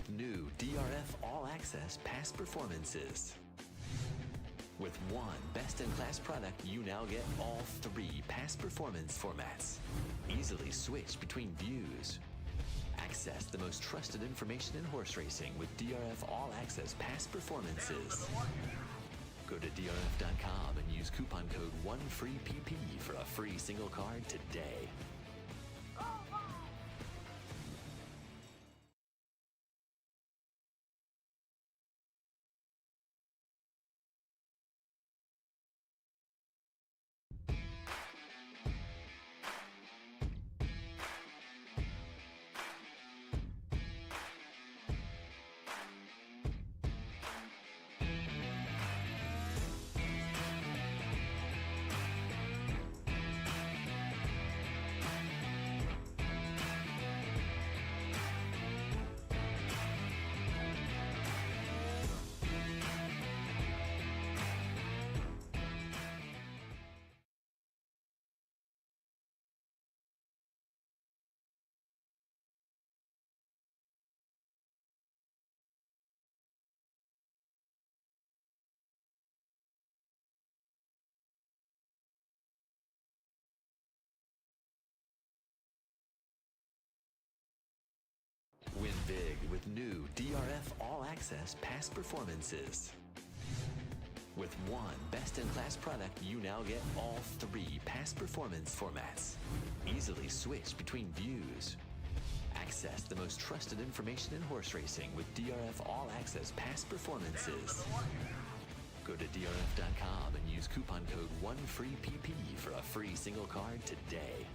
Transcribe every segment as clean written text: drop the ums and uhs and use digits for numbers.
with new DRF All Access past performances. With one best-in-class product, you now get all three past performance formats. Easily switch between views. Access the most trusted information in horse racing with DRF All Access past performances. Go to drf.com and use coupon code 1FREEPP for a free single card today. Win big with new DRF All Access past performances. With one best-in-class product, you now get all three past performance formats. Easily switch between views. Access the most trusted information in horse racing with DRF All Access past performances. Go to drf.com and use coupon code 1FREEPP for a free single card today.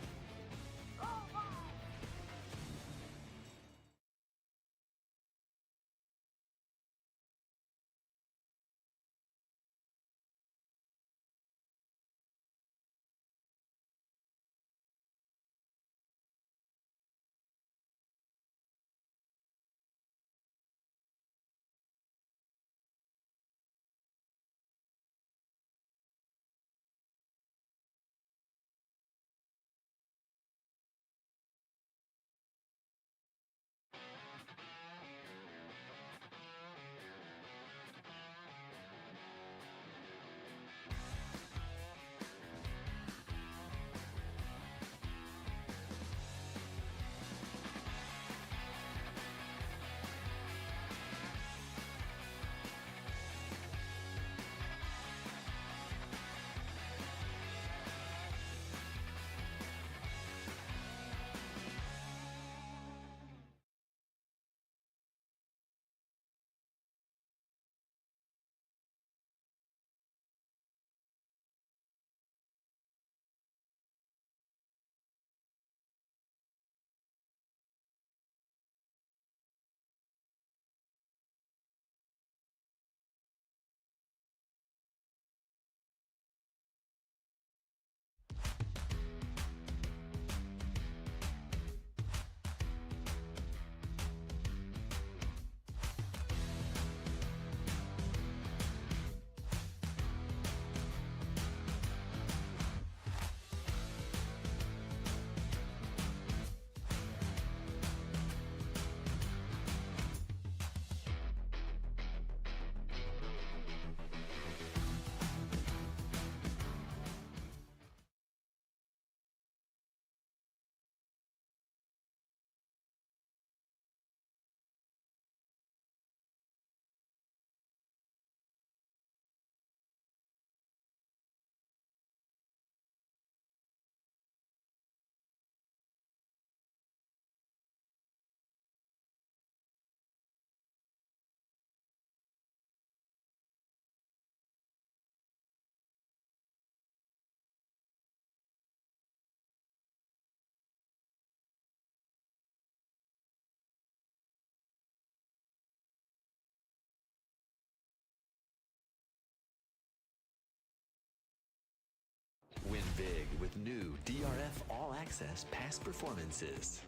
Win big with new DRF All Access past performances.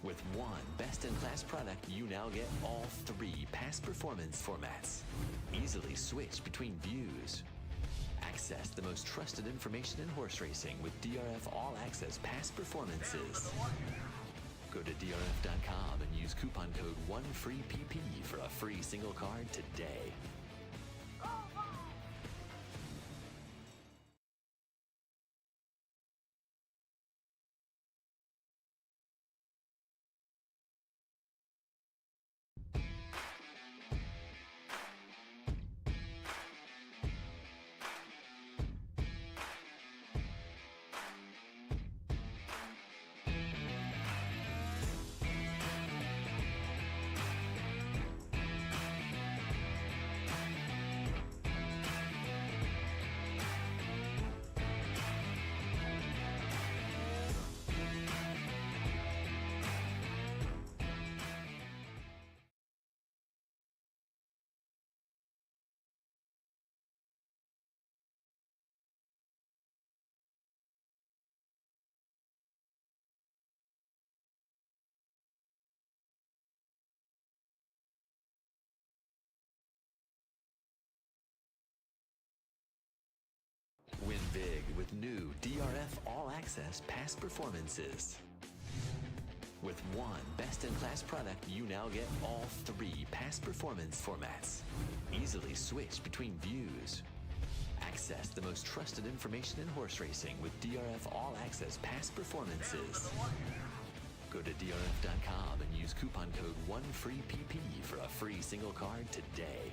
With one best-in-class product, you now get all three past performance formats. Easily switch between views. Access the most trusted information in horse racing with DRF All Access past performances. Go to drf.com and use coupon code ONEFREEPP for a free single card today. Win big with new DRF All Access past performances. With one best-in-class product, you now get all three past performance formats. Easily switch between views. Access the most trusted information in horse racing with DRF All Access past performances. Go to DRF.com and use coupon code ONEFREEPP for a free single card today.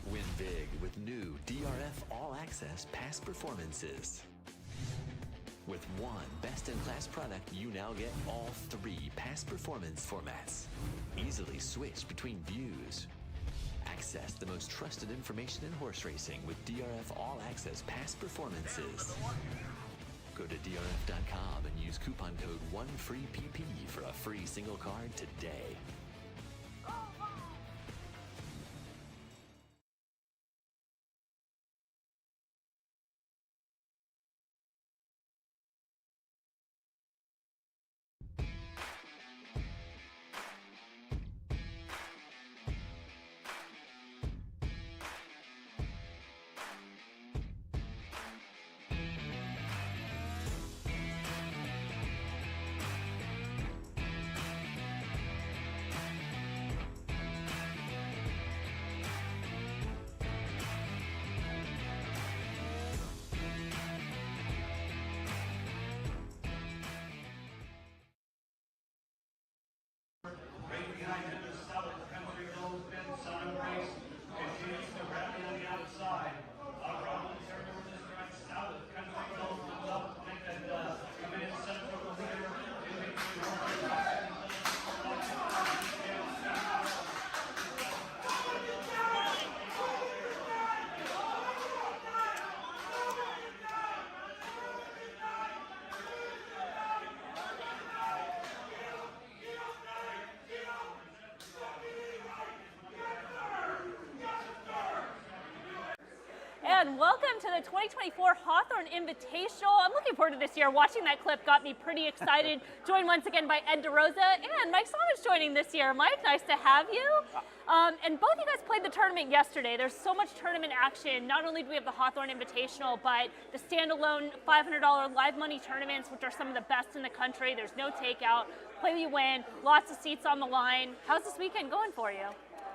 Win big with new DRF All Access past performances. With one best-in-class product, you now get all three past performance formats. Easily switch between views. Access the most trusted information in horse racing with DRF All Access past performances. Go to DRF.com and use coupon code ONEFREEPP for a free single card today. and welcome to the 2024 Hawthorne Invitational. I'm looking forward to this year. Watching that clip got me pretty excited. Joined once again by DeRosa and Mike Somich joining this year. Mike, nice to have you. And both of you guys played the tournament yesterday. There's so much tournament action. Not only do we have the Hawthorne Invitational, but the standalone $500 live money tournaments, which are some of the best in the country. There's no takeout. Play you win. Lots of seats on the line. How's this weekend going for you?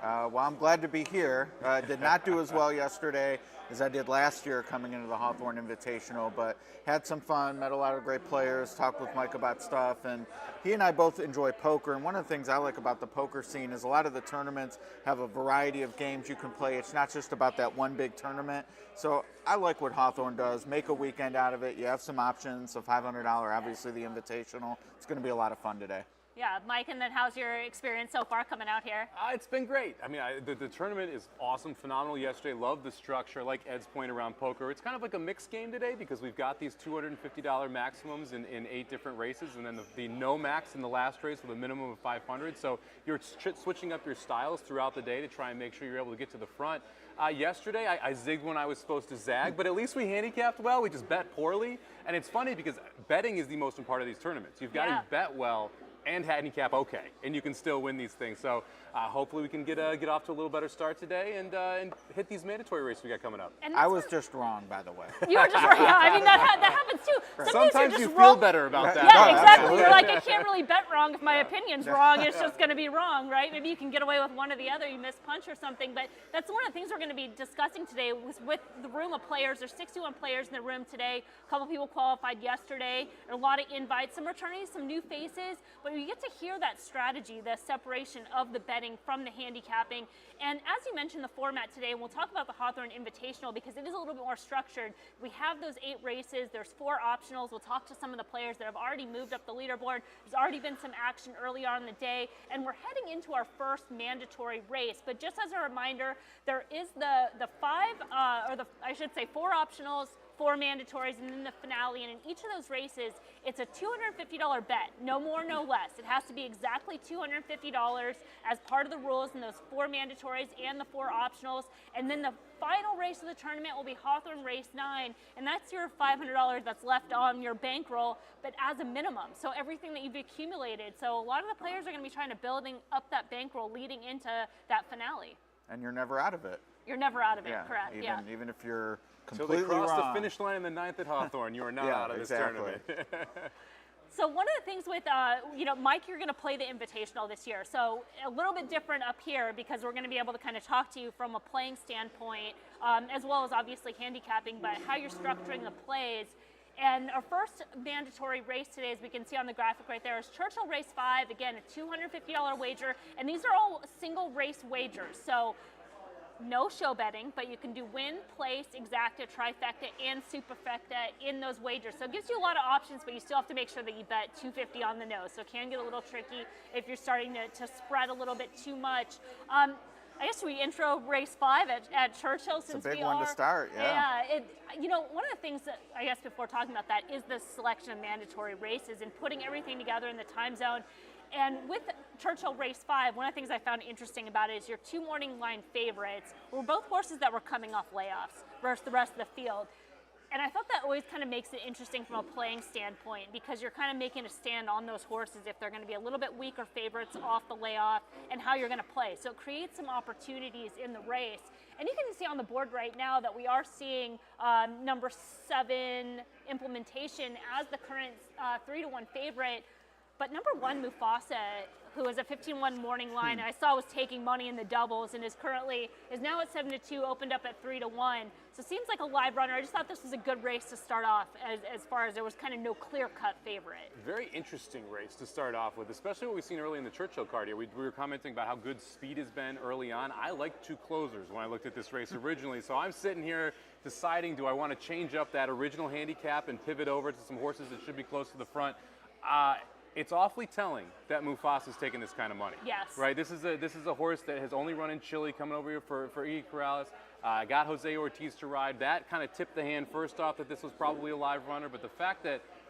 Well, I'm glad to be here. Did not do as well yesterday as I did last year coming into the Hawthorne Invitational, but had some fun, met a lot of great players, talked with Mike about stuff, and he and I both enjoy poker. And one of the things I like about the poker scene is a lot of the tournaments have a variety of games you can play. It's not just about that one big tournament. So I like what Hawthorne does. Make a weekend out of it. You have some options, so $500, obviously the Invitational. It's going to be a lot of fun today. Yeah, Mike, and then how's your experience so far coming out here? It's been great. I mean, the tournament is awesome, phenomenal yesterday. Love the structure, like Ed's point around poker. It's kind of like a mixed game today because we've got these $250 maximums in 8 different races, and then the no max in the last race with a minimum of 500. So you're switching up your styles throughout the day to try and make sure you're able to get to the front. Yesterday, I zigged when I was supposed to zag, but at least we handicapped well. We just bet poorly. And it's funny because betting is the most important part of these tournaments. You've got to bet well and handicap okay, and you can still win these things. So hopefully we can get off to a little better start today and hit these mandatory races we got coming up. I was just wrong, by the way. You were just wrong. Yeah, I mean, that happens too. Sometimes you feel better about that. Yeah, exactly. You're like, I can't really bet wrong if my opinion's wrong. It's just going to be wrong, right? Maybe you can get away with one or the other. You miss punch or something. But that's one of the things we're going to be discussing today with the room of players. There's 61 players in the room today. A couple people qualified yesterday. A lot of invites, some returnees, some new faces. But you get to hear that strategy, the separation of the betting from the handicapping. And as you mentioned, the format today, and we'll talk about the Hawthorne Invitational because it is a little bit more structured. We have those 8 races. There's 4 optionals. We'll talk to some of the players that have already moved up the leaderboard. There's already been some action early on in the day, and we're heading into our first mandatory race. But just as a reminder, there is the 4 optionals, 4 mandatories, and then the finale. And in each of those races, it's a $250 bet, no more, no less. It has to be exactly $250 as part of the rules in those 4 mandatories and the 4 optionals. And then the final race of the tournament will be Hawthorne Race 9, and that's your $500 that's left on your bankroll, but as a minimum. So everything that you've accumulated. So a lot of the players are going to be trying to building up that bankroll leading into that finale. And you're never out of it. You're never out of it, correct? Even if you're Until completely they cross wrong. the finish line in the 9th at Hawthorne, you are not out of this tournament. So one of the things with, Mike, you're going to play the Invitational this year. So a little bit different up here because we're going to be able to kind of talk to you from a playing standpoint, as well as obviously handicapping, but how you're structuring the plays. And our first mandatory race today, as we can see on the graphic right there, is Churchill Race 5. Again, a $250 wager. And these are all single race wagers. So no show betting, but you can do win, place, exacta, trifecta, and superfecta in those wagers. So it gives you a lot of options, but you still have to make sure that you bet $250 on the nose. So it can get a little tricky if you're starting to spread a little bit too much. I guess we intro race 5 at Churchill since we are. It's a big one to start, yeah. Yeah, one of the things that I guess before talking about that is the selection of mandatory races and putting everything together in the time zone. And with Churchill Race 5, one of the things I found interesting about it is your 2 morning line favorites were both horses that were coming off layoffs versus the rest of the field. And I thought that always kind of makes it interesting from a playing standpoint because you're kind of making a stand on those horses if they're going to be a little bit weaker favorites off the layoff and how you're going to play. So it creates some opportunities in the race. And you can see on the board right now that we are seeing number 7 implementation as the current 3-1 favorite. But number 1, Mufasa, who is a 15-1 morning line, and I saw was taking money in the doubles and is now at 7-2, opened up at 3-1. So it seems like a live runner. I just thought this was a good race to start off as far as there was kind of no clear-cut favorite. Very interesting race to start off with, especially what we've seen early in the Churchill card here. We were commenting about how good speed has been early on. I like 2 closers when I looked at this race originally, so I'm sitting here deciding, do I want to change up that original handicap and pivot over to some horses that should be close to the front? It's awfully telling that Mufasa's taking this kind of money. Yes. Right. This is a horse that has only run in Chile, coming over here for Iggy Corrales. Got Jose Ortiz to ride. That kind of tipped the hand first off that this was probably a live runner. But the fact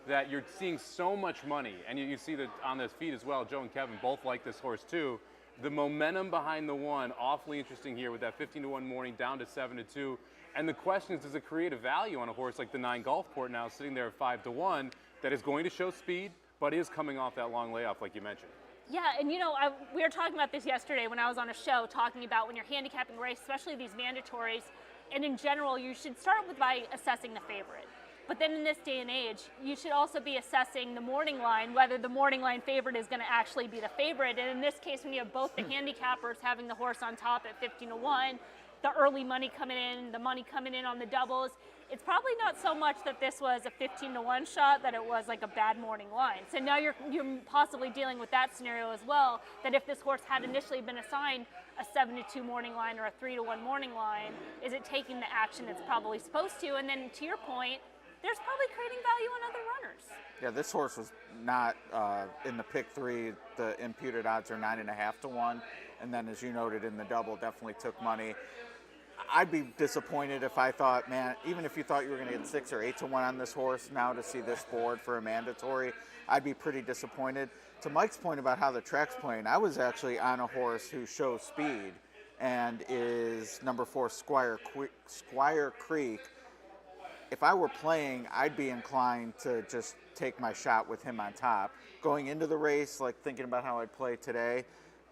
that you're seeing so much money, and you see that on this feed as well, Joe and Kevin both like this horse too. The momentum behind the 1, awfully interesting here with that 15-1 morning down to 7-2. And the question is, does it create a value on a horse like the 9 Gulfport now sitting there at 5-1 that is going to show speed, but is coming off that long layoff like you mentioned? Yeah, and you know, we were talking about this yesterday when I was on a show, talking about when you're handicapping a race, especially these mandatories, and in general, you should start by assessing the favorite. But then in this day and age, you should also be assessing the morning line, whether the morning line favorite is going to actually be the favorite. And in this case, when you have both the handicappers having the horse on top at 15-1, the early money coming in, the money coming in on the doubles, it's probably not so much that this was a 15-1 shot, that it was like a bad morning line. So now you're possibly dealing with that scenario as well, that if this horse had initially been assigned a 7-2 morning line or a 3-1 morning line, is it taking the action it's probably supposed to? And then to your point, there's probably creating value on other runners. Yeah, this horse was not in the pick 3. The imputed odds are 9.5-1, and then as you noted in the double, definitely took money. I'd be disappointed if I thought, man, even if you thought you were going to get 6 or 8-1 on this horse, now to see this board for a mandatory, I'd be pretty disappointed. To Mike's point about how the track's playing, I was actually on a horse who shows speed and is number 4 Squire Creek. If I were playing, I'd be inclined to just take my shot with him on top. Going into the race, like thinking about how I'd play today,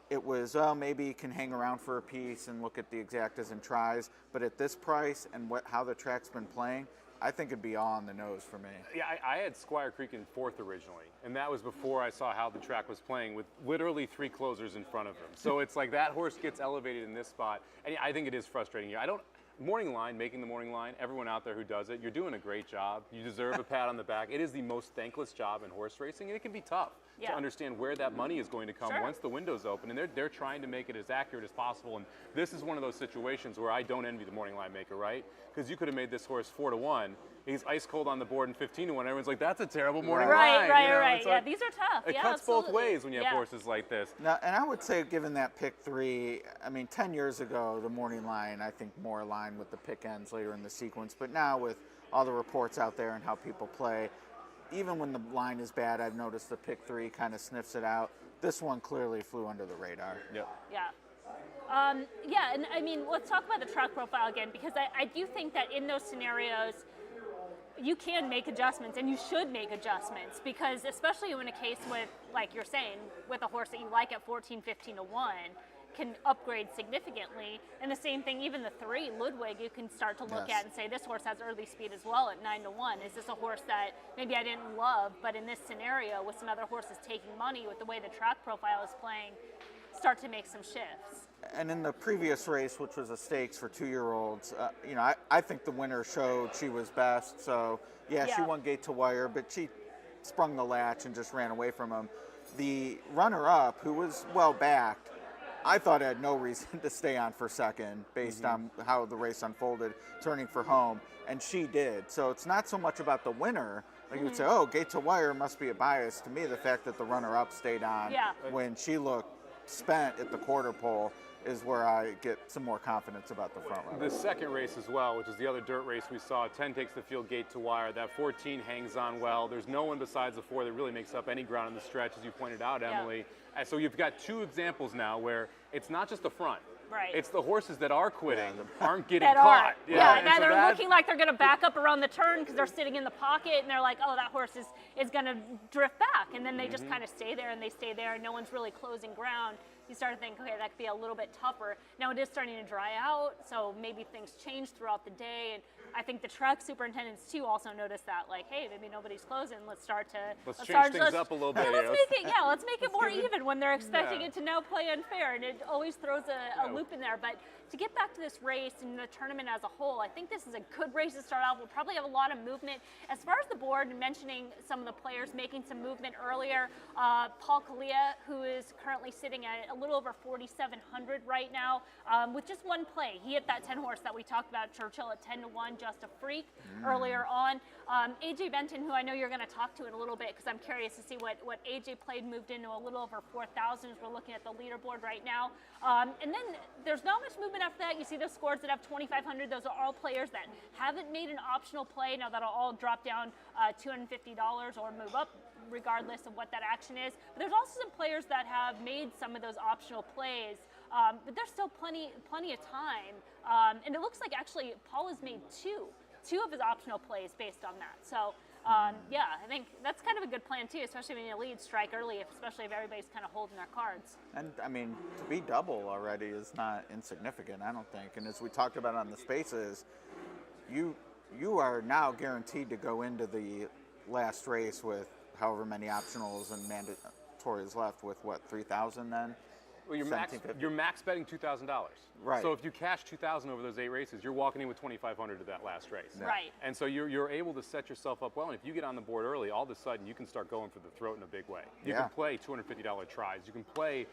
it was, maybe you can hang around for a piece and look at the exactas and tries. But at this price and how the track's been playing, I think it'd be all on the nose for me. Yeah, I had Squire Creek in 4th originally, and that was before I saw how the track was playing with literally 3 closers in front of him. So it's like that horse gets elevated in this spot, and I think it is frustrating here. Morning line, making the morning line, everyone out there who does it, you're doing a great job. You deserve a pat on the back. It is the most thankless job in horse racing, and it can be tough to understand where that money is going to come once the window's open, and they're trying to make it as accurate as possible. And this is one of those situations where I don't envy the morning line maker, right? Because you could have made this horse 4-1. He's ice cold on the board and 15-1. Everyone's like, that's a terrible morning line. Right. Yeah, these are tough. It cuts both ways when you have horses like this. Now, and I would say, given that pick 3, I mean, 10 years ago, the morning line, I think, more aligned with the pick ends later in the sequence. But now, with all the reports out there and how people play, even when the line is bad, I've noticed the pick 3 kind of sniffs it out. This one clearly flew under the radar. Yep. Yeah, and I mean, let's talk about the track profile again, because I do think that in those scenarios, you can make adjustments, and you should make adjustments, because especially in a case with, like you're saying, with a horse that you like at 14, 15-1, can upgrade significantly. And the same thing, even the 3, Ludwig, you can start to look at and say, this horse has early speed as well at 9-1. Is this a horse that maybe I didn't love, but in this scenario, with some other horses taking money, with the way the track profile is playing, start to make some shifts? And in the previous race, which was a stakes for 2-year-olds, I think the winner showed she was best. So, she won gate to wire, but she sprung the latch and just ran away from him. The runner-up, who was well-backed, I thought had no reason to stay on for second based on how the race unfolded, turning for home, and she did. So it's not so much about the winner. Like you would say, oh, gate to wire must be a bias. To me, the fact that the runner-up stayed on when she looked spent at the quarter pole is where I get some more confidence about the front runner. The second race as well, which is the other dirt race we saw, 10 takes the field gate to wire. That 14 hangs on well. There's no one besides the 4 that really makes up any ground in the stretch, as you pointed out, Emily. And so you've got 2 examples now where it's not just the front. Right. It's the horses that are quitting, aren't getting that caught. Now they're looking like they're going to back up around the turn because they're sitting in the pocket, and they're like, oh, that horse is going to drift back. And then they just kind of stay there, and they stay there, and no one's really closing ground. You start to think, okay, that could be a little bit tougher. Now it is starting to dry out, so maybe things change throughout the day. And I think the track superintendents too also notice that, like, hey, maybe nobody's closing. Let's change things up a little bit. Let's make it more even when they're expecting it to now play unfair, and it always throws a loop in there. But to get back to this race and the tournament as a whole, I think this is a good race to start out. We'll probably have a lot of movement. As far as the board, mentioning some of the players making some movement earlier, Paul Calia, who is currently sitting at a little over 4,700 right now, with just one play. He hit that 10 horse that we talked about, Churchill, at 10-1, just a freak earlier on. AJ Benton, who I know you're going to talk to in a little bit, because I'm curious to see what AJ played, moved into a little over 4,000 as we're looking at the leaderboard right now. And then there's not much movement after that. You see the scores that have 2,500. Those are all players that haven't made an optional play. Now that'll all drop down $250 or move up regardless of what that action is. But there's also some players that have made some of those optional plays, but there's still plenty of time. And it looks like actually Paul has made two of his optional plays based on that. So yeah, I think that's kind of a good plan too, especially when you lead, strike early, especially if everybody's kind of holding their cards. And I mean, to be double already is not insignificant, I don't think. And as we talked about on the spaces, you are now guaranteed to go into the last race with however many optionals and mandatories left with what, 3,000 then? Well, you're max betting $2,000. Right. So if you cash $2,000 over those 8 races, you're walking in with $2,500 to that last race. Yeah. Right. And so you're able to set yourself up well. And if you get on the board early, all of a sudden you can start going for the throat in a big way. You can play $250 tries. You can play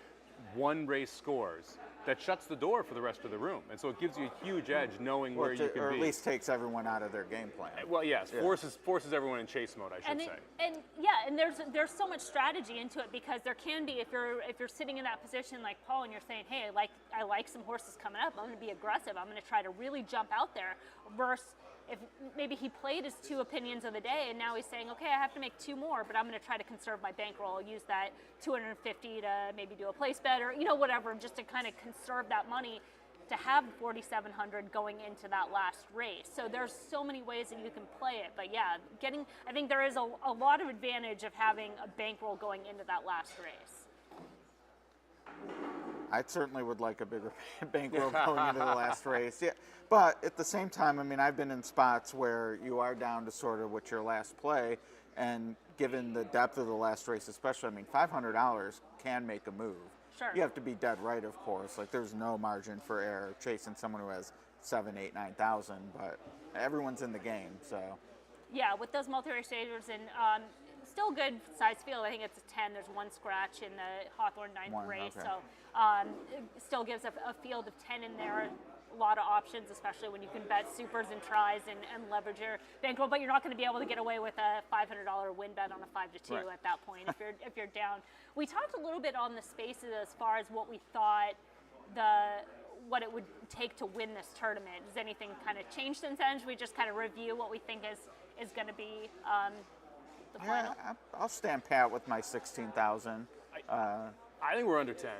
one race scores that shuts the door for the rest of the room. And so it gives you a huge edge knowing where you can be. Or at least takes everyone out of their game plan. Well, yes, forces everyone in chase mode, I should say. And there's so much strategy into it, because there can be, if you're sitting in that position like Paul and you're saying, hey, I like some horses coming up, I'm going to be aggressive, I'm going to try to really jump out there, versus if maybe he played his 2 opinions of the day and now he's saying, okay, I have to make 2 more, but I'm going to try to conserve my bankroll, use that 250 to maybe do a place bet or whatever, just to kind of conserve that money to have 4,700 going into that last race. So there's so many ways that you can play it, but yeah, I think there is a lot of advantage of having a bankroll going into that last race. I certainly would like a bigger bankroll going into the last race. Yeah, but at the same time, I mean, I've been in spots where you are down to sort of what's your last play, and given the depth of the last race, especially, I mean, $500 can make a move. Sure. You have to be dead right, of course. Like, there's no margin for error chasing someone who has 7, 8, 9,000, but everyone's in the game, so. Yeah, with those multi-race stagers and still good size field. I think it's a 10. There's 1 scratch in the Hawthorne 9th race, okay. so it still gives a field of 10 in there. A lot of options, especially when you can bet supers and tries and leverage your bankroll. But you're not going to be able to get away with a $500 win bet on a 5-2 Right. at that point if you're down. We talked a little bit on the spaces as far as what we thought what it would take to win this tournament. Has anything kind of changed since then? Should we just kind of review what we think is going to be the final? I'll stand pat with my 16,000. I think we're under 10.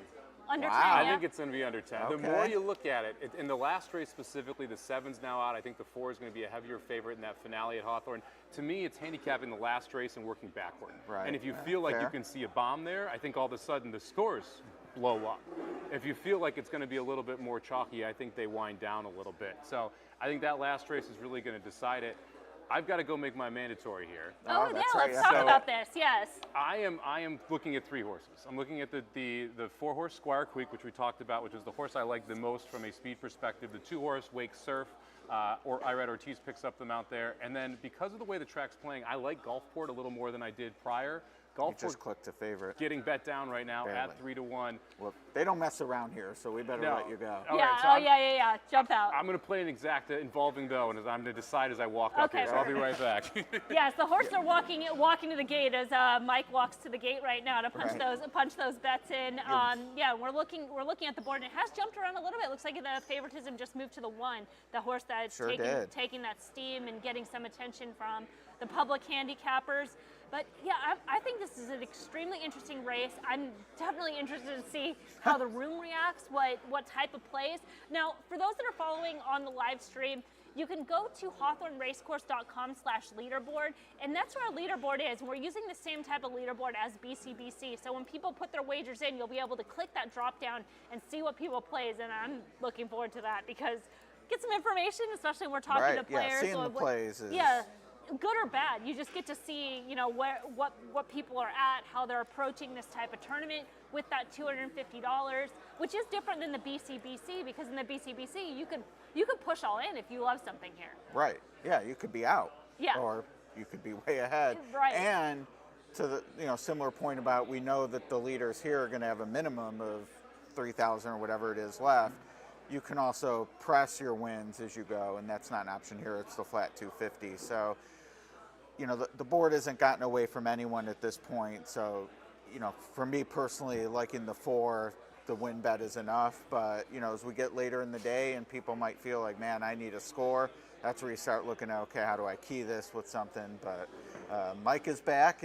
Under Wow. 10, yeah. I think it's going to be under 10. Okay. The more you look at it, in the last race specifically, the 7's now out. I think the 4 is going to be a heavier favorite in that finale at Hawthorne. To me, it's handicapping the last race and working backward. Right. And if you feel like Fair. you can see a bomb there, I think all of a sudden the scores blow up. If you feel like it's going to be a little bit more chalky, I think they wind down a little bit. So I think that last race is really going to decide it. I've got to go make my mandatory here. Oh, yeah, that's right, let's yeah. talk So- about this, yes. I am looking at 3 horses. I'm looking at the 4-horse Squire Creek, which we talked about, which is the horse I like the most from a speed perspective. The 2-horse Wake Surf, or Irad Ortiz picks up the mount there. And then because of the way the track's playing, I like Gulfport a little more than I did prior. You just Gulfport clicked to favorite. getting bet down right now Barely. at 3-1. Well, they don't mess around here, so we better No. let you go. All Yeah, right, so yeah. Jump out. I'm going to play an exacta involving though, and I'm going to decide as I walk up Okay, here. So I'll be right back. Yes, the horses are walking to the gate as Mike walks to the gate right now to punch Right. those bets in. Yeah, we're looking at the board, and it has jumped around a little bit. It looks like the favoritism just moved to the 1, the horse that's Sure did. taking that steam and getting some attention from the public handicappers. But yeah, I think this is an extremely interesting race. I'm definitely interested to see how the room reacts, what type of plays. Now, for those that are following on the live stream, you can go to hawthorneracecourse.com/leaderboard, and that's where our leaderboard is. We're using the same type of leaderboard as BCBC. So when people put their wagers in, you'll be able to click that drop down and see what people plays, and I'm looking forward to that because get some information, especially when we're talking to players. Yeah, seeing or the plays is... Yeah. Good or bad, you just get to see, what people are at, how they're approaching this type of tournament with that $250, which is different than the BCBC, because in the BCBC you could push all in if you love something here. Right. Yeah, you could be out. Yeah. Or you could be way ahead. Right. And to the similar point about we know that the leaders here are going to have a minimum of 3,000 or whatever it is left. You can also press your wins as you go, and that's not an option here. It's the flat 250. So, the board hasn't gotten away from anyone at this point. So, for me personally, liking the 4, the win bet is enough. But, you know, as we get later in the day and people might feel like, man, I need a score, that's where you start looking at, okay, how do I key this with something? But Mike is back.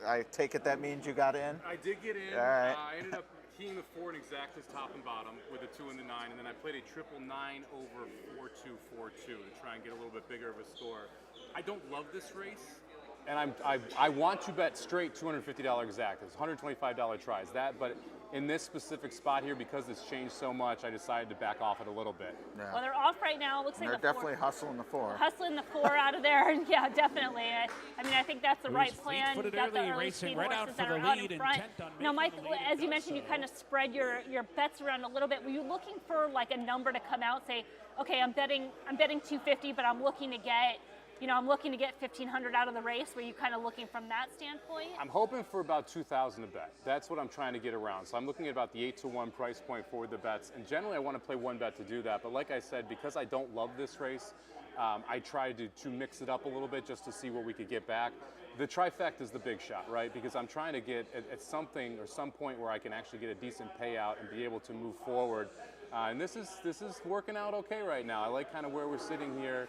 I take it that means you got in? I did get in. All right. I ended up keying the 4 in exactas top and bottom with a 2 and the 9, and then I played a triple 9 over 4-2-4-2 to try and get a little bit bigger of a score. I don't love this race, and I want to bet straight $250 exactas, $125 tries. But in this specific spot here, because it's changed so much, I decided to back off it a little bit. Yeah. Well, they're off right now. It looks like They're definitely hustling the 4. Hustling the 4 out of there. Yeah, definitely. I mean, I think that's the right plan. You've got the early speed horses that are out in front. Now, Mike, as you mentioned, you kind of spread your bets around a little bit. Were you looking for like a number to come out, say, okay, I'm betting 250, but I'm looking to get 1,500 out of the race? Were you kind of looking from that standpoint? I'm hoping for about 2,000 a bet. That's what I'm trying to get around. So I'm looking at about the 8-to-1 price point for the bets. And generally, I want to play one bet to do that. But like I said, because I don't love this race, I tried to mix it up a little bit just to see what we could get back. The trifecta is the big shot, right? Because I'm trying to get at something or some point where I can actually get a decent payout and be able to move forward. And this is working out okay right now. I like kind of where we're sitting here.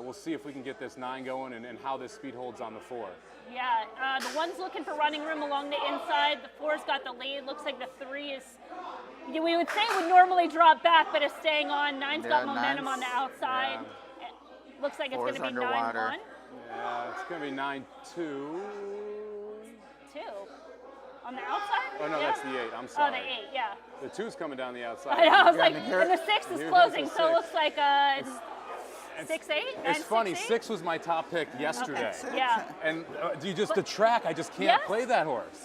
We'll see if we can get this 9 going and how this speed holds on the 4. Yeah, the 1's looking for running room along the inside. The 4's got the lead. Looks like the 3 is, we would say would normally drop back, but is staying on. 9's got momentum on the outside. Yeah. It looks like it's going to be 9-1. Yeah, it's going to be 9-2. 2. On the outside? Oh, no, yeah. that's the 8. I'm sorry. Oh, the 8, yeah. The 2's coming down the outside. I know, I was Yeah, like, and here- and the 6 is closing, so it looks like 6-8? It's funny, 6 was my top pick yesterday. Okay. Yeah. And the track, I just can't play that horse.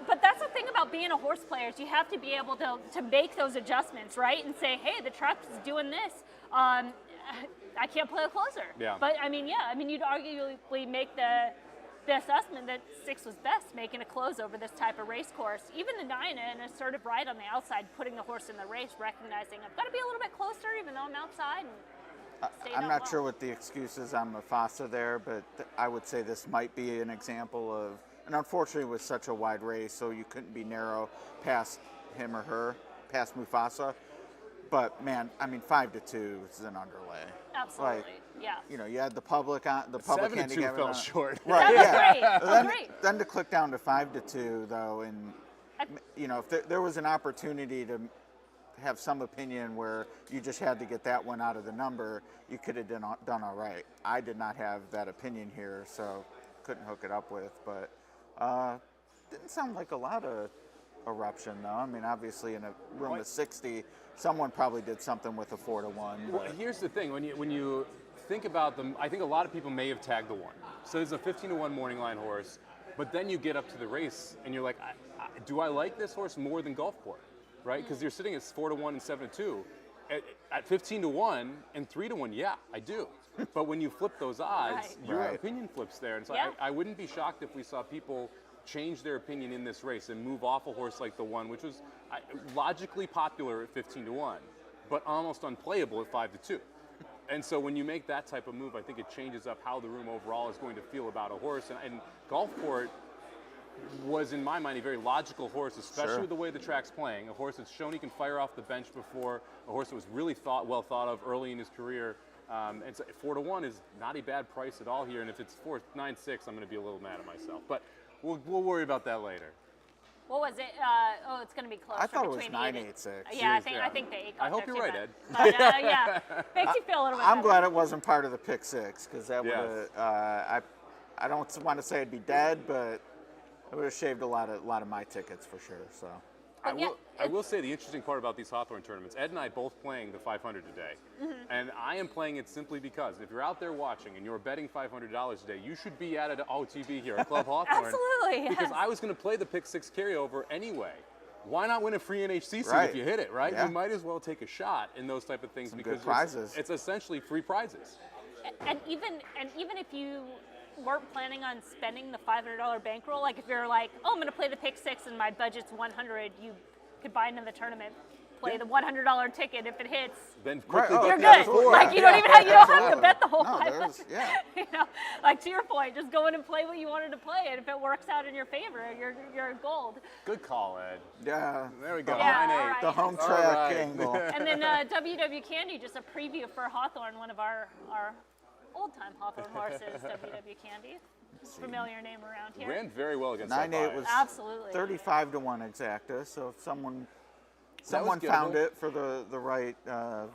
But that's the thing about being a horse player is you have to be able to make those adjustments, right? And say, hey, the track is doing this. I can't play a closer. Yeah. But you'd arguably make the assessment that 6 was best making a close over this type of race course. Even the 9 an assertive ride on the outside, putting the horse in the race, recognizing I've got to be a little bit closer even though I'm outside. I'm not sure what the excuse is on Mufasa there, but I would say this might be an example of, and unfortunately it was such a wide race, so you couldn't be narrow past him or her, past Mufasa. But man, I mean, 5-2 is an underlay. Absolutely, like, yeah. You know, you had the public on the public 7-2 fell short. Right, That was yeah. great. Then to click down to 5-2 though, and you know, if there was an opportunity to have some opinion where you just had to get that one out of the number, you could have done all right. I did not have that opinion here, so couldn't hook it up with. But didn't sound like a lot of eruption though. I mean, obviously in a room of 60, someone probably did something with a 4-1. Well, here's the thing: when you think about them, I think a lot of people may have tagged the 1. So there's a 15-1 morning line horse, but then you get up to the race and you're like, do I like this horse more than Gulfport? Right? Because you're sitting at 4-1 and 7-2. At 15-1 and 3-1, yeah, I do. But when you flip those odds, your opinion flips there. And so I wouldn't be shocked if we saw people change their opinion in this race and move off a horse like the 1, which was logically popular at 15-1, but almost unplayable at 5-2. And so when you make that type of move, I think it changes up how the room overall is going to feel about a horse. And Gulfport was, in my mind, a very logical horse, especially with the way the track's playing. A horse that's shown he can fire off the bench before, a horse that was really well thought of early in his career. And so 4-1 is not a bad price at all here. And if it's 4.96, I'm going to be a little mad at myself. But we'll worry about that later. What was it? It's going to be close. I thought it was between 9.86. Yeah, I think the 8. I hope you're right, Ed. But, yeah, makes you feel a little bit I'm better. glad it wasn't part of the pick 6 because that would have. I don't want to say I'd be dead, but it would have shaved a lot of my tickets for sure. So. I will say the interesting part about these Hawthorne tournaments, Ed and I both playing the 500 today, and I am playing it simply because if you're out there watching and you're betting $500 today, you should be at an OTB here at Club Hawthorne. Absolutely, Because I was going to play the pick 6 carryover anyway. Why not win a free NHC seat if you hit it, right? Yeah. You might as well take a shot in those type of things Some because good prizes. it's essentially free prizes. And even if you weren't planning on spending the $500 bankroll, like if you're like, oh, I'm going to play the pick 6 and my budget's $100, you could buy into the tournament, play the $100 ticket. If it hits, Then quickly Right, you're yeah, good. sure. Like you don't even have, you don't have to bet the whole No, 500. yeah. You know, like to your point, just go in and play what you wanted to play, and if it works out in your favor, you're gold. Good call, Ed. Yeah. There we go. Yeah, 9-8. all right. The home All track right. angle. And then WW Candy, just a preview for Hawthorne, one of our old-time Hawthorne horses, WW Candy. Familiar name around here. Ran very well against 9-8 that was Absolutely. 35 to 1 exacta. So if someone was found gettable. it for the right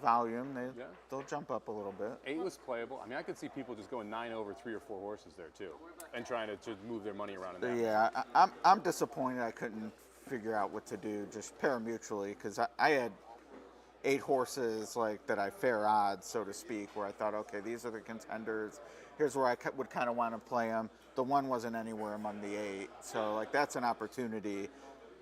volume, Yeah. they'll jump up a little bit. 8 was playable. I mean, I could see people just going 9 over 3 or 4 horses there too, and trying to move their money around in that. Yeah, I'm disappointed I couldn't figure out what to do just pari-mutually, because I had 8 horses like that I fair odds, so to speak, where I thought, okay, these are the contenders. Here's where I would kind of want to play them. The one wasn't anywhere among the 8, so like that's an opportunity.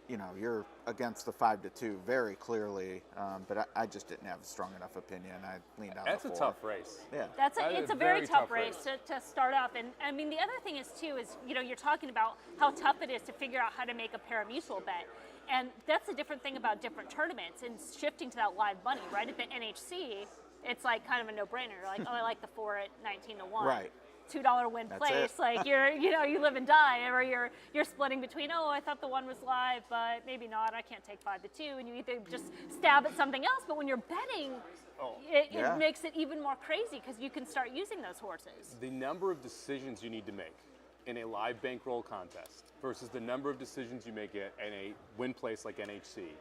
You know, you're against the 5 to 2 very clearly, but I just didn't have a strong enough opinion. I leaned on That's the a 4. tough race. Yeah. It's a very tough race to start off. And I mean, the other thing is too is, you know, you're talking about how tough it is to figure out how to make a pari-mutuel bet. And that's a different thing about different tournaments and shifting to that live money, right? At the NHC, it's like kind of a no-brainer. Like, oh, I like the 4 at 19 to 1. Right. $2 win That's place. it. Like you live and die, or you're splitting between, oh, I thought the 1 was live, but maybe not. I can't take 5 to 2, and you either just stab at something else. But when you're betting, Yeah. it makes it even more crazy because you can start using those horses. The number of decisions you need to make in a live bankroll contest versus the number of decisions you make in a win place like NHC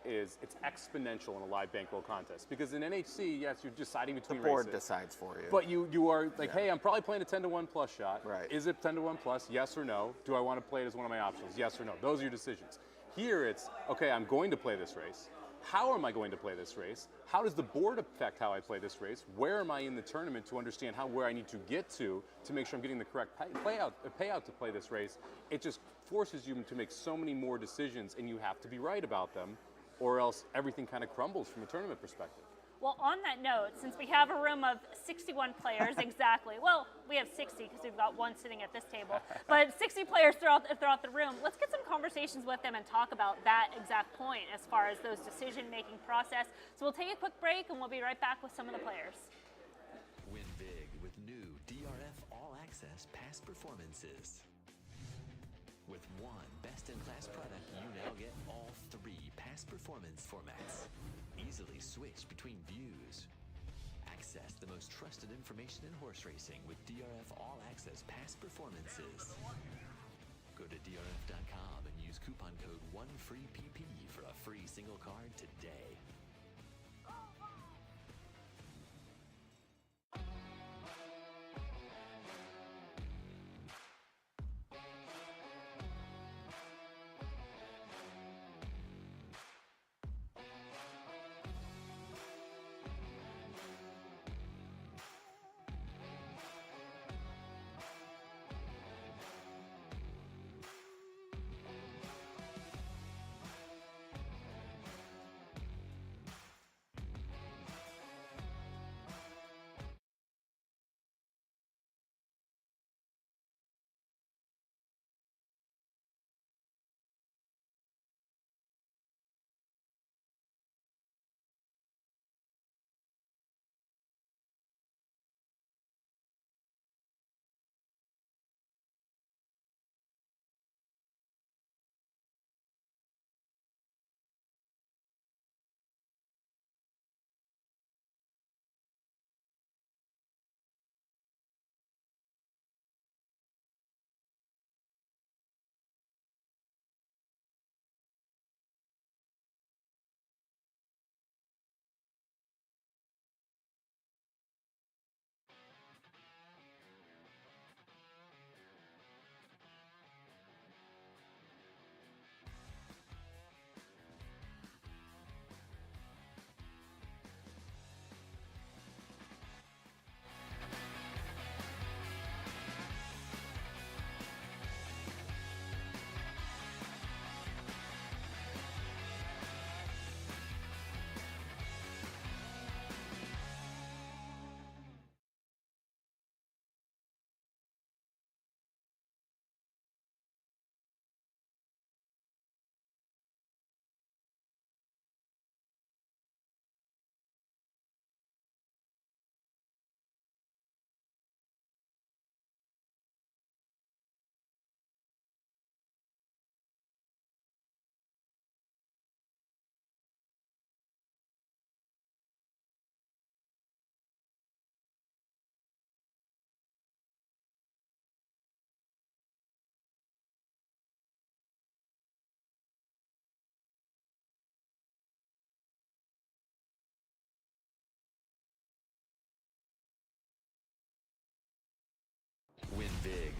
it's exponential in a live bankroll contest. Because in NHC, yes, you're deciding between The board races. decides for you. But you are like, hey, I'm probably playing a 10 to 1 plus shot. Right. Is it 10 to 1 plus? Yes or no? Do I want to play it as one of my options? Yes or no? Those are your decisions. Here it's, okay, I'm going to play this race. How am I going to play this race? How does the board affect how I play this race? Where am I in the tournament to understand where I need to get to make sure I'm getting the correct payout to play this race? It just forces you to make so many more decisions, and you have to be right about them, or else everything kind of crumbles from a tournament perspective. Well, on that note, since we have a room of 61 players exactly, well, we have 60 because we've got one sitting at this table, but 60 players throughout the room, let's get some conversations with them and talk about that exact point as far as those decision-making process. So we'll take a quick break and we'll be right back with some of the players. Win big with new DRF All Access past performances. With one best-in-class product, you now get all 3 past performance formats. Easily switch between views. Access the most trusted information in horse racing with DRF All Access past performances. Go to drf.com and use coupon code 1FREEPP for a free single card today.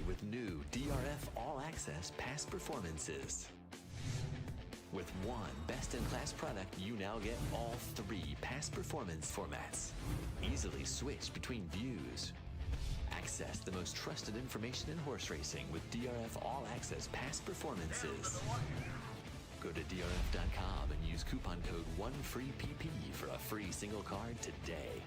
with new DRF All Access past performances. With one best-in-class product, you now get all 3 past performance formats. Easily switch between views. Access the most trusted information in horse racing with DRF All Access past performances. Go to drf.com and use coupon code 1FREEPP for a free single card today.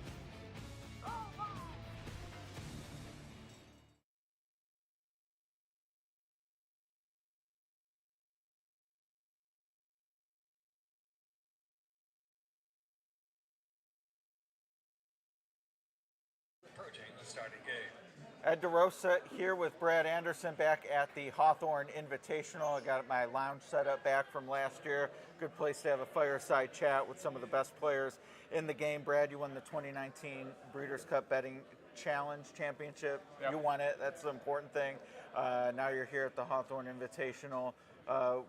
Ed DeRosa here with Brad Anderson back at the Hawthorne Invitational. I got my lounge set up back from last year. Good place to have a fireside chat with some of the best players in the game. Brad, you won the 2019 Breeders' Cup Betting Challenge Championship. Yep. You won it. That's the important thing. Now you're here at the Hawthorne Invitational.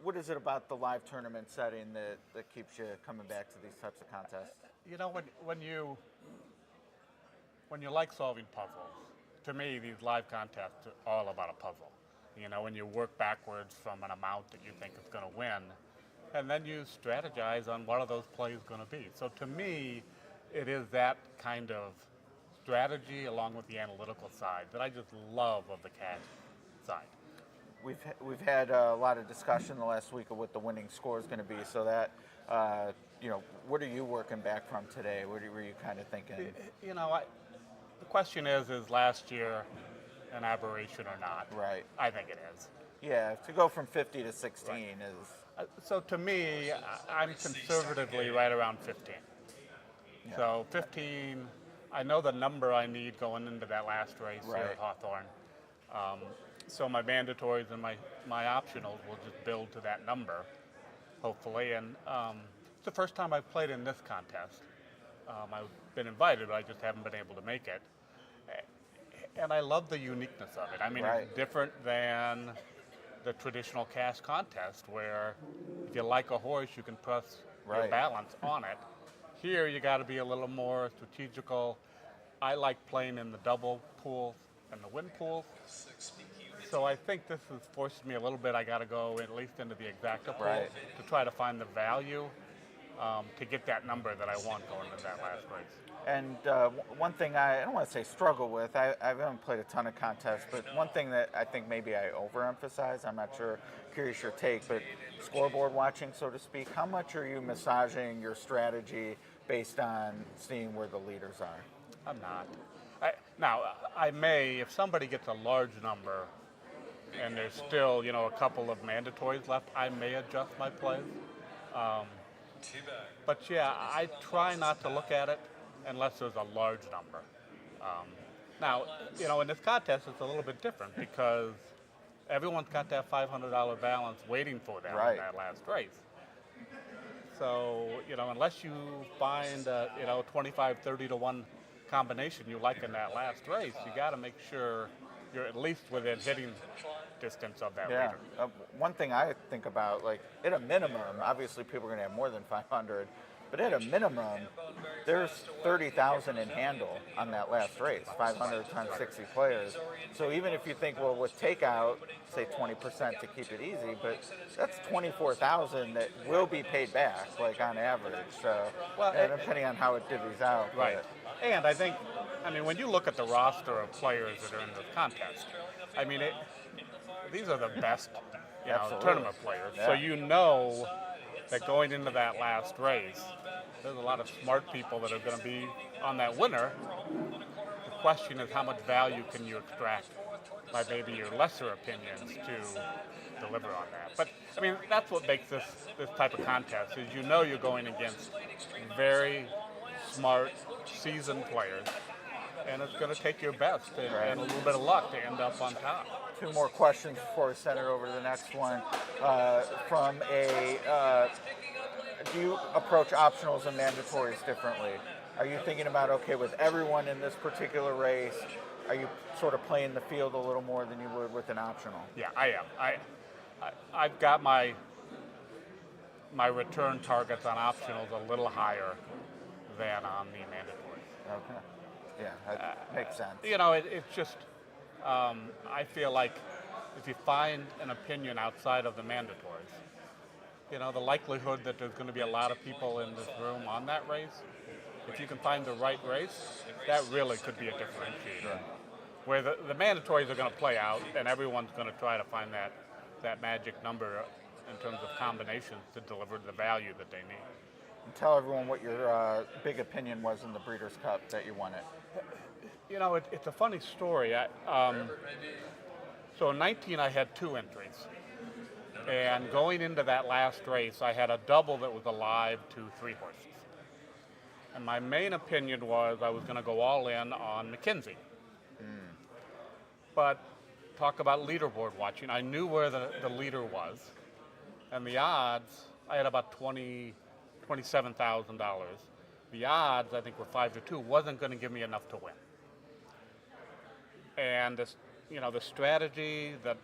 What is it about the live tournament setting that keeps you coming back to these types of contests? You know, when you like solving puzzles, to me, these live contests are all about a puzzle. You know, when you work backwards from an amount that you think is going to win, and then you strategize on what are those plays going to be. So to me, it is that kind of strategy along with the analytical side that I just love of the cash side. We've had a lot of discussion the last week of what the winning score is going to be. So that, you know, what are you working back from today? What were you kind of thinking? You know, the question is last year an aberration or not? Right. I think it is. Yeah, to go from 50 to 16 right. is... So to me, I'm conservatively right around 15. Yeah. So 15, I know the number I need going into that last race here at Hawthorne. So my mandatories and my optionals will just build to that number, hopefully. And it's the first time I've played in this contest. I've been invited, but I just haven't been able to make it. And I love the uniqueness of it. I mean, it's different than the traditional cash contest where if you like a horse, you can press your balance on it. Here, you got to be a little more strategical. I like playing in the double pool and the win pool. So I think this has forced me a little bit. I got to go at least into the exacta pool to try to find the value to get that number that I want going into that last race. And one thing I don't want to say struggle with, I haven't played a ton of contests, but one thing that I think maybe I overemphasize, I'm not sure, curious your take, but scoreboard watching, so to speak, how much are you massaging your strategy based on seeing where the leaders are? I'm not. Now, I may, if somebody gets a large number and there's still, you know, a couple of mandatories left, I may adjust my plays. But yeah, I try not to look at it unless there's a large number. Now, you know, in this contest, it's a little bit different because everyone's got that $500 balance waiting for them in that last race. So, you know, unless you find a, you know, 25, 30 to 1 combination you like in that last race, you got to make sure you're at least within hitting distance of that leader. One thing I think about, like, at a minimum, obviously people are going to have more than 500, but at a minimum, there's 30,000 in handle on that last race, 500 times 60 players. So even if you think, well, with takeout, say 20% to keep it easy, but that's 24,000 that will be paid back, like on average. So, well, depending on how it divvies out. Right. And I think, I mean, when you look at the roster of players that are in this contest, I mean, these are the best, you know, tournament players. So you know that going into that last race, there's a lot of smart people that are going to be on that winner. The question is how much value can you extract by maybe your lesser opinions to deliver on that. But, I mean, that's what makes this type of contest, is you know you're going against very smart, seasoned players, and it's going to take your best and a little bit of luck to end up on top. Two more questions before we send it over to the next one. Do you approach optionals and mandatories differently? Are you thinking about, okay, with everyone in this particular race, are you sort of playing the field a little more than you would with an optional? Yeah, I am. I've got my return targets on optionals a little higher than on the mandatories. Okay. Yeah, that makes sense. You know, it's just, I feel like if you find an opinion outside of the mandatories, the likelihood that there's going to be a lot of people in this room on that race, if you can find the right race, that really could be a differentiator. Where the mandatories are going to play out, and everyone's going to try to find that magic number in terms of combinations to deliver the value that they need. And tell everyone what your big opinion was in the Breeders' Cup that you won it. It's a funny story. So in 19, I had 2 entries. And going into that last race, I had a double that was alive to 3 horses. And my main opinion was I was going to go all in on McKenzie. But talk about leaderboard watching. I knew where the leader was. And the odds, I had about $27,000. The odds, I think, were 5-2, wasn't going to give me enough to win. And this, the strategy that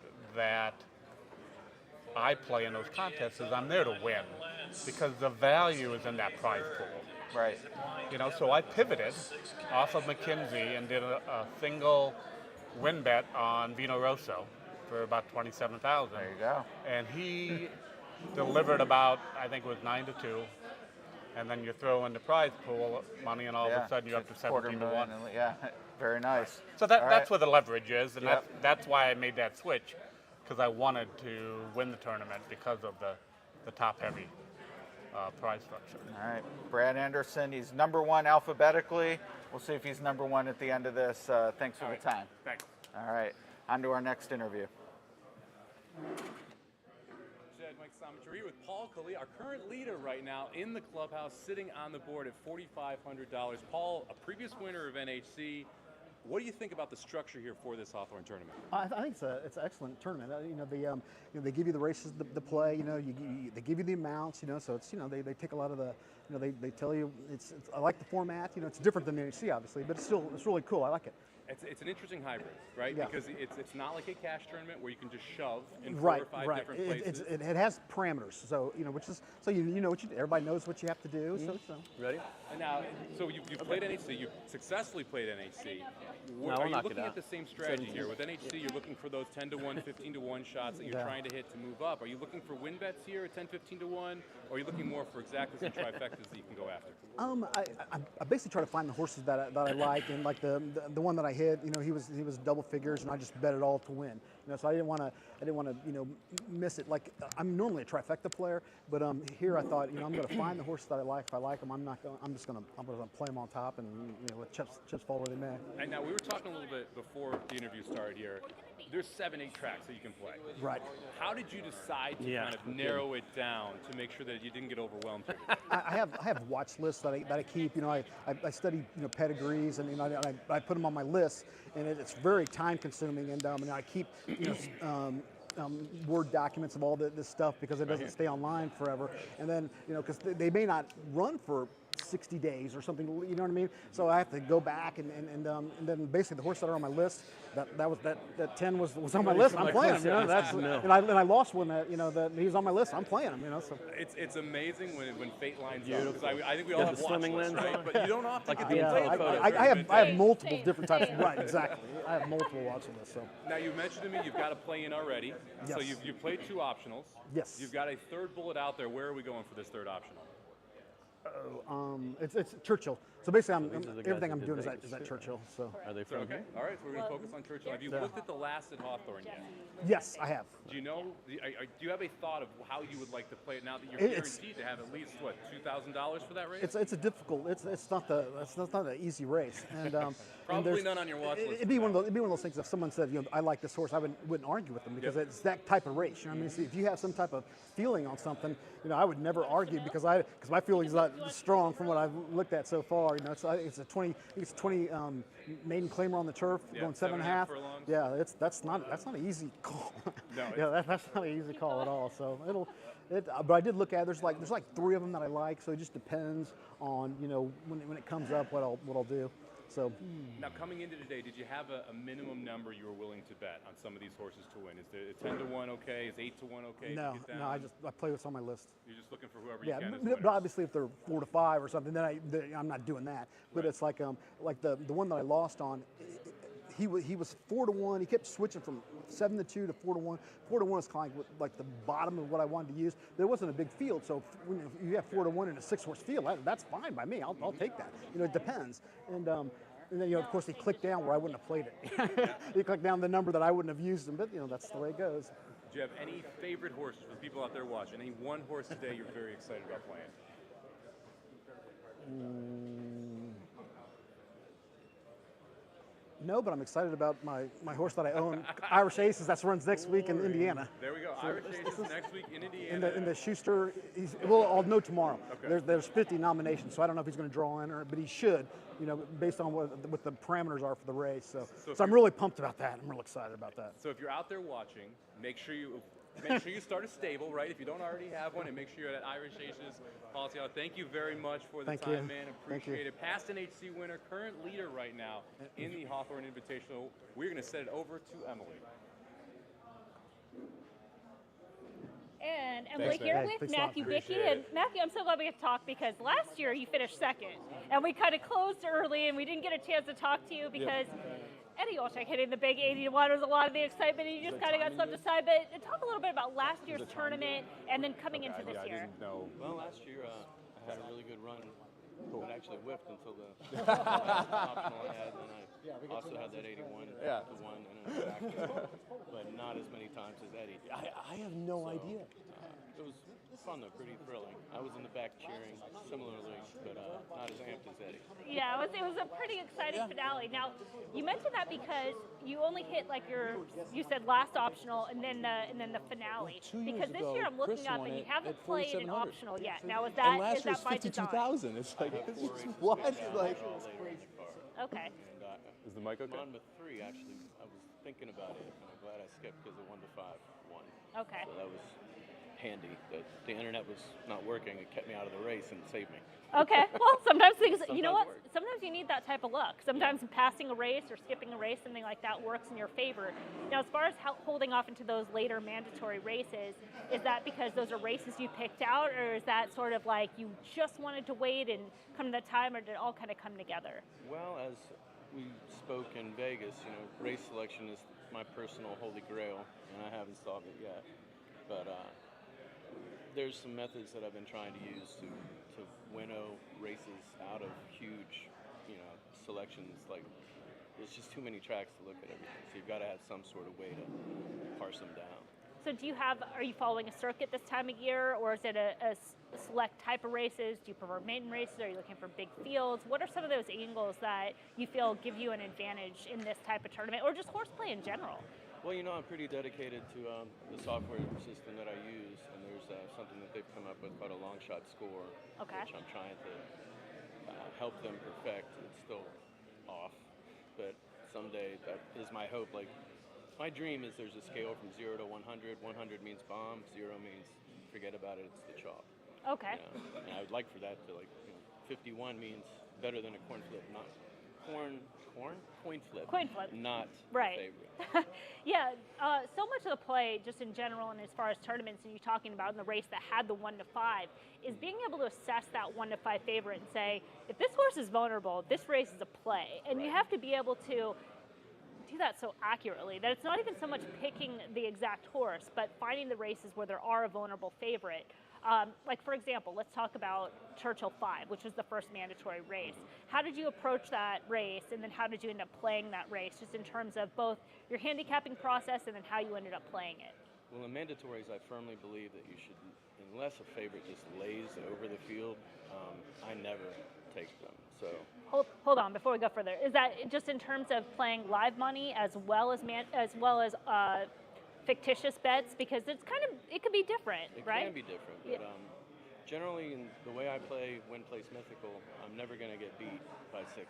I play in those contests is I'm there to win because the value is in that prize pool. Right. So I pivoted off of McKenzie and did a single win bet on Vino Rosso for about $27,000. There you go. And he delivered about, I think it was 9-2. And then you throw in the prize pool money, and all of a sudden you're up to 17-1. Yeah, very nice. So that's where the leverage is, and Yep. that's why I made that switch, because I wanted to win the tournament because of the top-heavy prize structure. All right, Brad Anderson, he's number 1 alphabetically. We'll see if he's number 1 at the end of this. Thanks for the time. Thanks. All right, on to our next interview. Mike Somich, we're here with Paul Calia, our current leader right now in the clubhouse, sitting on the board at $4,500. Paul, a previous winner of NHC. What do you think about the structure here for this Hawthorne tournament? I think it's an excellent tournament. They give you the races to play. They give you the amounts. So it's they take a lot of the. They tell you it's. I like the format. It's different than the NHC obviously, but it's really cool. I like it. It's an interesting hybrid, right? Yeah. Because it's not like a cash tournament where you can just shove in 4 or 5 different places. It has parameters, so which is everybody knows what you have to do. Mm-hmm. So. Ready? And now, so you've played NHC. You've successfully played NHC. Are you looking at the same strategy here? With NHC, you're looking for those 10-1, 15-1 shots that you're trying to hit to move up. Are you looking for win bets here at 10, 15-1, or are you looking more for exactas and trifectas that you can go after? I basically try to find the horses that I like, and like the one that I hit, he was double figures, and I just bet it all to win. So I didn't want to miss it. Like I'm normally a trifecta player, but here I thought I'm going to find the horses that I like. If I like them, I'm going to play them on top, and let chips fall where they may. And now we were talking a little bit before the interview started here. There's 7-8 tracks that you can play. Right. How did you decide to kind of narrow it down to make sure that you didn't get overwhelmed? I have watch lists that I keep. I study pedigrees, and I put them on my list, and it's very time consuming, and I keep Word documents of all this stuff because it doesn't stay online forever, and then because they may not run for 60 days or something, you know what I mean? So I have to go back and then basically the horse that are on my list, that 10 was on my list. I'm playing him, and I lost one that that he was on my list. I'm playing him, So it's amazing when fate lines up, because I think we all have watch lists, right? But you don't often get I have multiple different types. Right, exactly. I have multiple watch lists. So now you mentioned to me you've got a play in already. Yes. So you've played 2 optionals. Yes. You've got a 3rd bullet out there. Where are we going for this 3rd optional? It's Churchill. So basically, everything I'm doing is at Churchill. So are they from here? All right, so we're going to focus on Churchill. Have you looked at the last at Hawthorne yet? Yes, I have. Do you know? Do you have a thought of how you would like to play it now that you're guaranteed to have at least $2,000 for that race? It's a difficult. It's not an easy race, and probably none on your watch list. It'd be one of those things. If someone said, I like this horse, I wouldn't argue with them because it's that type of race. See, if you have some type of feeling on something, I would never argue because my feeling's not strong from what I've looked at so far. It's a 20 maiden claimer on the turf, going 7.5. Yeah, that's not an easy call. No, that's not an easy call at all. So but I did look at it. There's like 3 of them that I like. So it just depends on when it comes up what I'll do. So now coming into today, did you have a minimum number you were willing to bet on some of these horses to win? Is the 10-1 okay? Is 8-1 okay? No, I play what's on my list. You're just looking for whoever you can. Yeah, but obviously if they're 4-5 or something, then I'm not doing that. But it's like the one that I lost on. he was 4-1. He kept switching from 7-2 to 4-1. 4-1 is kind of like the bottom of what I wanted to use. There wasn't a big field, so when you have 4-1 in a 6-horse field, that's fine by me. I'll take that. It depends. And then of course he clicked down where I wouldn't have played it. He clicked down the number that I wouldn't have used him, but that's the way it goes. Do you have any favorite horses for the people out there watching? Any one horse today you're very excited about playing? No, but I'm excited about my horse that I own, Irish Aces. That runs next week in Indiana. There we go. So Irish Aces next week in Indiana. In the Schuster, I'll know tomorrow. Okay. There's 50 nominations, so I don't know if he's going to draw in, but he should, based on what the parameters are for the race. So I'm really pumped about that. I'm real excited about that. So if you're out there watching, make sure you start a stable, right? If you don't already have one, and make sure you're at Irish Aces policy. Thank you very much for the time, man. Appreciate it. Past NHC winner, current leader right now in the Hawthorne Invitational. We're going to send it over to Emily. And Emily here with Matthew Bickey. And Matthew, I'm so glad we get to talk because last year you finished second, and we kind of closed early, and we didn't get a chance to talk to you because Eddie Olczyk hitting the big 80-1 was a lot of the excitement, and you just kind of got swept aside. But talk a little bit about last year's tournament and then coming into this year. I didn't know. Well, last year I had a really good run. But actually whiffed until the optional I had, and I also had that 81 to 1 and a back, but not as many times as Eddie. I have no idea. It was fun though, pretty thrilling. I was in the back cheering similarly, but not as amped as Eddie. Yeah, it was a pretty exciting finale. Now, you mentioned that because you only hit you said last optional and then the finale. Because this year I'm looking up and you haven't played an optional yet. Now is that by design? And last year's 52,000. It's like what? Like okay. Is the mic okay? Monmouth 3 actually. I was thinking about it, and I'm glad I skipped because it 1-5 won. Okay. So that was handy. The internet was not working. It kept me out of the race and saved me. Okay. Well, sometimes things, Sometimes you know what? work. Sometimes you need that type of luck. Sometimes passing a race or skipping a race, something like that works in your favor. Now, as far as holding off into those later mandatory races, is that because those are races you picked out, or is that sort of like you just wanted to wait and come to that time, or did it all kind of come together? Well, as we spoke in Vegas, race selection is my personal holy grail, and I haven't solved it yet. But there's some methods that I've been trying to use to winnow races out of huge, selections. Like, there's just too many tracks to look at everything. So you've got to have some sort of way to parse them down. So are you following a circuit this time of year, or is it a select type of races? Do you prefer maiden races? Are you looking for big fields? What are some of those angles that you feel give you an advantage in this type of tournament, or just horseplay in general? Well, I'm pretty dedicated to the software system that I use, and there's something that they've come up with called a long shot score, which I'm trying to help them perfect. It's still off, but someday that is my hope. Like, my dream is there's a scale from 0 to 100. 100 means bomb, 0 means forget about it, it's the chalk. Okay. And I would like for that to 51 means better than a coin flip, not coin flip. Coin flip. Not right. favorite. Yeah, so much of the play, just in general, and as far as tournaments, and you're talking about in the race that had the 1-5, is being able to assess that 1-5 favorite and say, if this horse is vulnerable, this race is a play, and you have to be able to do that so accurately that it's not even so much picking the exact horse, but finding the races where there are a vulnerable favorite. Like, for example, let's talk about Churchill 5, which was the first mandatory race. How did you approach that race, and then how did you end up playing that race, just in terms of both your handicapping process and then how you ended up playing it? Well, in mandatories, I firmly believe that you should, unless a favorite just lays over the field, I never take them. So hold on before we go further. Is that just in terms of playing live money as well as fictitious bets, because it could be different, right? It can be different, but generally, in the way I play Win Place Mythical, I'm never going to get beat by $6.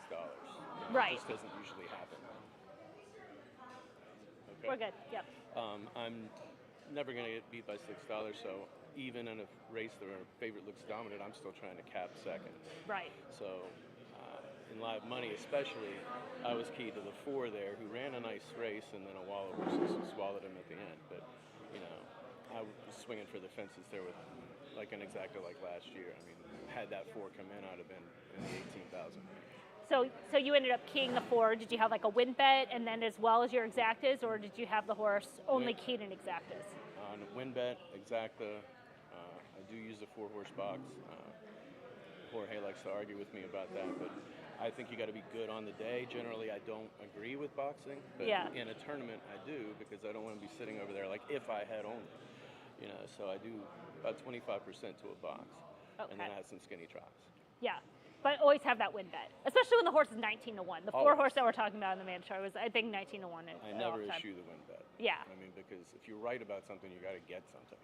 Right. It just doesn't usually happen. Okay. We're good. Yep. I'm never going to get beat by $6, so even in a race where a favorite looks dominant, I'm still trying to cap second. Right. So in live money especially, I was key to the 4 there, who ran a nice race, and then a wall of horses swallowed him at the end. But, I was swinging for the fences there with like an exacta like last year. I mean, had that 4 come in, I'd have been in the 18,000. So you ended up keying the 4. Did you have like a win bet and then as well as your exactas, or did you have the horse only keyed in exactas? On win bet, exacta, I do use a 4-horse box. Jorge likes to argue with me about that, but I think you got to be good on the day. Generally, I don't agree with boxing, but in a tournament, I do, because I don't want to be sitting over there like if I had only, you know. So I do about 25% to a box, and then I have some skinny drops. Yeah, but always have that win bet, especially when the horse is 19-1. The 4-horse that we're talking about in the mandatory was, I think, 19-1. I never issue the win bet. Yeah. I mean, because if you're right about something, you got to get something.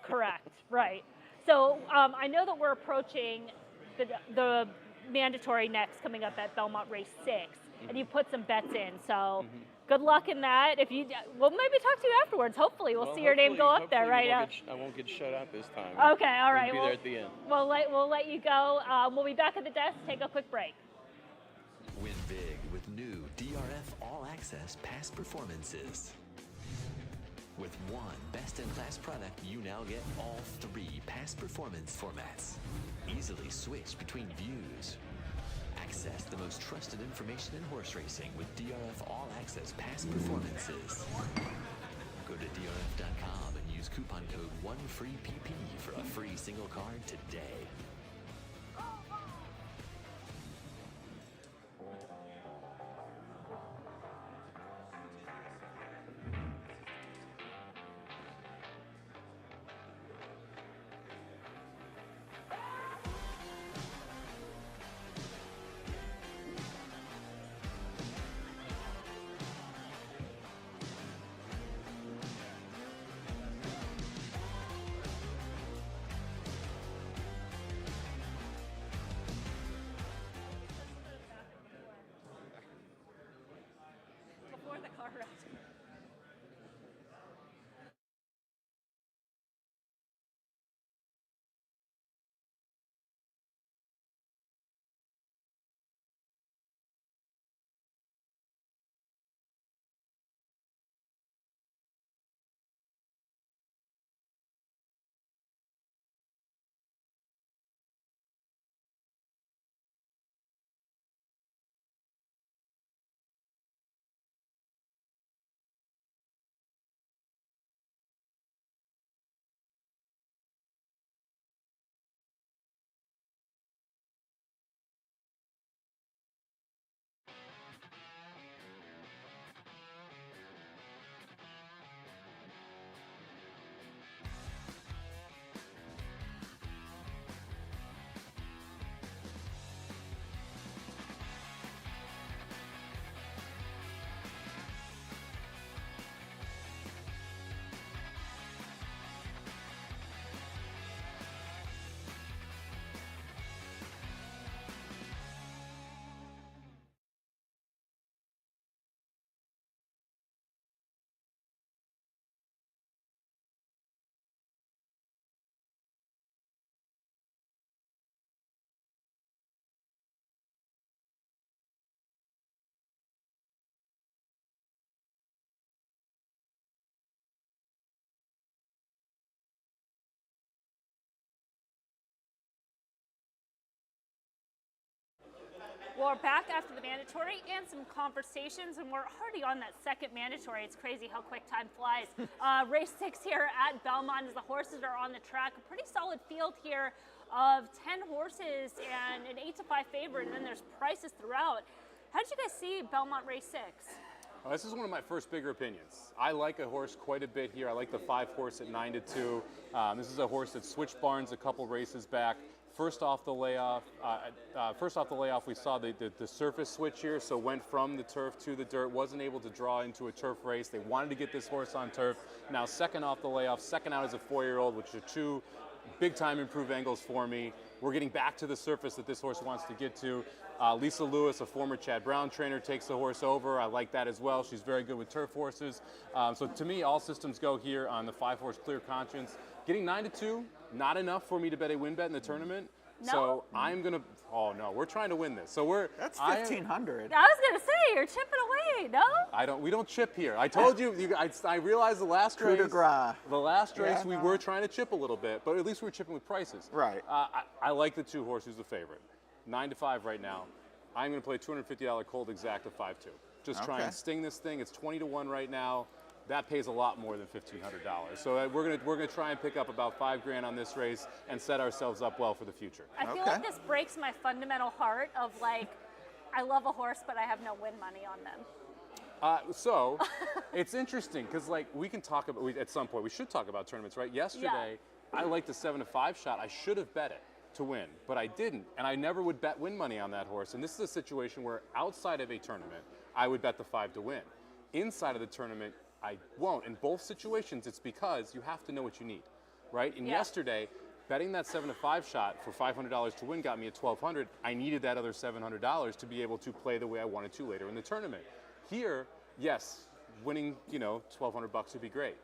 Correct. Right. So I know that we're approaching the mandatory next coming up at Belmont Race 6, and you put some bets in. So good luck in that. If you, we'll maybe talk to you afterwards. Hopefully, we'll see your name go up there. Right. I won't get shut out this time. Okay. All right. We'll be there at the end. We'll let you go. We'll be back at the desk. Take a quick break. Win big with new DRF All Access past performances. With one best-in-class product, you now get all 3 past performance formats. Easily switch between views. Access the most trusted information in horse racing with DRF All Access past performances. Go to DRF.com and use coupon code 1FREEPP for a free single card today. Before the car wreck. Well, we're back after the mandatory and some conversations, and we're already on that second mandatory. It's crazy how quick time flies. Race 6 here at Belmont as the horses are on the track. A pretty solid field here of 10 horses and an 8-5 favorite, and then there's prices throughout. How did you guys see Belmont Race 6? Well, this is one of my first bigger opinions. I like a horse quite a bit here. I like the 5 horse at 9-2. This is a horse that switched barns a couple races back. First off the layoff, we saw the surface switch here, so went from the turf to the dirt, wasn't able to draw into a turf race. They wanted to get this horse on turf. Now second off the layoff, second out as a 4-year-old, which are 2 big-time improved angles for me. We're getting back to the surface that this horse wants to get to. Lisa Lewis, a former Chad Brown trainer, takes the horse over. I like that as well. She's very good with turf horses. So to me, all systems go here on the 5 horse Clear Conscience. Getting 9-2, not enough for me to bet a win bet in the tournament. No? So I'm gonna. Oh no, we're trying to win this. So we're. That's 1,500. I was gonna say you're chipping away. No? We don't chip here. I told you. I realized the last race. The last race we were trying to chip a little bit, but at least we were chipping with prices. Right. I like the 2 horse who's the favorite. 9-5 right now. I'm going to play $250 cold exact of 5-2. Just try and sting this thing. It's 20-1 right now. That pays a lot more than $1,500. So we're gonna try and pick up about $5,000 on this race and set ourselves up well for the future. I feel like this breaks my fundamental heart of like, I love a horse, but I have no win money on them. So it's interesting because like we can talk about at some point we should talk about tournaments, right? Yesterday I liked the 7-5 shot. I should have bet it to win, but I didn't, and I never would bet win money on that horse. And this is a situation where outside of a tournament, I would bet the 5 to win. Inside of the tournament, I won't. In both situations, it's because you have to know what you need, right? And yesterday, betting that 7-5 shot for $500 to win got me at $1,200. I needed that other $700 to be able to play the way I wanted to later in the tournament. Here, yes, winning, $1,200 would be great.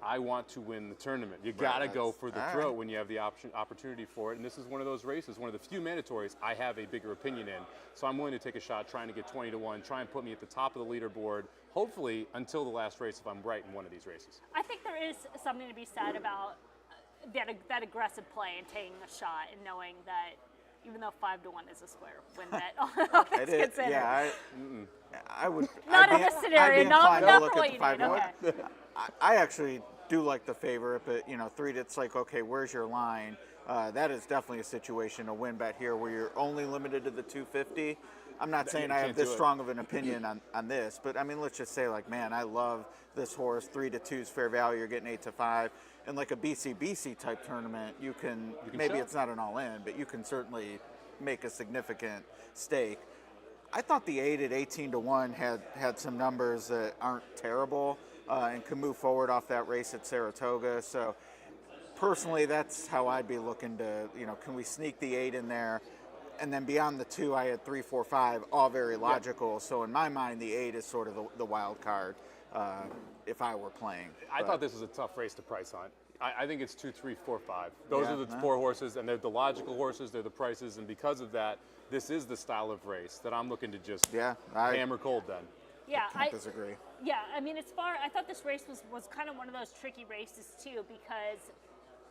I want to win the tournament. You got to go for the throat when you have the opportunity for it. And this is one of those races, one of the few mandatories I have a bigger opinion in. So I'm willing to take a shot trying to get 20-1, try and put me at the top of the leaderboard, hopefully until the last race if I'm right in one of these races. I think there is something to be said about that aggressive play and taking a shot and knowing that even though 5-1 is a square win bet, all things considered. Yeah, I would. Not in this scenario, not for what you need. Okay. I actually do like the favorite, but 3 it's like, okay, where's your line? That is definitely a situation, a win bet here where you're only limited to the 250. I'm not saying I have this strong of an opinion on this, but I mean, let's just say like, man, I love this horse. 3-2 is fair value. You're getting 8-5. In like a BCBC type tournament, you can maybe it's not an all in, but you can certainly make a significant stake. I thought the 8 at 18-1 had some numbers that aren't terrible. And can move forward off that race at Saratoga. So personally, that's how I'd be looking to, can we sneak the 8 in there? And then beyond the 2, I had 3, 4, 5, all very logical. Yep. So in my mind, the 8 is sort of the wild card if I were playing. I thought this was a tough race to price on. I think it's 2, 3, 4, 5. Those are the 4 horses, and they're the logical horses. They're the prices, and because of that, this is the style of race that I'm looking to just hammer cold then. Yeah, I disagree. Yeah, I mean, I thought this race was kind of one of those tricky races too, because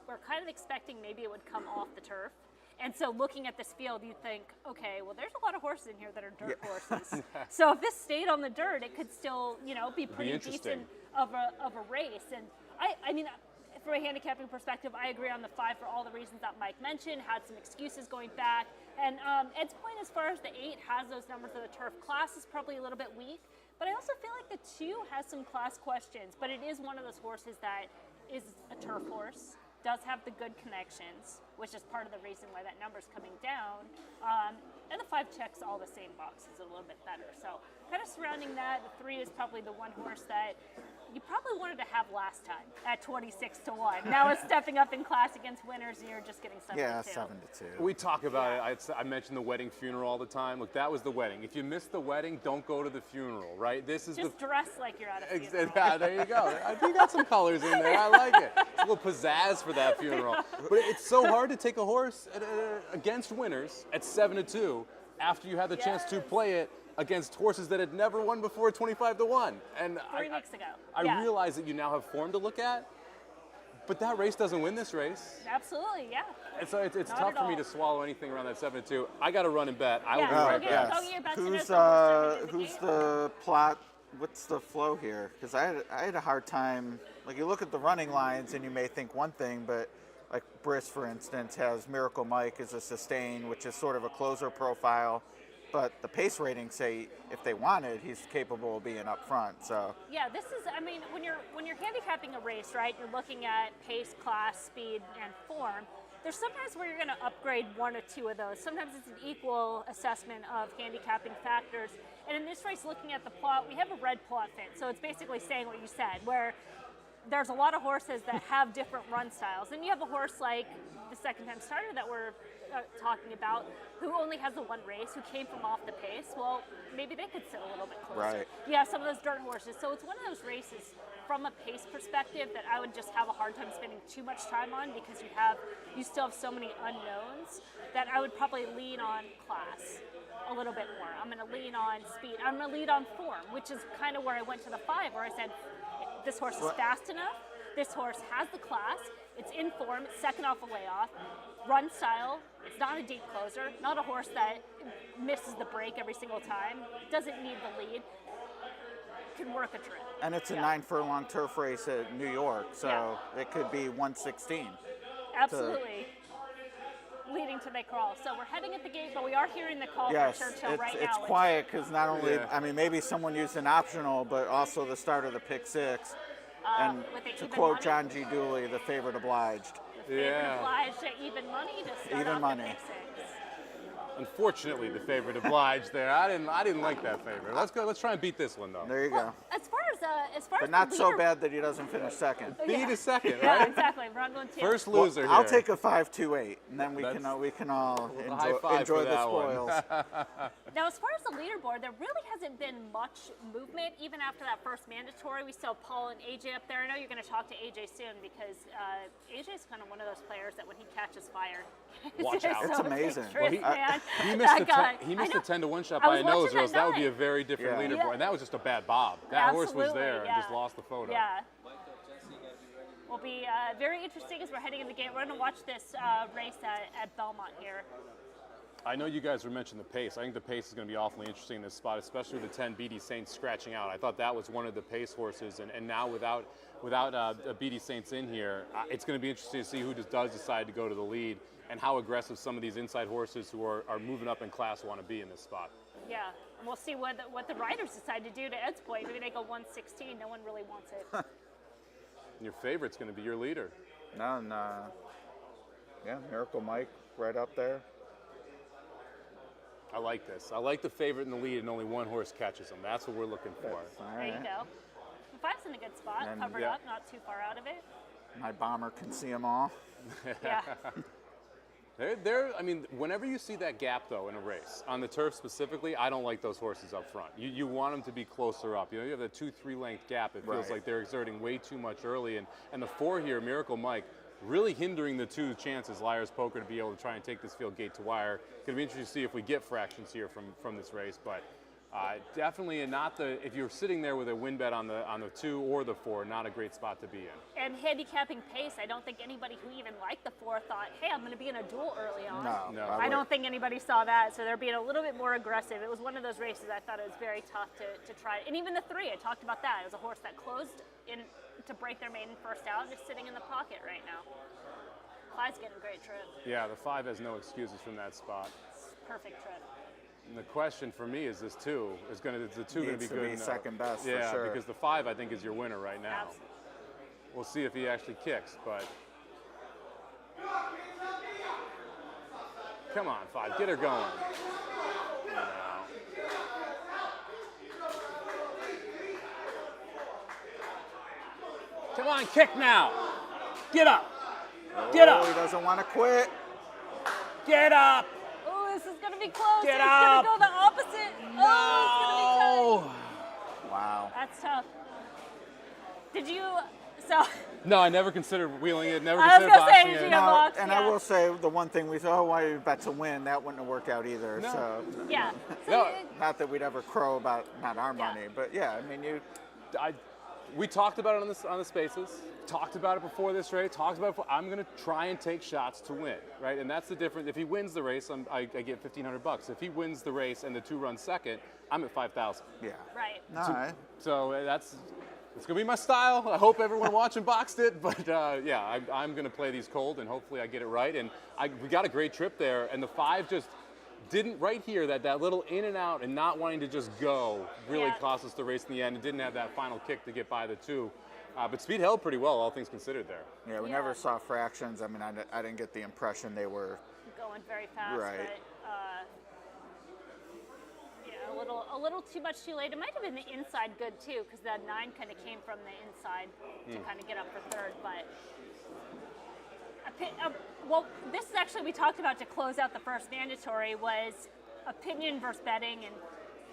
we're kind of expecting maybe it would come off the turf. And so looking at this field, you think, okay, well, there's a lot of horses in here that are dirt horses. So if this stayed on the dirt, it could still, be pretty decent of a race. And I mean, from a handicapping perspective, I agree on the 5 for all the reasons that Mike mentioned, had some excuses going back. And Ed's point as far as the 8 has those numbers of the turf class is probably a little bit weak. But I also feel like the 2 has some class questions, but it is one of those horses that is a turf horse, does have the good connections, which is part of the reason why that number's coming down. And the 5 checks all the same boxes a little bit better. So kind of surrounding that, the 3 is probably the one horse that you probably wanted to have last time at 26-1. Now it's stepping up in class against winners, and you're just getting 7-2. Yeah, 7-2. We talk about it. I mentioned the wedding funeral all the time. Look, that was the wedding. If you miss the wedding, don't go to the funeral, right? This is just dress like you're at a funeral. Yeah, there you go. You got some colors in there. I like it. It's a little pizzazz for that funeral. But it's so hard to take a horse against winners at 7-2 after you had the chance to play it against horses that had never won before 25-1. And 3 weeks ago. I realize that you now have form to look at, but that race doesn't win this race. Absolutely, yeah. And so it's tough for me to swallow anything around that 7-2. I got to run and bet. I will be right back. Who's the plot? What's the flow here? Because I had a hard time. Like, you look at the running lines and you may think one thing, but like Briss, for instance, has Miracle Mike as a sustain, which is sort of a closer profile. But the pace ratings say if they wanted, he's capable of being up front. So yeah, this is. I mean, when you're handicapping a race, right? You're looking at pace, class, speed, and form. There's sometimes where you're going to upgrade 1 or 2 of those. Sometimes it's an equal assessment of handicapping factors. And in this race, looking at the plot, we have a red plot fit. So it's basically saying what you said, where there's a lot of horses that have different run styles. And you have a horse like the second-time starter that we're talking about, who only has the 1 race, who came from off the pace. Well, maybe they could sit a little bit closer. Right. Yeah, some of those dirt horses. So it's one of those races from a pace perspective that I would just have a hard time spending too much time on, because you still have so many unknowns that I would probably lean on class a little bit more. I'm going to lean on speed. I'm going to lean on form, which is kind of where I went to the 5, where I said this horse is fast enough This horse has the class. It's in form. It's second off a layoff. Run style. It's not a deep closer. Not a horse that misses the break every single time. Doesn't need the lead. Can work a trip. And it's a 9 furlong turf race at New York, so it could be 116. Absolutely. Leading to they crawl. So we're heading at the gate, but we are hearing the call from Churchill right now. It's quiet because not only, I mean, maybe someone used an optional, but also the start of the pick 6. And to quote John G. Dooley, the favorite obliged. The favorite obliged at even money to start off the pick 6. Unfortunately, the favorite obliged there. I didn't like that favorite. Let's go. Let's try and beat this one though. There you go. As far as but not so bad that he doesn't finish second. Beat a second, right? Yeah, exactly. We're going to First loser here. I'll take a 5-2-8, and then we can all enjoy the spoils. Now, as far as the leaderboard, there really hasn't been much movement even after that first mandatory. We saw Paul and AJ up there. I know you're going to talk to AJ soon because AJ's kind of one of those players that when he catches fire, watch out. It's amazing. He missed a 10-1 shot by a nose, or else that would be a very different leaderboard. And that was just a bad bob. That horse was there and just lost the photo. Yeah. Will be very interesting as we're heading in the gate. We're going to watch this race at Belmont here. I know you guys were mentioning the pace. I think the pace is going to be awfully interesting in this spot, especially with the 10 BD Saints scratching out. I thought that was one of the pace horses, and now without BD Saints in here, it's going to be interesting to see who does decide to go to the lead and how aggressive some of these inside horses who are moving up in class want to be in this spot. Yeah, and we'll see what the riders decide to do to Ed's point. Maybe they go 116. No one really wants it. Your favorite's going to be your leader. No, Miracle Mike right up there. I like this. I like the favorite in the lead and only one horse catches him. That's what we're looking for. There you go. The 5's in a good spot, covered up, not too far out of it. My bomber can see them all. Yeah. I mean, whenever you see that gap, though, in a race, on the turf specifically, I don't like those horses up front. You want them to be closer up. You know, you have a 2-3 length gap. It feels like they're exerting way too much early. And the 4 here, Miracle Mike, really hindering the 2 chances, Liar's Poker, to be able to try and take this field gate to wire. Going to be interesting to see if we get fractions here from this race, but definitely not the, if you're sitting there with a win bet on the 2 or the 4, not a great spot to be in. And handicapping pace, I don't think anybody who even liked the 4 thought, hey, I'm going to be in a duel early on. No. I don't think anybody saw that, so they're being a little bit more aggressive. It was one of those races I thought it was very tough to try. And even the 3, I talked about that. It was a horse that closed in to break their maiden first out and just sitting in the pocket right now. 5's getting a great trip. Yeah, the 5 has no excuses from that spot. Perfect trip. And the question for me is this 2 is the 2 going to be good? Be second best, yeah, for sure. Because the 5 I think is your winner right now. Absolutely. We'll see if he actually kicks, but come on, 5, get her going. Come on, kick now. Get up. Get up. He doesn't want to quit. Get up. Oh, this is going to be close. Get it's up. going to go the opposite. No. Oh, it's going to be tight. Wow. That's tough. Did you, No, I never considered wheeling it, never I was considered gonna say, boxing did it. you No, box, and yeah. I will say the one thing we thought, why you bet to win, that wouldn't have worked out either. No. So yeah. No. not that we'd ever crow about not our money, but yeah, I mean We talked about it on the spaces, talked about it before this race, talked about it before. I'm going to try and take shots to win, right? And that's the difference. If he wins the race, I get $1,500. If he wins the race and the 2 runs second, I'm at $5,000. yeah. Right. All right. So it's going to be my style. I hope everyone watching boxed it, but yeah, I'm going to play these cold and hopefully I get it right. And we got a great trip there, and the 5 just didn't right here, that little in and out and not wanting to just go really cost us the race in the end. It didn't have that final kick to get by the 2. But speed held pretty well, all things considered there. Yeah, we never saw fractions. I mean, I didn't get the impression they were Going very fast, Right. but yeah, a little too much too late. It might have been the inside good too, because that 9 kind of came from the inside to kind of get up for third. But well, this is actually we talked about to close out the first mandatory was opinion versus betting, and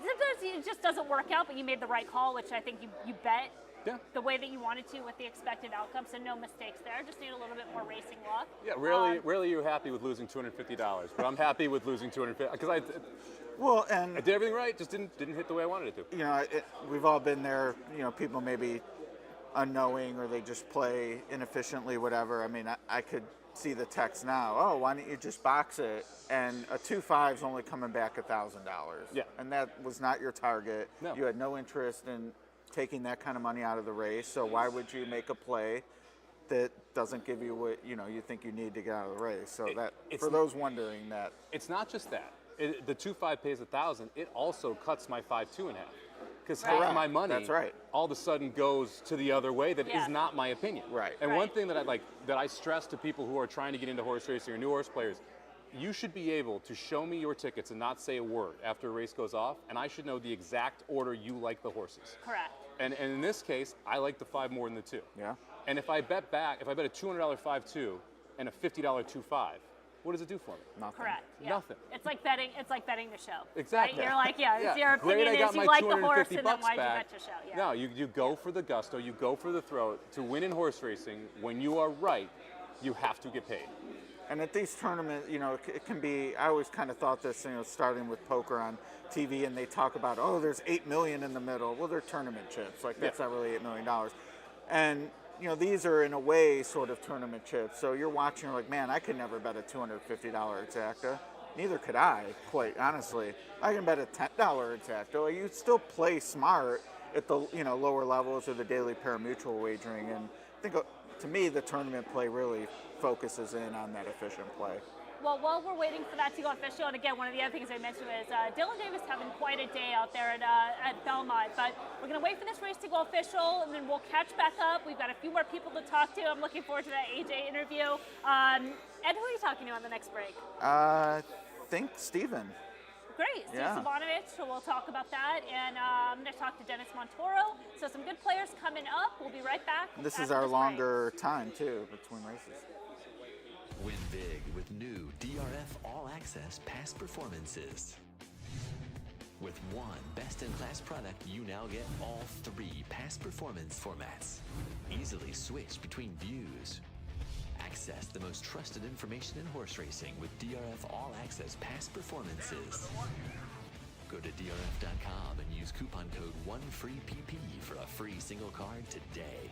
sometimes it just doesn't work out. But you made the right call, which I think you bet. Yeah. The way that you wanted to with the expected outcome, so no mistakes there. Just need a little bit more racing luck. Yeah, rarely you're happy with losing $250, but I'm happy with losing $250 because I did everything right, just didn't hit the way I wanted it to. You know, we've all been there. You know, people maybe unknowing or they just play inefficiently, whatever. I mean, I could see the text now. Oh, why don't you just box it? And a 2.5 is only coming back $1,000. Yeah. And that was not your target. No. You had no interest in taking that kind of money out of the race. So why would you make a play that doesn't give you what you think you need to get out of the race? So for those wondering that, it's not just that. The 2.5 pays $1,000. It also cuts my 5.2 in half. Because half my money, all of a sudden goes to the other way. That is not my opinion. Right. And one thing that I stress to people who are trying to get into horse racing or new horse players, you should be able to show me your tickets and not say a word after a race goes off, and I should know the exact order you like the horses. Correct. And in this case, I like the 5 more than the 2. Yeah. And if I bet a $200 5.2 and a $50 2.5, what does it do for me? Nothing. Correct. Yeah. Nothing. It's like betting. It's like betting the show. Exactly. Right? You're like, it's your Great, opinion I got is my you like the horse, $250 and then why'd you back. bet your show? Yeah. No, you go for the gusto, you go for the throw. To win in horse racing, when you are right, you have to get paid. And at these tournaments, it can be, I always kind of thought this, starting with poker on TV, and they talk about, oh, there's $8 million in the middle. Well, they're tournament chips. Like, that's not really $8 million. And, these are, in a way, sort of tournament chips. So you're watching, you're like, man, I could never bet a $250 exacta. Neither could I, quite honestly. I can bet a $10 exacta. You still play smart at the, lower levels of the daily pari-mutuel wagering. And I think, to me, the tournament play really focuses in on that efficient play. Well, while we're waiting for that to go official, and again, one of the other things I mentioned is Dylan Davis having quite a day out there at Belmont, but we're going to wait for this race to go official, and then we'll catch back up. We've got a few more people to talk to. I'm looking forward to that AJ interview. Ed, who are you talking to on the next break? Think Steven. Great. Steve Simonovic, so we'll talk about that. And I'm going to talk to Dennis Montoro. So some good players coming up. We'll be right back. This is our longer time, too, between races. Win big with new DRF All Access past performances. With one best-in-class product, you now get all 3 past performance formats. Easily switch between views. Access the most trusted information in horse racing with DRF All Access past performances. Go to drf.com and use coupon code 1FREEPP for a free single card today.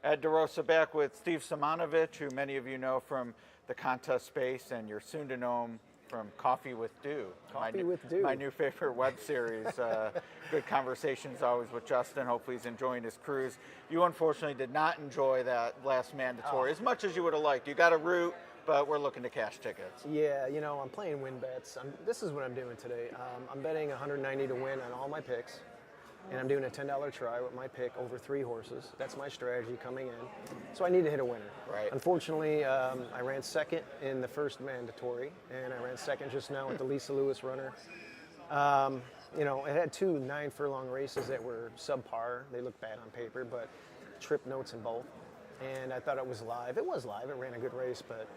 Ed DeRosa back with Steve Simonovic, who many of you know from the contest space, and you're soon to know him from Coffee with Dew. My new favorite web series. Good conversations always with Justin. Hopefully he's enjoying his cruise. You unfortunately did not enjoy that last mandatory as much as you would have liked. You got a route, but we're looking to cash tickets. Yeah, I'm playing win bets. This is what I'm doing today. I'm betting 190 to win on all my picks. And I'm doing a $10 try with my pick over 3 horses. That's my strategy coming in. So I need to hit a winner. Right. Unfortunately, I ran second in the first mandatory, and I ran second just now with the Lisa Lewis runner. You know, it had 2 9-furlong races that were subpar. They looked bad on paper, but trip notes in both. And I thought it was live. It was live. It ran a good race, but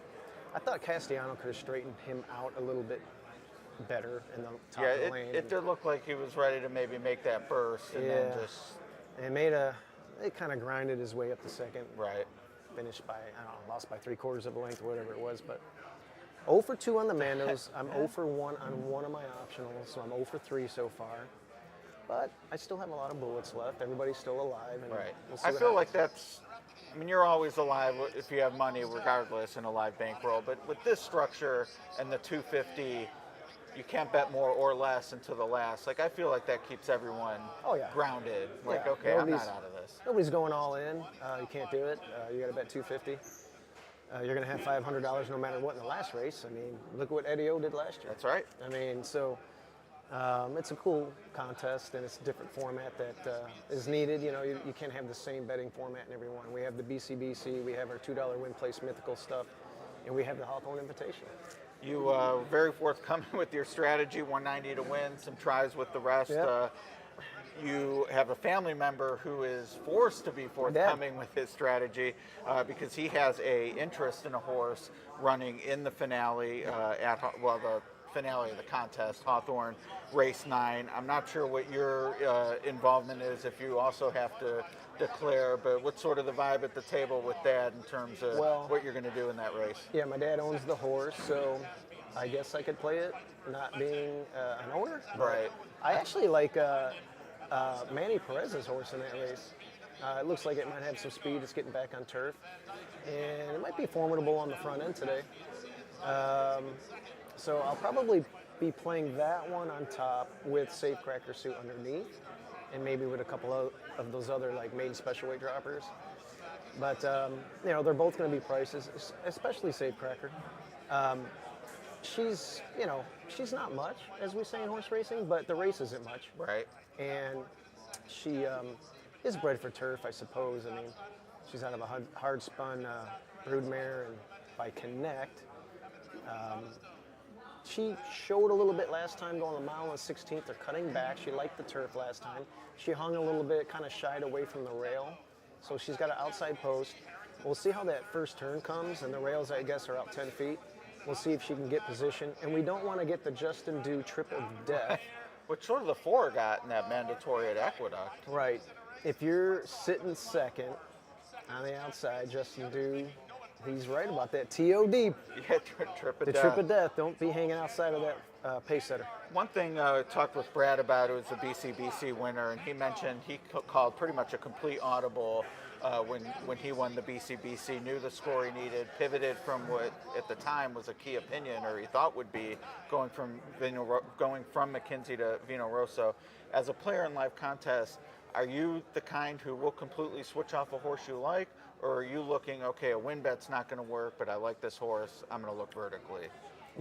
I thought Castellano could have straightened him out a little bit better in the top of the lane. It did look like he was ready to maybe make that burst and then just... And it kind of grinded his way up to second. Right. Finished by, I don't know, lost by 3/4 of a length or whatever it was, but 0 for 2 on the Mandos. I'm 0 for 1 on one of my optionals, so I'm 0 for 3 so far. But I still have a lot of bullets left. Everybody's still alive. And Right. We'll see I what feel happens. like that's... I mean, you're always alive if you have money, regardless, in a live bankroll. But with this structure and the 250, you can't bet more or less until the last. Like, I feel like that keeps everyone grounded. Like, Yeah, okay, I'm not out of this. Nobody's going all in. You can't do it. You got to bet 250. You're going to have $500 no matter what in the last race. I mean, look what Eddie O did last year. That's right. I mean, so it's a cool contest, and it's a different format that is needed. You know, you can't have the same betting format in every one. We have the BCBC, we have our $2 win place mythical stuff, and we have the Hawthorne Invitational. You were very forthcoming with your strategy, 190 to win, some tries with the rest. Yep. You have a family member who is forced to be forthcoming with his strategy because he has a interest in a horse running in the finale the finale of the contest, Hawthorne Race 9. I'm not sure what your involvement is if you also have to declare, but what's sort of the vibe at the table with that in terms of what you're going to do in that race? Yeah, my dad owns the horse, so I guess I could play it, not being an owner. Right. I actually like Manny Perez's horse in that race. It looks like it might have some speed. It's getting back on turf, and it might be formidable on the front end today. So I'll probably be playing that one on top with Safecracker Suit underneath, and maybe with a couple of those other like maiden special weight droppers. But you know, they're both going to be prices, especially Safecracker. She's not much, as we say in horse racing, but the race isn't much. Right. And she is bred for turf, I suppose. I mean, she's out of a hard-spun broodmare, and by Connect. She showed a little bit last time going a mile and 16th. They're cutting back. She liked the turf last time. She hung a little bit, kind of shied away from the rail. So she's got an outside post. We'll see how that first turn comes, and the rails, I guess, are out 10 feet. We'll see if she can get position. And we don't want to get the Justin Dew trip of death. Which sort of the 4 got in that mandatory at Aqueduct. Right. If you're sitting second on the outside, Justin Dew, he's right about that. TOD. Yeah, trip of the death. Trip of death. Don't be hanging outside of that pace setter. One thing I talked with Brad about, it was the BCBC winner, and he mentioned he called pretty much a complete audible when he won the BCBC, knew the score he needed, pivoted from what at the time was a key opinion, or he thought would be, going from McKinsey to Vino Rosso. As a player in live contests, are you the kind who will completely switch off a horse you like, or are you looking, okay, a win bet's not going to work, but I like this horse, I'm going to look vertically?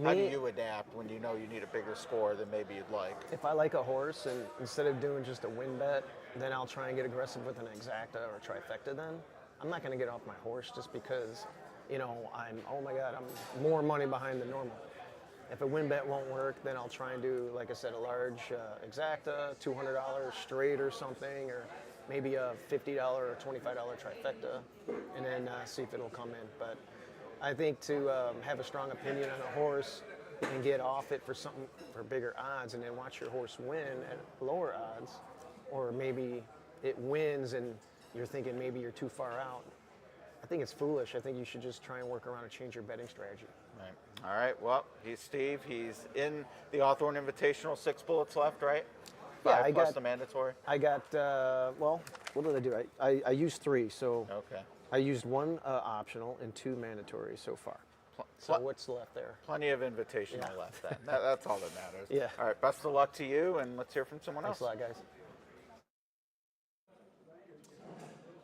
How do you adapt when you know you need a bigger score than maybe you'd like? If I like a horse, and instead of doing just a win bet, then I'll try and get aggressive with an exacta or a trifecta then. I'm not going to get off my horse just because, you know, oh my God, I'm more money behind than normal. If a win bet won't work, then I'll try and do, like I said, a large exacta, $200 straight or something, or maybe a $50 or $25 trifecta, and then see if it'll come in. But I think to have a strong opinion on a horse and get off it for something for bigger odds, and then watch your horse win at lower odds, or maybe it wins and you're thinking maybe you're too far out, I think it's foolish. I think you should just try and work around and change your betting strategy. Right. All right. Well, he's Steve. He's in the Hawthorne Invitational. 6 bullets left, right? 5 plus the mandatory. I got. Well, what did I do? I used 3. So. Okay. I used 1 optional and 2 mandatory so far. So what's left there? Plenty of invitational left then. That's all that matters. Yeah. All right. Best of luck to you, and let's hear from someone else. Thanks a lot, guys.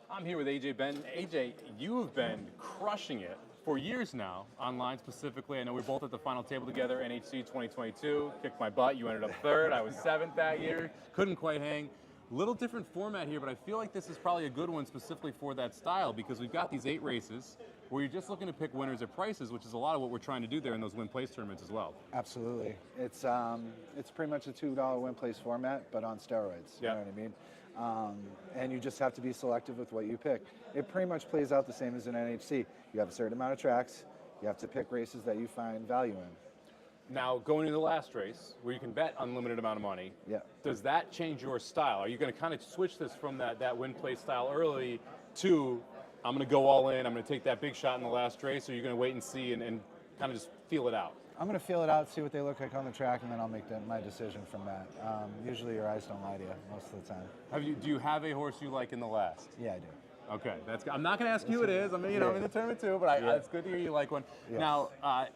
I'm here with AJ Benton. AJ, you have been crushing it for years now, online specifically. I know we're both at the final table together, NHC 2022. Kicked my butt. You ended up 3rd. I was 7th that year. Couldn't quite hang. Little different format here, but I feel like this is probably a good one specifically for that style because we've got these 8 races. where you're just looking to pick winners at prices, which is a lot of what we're trying to do there in those win-place tournaments as well. Absolutely. It's pretty much a $2 win-place format, but on steroids. You know what I mean? And you just have to be selective with what you pick. It pretty much plays out the same as an NHC. You have a certain amount of tracks. You have to pick races that you find value in. Now, going into the last race, where you can bet unlimited amount of money, does that change your style? Are you going to kind of switch this from that win-play style early to, I'm going to go all in, I'm going to take that big shot in the last race, or are you going to wait and see and kind of just feel it out? I'm going to feel it out, see what they look like on the track, and then I'll make my decision from that. Usually your eyes don't lie to you most of the time. Do you have a horse you like in the last? Yeah, I do. Okay, that's good. I'm not going to ask you who it is. I mean, I'm in the tournament too, but it's good to hear you like one. Yes. Now,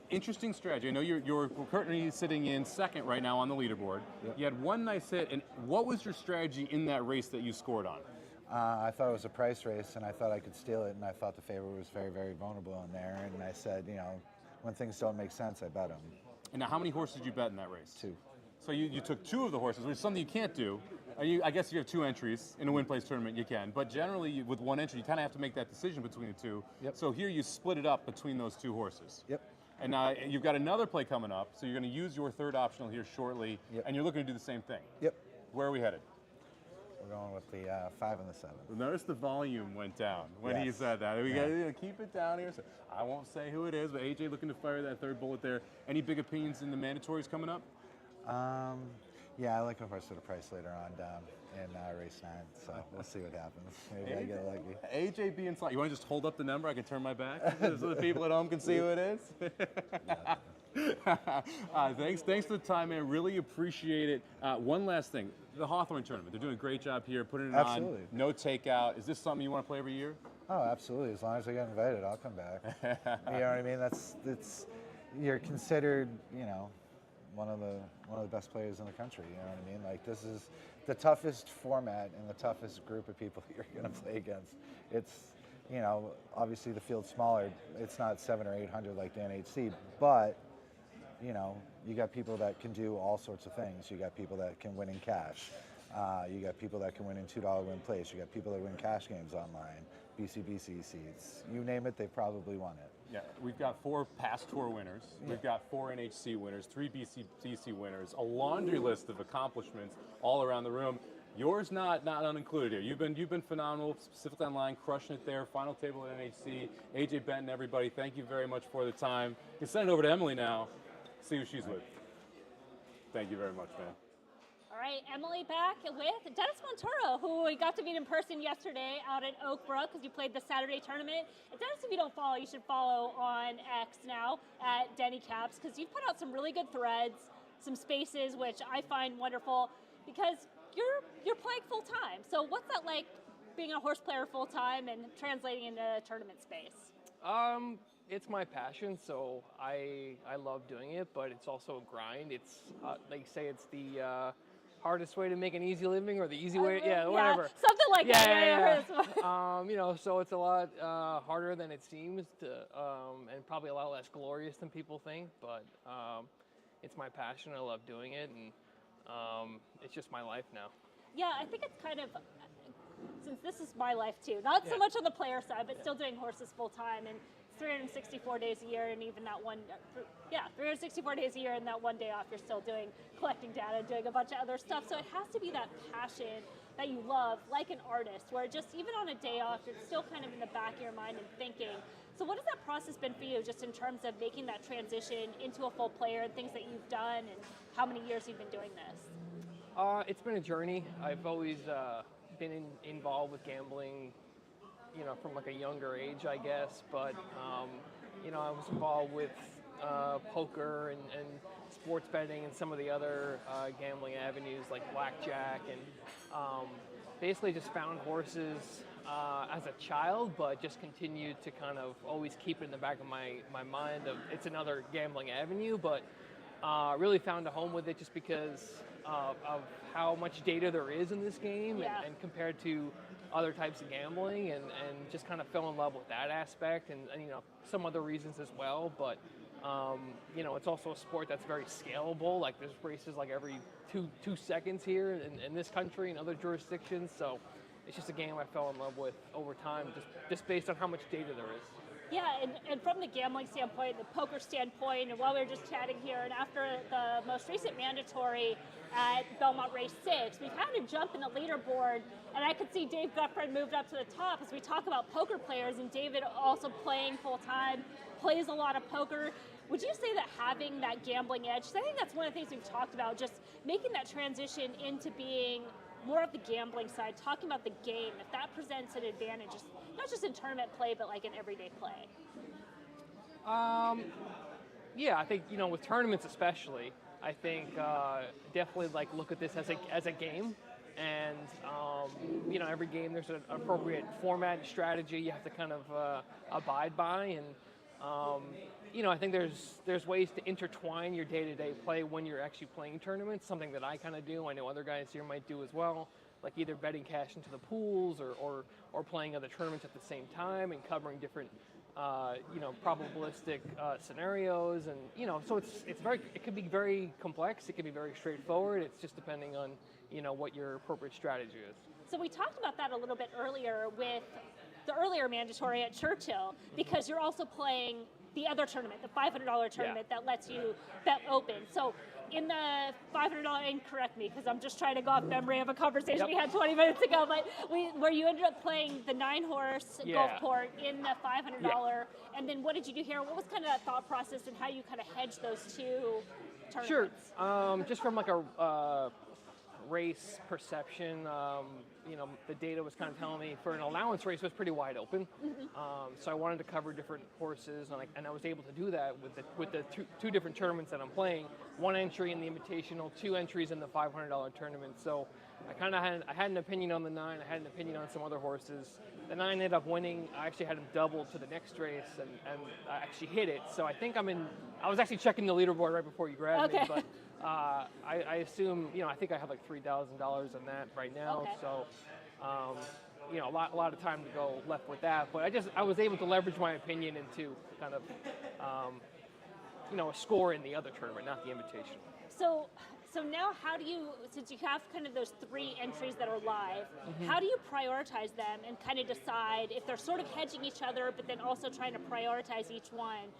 interesting strategy. I know you're currently sitting in second right now on the leaderboard. Yep. You had one nice hit, and what was your strategy in that race that you scored on? I thought it was a price race, and I thought I could steal it, and I thought the favorite was very, very vulnerable in there, and I said, when things don't make sense, I bet them. And now, how many horses did you bet in that race? 2. So you took 2 of the horses, which is something you can't do. I guess if you have 2 entries in a win-place tournament, you can. But generally, with 1 entry, you kind of have to make that decision between the 2. Yep. So here you split it up between those 2 horses. Yep. And now you've got another play coming up, so you're going to use your third optional here shortly, and you're looking to do the same thing. Yep. Where are we headed? We're going with the 5 and the 7. Notice the volume went down when he said that. We got to keep it down here. So I won't say who it is, but AJ looking to fire that third bullet there. Any big opinions in the mandatories coming up? Yeah, I like a horse at a price later on down in race 9, so we'll see what happens. Maybe I get lucky. AJ being slot. You want to just hold up the number? I can turn my back so the people at home can see who it is. Thanks for the time, man. Really appreciate it. One last thing. The Hawthorne tournament. They're doing a great job here, putting it on. No takeout. Is this something you want to play every year? Oh, absolutely. As long as I get invited, I'll come back. You know what I mean? You're considered, one of the best players in the country. You know what I mean? Like, this is the toughest format and the toughest group of people you're going to play against. It's, obviously the field's smaller. It's not 700 or 800 like the NHC, but you got people that can do all sorts of things. You got people that can win in cash. You got people that can win in $2 win place. You got people that win cash games online, BCBC seats. You name it, they probably won it. Yeah, we've got 4 past tour winners. We've got 4 NHC winners, 3 BCBC winners, a laundry list of accomplishments all around the room. Yours not unincluded here. You've been phenomenal, specifically online, crushing it there. Final table at NHC. AJ Benton, everybody, thank you very much for the time. You can send it over to Emily now. See who she's with. Thank you very much, man. All right, Emily back with Dennis Montoro, who we got to meet in person yesterday out at Oak Brook because you played the Saturday tournament. And Dennis, if you don't follow, you should follow on X now at Denny Caps because you've put out some really good threads, some spaces, which I find wonderful because you're playing full time. So what's that like being a horse player full time and translating into tournament space? It's my passion, so I love doing it, but it's also a grind. It's like you say, it's the hardest way to make an easy living, or the easy way, whatever. Something like that. Yeah. So it's a lot harder than it seems, and probably a lot less glorious than people think. But it's my passion. I love doing it, and it's just my life now. Yeah, I think it's kind of, since this is my life too, not so much on the player side, but still doing horses full time, and 364 days a year, and even that 364 days a year, and that one day off, you're still collecting data, doing a bunch of other stuff. So it has to be that passion that you love, like an artist, where just even on a day off, it's still kind of in the back of your mind and thinking. So what has that process been for you, just in terms of making that transition into a full player and things that you've done, and how many years you've been doing this? It's been a journey. I've always been involved with gambling, from like a younger age, I guess. But, I was involved with poker and sports betting and some of the other gambling avenues like blackjack, and basically just found horses as a child, but just continued to kind of always keep it in the back of my mind of it's another gambling avenue, but really found a home with it just because of how much data there is in this game, and compared to other types of gambling, and just kind of fell in love with that aspect, and some other reasons as well. But it's also a sport that's very scalable. Like there's races like every two seconds here in this country and other jurisdictions. So it's just a game I fell in love with over time, just based on how much data there is. Yeah, and from the gambling standpoint, the poker standpoint, and while we were just chatting here, and after the most recent mandatory at Belmont Race 6, we've had a jump in the leaderboard, and I could see Dave Gutfreund moved up to the top as we talk about poker players, and David also playing full-time, plays a lot of poker. Would you say that having that gambling edge, 'cause I think that's one of the things we've talked about, just making that transition into being more of the gambling side, talking about the game, if that presents an advantage, not just in tournament play, but like in everyday play? Yeah, I think, with tournaments especially, I think definitely like look at this as a game. And, every game there's an appropriate format and strategy you have to kind of abide by. And, I think there's ways to intertwine your day-to-day play when you're actually playing tournaments, something that I kind of do. I know other guys here might do as well, like either betting cash into the pools or playing other tournaments at the same time and covering different, probabilistic scenarios. And, so it could be very complex. It could be very straightforward. It's just depending on, what your appropriate strategy is. So we talked about that a little bit earlier with the earlier mandatory at Churchill, because you're also playing the other tournament, the $500 tournament that lets you bet open. So in the $500, and correct me because I'm just trying to go off memory of a conversation we had 20 minutes ago, but where you ended up playing the 9-horse Gulfport in the $500, and then what did you do here? What was kind of that thought process and how you kind of hedged those two tournaments? Sure. Just from like a race perception, the data was kind of telling me for an allowance race it was pretty wide open. So I wanted to cover different horses, and I was able to do that with the two different tournaments that I'm playing. One entry in the Invitational, 2 entries in the $500 tournament. So I had an opinion on the 9. I had an opinion on some other horses. The 9 ended up winning. I actually had him double to the next race, and I actually hit it. So I think I was actually checking the leaderboard right before you grabbed me, but I assume, I think I have like $3,000 on that right now. Okay. So, a lot of time to go left with that. But I was able to leverage my opinion into kind of, a score in the other tournament, not the Invitational. So now how do you, since you have kind of those 3 entries that are live, how do you prioritize them and kind of decide if they're sort of hedging each other, but then also trying to prioritize each one?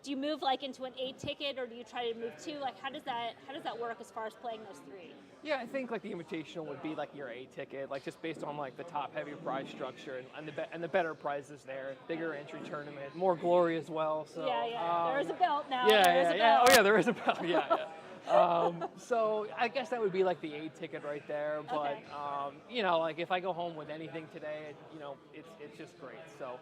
Do you move like into an 8 ticket, or do you try to move 2? Like how does that work as far as playing those 3? Yeah, I think like the Invitational would be like your 8 ticket, like just based on like the top heavy prize structure and the better prizes there, bigger entry tournament, more glory as well. So there is a belt now. Oh yeah, there is a belt. So I guess that would be like the 8 ticket right there. But like if I go home with anything today, it's just great. So.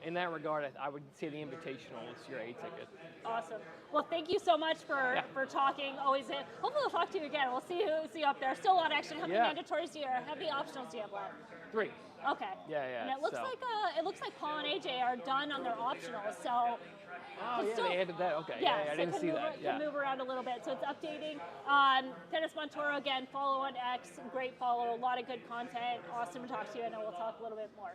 In that regard, I would say the Invitational is your 8 ticket. Awesome. Well, thank you so much for talking. Hopefully we'll talk to you again. We'll see you up there. Still a lot of action. How many mandatories do you have? How many optionals do you have left? 3. Okay. Yeah. And it looks like Paul and AJ are done on their optionals. So. Oh yeah, they added that. Okay. Yeah, I didn't see that. Can move around a little bit. So it's updating. Dennis Montoro again. Follow on X. Great follow. A lot of good content. Awesome to talk to you. I know we'll talk a little bit more.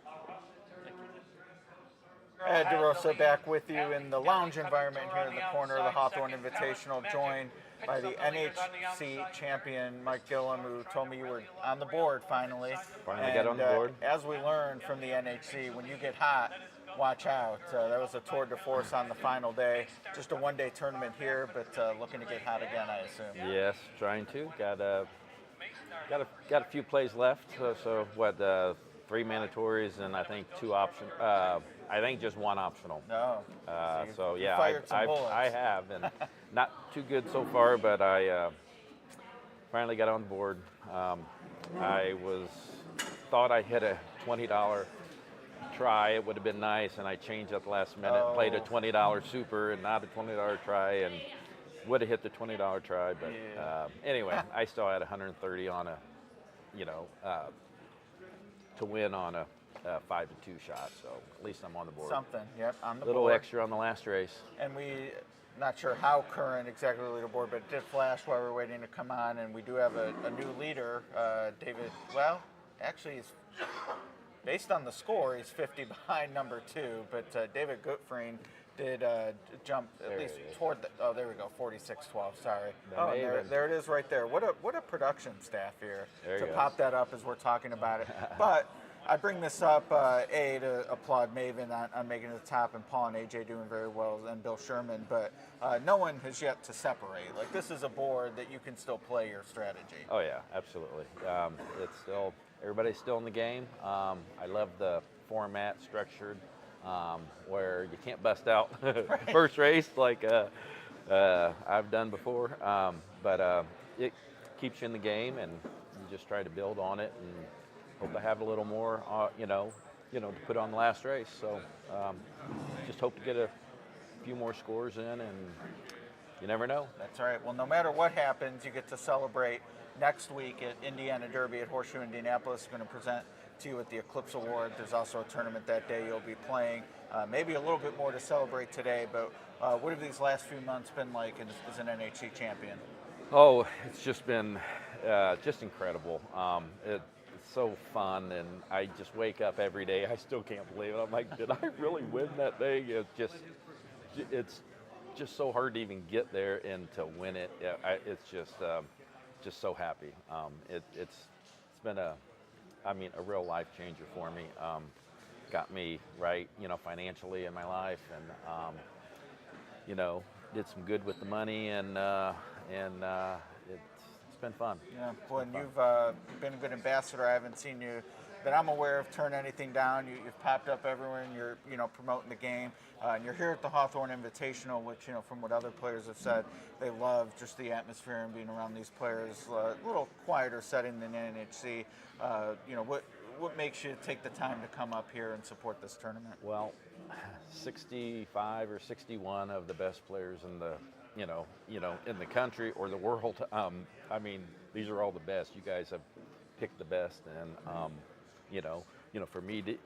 Ed DeRosa back with you in the lounge environment here in the corner of the Hawthorne Invitational, joined by the NHC champion Mike Gillum, who told me you were on the board finally. Finally got on the board. As we learned from the NHC, when you get hot, watch out. That was a tour de force on the final day. Just a one-day tournament here, but looking to get hot again, I assume. Yes, trying to. Got a few plays left. So what? 3 mandatories and I think 2 option. I think just 1 optional. No. So yeah, I have, and not too good so far, but I finally got on board. I thought I hit a $20 try. It would have been nice, and I changed at the last minute. Played a $20 super and not a $20 try, and would have hit the $20 try. But anyway, I still had 130 on a, to win on a 5-2 shot, so at least I'm on the board. Something, on the board. A little extra on the last race. And not sure how current exactly the leaderboard, but it did flash while we were waiting to come on, and we do have a new leader, David. Well, actually, he's based on the score, he's 50 behind number 2, but David Gutfreund did jump at least toward the, there we go, 46-12, sorry. There it is right there. What a production staff here to pop that up as we're talking about it. But I bring this up, A, to applaud Maven on making it to the top, and Paul and AJ doing very well, and Bill Shurman, but no one has yet to separate. Like, this is a board that you can still play your strategy. Oh yeah, absolutely. It's still, everybody's still in the game. I love the format structured, where you can't bust out first race like I've done before, but it keeps you in the game, and you just try to build on it and hope to have a little more, to put on the last race. So just hope to get a few more scores in, and you never know. That's all right. Well, no matter what happens, you get to celebrate next week at Indiana Derby at Horseshoe Indianapolis. Going to present to you at the Eclipse Award. There's also a tournament that day you'll be playing. Maybe a little bit more to celebrate today, but what have these last few months been like as an NHC champion? Oh, it's just been just incredible. It's so fun, and I just wake up every day. I still can't believe it. I'm like, did I really win that thing? It's just so hard to even get there and to win it. It's just so happy. It's been a real life changer for me. Got me right, financially in my life, and did some good with the money, and it's been fun. Yeah, boy, and you've been a good ambassador. I haven't seen you, that I'm aware of, turn anything down. You've popped up everywhere, and you're promoting the game. And you're here at the Hawthorne Invitational, which from what other players have said, they love just the atmosphere and being around these players. A little quieter setting than NHC. What makes you take the time to come up here and support this tournament? Well, 65 or 61 of the best players in the in the country or the world. These are all the best. You guys have picked the best, and for me to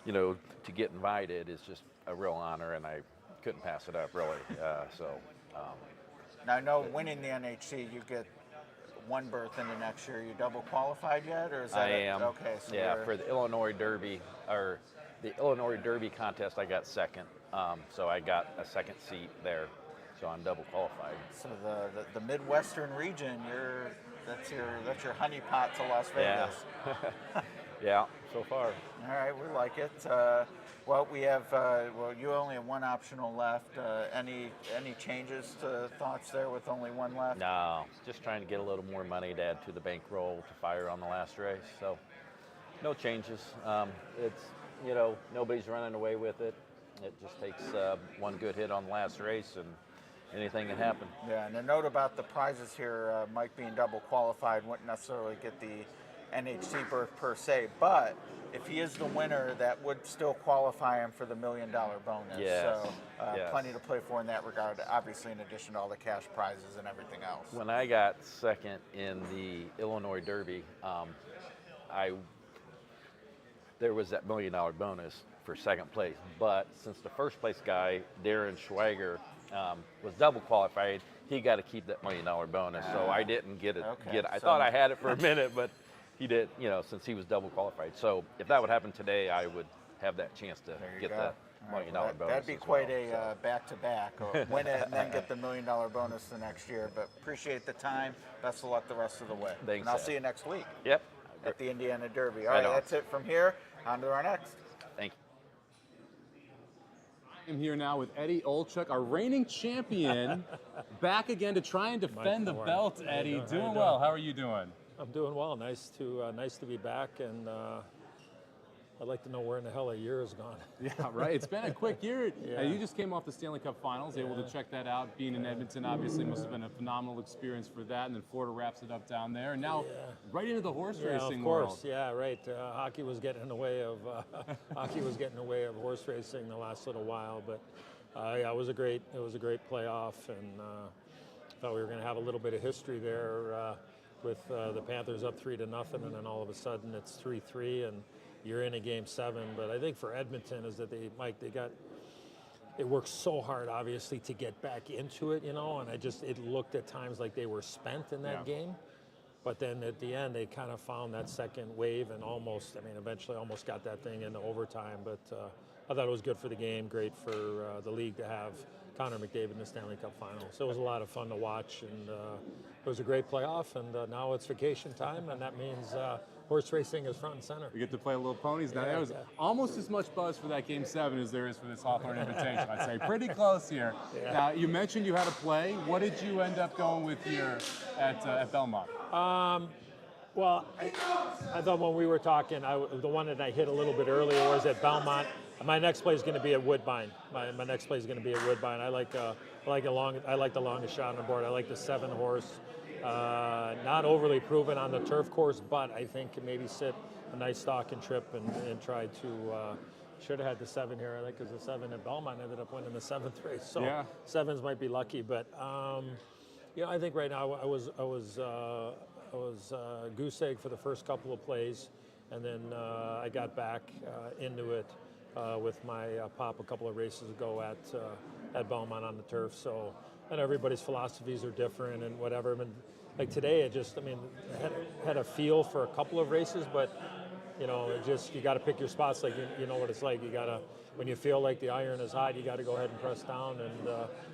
to get invited is just a real honor, and I couldn't pass it up, really. Now I know winning the NHC, you get one berth into next year. You double qualified yet, or is that? I am. Okay. So yeah, for the Illinois Derby or the Illinois Derby contest, I got second. So I got a second seat there. So I'm double qualified. So the Midwestern region, that's your honeypot to Las Vegas. Yeah. Yeah, so far. All right, we like it. Well, we have. You only have one optional left. Any changes to thoughts there with only one left? No, just trying to get a little more money to add to the bankroll to fire on the last race. So no changes. It's nobody's running away with it. It just takes one good hit on the last race, and anything can happen. Yeah, and a note about the prizes here, Mike being double qualified wouldn't necessarily get the NHC berth per se, but if he is the winner, that would still qualify him for the $1 million bonus. Yes. So plenty to play for in that regard, obviously in addition to all the cash prizes and everything else. When I got second in the Illinois Derby, there was that $1 million bonus for second place, but since the first place guy, Darren Schweiger, was double qualified, he got to keep that $1 million bonus. So I didn't get it. Okay, I thought I had it for a minute, but he did. Since he was double qualified. So if that would happen today, I would have that chance to get the $1 million bonus. That'd be quite a back-to-back. Or win it and then get the $1 million bonus the next year. But appreciate the time. Best of luck the rest of the way. Thanks. And I'll see you next week. Yep. At the Indiana Derby. All right, that's it from here. On to our next. Thank you. I'm here now with Eddie Olczyk, our reigning champion, back again to try and defend the belt. Eddie, doing well. How are you doing? I'm doing well. Nice to be back, and I'd like to know where in the hell a year has gone. Yeah, right. It's been a quick year. Yeah. You just came off the Stanley Cup Finals, able to check that out. Being in Edmonton obviously must have been a phenomenal experience for that, and then Florida wraps it up down there. And now right into the horse racing world. Of course, yeah, right. Hockey was getting in the way of horse racing the last little while, but it was a great playoff, and thought we were going to have a little bit of history there with the Panthers up 3-0, and then all of a sudden it's 3-3, and you're in a game 7. But I think for Edmonton is that it worked so hard, obviously, to get back into it, and it looked at times like they were spent in that game. But then at the end, they kind of found that second wave and eventually almost got that thing into overtime. But I thought it was good for the game, great for the league to have Connor McDavid in the Stanley Cup final. So it was a lot of fun to watch, and it was a great playoff. And now it's vacation time, and that means horse racing is front and center. We get to play little ponies now. Yeah, There was almost as much buzz for that Game 7 as there is for this Hawthorne Invitational. I'd say pretty close here. Yeah. Now, you mentioned you had a play. What did you end up going with here at Belmont? Well, I thought when we were talking, the one that I hit a little bit earlier was at Belmont. My next play is going to be at Woodbine. My next play is going to be at Woodbine. I like the longest shot on the board. I like the 7-horse. Not overly proven on the turf course, but I think can maybe sit a nice stalking trip and try to. Should have had the 7 here, I think, because the 7 at Belmont ended up winning the 7th race. So yeah. 7s might be lucky, but I think right now I was goose egg for the first couple of plays, and then I got back into it with my pop a couple of races ago at Belmont on the turf. So, and everybody's philosophies are different and whatever. I mean, like today, I had a feel for a couple of races, but you got to pick your spots. Like you know what it's like. You got to, when you feel like the iron is hot, you got to go ahead and press down, and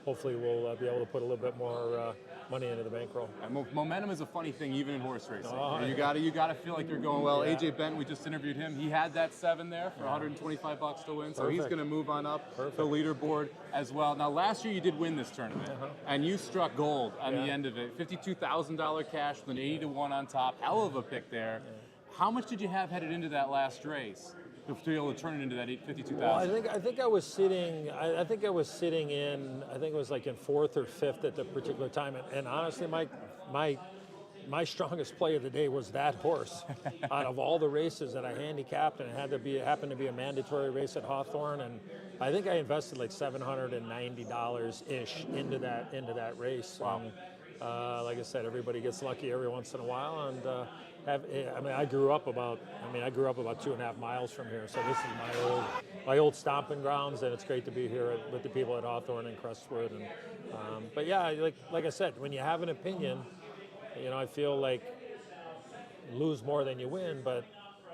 hopefully we'll be able to put a little bit more money into the bankroll. Momentum is a funny thing, even in horse racing. Oh, you got to feel like you're going well. Yeah. AJ Benton, we just interviewed him. He had that 7 there for $125 to win, so he's going to move on up the leaderboard as well. Now, last year you did win this tournament, and you struck gold on the end of it. $52,000 cash with an 80-1 on top. Hell of a pick there. Yeah. How much did you have headed into that last race to be able to turn it into that $52,000? Well, I think I was sitting. I think it was like in 4th or 5th at the particular time. And honestly, my strongest play of the day was that horse. Out of all the races that I handicapped, and it happened to be a mandatory race at Hawthorne, and I think I invested like $790 ish into that race. Wow. And, like I said, everybody gets lucky every once in a while, and. I grew up about 2.5 miles from here, so this is my old stomping grounds, and it's great to be here with the people at Hawthorne and Crestwood. And but yeah, like I said, when you have an opinion, I feel like you lose more than you win, but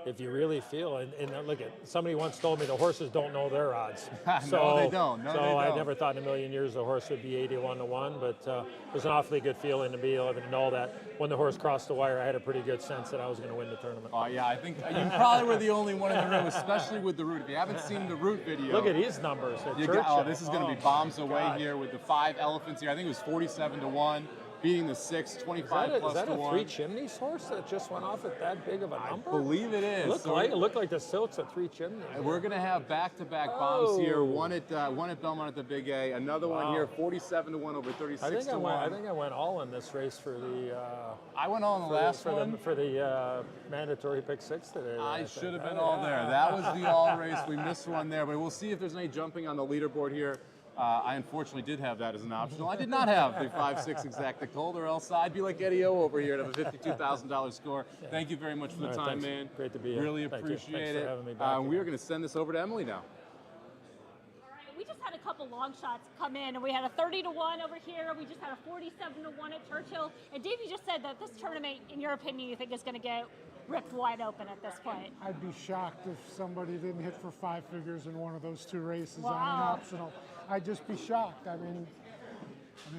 if you really feel, and look at, somebody once told me the horses don't know their odds. No, they don't. I never thought in a million years the horse would be 81 to 1, but it was an awfully good feeling to be able to know that when the horse crossed the wire, I had a pretty good sense that I was going to win the tournament. Oh yeah, I think you probably were the only one in the room, especially with the route. If you haven't seen the route video, look at his numbers at Churchill. This is going to be bombs away here with the 5 elephants here. I think it was 47 to 1. Beating the 6, 25 plus is that to a 1. 3 Chimneys horse that just went off at that big of a number? I believe it is. It looked like the silks at 3 Chimneys. We're going to have back-to-back bombs here. One at Belmont at the Big A. Another one here, 47 to 1 over 36 to 1. I think I went all in this race for the. I went all in the last one for the mandatory pick 6 today. I should have been all there. That was the all race. We missed one there, but we'll see if there's any jumping on the leaderboard here. I unfortunately did have that as an optional. I did not have the 5-6 exacta cold, or else I'd be like Eddie O over here to have a $52,000 score. Yeah. Thank you very much for the time, man. Great to be here. Really appreciate it. For having me back we are going to send this over to Emily now. All right, we just had a couple long shots come in, and we had a 30 to 1 over here. We just had a 47 to 1 at Churchill. And Dave, you just said that this tournament, in your opinion, you think is going to get ripped wide open at this point. I'd be shocked if somebody didn't hit for 5 figures in one of those 2 races wow. on an optional. I'd just be shocked. I mean,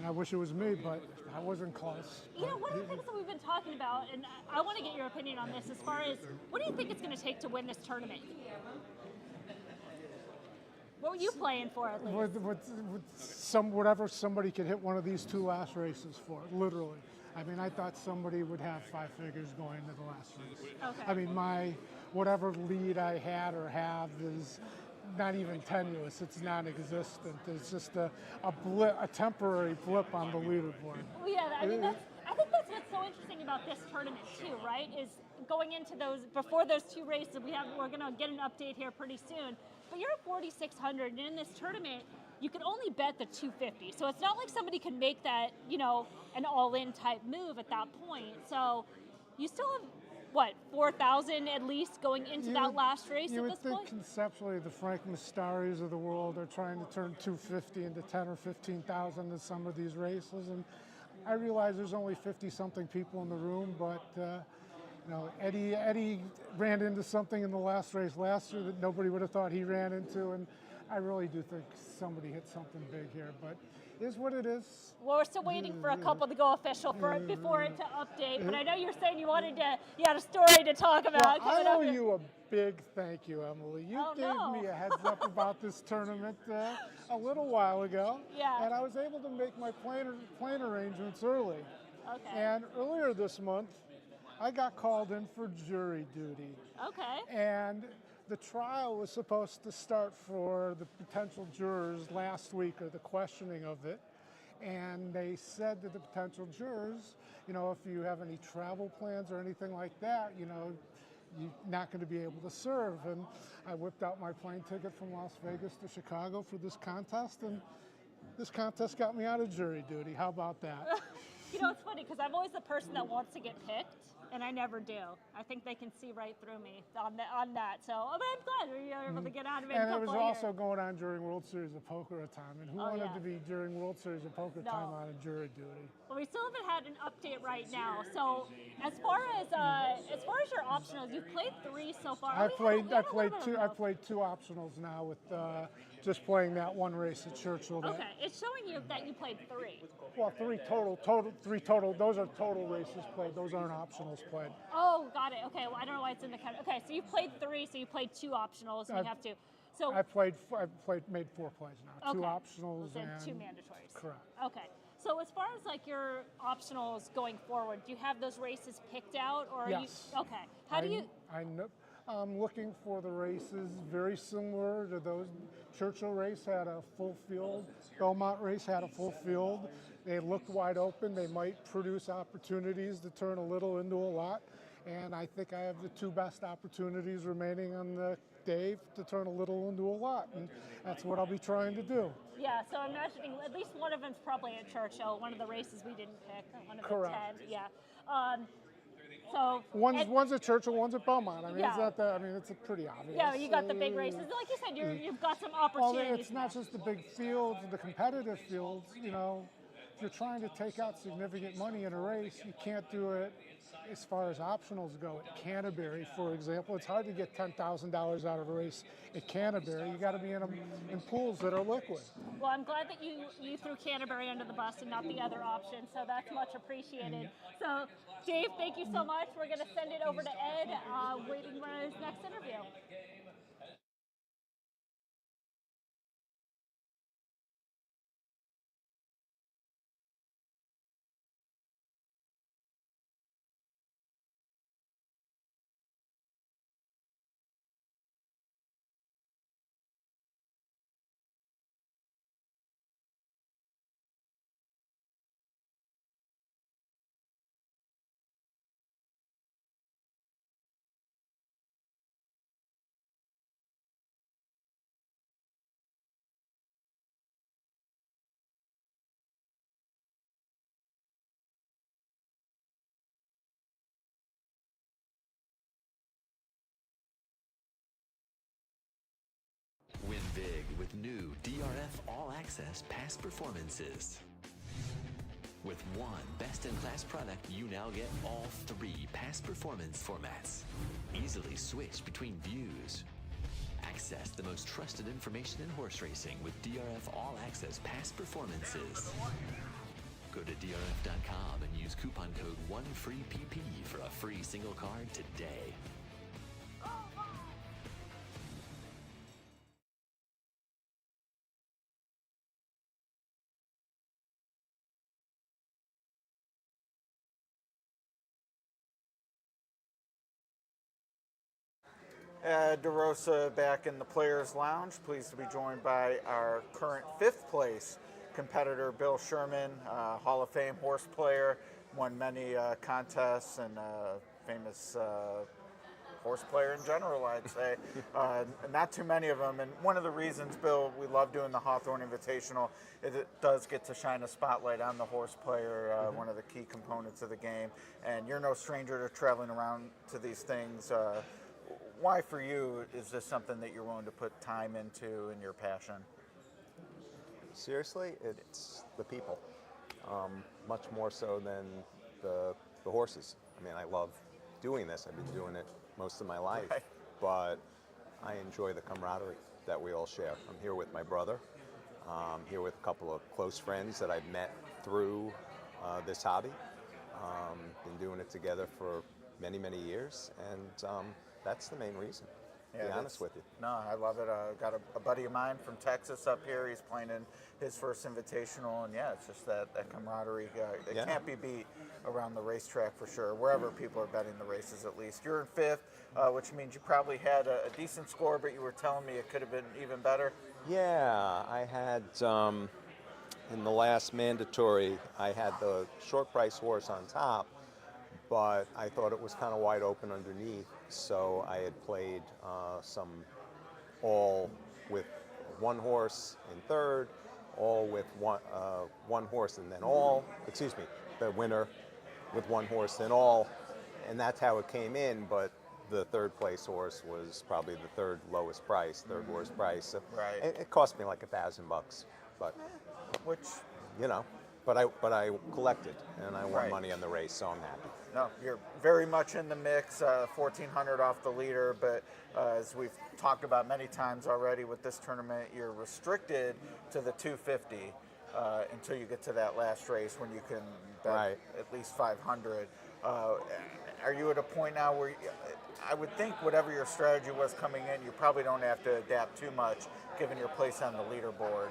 I wish it was me, but I wasn't close. One of the things that we've been talking about, and I want to get your opinion on this, as far as what do you think it's going to take to win this tournament? What were you playing for, at least? Whatever somebody could hit one of these 2 last races for, literally. I mean, I thought somebody would have 5 figures going into the last race. Okay. I mean, whatever lead I had or have is not even tenuous. It's non-existent. It's just a blip, a temporary blip on the leaderboard. Well, yeah, I think that's what's so interesting about this tournament too, right? Is going into those, before those 2 races, we're going to get an update here pretty soon. But you're at 4,600, and in this tournament, you can only bet the 250. So it's not like somebody can make that, an all-in type move at that point. So you still have, 4,000 at least going into that last race at this point? You would think conceptually the Frank Mistaris of the world are trying to turn 250 into 10 or 15,000 in some of these races. And I realize there's only 50-something people in the room, but Eddie ran into something in the last race last year that nobody would have thought he ran into. And I really do think somebody hit something big here, but it is what it is. Well, we're still waiting for a couple to go official before it to update. But I know you're saying you had a story to talk about. Well, I owe you a big thank you, Emily. You gave me a heads up about this tournament a little while ago, and I was able to make my plane arrangements early. Okay. And earlier this month, I got called in for jury duty. Okay. And the trial was supposed to start for the potential jurors last week, or the questioning of it. And they said to the potential jurors, you know, if you have any travel plans or anything like that, you know, you're not going to be able to serve. And I whipped out my plane ticket from Las Vegas to Chicago for this contest, and this contest got me out of jury duty. How about that? You know, it's funny because I'm always the person that wants to get picked, and I never do. I think they can see right through me on that. So I'm glad you're able to get out of it. And it was also going on during World Series of Poker at time. And who wanted to be during World Series of Poker time on a jury duty? Well, we still haven't had an update right now. So as far as your optionals, you've played 3 so far. I played 2 optionals now with just playing that one race at Churchill. Okay, it's showing you that you played 3. Well, 3 total. Those are total races played. Those aren't optionals played. Oh, got it. Okay, well, I don't know why it's in the category. Okay, so you played 3, so you played 2 optionals, and you have to. So I've made 4 plays now. 2 optionals and 2 mandatories. Correct. Okay. So as far as like your optionals going forward, do you have those races picked out, or yes. are you? Okay. How do you? I'm looking for the races very similar to those. Churchill race had a full field. Belmont race had a full field. They looked wide open. They might produce opportunities to turn a little into a lot. And I think I have the 2 best opportunities remaining on the day to turn a little into a lot. And that's what I'll be trying to do. Yeah, so I'm imagining at least one of them's probably at Churchill, one of the races we didn't pick, one of Correct. the 10. Yeah. So one's at Churchill, one's at Belmont. I mean, it's not that. I mean, it's pretty obvious. Yeah, you got the big races. Like you said, you've got some opportunities. Well, it's not just the big fields, the competitive fields. You know, if you're trying to take out significant money in a race, you can't do it as far as optionals go. At Canterbury, for example, it's hard to get $10,000 out of a race at Canterbury. You got to be in pools that are liquid. Well, I'm glad that you threw Canterbury under the bus and not the other option, so that's much appreciated. So, Dave, thank you so much. We're going to send it over to Ed, waiting for his next interview. Win big with new DRF All Access past performances. With one best-in-class product, you now get all 3 past performance formats. Easily switch between views. Access the most trusted information in horse racing with DRF All Access past performances. Go to drf.com and use coupon code 1FREEPP for a free single card today. DeRosa back in the Players Lounge. Pleased to be joined by our current 5th place competitor, Bill Shurman, Hall of Fame horse player, won many contests, and famous horse player in general, I'd say. Not too many of them. And one of the reasons, Bill, we love doing the Hawthorne Invitational is it does get to shine a spotlight on the horse player, one of the key components of the game. And you're no stranger to traveling around to these things. Why for you is this something that you're willing to put time into and your passion? Seriously, it's the people, much more so than the horses. I mean, I love doing this. I've been doing it most of my life, but I enjoy the camaraderie that we all share. I'm here with my brother. I'm here with a couple of close friends that I've met through this hobby. Been doing it together for many, many years, and that's the main reason, to be honest with you. No, I love it. Got a buddy of mine from Texas up here. He's playing in his first invitational, and yeah, it's just that camaraderie. It can't be beat around the racetrack for sure, wherever people are betting the races at least. You're in fifth, which means you probably had a decent score, but you were telling me it could have been even better. Yeah, I had, in the last mandatory, I had the short price horse on top, but I thought it was kind of wide open underneath, so I had played some all with one horse in third, all with one horse and then the winner with one horse then all, and that's how it came in, but the third place horse was probably the third lowest price, third worst price. So it cost me like $1,000, but which, you know, but I collected and I won money on the race, so I'm happy. No, you're very much in the mix. 1,400 off the leader, but as we've talked about many times already with this tournament, you're restricted to the 250 until you get to that last race when you can bet at least 500. Are you at a point now where I would think whatever your strategy was coming in, you probably don't have to adapt too much given your place on the leaderboard.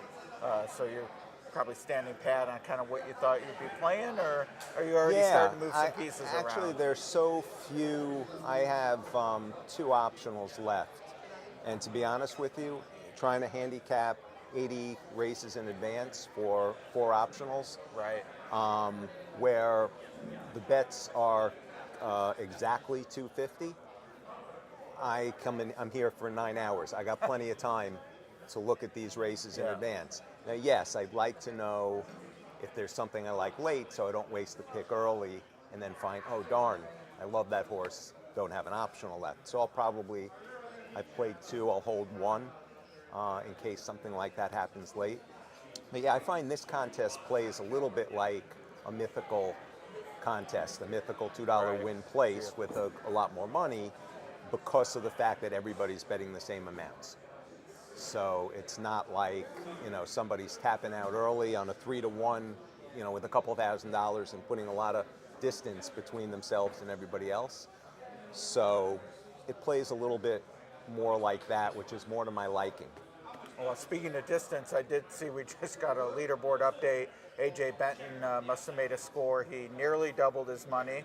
So you're probably standing pat on kind of what you thought you'd be playing, or are you already starting to move some pieces around? Actually, there's so few. I have 2 optionals left. And to be honest with you, trying to handicap 80 races in advance for 4 optionals, where the bets are exactly 250. I'm here for 9 hours. I got plenty of time to look at these races in advance. Now, yes, I'd like to know if there's something I like late, so I don't waste the pick early and then find, oh darn, I love that horse, don't have an optional left. So I've played 2, I'll hold 1 in case something like that happens late. But yeah, I find this contest plays a little bit like a mythical contest, a mythical $2 win place with a lot more money because of the fact that everybody's betting the same amounts. So it's not like, you know, somebody's tapping out early on a 3-to-1, you know, with a couple $1,000 and putting a lot of distance between themselves and everybody else. So it plays a little bit more like that, which is more to my liking. Well, speaking of distance, I did see we just got a leaderboard update. AJ Benton must have made a score. He nearly doubled his money.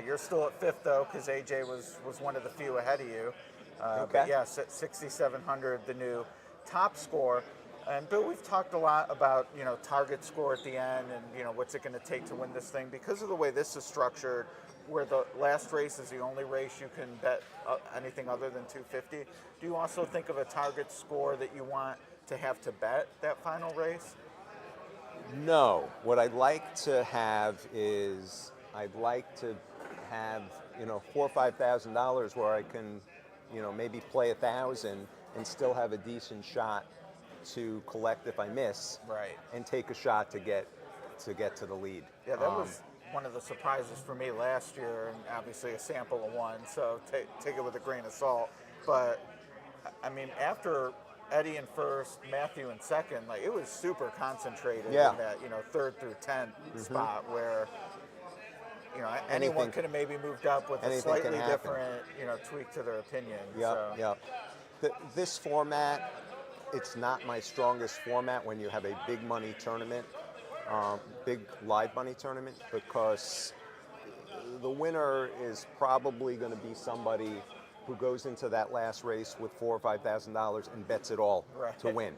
You're still at 5th, though, because AJ was one of the few ahead of you. But yes, at 6,700, the new top score. And Bill, we've talked a lot about, you know, target score at the end and, you know, what's it going to take to win this thing. Because of the way this is structured, where the last race is the only race you can bet anything other than 250, do you also think of a target score that you want to have to bet that final race? No. What I'd like to have is I'd like to have, you know, $4,000 or $5,000 where I can, you know, maybe play 1,000 and still have a decent shot to collect if I miss, and take a shot to get to the lead. Yeah, that was one of the surprises for me last year, and obviously a sample of 1, so take it with a grain of salt. But I mean, after Eddie in first, Matthew in second, like it was super concentrated in that, you know, 3rd through 10th spot where, you know, anyone could have maybe moved up with a slightly different, you know, tweak to their opinion. This format, it's not my strongest format when you have a big money tournament, big live money tournament, because the winner is probably going to be somebody who goes into that last race with $4,000 or $5,000 and bets it all to win.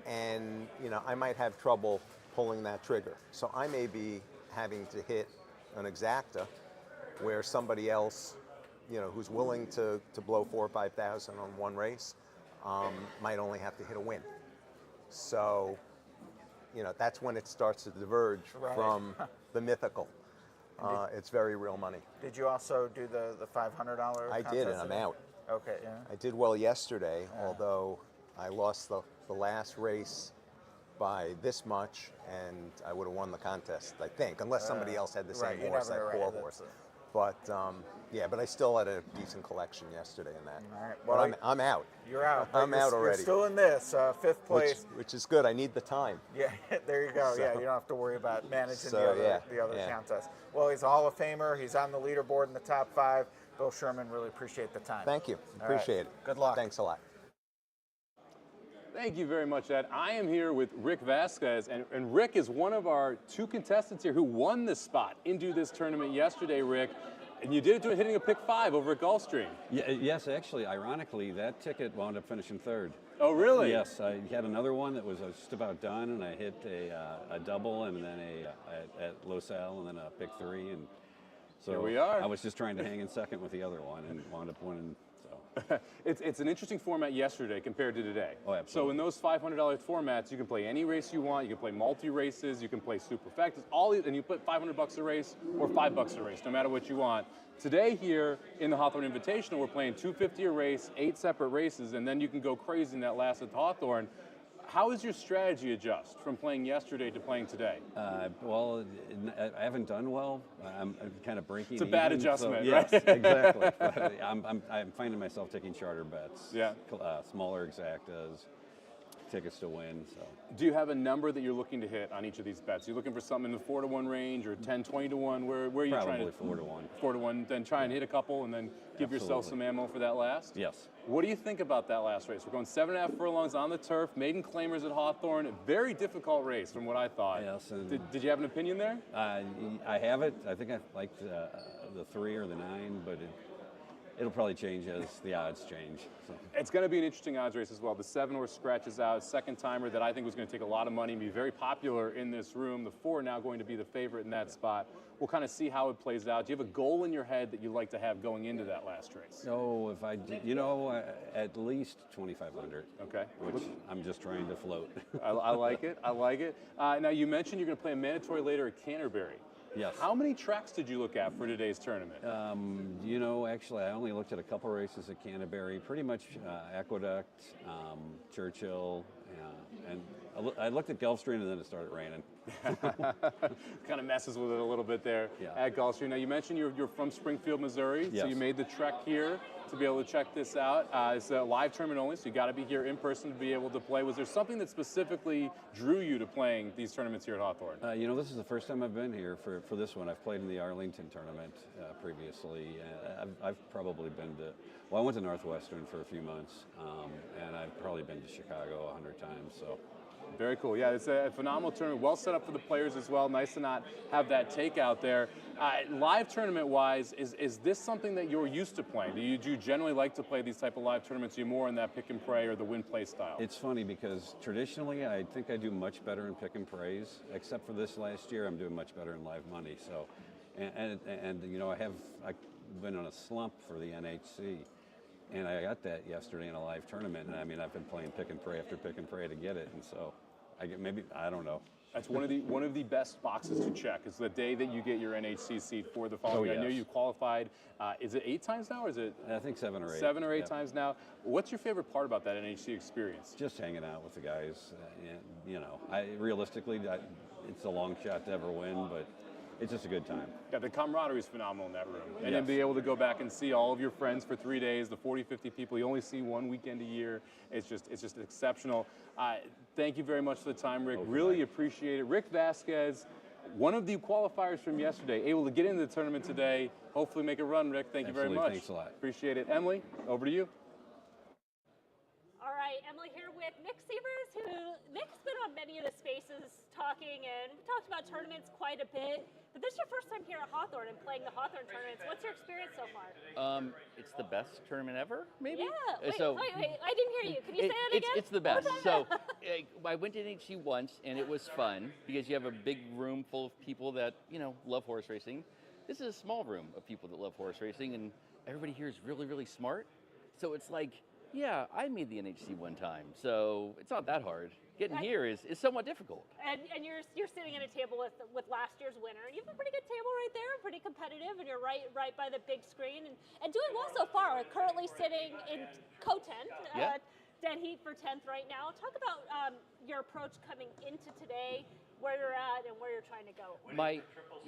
And, you know, I might have trouble pulling that trigger. So I may be having to hit an exacta where somebody else, you know, who's willing to blow $4,000 or $5,000 on one race might only have to hit a win. So, you know, that's when it starts to diverge from the mythical. It's very real money. Did you also do the $500 I did, and I'm out. Okay, yeah. I did well yesterday, although I lost the last race by this much, and I would have won the contest, I think, unless somebody else had the same horse, that 4 horse. But yeah, but I still had a decent collection yesterday in that. All right. Well, Well, I'm out. You're out. I'm out already. You're still in this, 5th place. Which is good. I need the time. Yeah, there you go. So- Yeah, you don't have to worry about managing So, the other yeah. contests. Well, he's a Hall of Famer. He's on the leaderboard in the top 5. Bill Shurman, really appreciate the time. Thank you. All right. Appreciate it. Good luck. Thanks a lot. Thank you very much, Ed. I am here with Rick Vasquez, and Rick is one of our 2 contestants here who won this spot into this tournament yesterday, Rick. And you did it hitting a pick 5 over at Gulfstream. Yeah, yes, actually, ironically, that ticket wound up finishing 3rd. Oh, really? Yes, I had another one that was just about done, and I hit a double and then at Los Al and then a pick 3, and so here we are. I was just trying to hang in second with the other one and wound up winning. It's an interesting format yesterday compared to today. Oh, absolutely. So in those $500 formats, you can play any race you want. You can play multi-races. You can play superfectas. And you put $500 a race or $5 a race, no matter what you want. Today here in the Hawthorne Invitational, we're playing $250 a race, 8 separate races, and then you can go crazy in that last at Hawthorne. How is your strategy adjust from playing yesterday to playing today? Well, I haven't done well. I'm kind of breaking. It's a bad even, adjustment, so, right? Yes, exactly. But I'm finding myself taking charter bets. Yeah. Smaller exactas, tickets to win. So. Do you have a number that you're looking to hit on each of these bets? Are you looking for something in the 4-to-1 range or 10, 20-to-1? Where are you trying to? Probably 4-to-1. 4-to-1. Then try and hit a couple, and then give yourself some ammo for that last. Yes. What do you think about that last race? We're going 7.5 furlongs on the turf, maiden claimers at Hawthorne. A very difficult race from what I thought. Yes. Did you have an opinion there? I have it. I think I liked the 3 or the 9, but it'll probably change as the odds change. So. It's going to be an interesting odds race as well. The 7-horse scratches out, second timer that I think was going to take a lot of money and be very popular in this room. The 4 now going to be the favorite in that spot. We'll kind of see how it plays out. Do you have a goal in your head that you'd like to have going into that last race? Oh, if I did, at least 2,500. Okay. Which I'm just trying to float. I like it. I like it. Now, you mentioned you're going to play a mandatory later at Canterbury. Yes. How many tracks did you look at for today's tournament? Actually, I only looked at a couple races at Canterbury. Pretty much Aqueduct, Churchill, and I looked at Gulfstream, and then it started raining. Kind of messes with it a little bit there at Gulfstream. Now, you mentioned you're from Springfield, Missouri, yes. So you made the trek here to be able to check this out. It's a live tournament only, so you got to be here in person to be able to play. Was there something that specifically drew you to playing these tournaments here at Hawthorne? This is the first time I've been here for this one. I've played in the Arlington tournament previously. I've probably been to, I went to Northwestern for a few months, and I've probably been to Chicago 100 times. So. Very cool. Yeah, it's a phenomenal tournament. Well set up for the players as well. Nice to not have that takeout there. Live tournament-wise, is this something that you're used to playing? Do you generally like to play these type of live tournaments? Are you more in that pick and pray or the win play style? It's funny because traditionally I think I do much better in pick and praise, except for this last year I'm doing much better in live money. So, and I've been on a slump for the NHC. And I got that yesterday in a live tournament, and I mean I've been playing pick and pray after pick and pray to get it, and so I don't know. That's one of the best boxes to check. It's the day that you get your NHC seat for the following year. Yes. I know you qualified. Is it 8 times now, or is it? I think 7 or 8. 7 or 8 times now. What's your favorite part about that NHC experience? Just hanging out with the guys. Realistically, it's a long shot to ever win, but it's just a good time. Yeah, the camaraderie is phenomenal in that room. And Yes. then be able to go back and see all of your friends for 3 days, the 40, 50 people you only see one weekend a year. It's just exceptional. Thank you very much for the time, Rick. Really appreciate it. Rick Vasquez, one of the qualifiers from yesterday, able to get into the tournament today. Hopefully make a run, Rick. Thank you very much. Thanks a lot. Appreciate it. Emily, over to you. All right, Emily here with Nick Seevers, Nick's been on many of the spaces talking, and we talked about tournaments quite a bit. But this is your first time here at Hawthorne and playing the Hawthorne tournaments. What's your experience so far? It's the best tournament ever, maybe? Yeah. Wait, So, wait. I didn't hear you. Can you say that again? It's the best. So I went to NHC once, and it was fun because you have a big room full of people that, love horse racing. This is a small room of people that love horse racing, and everybody here is really, really smart. So it's like, yeah, I made the NHC one time, so it's not that hard. Getting here is somewhat difficult. And you're sitting at a table with last year's winner, and you have a pretty good table right there, pretty competitive, and you're right by the big screen, and doing well so far. We're currently sitting in co-10, dead heat for 10th right now. Talk about your approach coming into today. where you're at and where you're trying to go.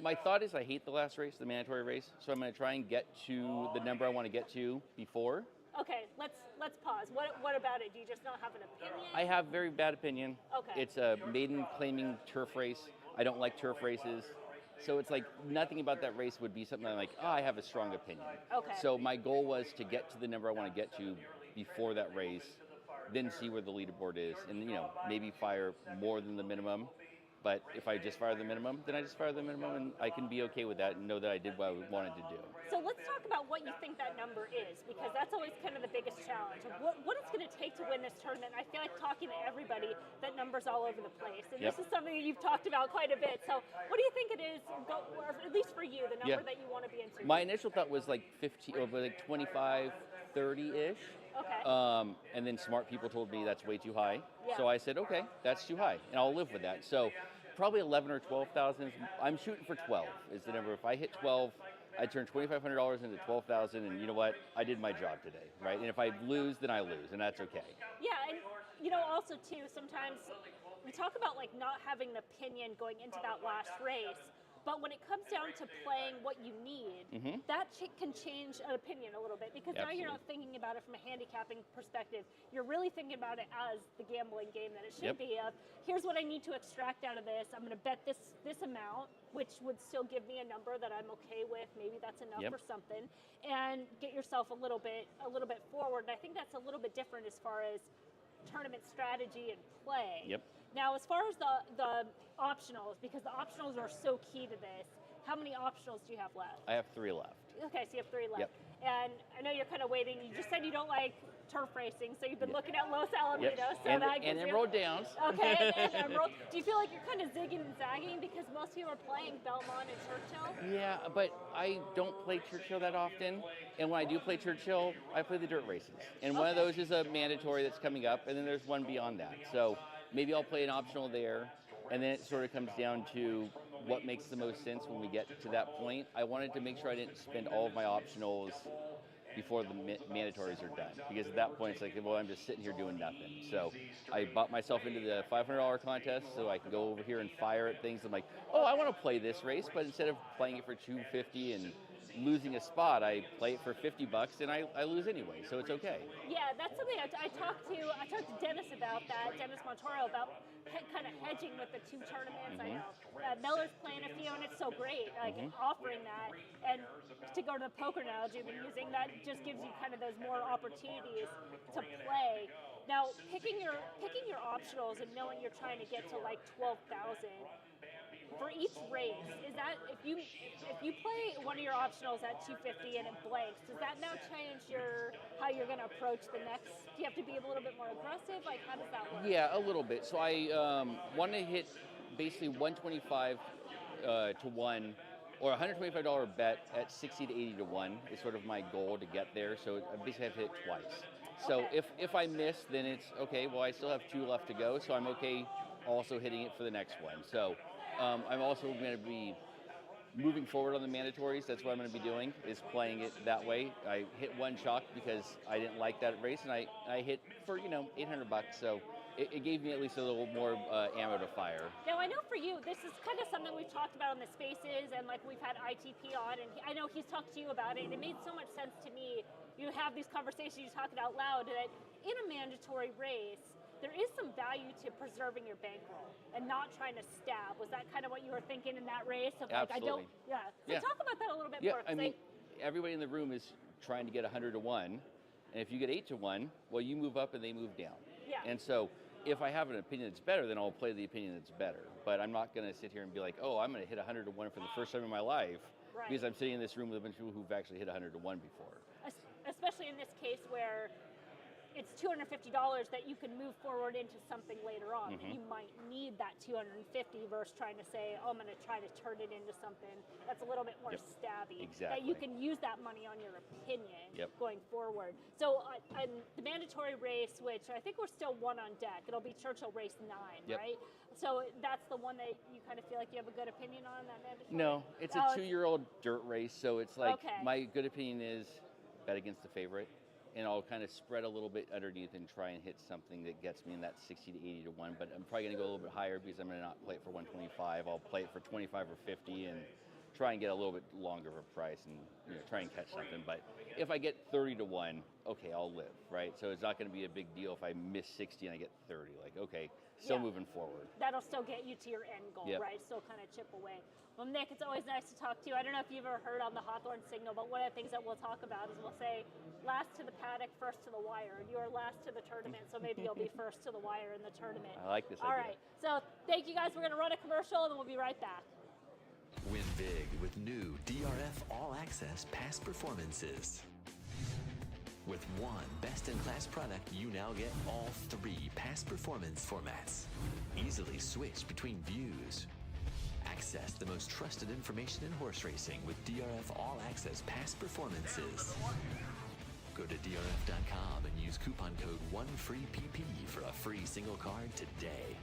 My thought is I hate the last race, the mandatory race, so I'm going to try and get to the number I want to get to before. Okay, let's pause. What about it? Do you just not have an opinion? I have very bad opinion. Okay. It's a maiden claiming turf race. I don't like turf races. So it's like nothing about that race would be something I'm like, oh, I have a strong opinion. Okay. So my goal was to get to the number I want to get to before that race, then see where the leaderboard is, and maybe fire more than the minimum. But if I just fire the minimum, then I just fire the minimum, and I can be okay with that and know that I did what I wanted to do. So let's talk about what you think that number is, because that's always kind of the biggest challenge. What it's going to take to win this tournament. I feel like talking to everybody, that number's all over the place. And Yep. this is something that you've talked about quite a bit. So what do you think it is, or at least for you, the number that you want to be into? My initial thought was like 15, or like 25, 30-ish. Okay. And then smart people told me that's way too high. Yeah. So I said, okay, that's too high, and I'll live with that. So probably 11 or 12,000. I'm shooting for 12 is the number. If I hit 12, I turn $2,500 into 12,000, and you know what? I did my job today, right? And if I lose, then I lose, and that's okay. Yeah, and also too, sometimes we talk about like not having an opinion going into that last race. But when it comes down to playing what you need, that can change an opinion a little bit, because now you're not thinking about it from a handicapping perspective. You're really thinking about it as the gambling game that it should be of, here's what I need to extract out of this. I'm going to bet this amount, which would still give me a number that I'm okay with. Maybe that's enough or something, and get yourself a little bit forward. And I think that's a little bit different as far as tournament strategy and play. Now, as far as the optionals, because the optionals are so key to this, how many optionals do you have left? I have 3 left. Okay, so you have 3 left. Yep. And I know you're kind of waiting. You just said you don't like turf racing, so you've been looking at Los Alamitos. Yep. So And that gives you- Emerald Downs. Okay, and Emerald. Do you feel like you're kind of zigging and zagging because most people are playing Belmont and Churchill? Yeah, but I don't play Churchill that often. And when I do play Churchill, I play the dirt races. And one of those is a mandatory that's coming up, and then there's one beyond that. So maybe I'll play an optional there, and then it sort of comes down to what makes the most sense when we get to that point. I wanted to make sure I didn't spend all of my optionals before the mandatories are done, because at that point it's like, well, I'm just sitting here doing nothing. So I bought myself into the $500 contest so I can go over here and fire at things. I'm like, oh, I want to play this race, but instead of playing it for $250 and losing a spot, I play it for $50 and I lose anyway, so it's okay. Yeah, that's something I talked to Dennis about that, Dennis Montoro, about kind of hedging with the 2 tournaments. I know Miller's playing a few, and it's so great, like offering that. And to go to the poker analogy we've been using, that just gives you kind of those more opportunities to play. Now, picking your optionals and knowing you're trying to get to like 12,000. For each race, is that if you play one of your optionals at 250 and it blanks, does that now change how you're going to approach the next? Do you have to be a little bit more aggressive? Like, how does that work? Yeah, a little bit. So I want to hit basically 125 to 1, or $125 bet at 60 to 80 to 1 is sort of my goal to get there. So I basically have to hit twice. So if I miss, then it's okay. Well, I still have 2 left to go, so I'm okay also hitting it for the next one. So I'm also going to be moving forward on the mandatories. That's what I'm going to be doing, is playing it that way. I hit 1 chalk because I didn't like that race, and I hit for $800. So it gave me at least a little more ammo to fire. Now, I know for you, this is kind of something we've talked about on the spaces, and like we've had ITP on, and I know he's talked to you about it, and it made so much sense to me. You have these conversations, you talk it out loud, that in a mandatory race, there is some value to preserving your bankroll and not trying to stab. Was that kind of what you were thinking in that race? Of like, Absolutely. So talk about that a little bit more. I mean, everybody in the room is trying to get 100 to 1, and if you get 8 to 1, well, you move up and they move down. Yeah. And so if I have an opinion that's better, then I'll play the opinion that's better. But I'm not going to sit here and be like, oh, I'm going to hit 100 to 1 for the first time in my life, because I'm sitting in this room with a bunch of people who've actually hit 100 to 1 before. Especially in this case where it's $250 that you can move forward into something later on. You might need that $250 versus trying to say, oh, I'm going to try to turn it into something that's a little bit more stabby. Exactly. That you can use that money on your opinion going forward. So in the mandatory race, which I think we're still 1 on deck, it'll be Churchill race 9, right? So that's the one that you kind of feel like you have a good opinion on, that mandatory? No, it's a 2-year-old dirt race, so it's like my good opinion is bet against the favorite. and I'll kind of spread a little bit underneath and try and hit something that gets me in that 60 to 80 to 1. But I'm probably going to go a little bit higher because I'm going to not play it for 125. I'll play it for 25 or 50 and try and get a little bit longer of a price and try and catch something. But if I get 30 to 1, okay, I'll live, right? So it's not going to be a big deal if I miss 60 and I get 30. Like, okay, still moving forward. That'll still get you to your end goal, right? Still kind of chip away. Well, Nick, it's always nice to talk to you. I don't know if you've ever heard on the Hawthorne signal, but one of the things that we'll talk about is we'll say last to the paddock, first to the wire. And you're last to the tournament, so maybe you'll be first to the wire in the tournament. I like this idea. All right, so thank you guys. We're going to run a commercial, and then we'll be right back. Win big with new DRF All Access past performances. With one best-in-class product, you now get all 3 past performance formats. Easily switch between views. Access the most trusted information in horse racing with DRF All Access past performances. Go to drf.com and use coupon code 1FREEPP for a free single card today.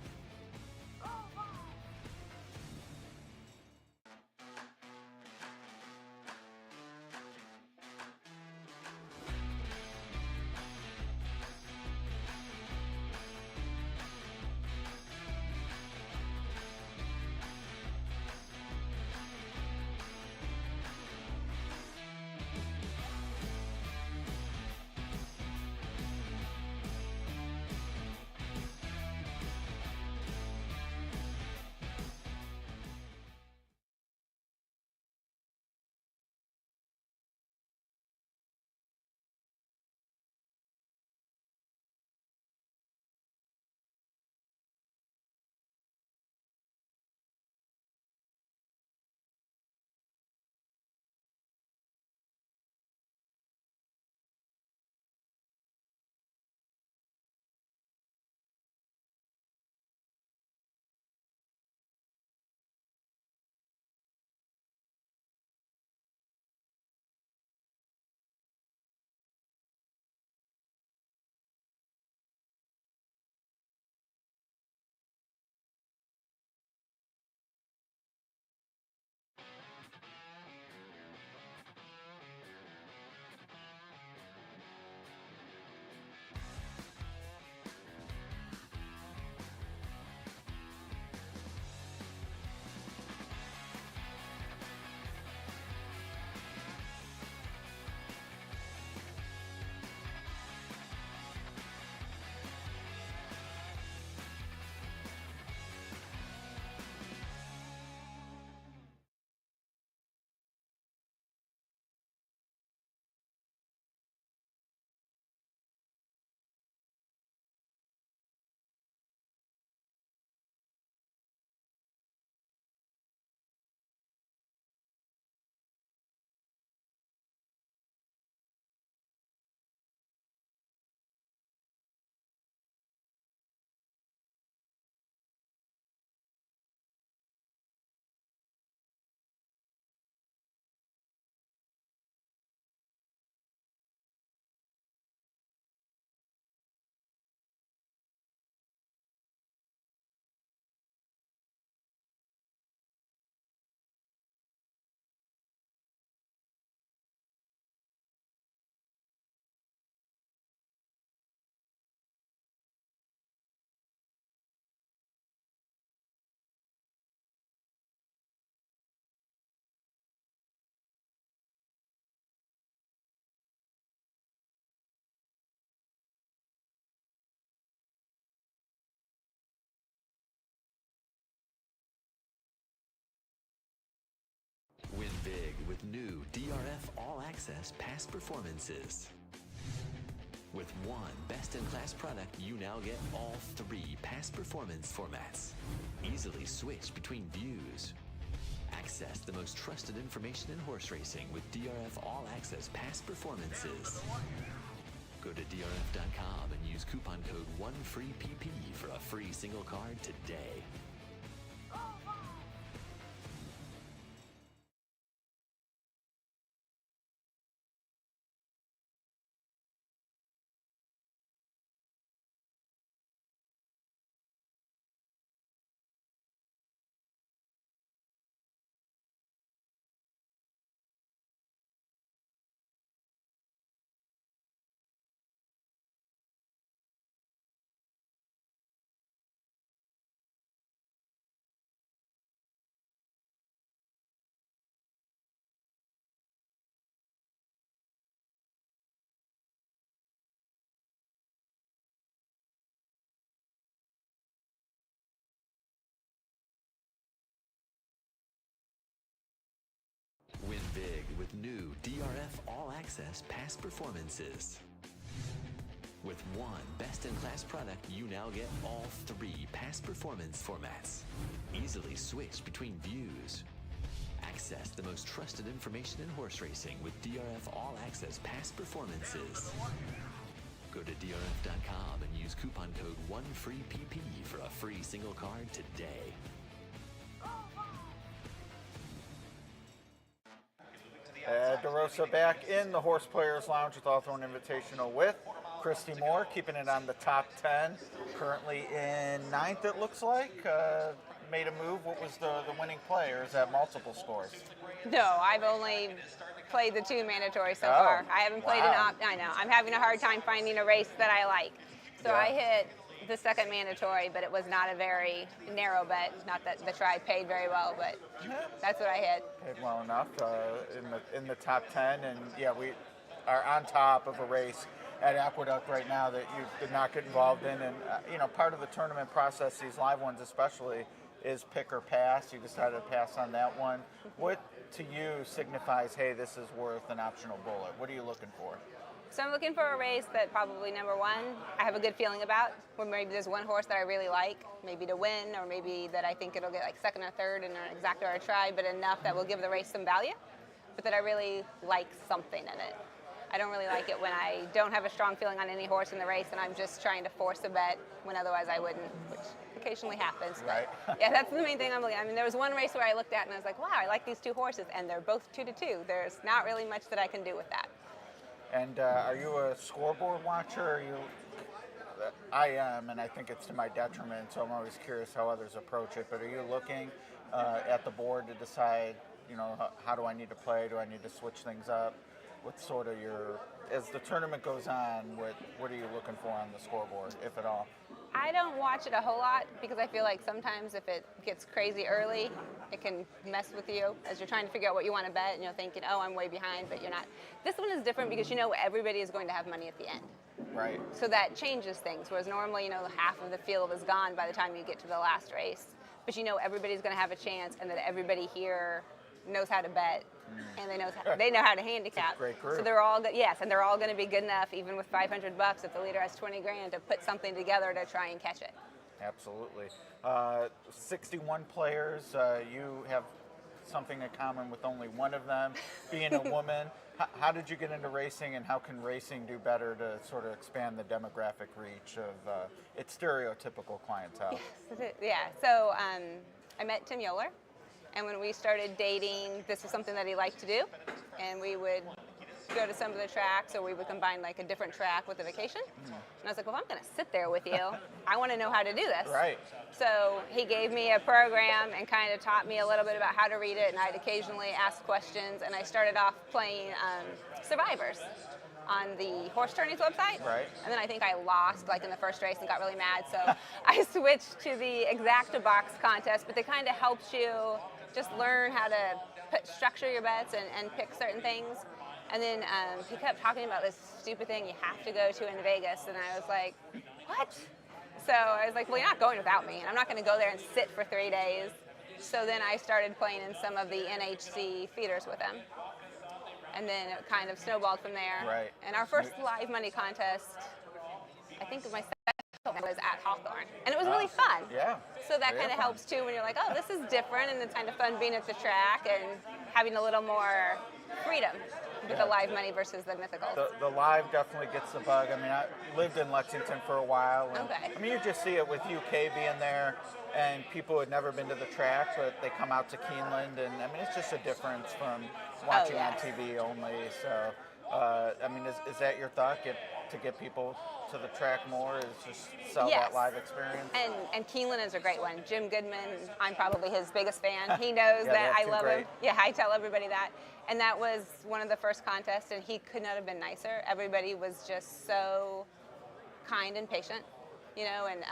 Win big with new DRF All Access past performances. With one best-in-class product, you now get all 3 past performance formats. Easily switch between views. Access the most trusted information in horse racing with DRF All Access past performances. Go to drf.com and use coupon code 1FREEPP for a free single card today. with new DRF All Access past performances. With one best-in-class product, you now get all 3 past performance formats. Easily switch between views. Access the most trusted information in horse racing with DRF All Access past performances. Go to drf.com and use coupon code 1FREEPP for a free single card today. DeRosa back in the Horse Players Lounge with Hawthorne Invitational with Christy Moore, keeping it on the top 10. Currently in 9th, it looks like. Made a move. What was the winning play, or is that multiple scores? No, I've only played the 2 mandatory so far. I haven't played an opt. I know. I'm having a hard time finding a race that I like. So I hit the 2nd mandatory, but it was not a very narrow bet. Not that the try paid very well, but that's what I hit. Paid well enough in the top 10, and yeah, we are on top of a race at Aqueduct right now that you did not get involved in, and you know, part of the tournament process, these live ones especially, is pick or pass. You decided to pass on that one. What to you signifies, hey, this is worth an optional bullet? What are you looking for? So I'm looking for a race that probably, number one, I have a good feeling about, where maybe there's one horse that I really like, maybe to win, or maybe that I think it'll get like 2nd or 3rd in an exact or a try, but enough that will give the race some value, but that I really like something in it. I don't really like it when I don't have a strong feeling on any horse in the race and I'm just trying to force a bet when otherwise I wouldn't, which occasionally happens. Right. Yeah, that's the main thing I'm looking at. I mean, there was one race where I looked at and I was like, wow, I like these 2 horses, and they're both 2-2. There's not really much that I can do with that. And are you a scoreboard watcher? Or are you? I am, and I think it's to my detriment, so I'm always curious how others approach it. But are you looking at the board to decide, you know, how do I need to play? Do I need to switch things up? What's sort of your, as the tournament goes on, what are you looking for on the scoreboard, if at all? I don't watch it a whole lot because I feel like sometimes if it gets crazy early, it can mess with you as you're trying to figure out what you want to bet and you're thinking, oh, I'm way behind, but you're not. This one is different because you know everybody is going to have money at the end. Right. So that changes things, whereas normally, you know, half of the field is gone by the time you get to the last race. But you know everybody's going to have a chance and that everybody here knows how to bet and they know how to handicap. Great group. So they're all good, yes, and they're all going to be good enough, even with $500 if the leader has 20 grand, to put something together to try and catch it. Absolutely. 61 players. You have something in common with only one of them, being a woman. How did you get into racing, and how can racing do better to sort of expand the demographic reach of its stereotypical clientele? Yes, yeah. So I met Tim Yoler. And when we started dating, this was something that he liked to do. And we would go to some of the tracks, or we would combine like a different track with a vacation. And I was like, well, if I'm going to sit there with you, I want to know how to do this. Right. So he gave me a program and kind of taught me a little bit about how to read it. And I'd occasionally ask questions. And I started off playing Survivors on the Horse Tourneys website. Right. And then I think I lost like in the first race and got really mad. So I switched to the Exacta-Box contest, but they kind of helps you just learn how to structure your bets and pick certain things. And then he kept talking about this stupid thing you have to go to in Vegas. And I was like, what? So I was like, well, you're not going without me. And I'm not going to go there and sit for 3 days. So then I started playing in some of the NHC feeders with him. And then it kind of snowballed from there. Right. And our first live money contest, I think my second was at Hawthorne. And it was really fun. Yeah. So that kind of helps too when you're like, oh, this is different, and it's kind of fun being at the track and having a little more freedom with the live money versus the mythicals. The live definitely gets the bug. I mean, I lived in Lexington for a while. And, okay. I mean, you just see it with UK being there, and people who had never been to the track, but they come out to Keeneland, and I mean, it's just a difference from watching on TV only. So, I mean, is that your thought? To get people to the track more, is just sell that live experience? And Keeneland is a great one. Jim Goodman, I'm probably his biggest fan. He knows that I love him. Yeah, I tell everybody that. And that was one of the first contests, and he could not have been nicer. Everybody was just so kind and patient, you know, and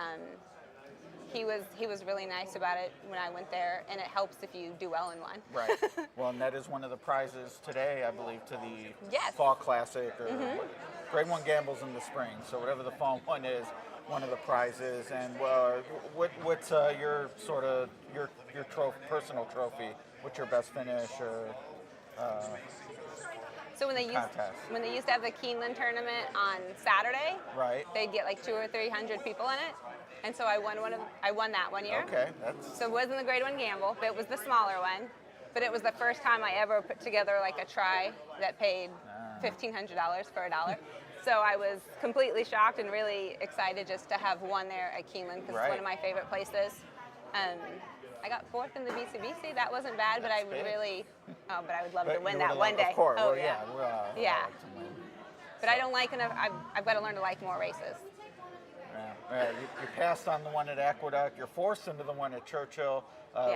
he was really nice about it when I went there, and it helps if you do well in one. Right. Well, and that is one of the prizes today, I believe, to the Fall Classic. Or Grade 1 gambles in the spring, so whatever the fall one is, one of the prizes. And what's your sort of your personal trophy? What's your best finish? Or So when they used to have the Keeneland tournament on Saturday, Right. they'd get like 200 or 300 people in it, and so I won that one year. Okay, So it wasn't the grade one gamble, but it was the smaller one. But it was the first time I ever put together like a try that paid $1,500 for $1. So I was completely shocked and really excited just to have won there at Keeneland because it's one of my favorite places. I got 4th in the BCBC. That wasn't bad, but I would really, but I would love to win that one day. Of course. Oh, Well, yeah. yeah. But I don't like enough. I've got to learn to like more races. You passed on the one at Aqueduct. You're forced into the one at Churchill.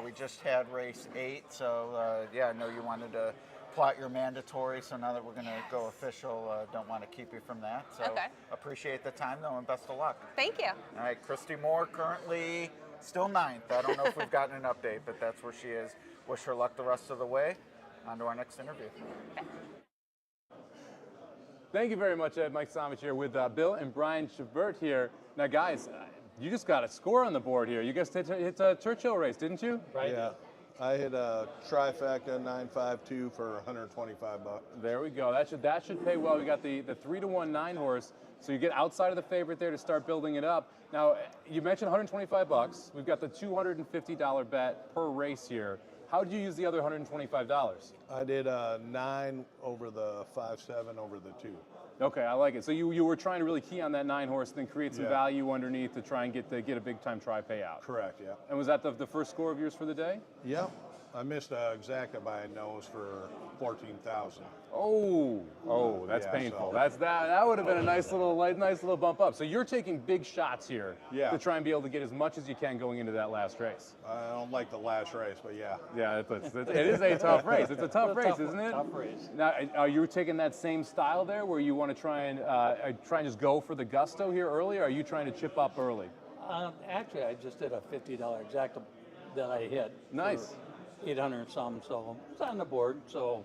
We just had race 8, so I know you wanted to plot your mandatory. So now that we're going to go official, don't want to keep you from that. So appreciate the time, though, and best of luck. Thank you. All right, Christy Moore currently still 9th. I don't know if we've gotten an update, but that's where she is. Wish her luck the rest of the way. On to our next interview. Thank you very much, Ed. Mike Somich here with Bill and Brian Chenvert here. Now, guys, you just got a score on the board here. You guys hit a Churchill race, didn't you? Right. Yeah. I hit a trifecta 952 for $125. There we go. That should pay well. We got the 3-to-1 9 horse, so you get outside of the favorite there to start building it up. Now, you mentioned $125. We've got the $250 bet per race here. How did you use the other $125? I did 9 over the 5-7 over the 2. Okay, I like it. So you were trying to really key on that 9 horse, and then create some value underneath to try and get a big time try payout. Correct. Yeah. And was that the first score of yours for the day? Yeah. I missed exacta by a nose for 14,000. Oh, that's painful. So. That would have been a nice little bump up. So you're taking big shots here to try and be able to get as much as you can going into that last race. I don't like the last race, but yeah. Yeah, it is a tough race. It's a tough race, isn't it? Tough race. Now, are you taking that same style there, where you want to try and just go for the gusto here early, or are you trying to chip up early? Actually, I just did a $50 exacta that I hit. Nice. 800 some, so it's on the board. So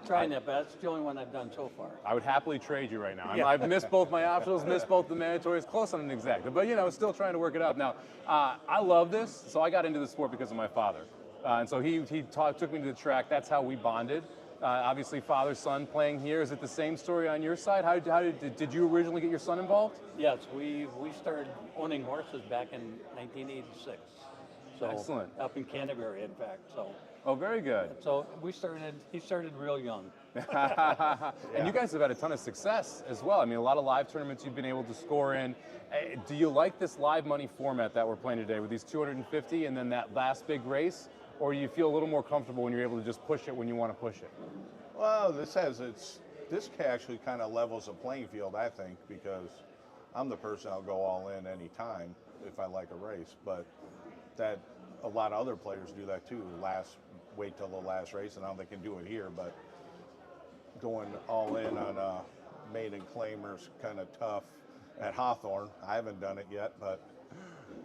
trying that, but that's the only one I've done so far. I would happily trade you right now. I've missed both my optionals, missed both the mandatories, close on an exacta, but still trying to work it up. Now, I love this, so I got into the sport because of my father, and so he took me to the track. That's how we bonded. Obviously, father son playing here. Is it the same story on your side? How did you originally get your son involved? Yes, we started owning horses back in 1986. So excellent. Up in Canterbury, in fact. So. Oh, very good. So he started real young. And you guys have had a ton of success as well. I mean, a lot of live tournaments you've been able to score in. Do you like this live money format that we're playing today with these 250 and then that last big race? Or do you feel a little more comfortable when you're able to just push it when you want to push it? Well, this actually kind of levels the playing field, I think, because I'm the person I'll go all in any time if I like a race, but that a lot of other players do that too. Wait till the last race, and I don't think they can do it here, but going all in on maiden claimers kind of tough at Hawthorne. I haven't done it yet, but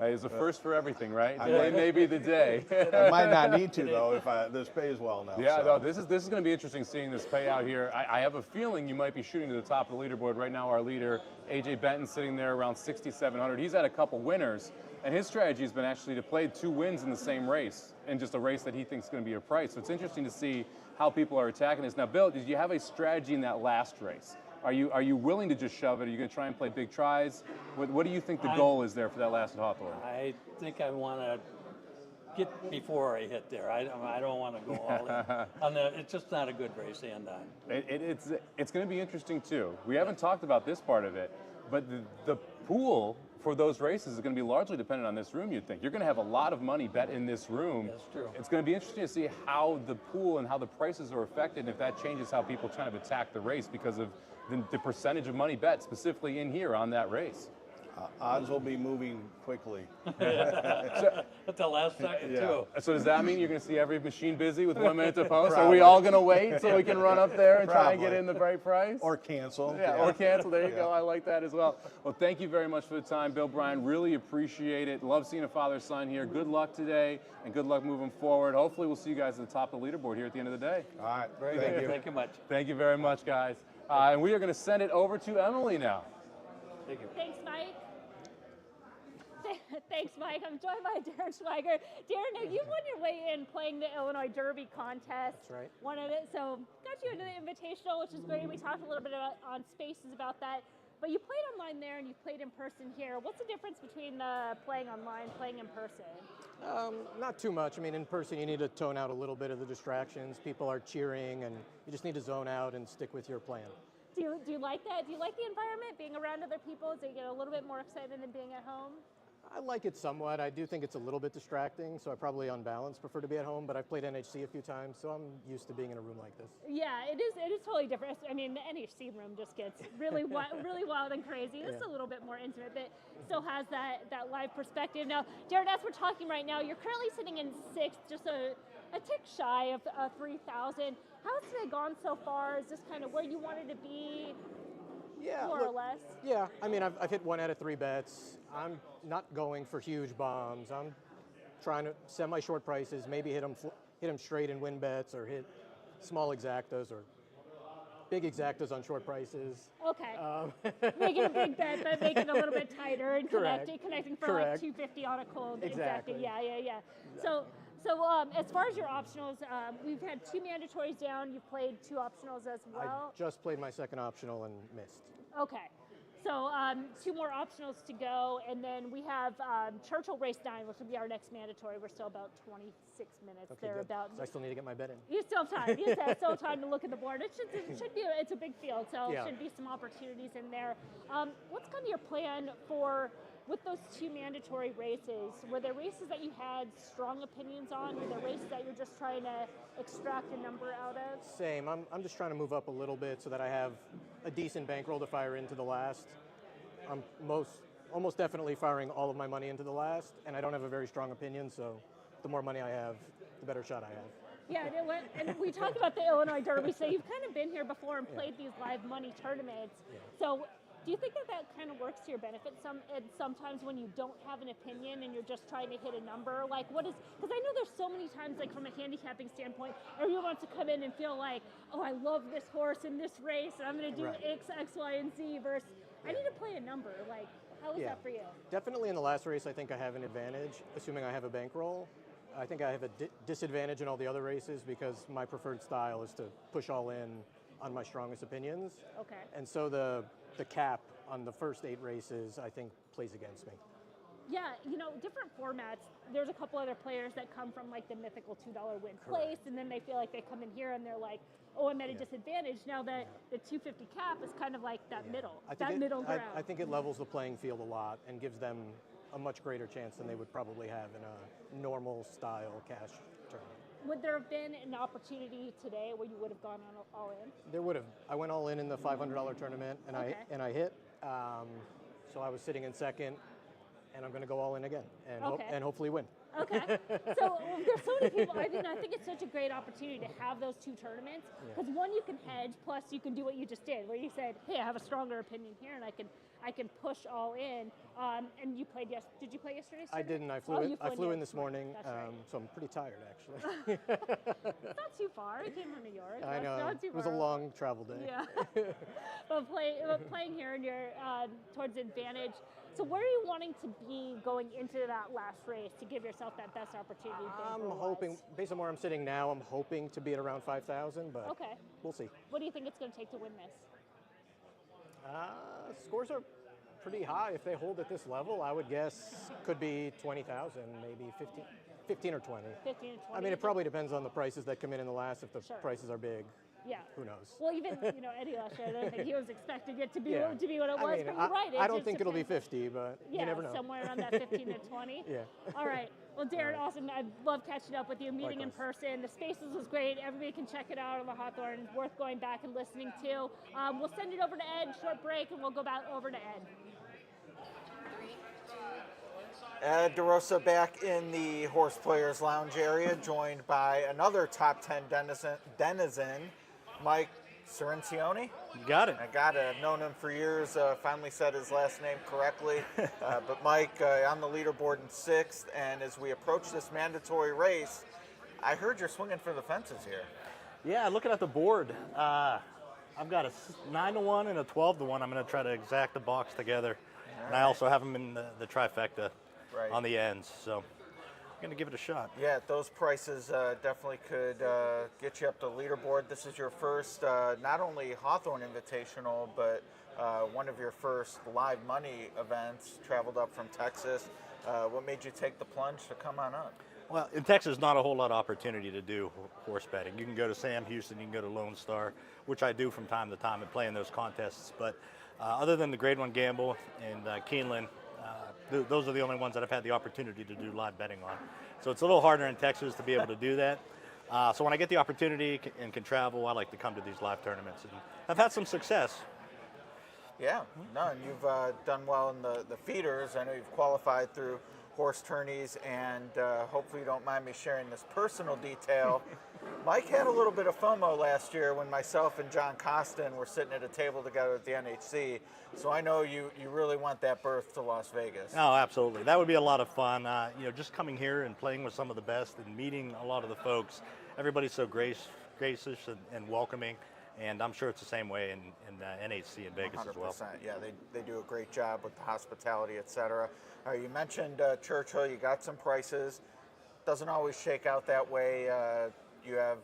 it's a first for everything, right? Today may be the day. I might not need to though if this pays well now. Yeah, so. no, this is going to be interesting seeing this pay out here. I have a feeling you might be shooting to the top of the leaderboard right now. Our leader, AJ Benton, sitting there around 6,700. He's had a couple winners, and his strategy has been actually to play 2 wins in the same race, in just a race that he thinks is going to be a price. So it's interesting to see how people are attacking this. Now, Bill, did you have a strategy in that last race? Are you willing to just shove it? Are you going to try and play big tries? What do you think the goal is there for that last at Hawthorne? I think I want to get before I hit there. I don't want to go all in. It's just not a good race to end on. It's going to be interesting too. We haven't talked about this part of it, but the pool for those races is going to be largely dependent on this room, you'd think. You're going to have a lot of money bet in this room. That's true. It's going to be interesting to see how the pool and how the prices are affected, and if that changes how people kind of attack the race because of the percentage of money bet specifically in here on that race. Odds will be moving quickly. At the last second, too. So does that mean you're going to see every machine busy with 1 minute to post? Are we all going to wait so we can run up there and try and get in the right price? Or cancel. Yeah, or cancel. There you go. I like that as well. Well, thank you very much for the time, Bill, Brian. Really appreciate it. Love seeing a father-son here. Good luck today, and good luck moving forward. Hopefully we'll see you guys at the top of the leaderboard here at the end of the day. All right. Very good. Thank you much. Thank you very much, guys. And we are going to send it over to Emily now. Thank you. Thanks, Mike. Thanks, Mike. I'm joined by Darren Schweiger. Darren, now you won your way in playing the Illinois Derby contest. That's right. One of it, so got you into the Invitational, which is great. We talked a little bit on Spaces about that. But you played online there and you played in person here. What's the difference between playing online, playing in person? Not too much. I mean, in person, you need to tone out a little bit of the distractions. People are cheering, and you just need to zone out and stick with your plan. Do you like that? Do you like the environment, being around other people? Do you get a little bit more excited than being at home? I like it somewhat. I do think it's a little bit distracting, so I probably on balance prefer to be at home, but I've played NHC a few times, so I'm used to being in a room like this. Yeah, it is totally different. I mean, the NHC room just gets really really wild and crazy. It's a little bit more intimate, but still has that live perspective. Now, Darren, as we're talking right now, you're currently sitting in 6th, just a tick shy of 3,000. How's today gone so far? Is this kind of where you wanted to be? Yeah, more or less. Yeah, I mean, I've hit 1 out of 3 bets. I'm not going for huge bombs. I'm trying to semi-short prices, maybe hit them straight and win bets, or hit small exactas or big exactas on short prices. Okay. Making a big bet, but making it a little bit tighter and connecting for like 250 on a cold exactly. exacta. Yeah. So as far as your optionals, we've had 2 mandatories down. You've played 2 optionals as well. I just played my second optional and missed. Okay. So 2 more optionals to go, and then we have Churchill race 9, which will be our next mandatory. We're still about 26 minutes thereabout. So I still need to get my bet in. You still have time. You still have time to look at the board. It should be. It's a big field, so yeah. Should be some opportunities in there. What's kind of your plan with those 2 mandatory races? Were there races that you had strong opinions on? Were there races that you're just trying to extract a number out of? Same. I'm just trying to move up a little bit so that I have a decent bankroll to fire into the last. I'm almost definitely firing all of my money into the last, and I don't have a very strong opinion, so the more money I have, the better shot I have. Yeah, and we talked about the Illinois Derby, so you've kind of been here before and played these live money tournaments. Yeah. So do you think that kind of works to your benefit sometimes when you don't have an opinion and you're just trying to hit a number? Like, because I know there's so many times, like from a handicapping standpoint, everyone wants to come in and feel like, oh, I love this horse in this race, and I'm going to do X, Y, and Z versus I need to play a number. Like, how is that for you? Definitely in the last race, I think I have an advantage, assuming I have a bankroll. I think I have a disadvantage in all the other races because my preferred style is to push all in on my strongest opinions. Okay. And so the cap on the first 8 races, I think, plays against me. Yeah, different formats. There's a couple other players that come from like the mythical $2 win place, and then they feel like they come in here and they're like, oh, I'm at a disadvantage. Now the 250 cap is kind of like that middle ground. I think it levels the playing field a lot and gives them a much greater chance than they would probably have in a normal style cash tournament. Would there have been an opportunity today where you would have gone on all in? There would have. I went all in the $500 tournament, and I hit. So I was sitting in second, and I'm going to go all in again and hopefully win. Okay. So there's so many people. I think it's such a great opportunity to have those 2 tournaments because one, you can hedge, plus you can do what you just did, where you said, "Hey, I have a stronger opinion here, and I can push all in." And you played Did you play yesterday? I didn't. I flew in this morning, so I'm pretty tired actually. It's not too far. I came from New York. I know. Not too it was far. a long travel day. Yeah. But playing here and you're towards advantage. So where are you wanting to be going into that last race to give yourself that best opportunity? I'm hoping, based on where I'm sitting now, I'm hoping to be at around 5,000, but we'll see. What do you think it's going to take to win this? Scores are pretty high. If they hold at this level, I would guess could be 20,000, maybe 15 or 20. 15 or 20. I mean, it probably depends on the prices that come in the last. If the prices are big, who knows? Well, even Eddie last year, I don't think he was expecting it to be what it was. I mean, but you're right. I don't think it'll be 50, but you never know. Somewhere around that 15 to 20. Yeah. All right. Well, Darren, awesome. I love catching up with you, meeting in person. The Spaces was great. Everybody can check it out on the Hawthorne. It's worth going back and listening to. We'll send it over to Ed, short break, and we'll go back over to Ed. Ed DeRosa back in the Horse Players Lounge area, joined by another top 10 denizen, Mike Cirincione. You got it. I got it. I've known him for years. Finally said his last name correctly. But Mike, on the leaderboard in 6th, and as we approach this mandatory race, I heard you're swinging for the fences here. Yeah, looking at the board, I've got a 9-1 and a 12-1. I'm going to try to exact the box together. And I also have them in the trifecta. on the ends. So I'm going to give it a shot. Yeah, those prices definitely could get you up to the leaderboard. This is your first, not only Hawthorne Invitational, but one of your first live money events, traveled up from Texas. What made you take the plunge to come on up? Well, in Texas, not a whole lot of opportunity to do horse betting. You can go to Sam Houston, you can go to Lone Star, which I do from time to time and play in those contests. But other than the Grade 1 Gamble and Keeneland, those are the only ones that I've had the opportunity to do live betting on. So it's a little harder in Texas to be able to do that. So when I get the opportunity and can travel, I like to come to these live tournaments. And I've had some success. Yeah, no, and you've done well in the feeders. I know you've qualified through horse tourneys, and hopefully you don't mind me sharing this personal detail. Mike had a little bit of FOMO last year when myself and John Costin were sitting at a table together at the NHC, so I know you really want that berth to Las Vegas. Oh, absolutely. That would be a lot of fun. Just coming here and playing with some of the best and meeting a lot of the folks. Everybody's so gracious and welcoming, and I'm sure it's the same way in NHC in Vegas 100%. as well. Yeah, they do a great job with the hospitality, etc. You mentioned Churchill. You got some prices. Doesn't always shake out that way. You have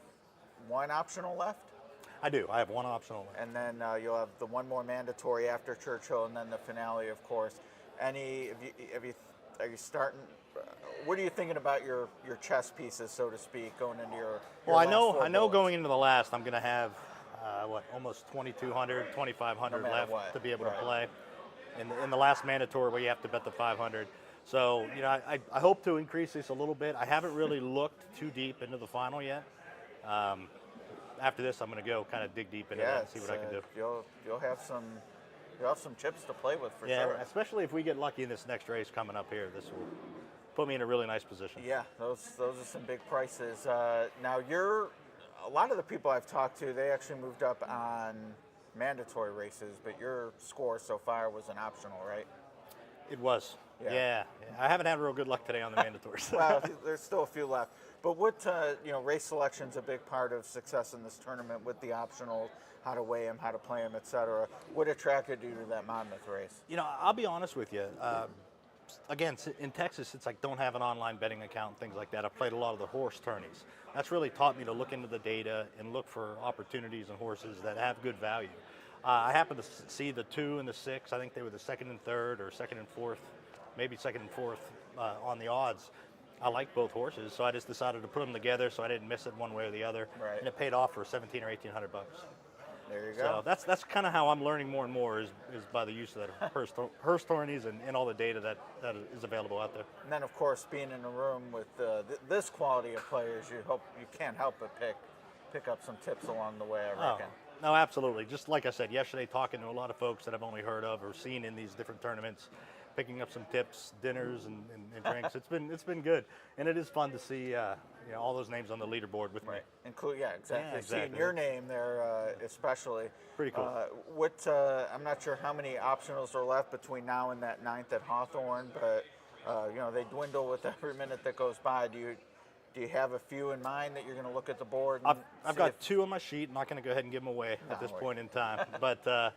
one optional left? I do. I have one optional left. And then you'll have the one more mandatory after Churchill, and then the finale, of course. Are you starting? What are you thinking about your chess pieces, so to speak, going into your Well, I know bullets? going into the last, I'm going to have almost 2,200, 2,500 left to be able to play. In the last mandatory, where you have to bet the 500. So, I hope to increase this a little bit. I haven't really looked too deep into the final yet. After this, I'm going to go kind of dig deep into that and see what I can do. You'll have some chips to play with for yeah, sure. especially if we get lucky in this next race coming up here. This will put me in a really nice position. Yeah, those are some big prices. Now, a lot of the people I've talked to, they actually moved up on mandatory races, but your score so far was an optional, right? It was. Yeah. I haven't had real good luck today on the mandatories. Well, there's still a few left. But what, race selection's a big part of success in this tournament with the optionals, how to weigh them, how to play them, etc. What attracted you to that Monmouth race? I'll be honest with you. Again, in Texas, since I don't have an online betting account and things like that, I've played a lot of the horse tourneys. That's really taught me to look into the data and look for opportunities and horses that have good value. I happened to see the 2 and the 6. I think they were the 2nd and 3rd or 2nd and 4th, maybe 2nd and 4th on the odds. I like both horses, so I just decided to put them together so I didn't miss it one way or the other. Right. And it paid off for $1,700 or $1,800. There you go. So that's kind of how I'm learning more and more is by the use of that horse tourneys and all the data that is available out there. And then, of course, being in a room with this quality of players, you can't help but pick up some tips along the way, I reckon. No, absolutely. Just like I said yesterday, talking to a lot of folks that I've only heard of or seen in these different tournaments, picking up some tips, dinners, and drinks. It's been good, and it is fun to see all those names on the leaderboard with me. Exactly. Seeing your name there, especially. Pretty cool. I'm not sure how many optionals are left between now and that 9th at Hawthorne, but they dwindle with every minute that goes by. Do you have a few in mind that you're going to look at the board? I've got 2 on my sheet. I'm not going to go ahead and give them away at this point in time. But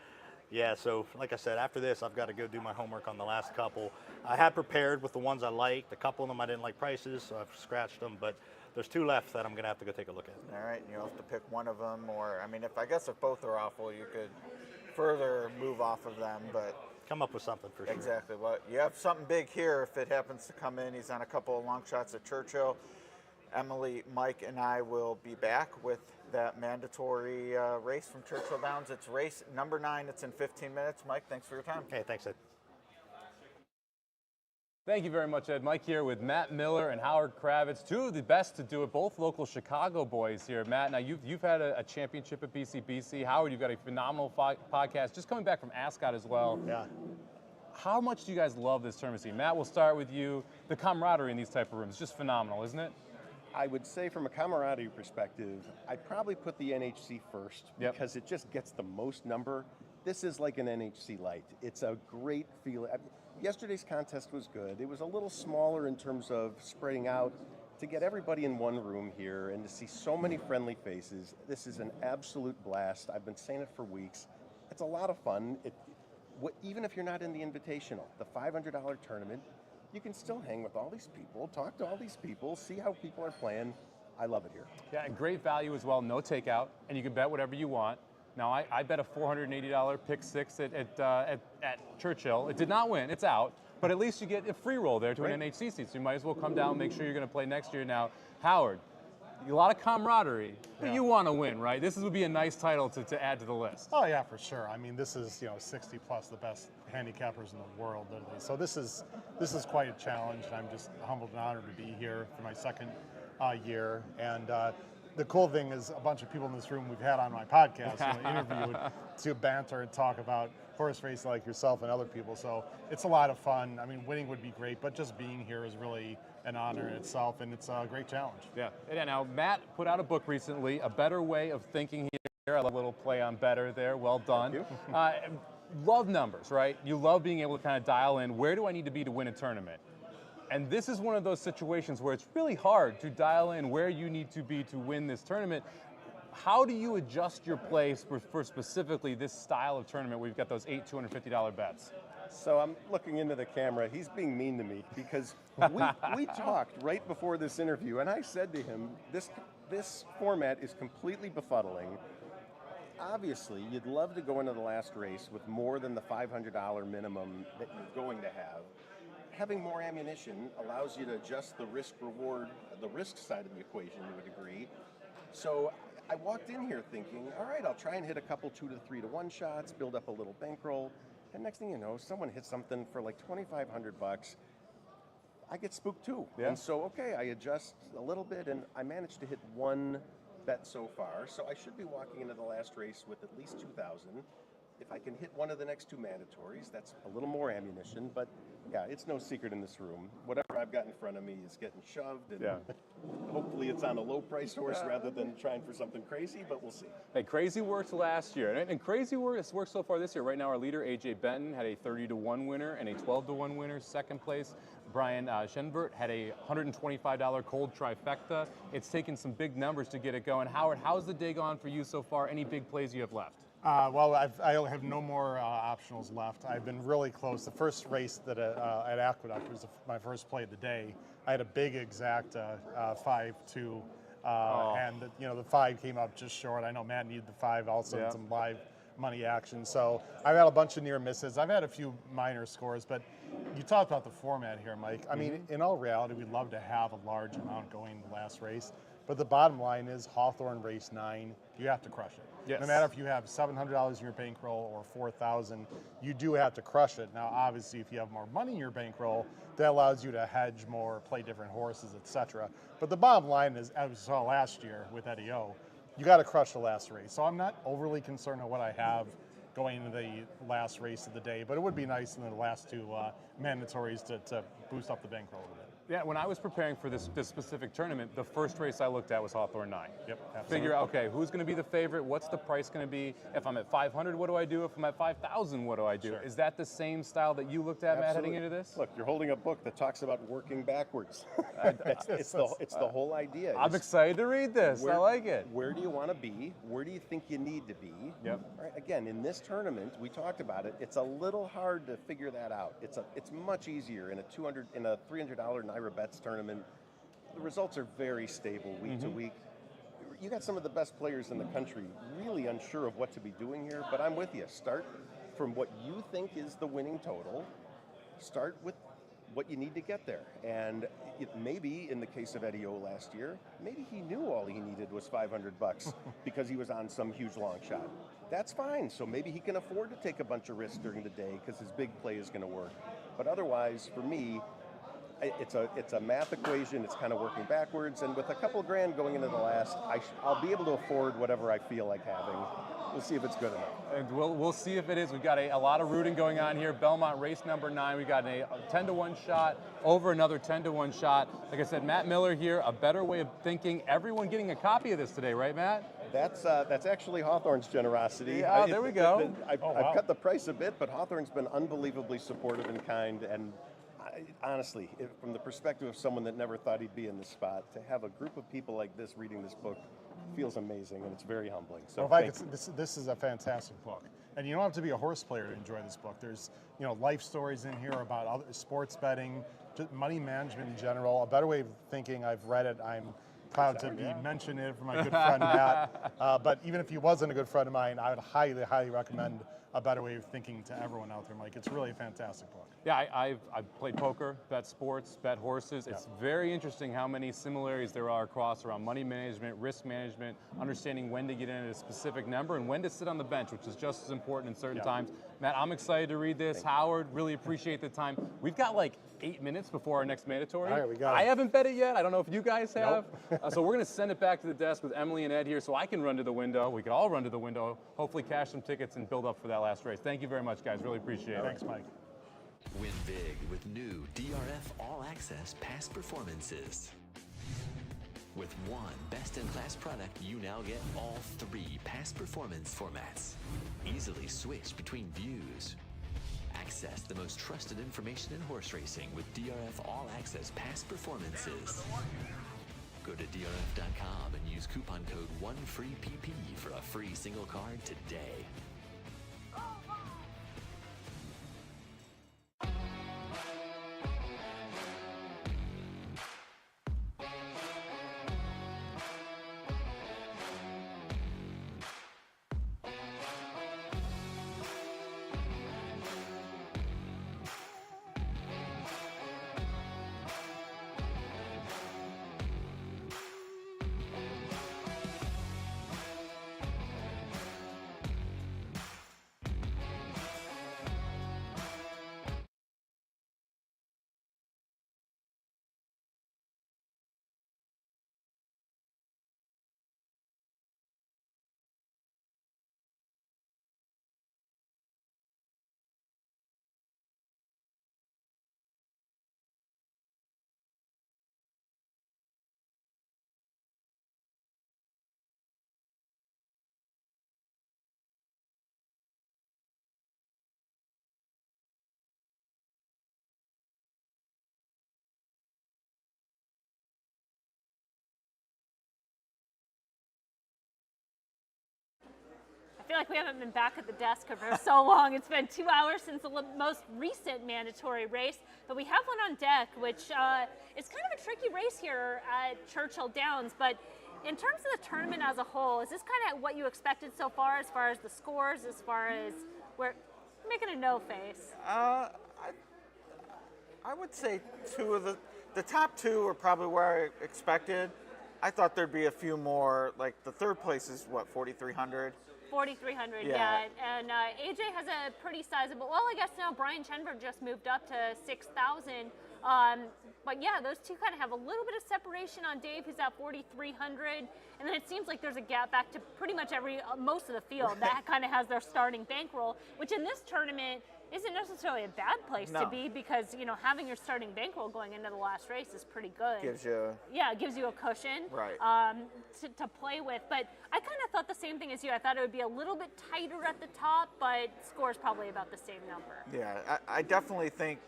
so like I said, after this, I've got to go do my homework on the last couple. I had prepared with the ones I liked. A couple of them I didn't like prices, so I've scratched them. But there's 2 left that I'm going to have to go take a look at. All right, and you'll have to pick one of them, or if both are awful, you could further move off of them, but come up with something for sure. Exactly. Well, you have something big here if it happens to come in. He's on a couple of long shots at Churchill. Emily, Mike, and I will be back with that mandatory race from Churchill Downs. It's race number 9. It's in 15 minutes. Mike, thanks for your time. Hey, thanks, Ed. Thank you very much, Ed. Mike here with Matt Miller and Howard Kravitz, 2 of the best to do it, both local Chicago boys here. Matt, now you've had a championship at BCBC. Howard, you've got a phenomenal podcast, just coming back from Ascot as well. Yeah. How much do you guys love this tournament scene? Matt, we'll start with you. The camaraderie in these type of rooms is just phenomenal, isn't it? I would say from a camaraderie perspective, I'd probably put the NHC first because it just gets the most number. This is like an NHC light. It's a great feeling. Yesterday's contest was good. It was a little smaller in terms of spreading out. To get everybody in one room here and to see so many friendly faces, this is an absolute blast. I've been saying it for weeks. It's a lot of fun. Even if you're not in the Invitational, the $500 tournament, you can still hang with all these people, talk to all these people, see how people are playing. I love it here. Yeah, and great value as well, no takeout, and you can bet whatever you want. Now, I bet a $480 pick six at Churchill. It did not win, it's out, but at least you get a free roll there to an NHC seat, so you might as well come down and make sure you're going to play next year. Now, Howard, a lot of camaraderie, but you want to win, right? This would be a nice title to add to the list. Oh yeah, for sure. I mean, this is 60 plus the best handicappers in the world, literally. So this is quite a challenge, and I'm just humbled and honored to be here for my second year. And the cool thing is a bunch of people in this room we've had on my podcast interviewed to banter and talk about horse racing like yourself and other people. So it's a lot of fun. I mean, winning would be great, but just being here is really an honor in itself, and it's a great challenge. Yeah. And now Matt put out a book recently, A Better Way of Thinking Here. I love a little play on better there. Well done. Love numbers, right? You love being able to kind of dial in, where do I need to be to win a tournament? And this is one of those situations where it's really hard to dial in where you need to be to win this tournament. How do you adjust your plays for specifically this style of tournament where you've got those 8 $250 bets? So I'm looking into the camera. He's being mean to me because we talked right before this interview, and I said to him, this format is completely befuddling. Obviously, you'd love to go into the last race with more than the $500 minimum that you're going to have. Having more ammunition allows you to adjust the risk-reward, the risk side of the equation to a degree. So I walked in here thinking, all right, I'll try and hit a couple 2 to 3 to 1 shots, build up a little bankroll, and next thing you know, someone hits something for like $2,500. I get spooked too. Yeah. And so, okay, I adjust a little bit, and I managed to hit 1 bet so far. So I should be walking into the last race with at least 2,000. If I can hit one of the next 2 mandatories, that's a little more ammunition, but yeah, it's no secret in this room. Whatever I've got in front of me is getting shoved, and hopefully it's on a low-priced horse rather than trying for something crazy, but we'll see. Hey, crazy worked last year, and crazy worked so far this year. Right now, our leader, AJ Benton, had a 30 to 1 winner and a 12 to 1 winner. Second place, Brian Chenvert had a $125 cold trifecta. It's taken some big numbers to get it going. Howard, how's the day gone for you so far? Any big plays you have left? Well, I have no more optionals left. I've been really close. The first race that at Aqueduct was my first play of the day. I had a big exact 5-2, and the 5 came up just short. I know Matt needed the 5 also in some live money action. So I've had a bunch of near misses. I've had a few minor scores, but you talked about the format here, Mike. I mean, in all reality, we'd love to have a large amount going in the last race. But the bottom line is Hawthorne race 9, you have to crush it. Yes. No matter if you have $700 in your bankroll or $4,000, you do have to crush it. Now, obviously, if you have more money in your bankroll, that allows you to hedge more, play different horses, etc. But the bottom line is, as we saw last year with Eddie O, you got to crush the last race. So I'm not overly concerned on what I have going into the last race of the day, but it would be nice in the last 2 mandatories to boost up the bankroll a bit. Yeah, when I was preparing for this specific tournament, the first race I looked at was Hawthorne 9. Yep, absolutely. Figure out, okay, who's going to be the favorite? What's the price going to be? If I'm at 500, what do I do? If I'm at 5,000, what do I do? Sure. Is that the same style that you looked at, Matt, heading into this? Look, you're holding a book that talks about working backwards. It's the whole idea. I'm excited to read this. I like it. Where do you want to be? Where do you think you need to be? Yep. Right, again, in this tournament, we talked about it. It's a little hard to figure that out. It's much easier in a $300 NIRA bets tournament. The results are very stable week to week. You got some of the best players in the country really unsure of what to be doing here, but I'm with you. Start from what you think is the winning total. Start with what you need to get there. And maybe in the case of Eddie O last year, maybe he knew all he needed was $500 because he was on some huge long shot. That's fine. So maybe he can afford to take a bunch of risks during the day because his big play is going to work. But otherwise, for me, it's a math equation. It's kind of working backwards, and with a couple grand going into the last, I'll be able to afford whatever I feel like having. We'll see if it's good enough. And we'll see if it is. We've got a lot of rooting going on here. Belmont race number 9. We got a 10 to 1 shot over another 10 to 1 shot. Like I said, Matt Miller here. A better way of thinking. Everyone getting a copy of this today, right, Matt? That's actually Hawthorne's generosity. Yeah, there we go. I've cut the price a bit, but Hawthorne's been unbelievably supportive and kind, and honestly, from the perspective of someone that never thought he'd be in this spot, to have a group of people like this reading this book feels amazing, and it's very humbling. So this is a fantastic book, and you don't have to be a horse player to enjoy this book. There's life stories in here about other sports betting, just money management in general. A better way of thinking, I've read it, I'm proud to be mentioning it for my good friend Matt. But even if he wasn't a good friend of mine, I would highly, highly recommend A Better Way of Thinking to everyone out there, Mike. It's really a fantastic book. Yeah, I've played poker, bet sports, bet horses. It's very interesting how many similarities there are across around money management, risk management, understanding when to get in at a specific number and when to sit on the bench, which is just as important in certain times. Matt, I'm excited to read this. Howard, really appreciate the time. We've got like 8 minutes before our next mandatory. All right, we got I it. haven't bet it yet. I don't know if you guys have. So we're going to send it back to the desk with Emily and Ed here so I can run to the window. We can all run to the window, hopefully cash some tickets and build up for that last race. Thank you very much, guys. Really appreciate it. Thanks, Mike. Win big with new DRF All Access past performances. With one best-in-class product, you now get all 3 past performance formats. Easily switch between views. Access the most trusted information in horse racing with DRF All Access past performances. Go to DRF.com and use coupon code 1FREEPP for a free single card today. I feel like we haven't been back at the desk for so long. It's been 2 hours since the most recent mandatory race, but we have one on deck, which is kind of a tricky race here at Churchill Downs. But in terms of the tournament as a whole, is this kind of what you expected so far as the scores, as far as where you're making a no face? I would say the top 2 are probably where I expected. I thought there'd be a few more, like the third place is what, 4,300? 4,300, yeah. And AJ has a pretty sizable, well, I guess now Brian Chenvert just moved up to 6,000. But yeah, those two kind of have a little bit of separation on Dave, who's at 4,300. And then it seems like there's a gap back to pretty much most of the field that kind of has their starting bankroll, which in this tournament isn't necessarily a bad place to be, because having your starting bankroll going into the last race is pretty good. It gives you a cushion to play with. But I kind of thought the same thing as you. I thought it would be a little bit tighter at the top, but score's probably about the same number. Yeah, I definitely think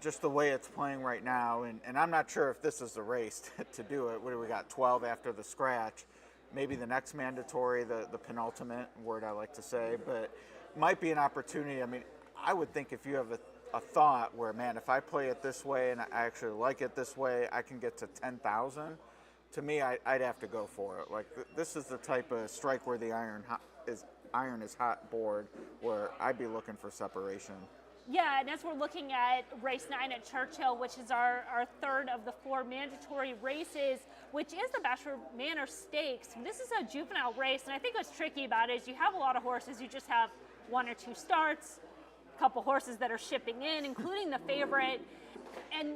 just the way it's playing right now, and I'm not sure if this is the race to do it. What do we got, 12 after the scratch? Maybe the next mandatory, the penultimate word I like to say, but might be an opportunity. I mean, I would think if you have a thought where, man, if I play it this way and I actually like it this way, I can get to 10,000. To me, I'd have to go for it. Like this is the type of strike where the iron is hot board where I'd be looking for separation. Yeah, and as we're looking at race 9 at Churchill, which is our third of the 4 mandatory races, which is the Bachelor Manor Stakes. This is a juvenile race, and I think what's tricky about it is you have a lot of horses. You just have 1 or 2 starts, a couple horses that are shipping in, including the favorite. And,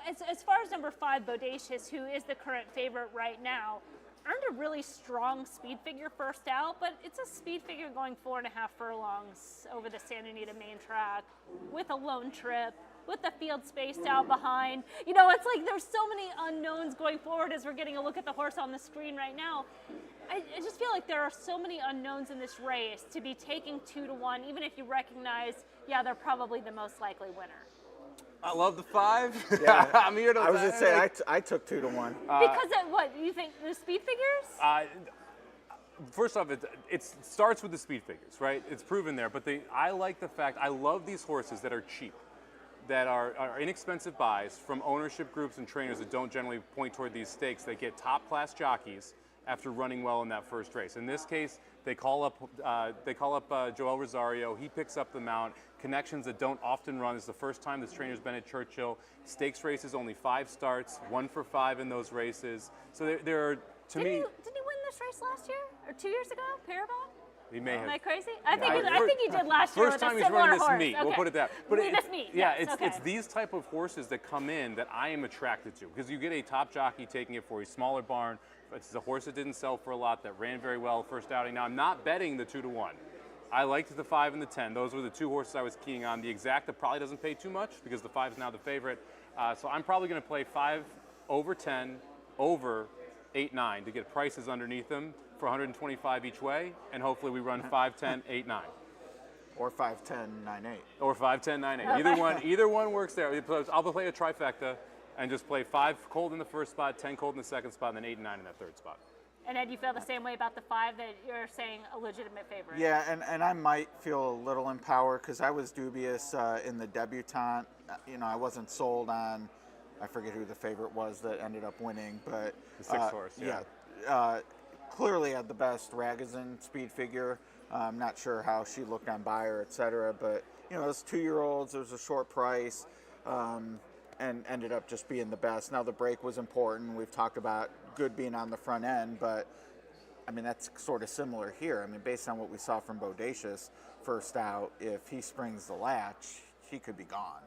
as far as number 5, Bodacious, who is the current favorite right now, earned a really strong speed figure first out, but it's a speed figure going 4.5 furlongs over the Santa Anita main track with a lone trip, with the field spaced out behind. It's like there's so many unknowns going forward as we're getting a look at the horse on the screen right now. I just feel like there are so many unknowns in this race to be taking 2-1, even if you recognize, they're probably the most likely winner. I love the 5. Yeah, I'm here to. I was just saying, I took 2-1. Because of what you think, the speed figures? First off, it starts with the speed figures, right? It's proven there. But I like the fact, I love these horses that are cheap. that are inexpensive buys from ownership groups and trainers that don't generally point toward these stakes. They get top-class jockeys after running well in that first race. In this case, they call up Joel Rosario. He picks up the mount. Connections that don't often run. It's the first time this trainer's been at Churchill. Stakes races, only 5 starts, 1 for 5 in those races. So there are, to me. Didn't he win this race last year or 2 years ago? Parabon? He may have. Am I crazy? I think he did last year with a similar horse. First time he's running this meet. Okay. We'll put it that. But this meet. Yeah, yes, it's these type of horses that come in that I am attracted to, because you get a top jockey taking it for a smaller barn. It's a horse that didn't sell for a lot, that ran very well first outing. Now I'm not betting the 2-1. I liked the 5 and the 10. Those were the 2 horses I was keying on. The exacta probably doesn't pay too much because the 5 is now the favorite. So I'm probably going to play 5 over 10 over 8-9 to get prices underneath them for 125 each way, and hopefully we run 5-10, 8-9. Or 5-10, 9-8. Or 5-10, 9-8. Either one works there. I'll play a trifecta and just play 5 cold in the first spot, 10 cold in the second spot, and then 8 and 9 in that third spot. And Ed, you feel the same way about the 5 that you're saying a legitimate favorite? Yeah, and I might feel a little empowered because I was dubious in the debutante. You know, I wasn't sold on, I forget who the favorite was that ended up winning, but the 6th horse. Yeah. Clearly had the best Ragozin speed figure. I'm not sure how she looked on buyer, et cetera, but you know, those 2-year-olds, it was a short price, and ended up just being the best. Now the break was important. We've talked about good being on the front end, but I mean, that's sort of similar here. I mean, based on what we saw from Bodacious first out, if he springs the latch, he could be gone.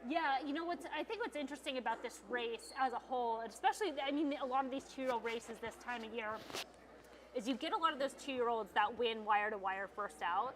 Yeah, you know I think what's interesting about this race as a whole, especially, I mean, a lot of these 2-year-old races this time of year, is you get a lot of those 2-year-olds that win wire-to-wire first out,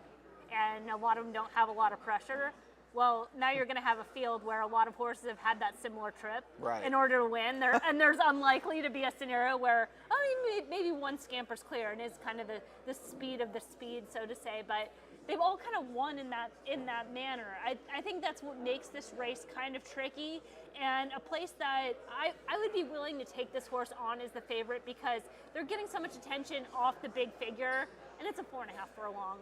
and a lot of them don't have a lot of pressure. Well, now you're going to have a field where a lot of horses have had that similar trip in order to win. And there's unlikely to be a scenario where, I mean, maybe one scamper's clear and is kind of the speed of the speed, so to say, but they've all kind of won in that manner. I think that's what makes this race kind of tricky, and a place that I would be willing to take this horse on as the favorite because they're getting so much attention off the big figure, and it's a 4.5 furlong,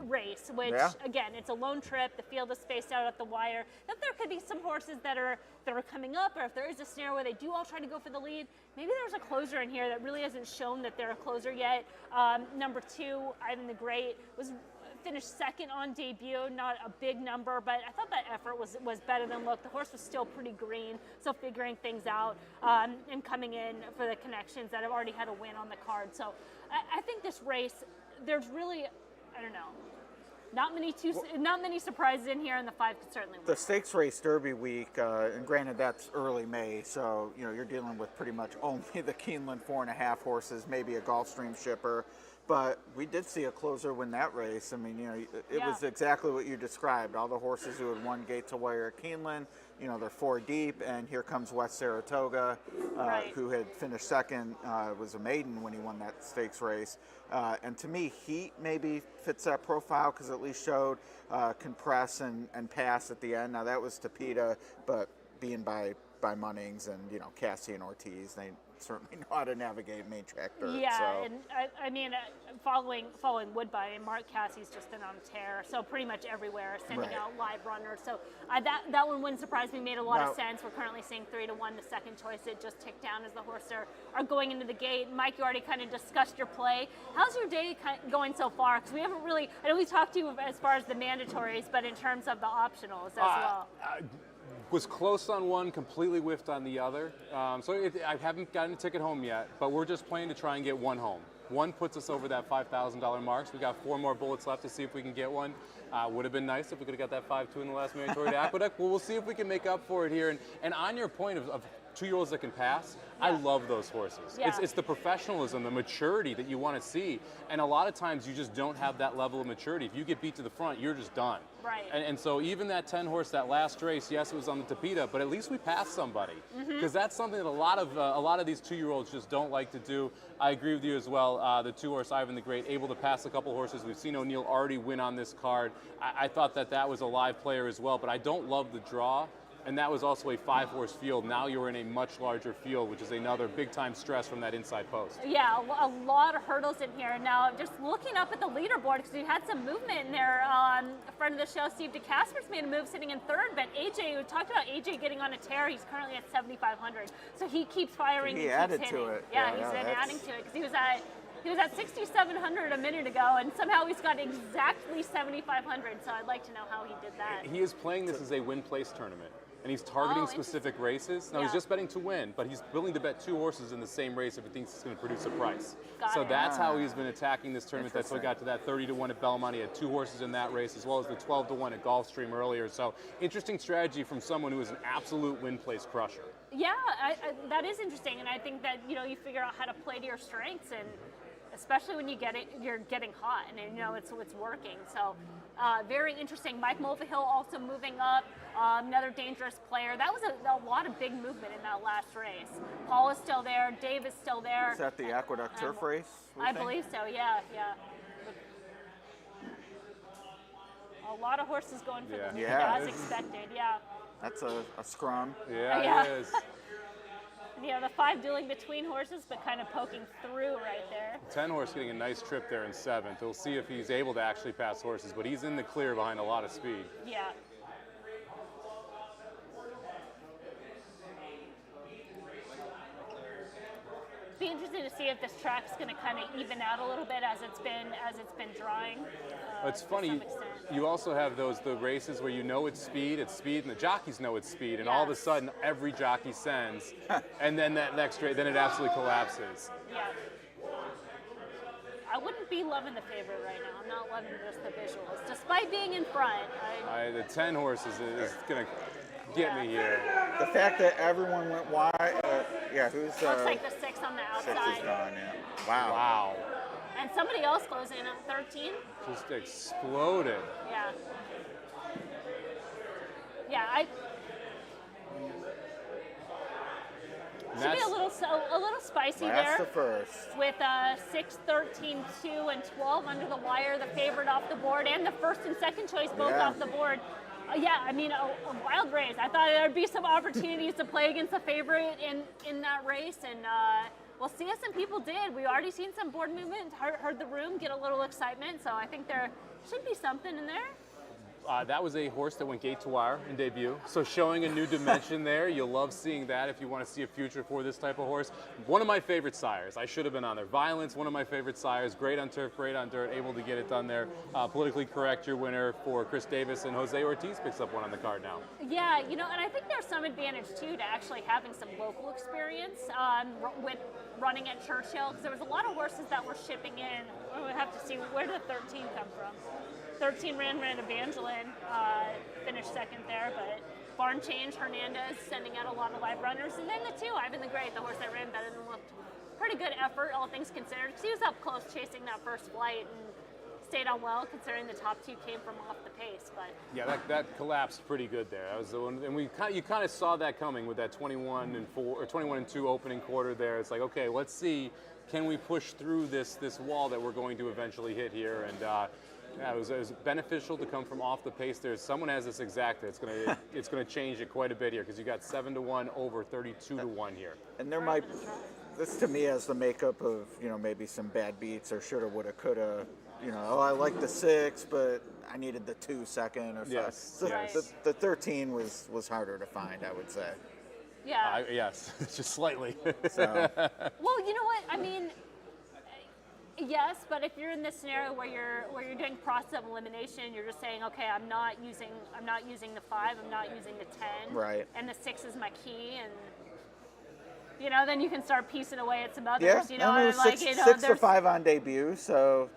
race, which again, it's a lone trip. The field is spaced out at the wire. That there could be some horses that are coming up, or if there is a scenario where they do all try to go for the lead, maybe there's a closer in here that really hasn't shown that they're a closer yet. Number 2, Ivan the Great, finished second on debut, not a big number, but I thought that effort was better than look. The horse was still pretty green, so figuring things out and coming in for the connections that have already had a win on the card. So I think this race, there's really, I don't know, not many surprises in here, and the 5 could certainly win. The stakes race Derby week, and granted that's early May, so you're dealing with pretty much only the Keeneland 4.5 horses, maybe a Gulfstream shipper. But we did see a closer win that race. I mean, it was exactly what you described. All the horses who had won gate to wire at Keeneland, they're 4 deep, and here comes West Saratoga, who had finished second, was a maiden when he won that stakes race. And to me, Heat maybe fits that profile because at least showed can press and pass at the end. Now that was Tapita, but being by Munnings and Cassie and Ortiz, they certainly know how to navigate main track dirt. Yeah, so. and I mean, following Woodbine, and Mark Cassie's just been on a tear, so pretty much everywhere, sending out live runners. So that one wouldn't surprise me, made a lot of sense. We're currently seeing 3-1, the second choice. It just ticked down as the horses are going into the gate. Mike, you already kind of discussed your play. How's your day going so far? Because we haven't really, I know we talked to you as far as the mandatories, but in terms of the optionals as well. Was close on one, completely whiffed on the other. So I haven't gotten a ticket home yet, but we're just playing to try and get one home. One puts us over that $5,000 mark, so we got 4 more bullets left to see if we can get one. Would have been nice if we could have got that 5-2 in the last mandatory to Aqueduct. Well, we'll see if we can make up for it here. And on your point of 2-year-olds that can pass, I love those horses. Yeah. It's the professionalism, the maturity that you want to see. And a lot of times you just don't have that level of maturity. If you get beat to the front, you're just done. Right. And so even that 10 horse, that last race, yes, it was on the Tapita, but at least we passed somebody. Because that's something that a lot of these 2-year-olds just don't like to do. I agree with you as well. The 2 horse Ivan the Great, able to pass a couple horses. We've seen O'Neill already win on this card. I thought that was a live player as well, but I don't love the draw. and that was also a 5-horse field. Now you're in a much larger field, which is another big-time stress from that inside post. Yeah, a lot of hurdles in here. Now, just looking up at the leaderboard, because we had some movement in there. A friend of the show, Steve DeCasper's made a move sitting in third, but AJ, we talked about AJ getting on a tear. He's currently at 7,500. So he keeps firing. He and added keeps to hitting. it. Yeah, he's been adding to it, because he was at 6,700 a minute ago, and somehow he's got exactly 7,500. So I'd like to know how he did that. He is playing this as a win-place tournament, and he's targeting specific races. Now, he's just betting to win, but he's willing to bet 2 horses in the same race if he thinks it's going to produce a price. So that's how he's been attacking this tournament. That's how he got to that 30-1 at Belmont. He had 2 horses in that race, as well as the 12-1 at Gulfstream earlier. So interesting strategy from someone who is an absolute win-place crusher. Yeah, that is interesting, and I think that you figure out how to play to your strengths, and especially when you're getting hot, and it's working. So very interesting. Mike Mulvihill also moving up, another dangerous player. That was a lot of big movement in that last race. Paul is still there. Dave is still there. Is that the Aqueduct Turf race? I believe so. Yeah. A lot of horses going for the lead, as expected. Yeah. That's a scrum. Yeah, it is. The 5 dueling between horses, but kind of poking through right there. 10 horse getting a nice trip there in 7th. We'll see if he's able to actually pass horses, but he's in the clear behind a lot of speed. Yeah. Be interesting to see if this track's going to kind of even out a little bit as it's been drying. It's funny. You also have the races where it's speed, and the jockeys know it's speed, and all of a sudden every jockey sends, and then that next race, then it absolutely collapses. Yeah. I wouldn't be loving the favorite right now. I'm not loving just the visuals, despite being in front. The 10 horses is going to get me here. The fact that everyone went wide, who's... Looks like the 6 on the outside. 6 is gone, yeah. Wow. And somebody else goes in at 13. Just exploded. Yeah. Yeah, should be a little spicy there. That's the first. With 6, 13, 2, and 12 under the wire, the favorite off the board, and the first and second choice both off the board. A wild race. I thought there'd be some opportunities to play against the favorite in that race, and we'll see if some people did. We already seen some board movement, heard the room get a little excitement, so I think there should be something in there. That was a horse that went gate to wire in debut, so showing a new dimension there. You'll love seeing that if you want to see a future for this type of horse. One of my favorite sires. I should have been on there. Violence, one of my favorite sires. Great on turf, great on dirt, able to get it done there. Politically correct, your winner for Chris Davis, and Jose Ortiz picks up one on the card now. Yeah, and I think there's some advantage too to actually having some local experience with running at Churchill, because there was a lot of horses that were shipping in. We have to see, where did 13 come from? 13 ran Evangeline, finished second there, but Barn Change, Hernandez sending out a lot of live runners, and then the 2, Ivan the Great, the horse that ran better than looked. Pretty good effort, all things considered, because he was up close chasing that first flight and stayed on well, considering the top 2 came from off the pace. But yeah, that collapsed pretty good there. That was the one, and you kind of saw that coming with that 21-4 or 21-2 opening quarter there. It's like, okay, let's see, can we push through this wall that we're going to eventually hit here? And it was beneficial to come from off the pace there. Someone has this exacta. It's gonna change it quite a bit here, because you got 7-1 over 32-1 here. And there might, this to me has the makeup of maybe some bad beats or shoulda, woulda, coulda. I like the 6, but I needed the 2 second or something. Yes. So the 13 was harder to find, I would say. Yeah. Yes, just slightly. So. Well, you know what? I mean. Yes, but if you're in this scenario where you're doing process of elimination, you're just saying, okay, I'm not using the 5, I'm not using the 10, right? And the 6 is my key, and then you can start piecing away at some others. Yeah, I mean, like 6 to 5 on debut, so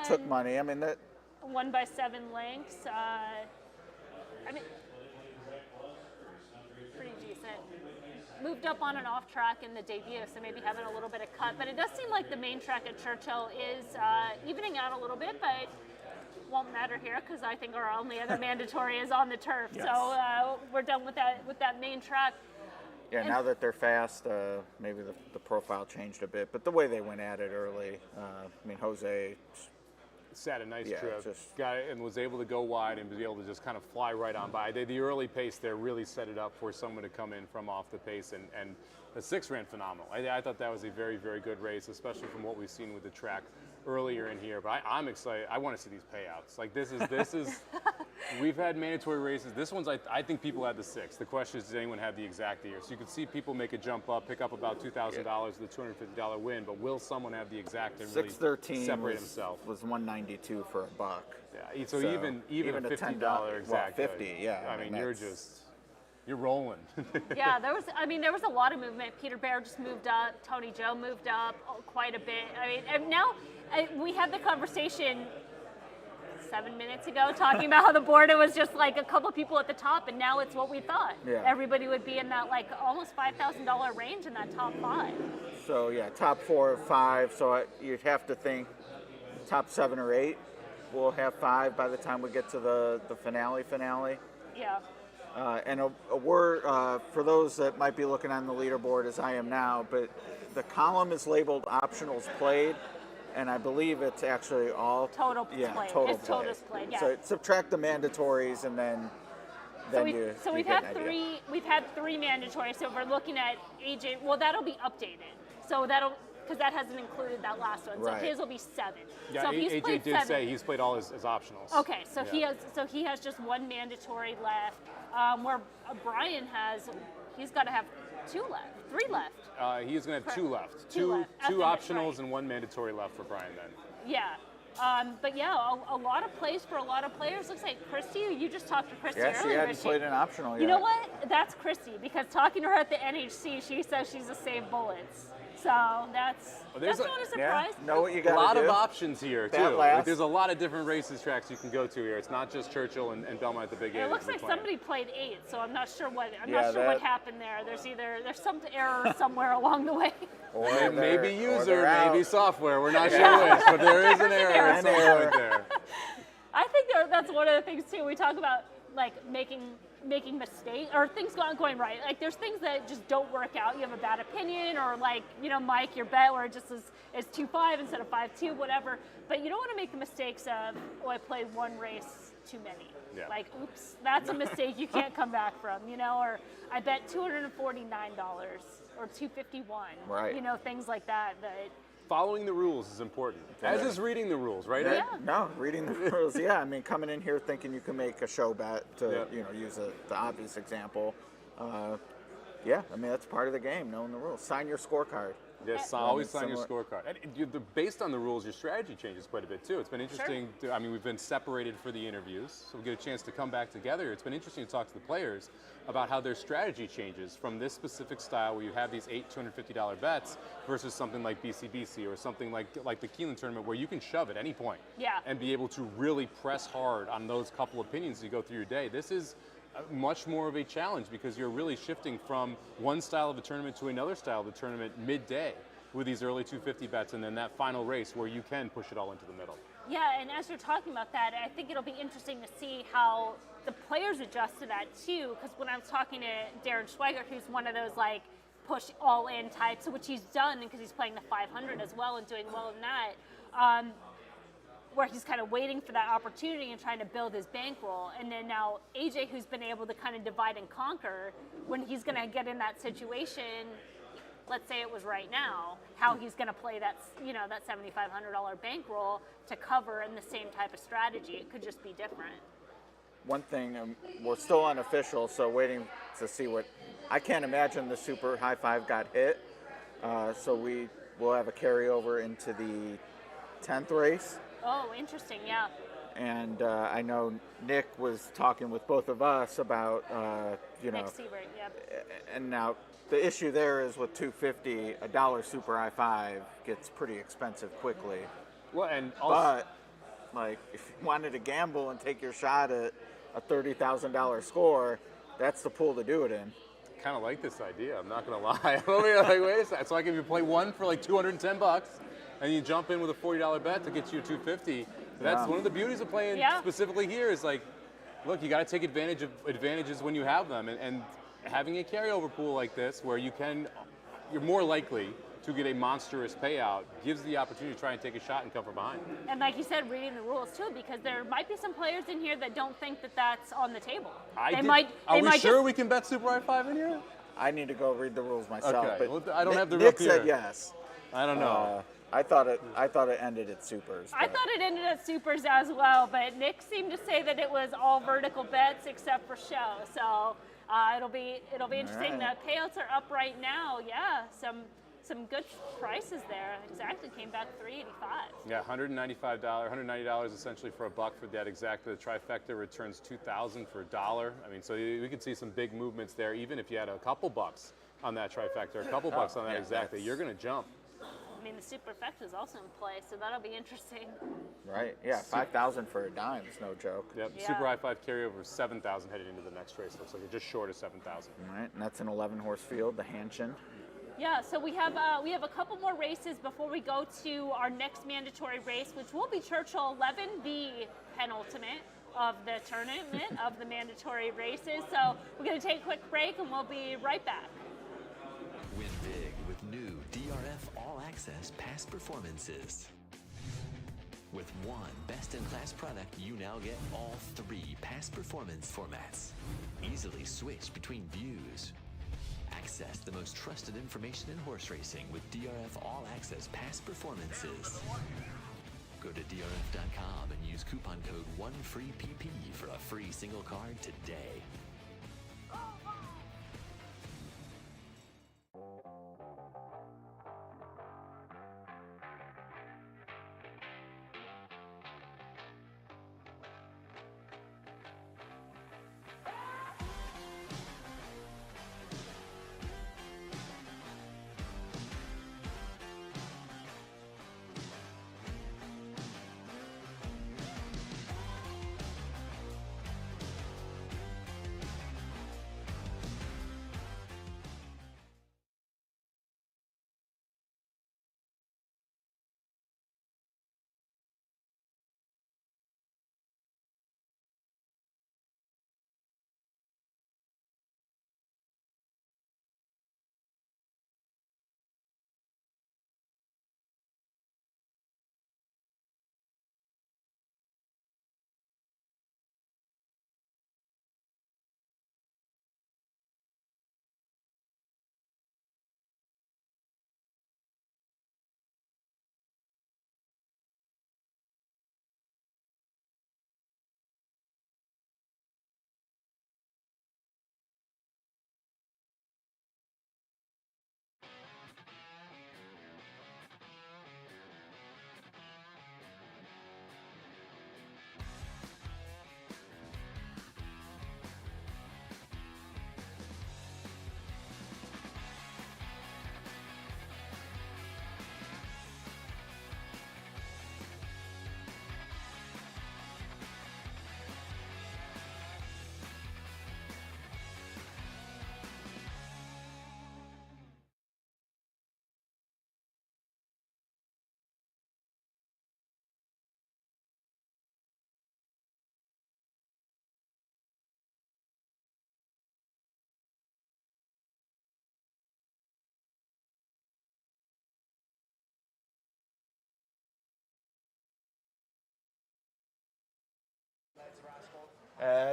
took and money. I mean that 1 by 7 lengths. I mean, pretty decent. Moved up on and off track in the debut, so maybe having a little bit of cut. But it does seem like the main track at Churchill is evening out a little bit, but won't matter here because I think our only other mandatory is on the turf. Yes. So we're done with that main track. Yeah, now that they're fast, maybe the profile changed a bit, but the way they went at it early, I mean, Jose Sat a nice Yeah, trip, just- got it, and was able to go wide and was able to just kind of fly right on by. The early pace there really set it up for someone to come in from off the pace, and the 6 ran phenomenal. I thought that was a very, very good race, especially from what we've seen with the track earlier in here. But I'm excited. I want to see these payouts. Like this is. We've had mandatory races. This one's, I think people had the 6. The question is, does anyone have the exact year? So you can see people make a jump up, pick up about $2,000 with a $250 win, but will someone have the exact and really 613 separate himself? Was 192 for $1. Yeah, so even a $50 exact. Well, 50, yeah. I mean, you're rolling. Yeah, there was a lot of movement. Peter Bear just moved up. Tony Joe moved up quite a bit. I mean, and now we had the conversation 7 minutes ago talking about how the board, it was just like a couple people at the top, and now it's what we thought. Yeah. Everybody would be in that like almost $5,000 range in that top 5. So yeah, top 4 or 5. So you'd have to think top 7 or 8. We'll have 5 by the time we get to the finale. Yeah. And a word for those that might be looking on the leaderboard as I am now, but the column is labeled optionals played, and I believe it's actually all total played. It's totals played. Yeah. So subtract the mandatories, and then we've had 3. We've had 3 mandatories. So if we're looking at AJ, well, that'll be updated. So because that hasn't included that last one. Right. So his will be 7. Yeah, so if AJ did say he's played all his optionals. Okay, so he has just 1 mandatory left. Where Brian he's got to have 2 left, 3 left. He's going to have 2 left. Two left. Two optionals and 1 mandatory left for Brian then. Yeah. But yeah, a lot of plays for a lot of players. Looks like Christy, you just talked to Christy earlier. Yeah, she hadn't played an optional yet. You know what? That's Christy, because talking to her at the NHC, she says she's a save bullets. So that's not a surprise. Yeah, know what you got. A lot of options here too. Like, there's a lot of different races tracks you can go to here. It's not just Churchill and Belmont at the Big 8. It looks like somebody played 8, so I'm not sure what what happened there. There's some error somewhere along the way. Or maybe user, maybe software. We're not sure which, but there is an error at some point there. I think that's one of the things too. We talk about like making mistakes or things going right. Like there's things that just don't work out. You have a bad opinion, or like, Mike, your bet where it just is 2-5 instead of 5-2, whatever. But you don't want to make the mistakes of, I played 1 race too many. Yeah. Like, oops, that's a mistake you can't come back from, or I bet $249 or $251. Right. Things like that. Following the rules is important, as is reading the rules, right, Ed? No, reading the rules, yeah. I mean, coming in here thinking you can make a show bet to, use the obvious example. Yeah, I mean, that's part of the game, knowing the rules. Sign your scorecard. Yes, always sign your scorecard. And based on the rules, your strategy changes quite a bit too. It's been interesting. Sure. We've been separated for the interviews, so we get a chance to come back together. It's been interesting to talk to the players about how their strategy changes from this specific style where you have these 8 $250 bets versus something like BCBC or something like the Keelan tournament where you can shove at any point and be able to really press hard on those couple opinions as you go through your day. This is much more of a challenge because you're really shifting from one style of a tournament to another style of the tournament midday with these early 250 bets, and then that final race where you can push it all into the middle. Yeah, and as you're talking about that, I think it'll be interesting to see how the players adjust to that too, because when I was talking to Darren Schweiger, who's one of those like push all in types, which he's done because he's playing the 500 as well and doing well in that, where he's kind of waiting for that opportunity and trying to build his bankroll. And then now AJ, who's been able to kind of divide and conquer, when he's going to get in that situation, let's say it was right now, how he's going to play that, that $7,500 bankroll to cover in the same type of strategy. It could just be different. One thing, we're still unofficial, so waiting to see what, I can't imagine the super high 5 got hit. So we will have a carryover into the 10th race. Oh, interesting, yeah. And I know Nick was talking with both of us about, Nick Seevers, yeah. And now the issue there is with 250, a $1 super I5 gets pretty expensive quickly. Well, and also, but like if you wanted to gamble and take your shot at a $30,000 score, that's the pool to do it in. Kind of like this idea. I'm not gonna lie. I'm over here like, wait a second. So I can play one for like $210. And you jump in with a $40 bet to get you a $250. That's one of the beauties of playing specifically here is like, look, you got to take advantage of advantages when you have them, and having a carryover pool like this where you're more likely to get a monstrous payout gives the opportunity to try and take a shot and come from behind. And like you said, reading the rules too, because there might be some players in here that don't think that that's on the table. Are we sure we can bet Super I-5 in here? I need to go read the rules myself. Okay, but well, I don't have the Nick rip said here. yes. I don't know. I thought it ended at supers. I thought it ended at supers as well, but Nick seemed to say that it was all vertical bets except for show. So it'll be interesting. right. The payouts are up right now. Yeah, some good prices there. Exactly came back $385. Yeah, $190 essentially for $1 for that exact. The trifecta returns $2,000 for $1. I mean, so we could see some big movements there. Even if you had a couple bucks on that trifecta, a couple bucks on that exactly, you're going to jump. I mean, the superfecta is also in play, so that'll be interesting. Right. Yeah, 5,000 for a dime is no joke. Yep. Yeah. Super I-5 carryover 7,000 headed into the next race. Looks like you're just short of 7,000. All right, and that's an 11-horse field, the Hanshin. Yeah, so we have a couple more races before we go to our next mandatory race, which will be Churchill 11, the penultimate of the tournament of the mandatory races. So we're going to take a quick break, and we'll be right back. Win big with new DRF All Access past performances. With one best-in-class product, you now get all 3 past performance formats. Easily switch between views. Access the most trusted information in horse racing with DRF All Access past performances. Go to drf.com and use coupon code 1FREEPP for a free single card today.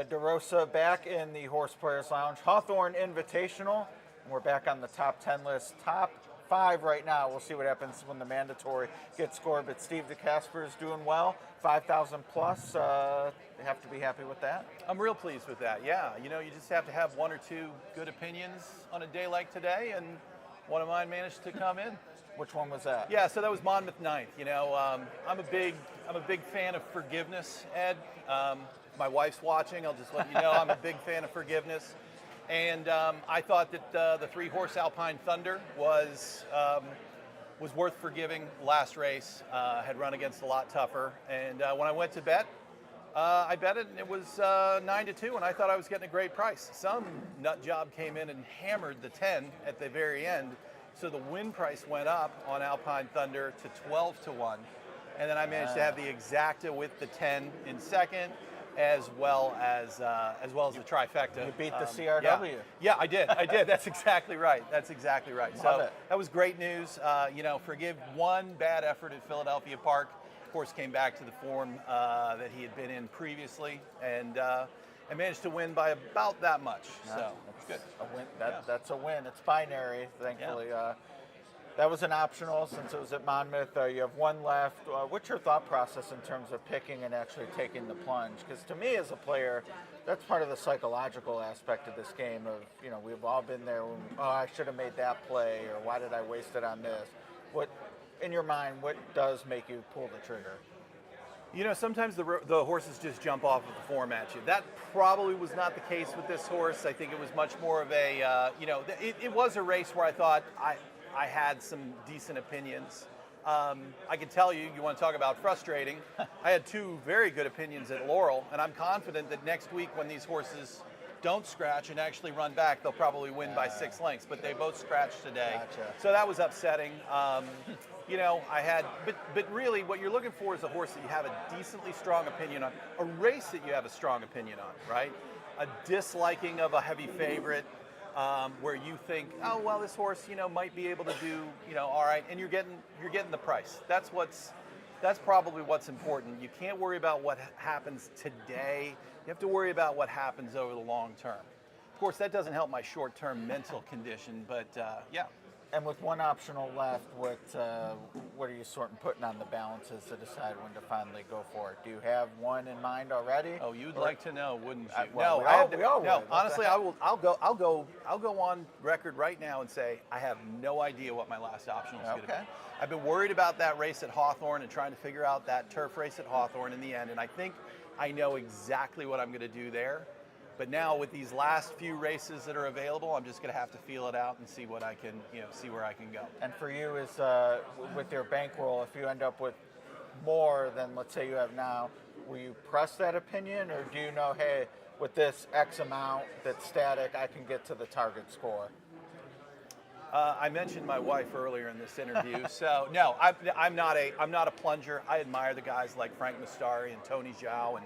DeRosa back in the Horse Players Lounge. Hawthorne Invitational. And we're back on the top 10 list. Top 5 right now. We'll see what happens when the mandatory gets scored. But Steve DeCasper is doing well. 5,000 plus. They have to be happy with that. I'm real pleased with that. Yeah, you know, you just have to have 1 or 2 good opinions on a day like today, and one of mine managed to come in. Which one was that? Yeah, so that was Monmouth Ninth. You know, I'm a big fan of forgiveness, Ed. My wife's watching. I'll just let you know I'm a big fan of forgiveness. And I thought that the 3-horse Alpine Thunder was worth forgiving. Last race had run against a lot tougher. And when I went to bet, I bet it, and it was 9-2, and I thought I was getting a great price. Some nut job came in and hammered the 10 at the very end, so the win price went up on Alpine Thunder to 12-1. And then I managed to have the exacta with the 10 in second. as well as the trifecta. You beat the CRW. Yeah, I did. That's exactly right. Love So it. that was great news. Forgive one bad effort at Philadelphia Park. Of course, came back to the form that he had been in previously, and I managed to win by about that much. So it's good. A win. That's a win. It's binary, thankfully. That was an optional since it was at Monmouth. You have one left. What's your thought process in terms of picking and actually taking the plunge? Because to me as a player, that's part of the psychological aspect of this game of, we've all been there when, I should have made that play, or why did I waste it on this? What, in your mind, what does make you pull the trigger? Sometimes the horses just jump off of the form at you. That probably was not the case with this horse. I think it was much more of a, it was a race where I thought I had some decent opinions. I can tell you want to talk about frustrating. I had two very good opinions at Laurel, and I'm confident that next week when these horses don't scratch and actually run back, they'll probably win by 6 lengths, but they both scratched today. Gotcha. So that was upsetting. I had, but really what you're looking for is a horse that you have a decently strong opinion on, a race that you have a strong opinion on, right? A disliking of a heavy favorite, where you think, oh well, this horse, might be able to do, all right, and you're getting the price. That's probably what's important. You can't worry about what happens today. You have to worry about what happens over the long term. Of course, that doesn't help my short-term mental condition, but yeah. And with one optional left, what are you putting on the balances to decide when to finally go for it? Do you have one in mind already? Oh, you'd like to know, wouldn't you? We all would. Honestly, I'll go on record right now and say I have no idea what my last optional is going to be. I've been worried about that race at Hawthorne and trying to figure out that turf race at Hawthorne in the end, and I think I know exactly what I'm going to do there. But now with these last few races that are available, I'm just going to have to feel it out and see what I can, see where I can go. And for you, is with your bankroll, if you end up with more than let's say you have now, will you press that opinion, or do you know, hey, with this X amount that's static, I can get to the target score? I mentioned my wife earlier in this interview, so no, I'm not a plunger. I admire the guys like Frank Mastari and Tony Zhao, and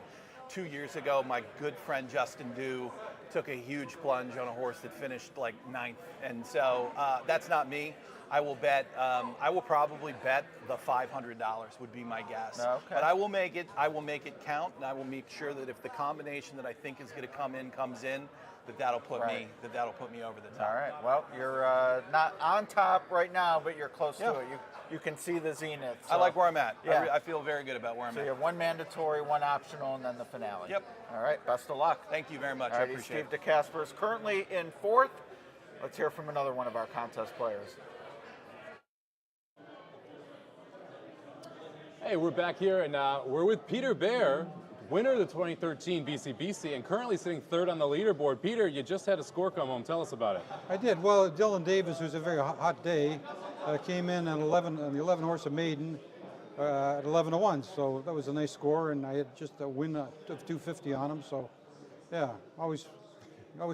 2 years ago, my good friend Justin Dew took a huge plunge on a horse that finished like 9th, and so that's not me. I will probably bet the $500 would be my guess. Okay. But I will make it count, and I will make sure that if the combination that I think is going to come in comes in, that'll put me over the top. All right. Well, you're not on top right now, but you're close to it. You can see the zenith. So. I like where I'm at. Yeah. I feel very good about where I'm at. So you have one mandatory, one optional, and then the finale. Yep. All right. Best of luck. Thank you very much. All right, I appreciate Steve DeCasper is currently in 4th. Let's hear from another one of our contest players. Hey, we're back here, and we're with Peter Bear, winner of the 2013 BCBC, and currently sitting 3rd on the leaderboard. Peter, you just had a score come home. Tell us about it. I did. Well, Dylan Davis, who's a very hot day, came in on the 11 horse of maiden at 11-1. So that was a nice score, and I had just a win of 250 on him. So, yeah, always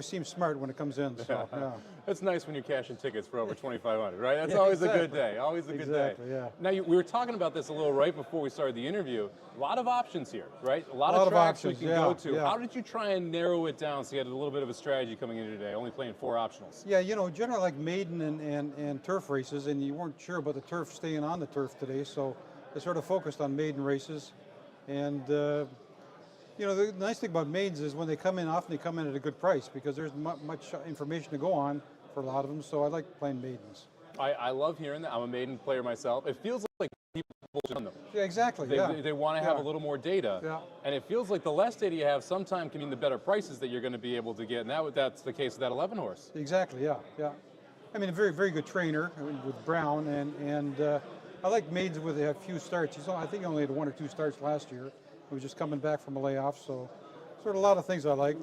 seems smart when it comes in. So, yeah. It's nice when you're cashing tickets for over 2,500, right? That's always a good day. Always a good day. Yeah. Now, we were talking about this a little right before we started the interview. A lot of options here, right? A lot of tracks we can go to. Yeah. How did you try and narrow it down so you had a little bit of a strategy coming in today, only playing 4 optionals? Yeah, generally like maiden and turf races, and you weren't sure about the turf staying on the turf today, so I sort of focused on maiden races. And, the nice thing about maidens is when they come in, often they come in at a good price because there's much information to go on for a lot of them, so I like playing maidens. I love hearing that. I'm a maiden player myself. It feels like people on them. Yeah, exactly. They want to have a little more data. Yeah. And it feels like the less data you have sometimes can mean the better prices that you're going to be able to get. And that's the case with that 11 horse. Exactly, yeah. I mean, a very, very good trainer with Brown, and I like maidens with a few starts. I think he only had 1 or 2 starts last year. He was just coming back from a layoff, so sort of a lot of things I liked.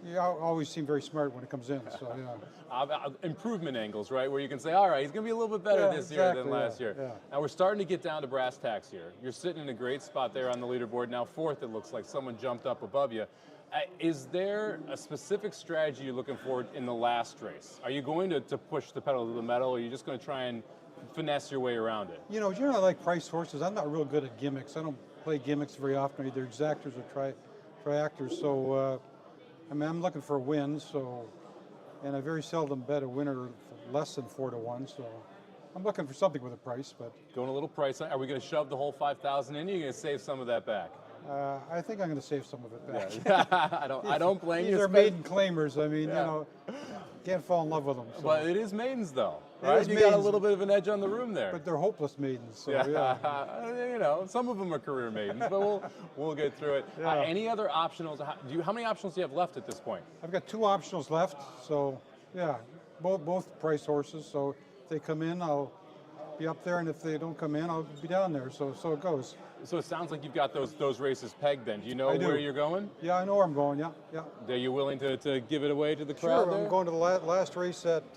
You always seem very smart when it comes in, so yeah. Improvement angles, right, where you can say, all right, he's going to be a little bit better this year than last year. Yeah. Now we're starting to get down to brass tacks here. You're sitting in a great spot there on the leaderboard. Now 4th, it looks like someone jumped up above you. Is there a specific strategy you're looking for in the last race? Are you going to push the pedal to the metal, or are you just going to try and finesse your way around it? Generally I like price horses. I'm not real good at gimmicks. I don't play gimmicks very often, either exactors or factors. So, I mean, I'm looking for a win. So, and I very seldom bet a winner less than 4-1. So, I'm looking for something with a price. But going a little price. Are we going to shove the whole 5,000 in? Or are you going to save some of that back? I think I'm going to save some of it back. Yeah. I don't blame you. These are maiden claimers. I mean, you know, can't fall in love with them. So. But it is maidens, though. It Right? is You maidens. got a little bit of an edge on the room there. But they're hopeless maidens. So, You know, some of them are career maidens, but we'll get through it. Any other optionals? How many optionals do you have left at this point? I've got 2 optionals left. So, yeah, both price horses. So if they come in, I'll be up there, and if they don't come in, I'll be down there. So it goes. So it sounds like you've got those races pegged. Then do you know I do. where you're going? Yeah, I know where I'm going. Yeah. Are you willing to give it away to the crowd? Sure, there? I'm going to the last race at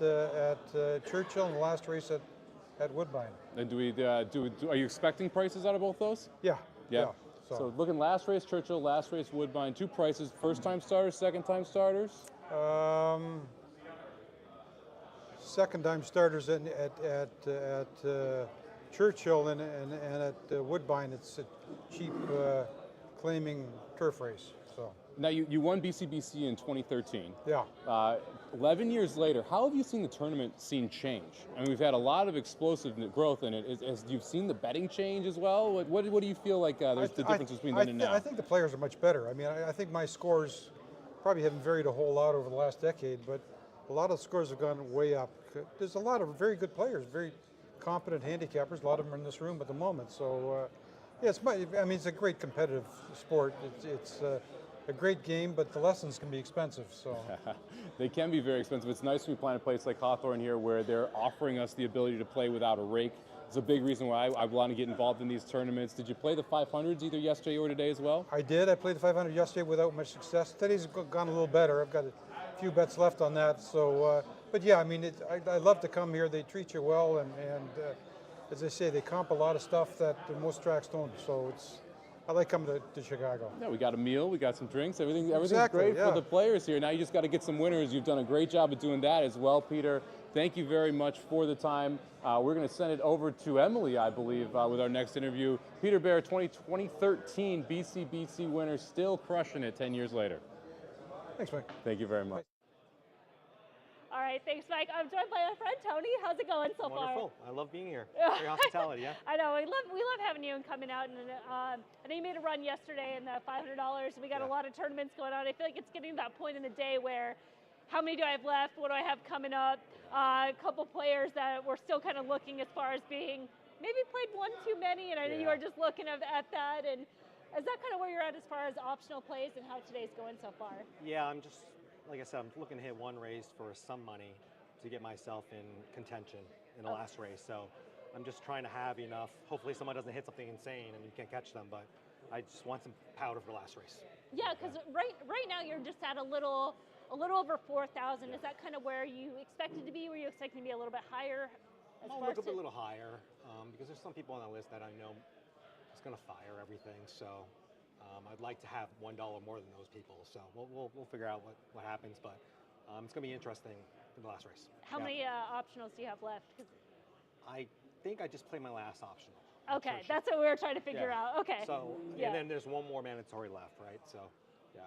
Churchill and the last race at Woodbine. And are you expecting prices out of both those? Yeah. So looking last race Churchill, last race Woodbine, 2 prices: first time starters, second time starters. Second time starters at Churchill and at Woodbine. It's a cheap claiming turf race. So now you won BCBC in 2013. Yeah. 11 years later, how have you seen the tournament scene change? I mean, we've had a lot of explosive growth in it. As you've seen the betting change as well? What do you feel like there's the difference between then and now? I think the players are much better. I mean, I think my scores probably haven't varied a whole lot over the last decade, but a lot of scores have gone way up. There's a lot of very good players, very competent handicappers. A lot of them are in this room at the moment. So, yeah, it's a great competitive sport. It's a great game, but the lessons can be expensive. So they can be very expensive. It's nice to be playing a place like Hawthorne here, where they're offering us the ability to play without a rake. It's a big reason why I want to get involved in these tournaments. Did you play the 500s either yesterday or today as well? I did. I played the 500 yesterday without much success. Today's gone a little better. I've got a few bets left on that. So, but yeah, I mean, I love to come here. They treat you well, and as I say, they comp a lot of stuff that most tracks don't. So I like coming to Chicago. Yeah, we got a meal, we got some drinks, everything's Exactly, great for the players here. Now you just got to get some winners. You've done a great job of doing that as well, Peter. Thank you very much for the time. We're going to send it over to Emily, I believe, with our next interview. Peter Bear, 2013 BCBC winner, still crushing it 10 years later. Thanks, Mike. Thank you very much. All right, thanks, Mike. I'm joined by my friend Tony. How's it going so far? Wonderful. I love being here. Your hospitality, yeah. I know. We love having you and coming out. And I know you made a run yesterday in the $500. We got a lot of tournaments going on. I feel like it's getting to that point in the day where, how many do I have left? What do I have coming up? A couple players that we're still kind of looking as far as being maybe played one too many. And I know you were just looking at that. And is that kind of where you're at as far as optional plays and how today's going so far? Yeah, I'm just, like I said, I'm looking to hit one race for some money to get myself in contention in the last race. So I'm just trying to have enough. Hopefully someone doesn't hit something insane and you can't catch them, but I just want some powder for the last race. Yeah, because right now you're just at a little over 4,000. Is that kind of where you expected to be? Were you expecting to be a little bit higher? I'm a little higher because there's some people on the list that I know is going to fire everything. So I'd like to have $1 more than those people. So we'll figure out what happens, but it's going to be interesting in the last race. How many optionals do you have left? I think I just played my last optional. Okay, that's what we were trying to figure out. Okay. So and then there's one more mandatory left, right? So yeah.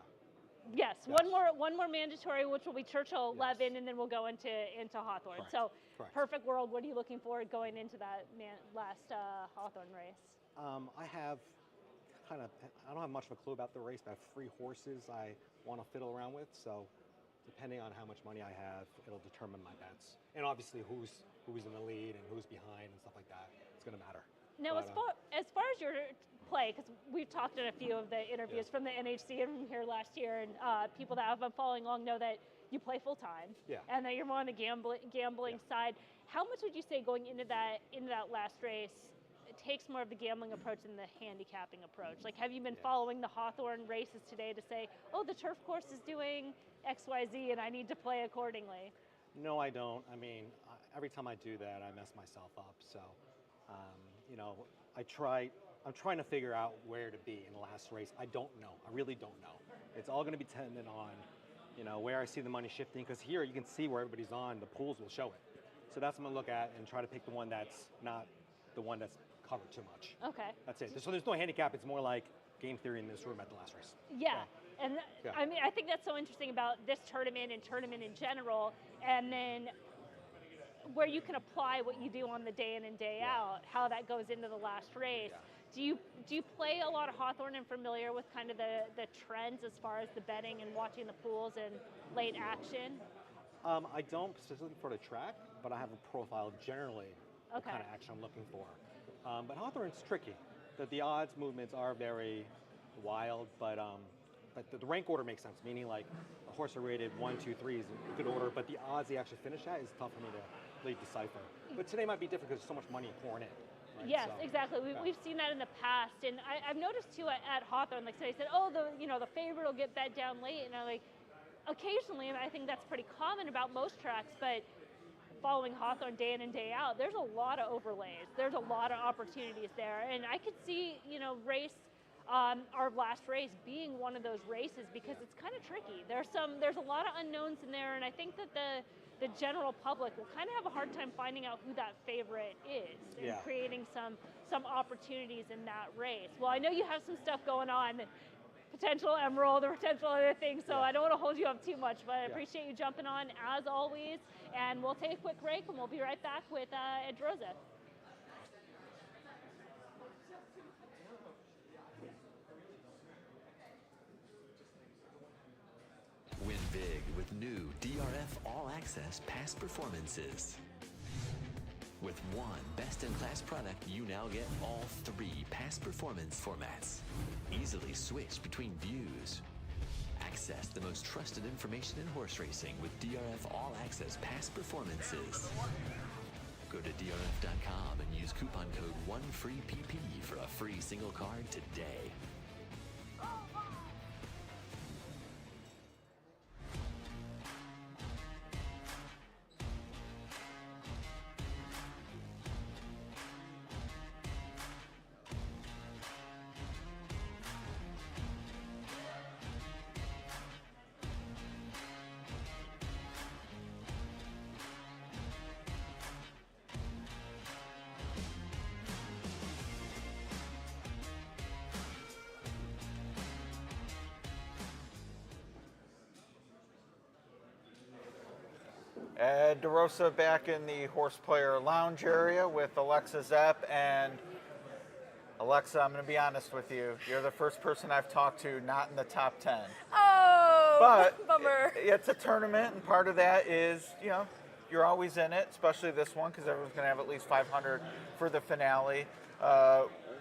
Yes, one more mandatory, which will be Churchill 11, and then we'll go into Hawthorne. Correct. So Correct. perfect world. What are you looking for going into that last Hawthorne race? I don't have much of a clue about the race, but I have 3 horses I want to fiddle around with. So depending on how much money I have, it'll determine my bets. And obviously who's in the lead and who's behind and stuff like that. It's going to matter. Now, as far as your play, because we've talked in a few of the interviews from the NHC and from here last year, and people that have been following along know that you play full time, and that you're more on the gambling side. How much would you say going into that last race takes more of the gambling approach than the handicapping approach? Like, have you been following the Hawthorne races today to say, oh, the turf course is doing X, Y, Z, and I need to play accordingly? No, I don't. I mean, every time I do that, I mess myself up. So, I'm trying to figure out where to be in the last race. I don't know. I really don't know. It's all going to be dependent on, where I see the money shifting. Because here you can see where everybody's on. The pools will show it. So that's what I'm going to look at and try to pick the one that's not the one that's covered too much. Okay. That's it. So there's no handicap. It's more like game theory in this room at the last race. Yeah. And Yeah. I mean, I think that's so interesting about this tournament and tournament in general, and then where you can apply what you do on the day in and day out, how that goes into the last race. Do you play a lot of Hawthorne and familiar with kind of the trends as far as the betting and watching the pools and late action? I don't specifically for the track, but I have a profile generally what Okay. kind of action I'm looking for. But Hawthorne's tricky. The odds movements are very wild, but the rank order makes sense, meaning like a horse are rated 1, 2, 3 is a good order, but the odds they actually finish at is tough for me to really decipher. But today might be different because there's so much money pouring in. Right? Yes, So, exactly. We've seen that in the past, and I've noticed too at Hawthorne. Like today, said, oh, the favorite will get bet down late, and I'm like, occasionally, and I think that's pretty common about most tracks, but following Hawthorne day in and day out, there's a lot of overlays. There's a lot of opportunities there, and I could see our last race being one of those races because it's kind of tricky. There's a lot of unknowns in there, and I think that the general public will kind of have a hard time finding out who that favorite is and creating some opportunities in that race. Well, I know you have some stuff going on, potential Emerald or potential other things, so I don't want to hold you up too much, but I appreciate you jumping on as always, and we'll take a quick break and we'll be right back with DeRosa. Win big with new DRF All Access past performances. With one best-in-class product, you now get all 3 past performance formats. Easily switch between views. Access the most trusted information in horse racing with DRF All Access past performances. Go to drf.com and use coupon code 1FREEPP for a free single card today. Ed DeRosa back in the Horse Player Lounge area with Alexa Zepp. And Alexa, I'm going to be honest with you. You're the first person I've talked to not in the top 10. Oh, but bummer. It's a tournament, and part of that is, you're always in it, especially this one, because everyone's going to have at least 500 for the finale.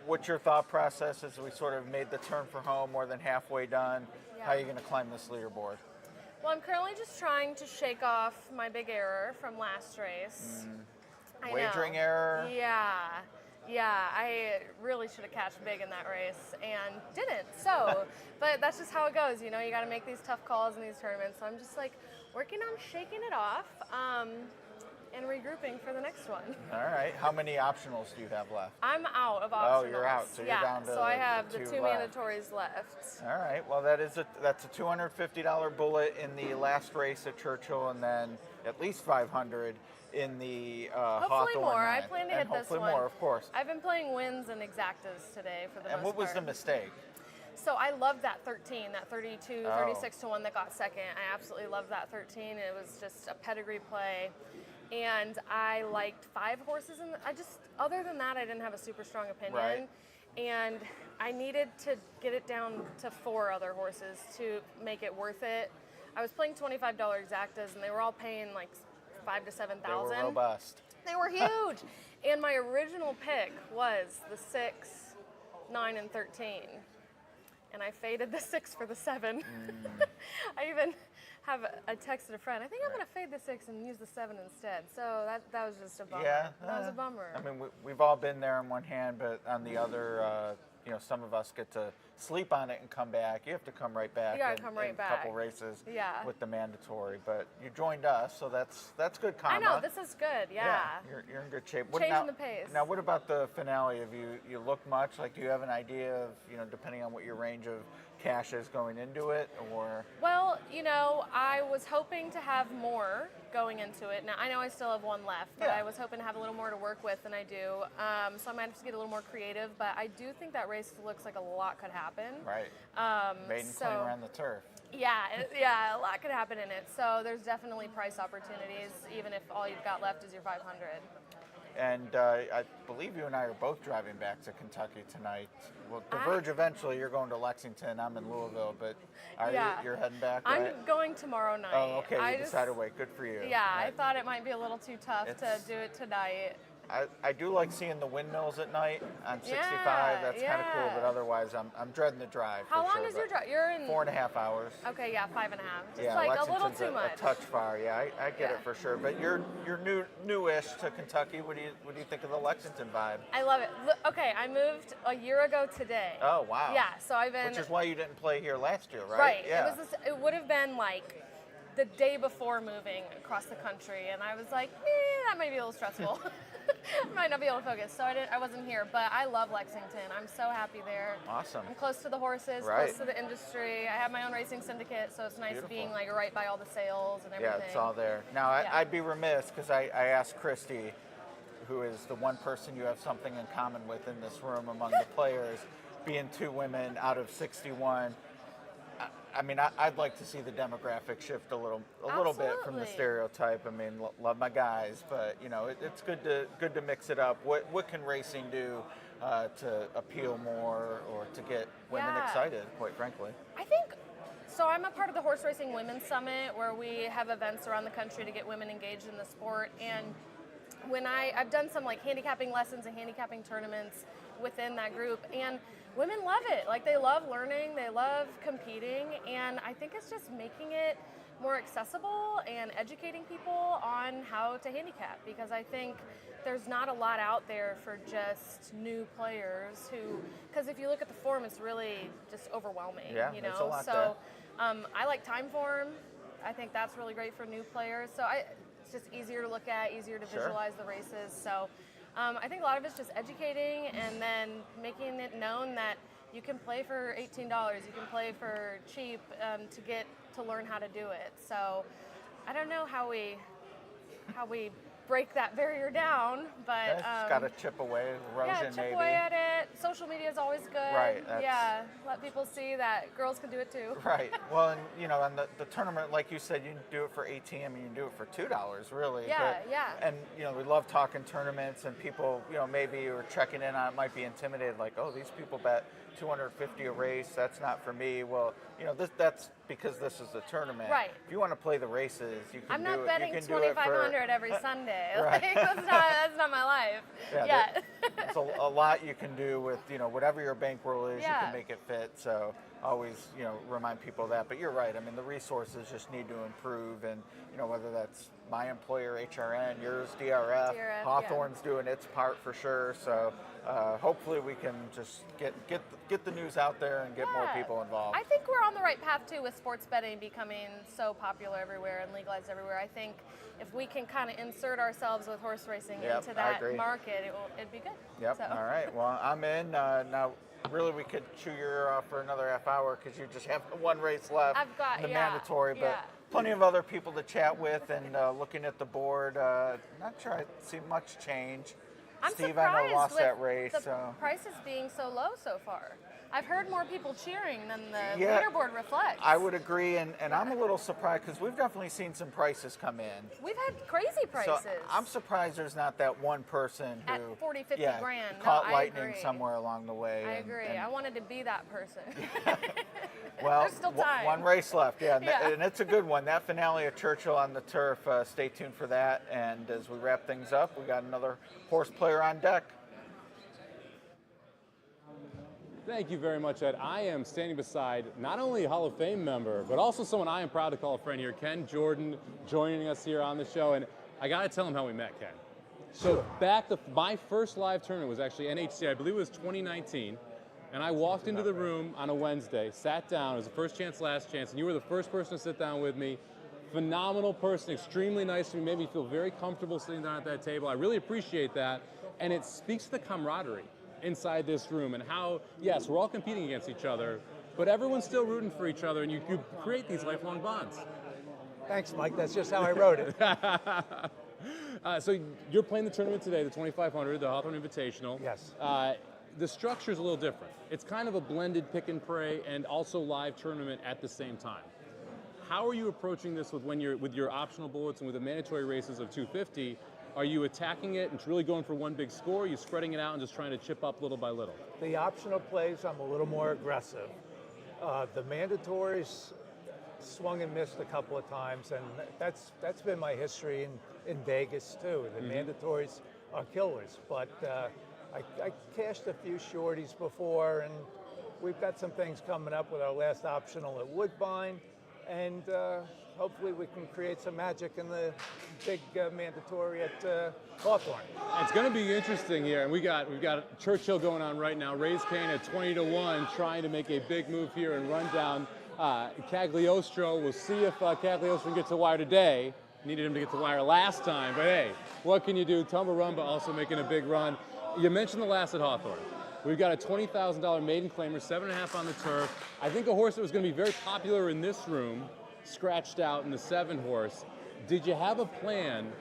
What's your thought process as we sort of made the turn for home, more than halfway done? How are you going to climb this leaderboard? Well, I'm currently just trying to shake off my big error from last race. Wagering error? Yeah, I really should have cashed big in that race and didn't. So, but that's just how it goes. You got to make these tough calls in these tournaments. So I'm just like working on shaking it off and regrouping for the next one. All right. How many optionals do you have left? I'm out of optionals. Oh, you're out. So you're down to so I have the 2 left. mandatories left. All right. Well, that's a $250 bullet in the last race at Churchill, and then at least 500 in the Hopefully Hawthorne more. nine. I plan to and hit this hopefully one. more, of course. I've been playing wins and exactas today for the most And what was the part. mistake? So I loved that 13, that 32, Oh. 36 to 1 that got second. I absolutely loved that 13. It was just a pedigree play. And I liked 5 horses. And other than that, I didn't have a super strong opinion. Right. And I needed to get it down to 4 other horses to make it worth it. I was playing $25 exactas, and they were all paying like $5,000 to $7,000. They were robust. They were huge. And my original pick was the 6, 9, and 13. And I faded the 6 for the 7. I even I texted a friend, I think I'm going to fade the 6 and use the 7 instead. So that was just a bummer. Yeah. That was a bummer. I mean, we've all been there on one hand, but on the other, some of us get to sleep on it and come back. You have to come right back. You gotta come right in back. a couple races with the mandatory. But you joined us, so that's good karma. I know, this is good, yeah. You're in good shape. Changing the pace. Now, what about the finale? Have you looked much? Like, do you have an idea of, depending on what your range of caches going into it, or? Well, you know, I was hoping to have more going into it. Now, I know I still have one left, but I was hoping to have a little more to work with than I do. So I might have to get a little more creative, but I do think that race looks like a lot could happen. Right. Maiden claim around the turf. Yeah, a lot could happen in it. So there's definitely price opportunities, even if all you've got left is your 500. And I believe you and I are both driving back to Kentucky tonight. We'll diverge eventually. You're going to Lexington. I'm in Louisville, but you're heading back, right? I'm going tomorrow night. Oh, okay. You decided to wait. Good for you. Yeah, I thought it might be a little too tough to do it tonight. I do like seeing the windmills at night on 65. That's kind of cool, but otherwise I'm dreading the drive. How long is your drive? You're in 4.5 hours. Okay, 5.5. Just like a little too much. A touch far. Yeah, I get it for sure. But you're newish to Kentucky. What do you think of the Lexington vibe? I love it. Okay, I moved a year ago today. Oh wow. Yeah, so I've been. Which is why you didn't play here last year, right? Right. Yeah. It would have been like the day before moving across the country, and I was like, that might be a little stressful. I might not be able to focus, so I wasn't here. But I love Lexington. I'm so happy there. Awesome. I'm close to the horses, close to the industry. I have my own racing syndicate, so it's nice being like right by all the sales and everything. Yeah, it's all there. Now, I'd be remiss because I asked Christy, who is the one person you have something in common with in this room among the players, being 2 women out of 61. I mean, I'd like to see the demographic shift a little bit from the stereotype. I mean, love my guys, but you know, it's good to mix it up. What can racing do to appeal more or to get women excited? Quite frankly, I think. So I'm a part of the Horse Racing Women's Summit, where we have events around the country to get women engaged in the sport. And when I've done some like handicapping lessons and handicapping tournaments within that group, and women love it. Like, they love learning, they love competing, and I think it's just making it more accessible and educating people on how to handicap, because I think there's not a lot out there for just new players because if you look at the form, it's really just overwhelming. Yeah, you know? there's a lot so there. I like time form. I think that's really great for new players. So it's just easier to look at, easier to visualize the races. So I think a lot of it's just educating and then making it known that you can play for $18, you can play for cheap to learn how to do it. So I don't know how we break that barrier down, but just got to chip away, erosion chip away at it. Social media is always good. Right. Yeah, let people see that girls can do it too. Right. Well, and you know, and the tournament, like you said, you can do it for $18. I mean, you can do it for $2, really. Yeah, And you know, we love talking tournaments, and people, you know, maybe are checking in on it, might be intimidated, like, oh, these people bet $250 a race. That's not for me. Well, you know, that's because this is a tournament. Right. If you want to play the races, you can. I'm not do it. betting $2,500 every Sunday. Right. Like, that's not my life. Yeah. It's a lot you can do with, you know, whatever your bankroll is, you can make it fit. So always, you know, remind people of that. But you're right. I mean, the resources just need to improve, and you know, whether that's my employer, HRN, yours, DRF, Hawthorne's doing its part for sure. So hopefully we can just get the news out there and get more people involved. I think we're on the right path too, with sports betting becoming so popular everywhere and legalized everywhere. I think if we can kind of insert ourselves with horse racing into that market, it'd be good. Yep. So. All right. Well, I'm in now. Really, we could chew your ear off for another half hour because you just have one race left. I've got the mandatory, but plenty of other people to chat with, and looking at the board, not sure I see much change. I'm Steve, I know, lost with that race. The prices being so low so far. I've heard more people cheering than the leaderboard reflects. I would agree, and I'm a little surprised because we've definitely seen some prices come in. We've had crazy prices. So I'm surprised there's not that one person who at 40, 50 grand. Caught lightning somewhere along the way. I agree. I wanted to be that person. Well, there's still time. One race left, and it's a good one. That finale at Churchill on the turf. Stay tuned for that. And as we wrap things up, we got another horse player on deck. Thank you very much, Ed. I am standing beside not only a Hall of Fame member, but also someone I am proud to call a friend here, Ken Jordan, joining us here on the show. And I got to tell him how we met, Ken. So my first live tournament was actually NHC, I believe it was 2019. And I walked into the room on a Wednesday, sat down, it was the first chance, last chance, and you were the first person to sit down with me. Phenomenal person, extremely nice to me, made me feel very comfortable sitting down at that table. I really appreciate that. And it speaks to the camaraderie inside this room and how, yes, we're all competing against each other, but everyone's still rooting for each other, and you create these lifelong bonds. Thanks, Mike. That's just how I wrote it. So you're playing the tournament today, the 2500, the Hawthorne Invitational. Yes. The structure's a little different. It's kind of a blended pick and pray and also live tournament at the same time. How are you approaching this with your optional bullets and with the mandatory races of 250? Are you attacking it and really going for one big score? Are you spreading it out and just trying to chip up little by little? The optional plays, I'm a little more aggressive. The mandatories swung and missed a couple of times, and that's been my history in Vegas too. The mandatories are killers, but I cashed a few shorties before, and we've got some things coming up with our last optional at Woodbine, and hopefully we can create some magic in the big mandatory at Hawthorne. It's going to be interesting here, and we've got Churchill going on right now. Raise Kane at 20-1, trying to make a big move here and run down Cagliostro. We'll see if Cagliostro gets the wire today. Needed him to get the wire last time, but hey, what can you do? Tumbarumba also making a big run. You mentioned the last at Hawthorne. We've got a $20,000 maiden claimer, 7.5 on the turf. I think a horse that was going to be very popular in this room, scratched out in the 7 horse. Did you have a plan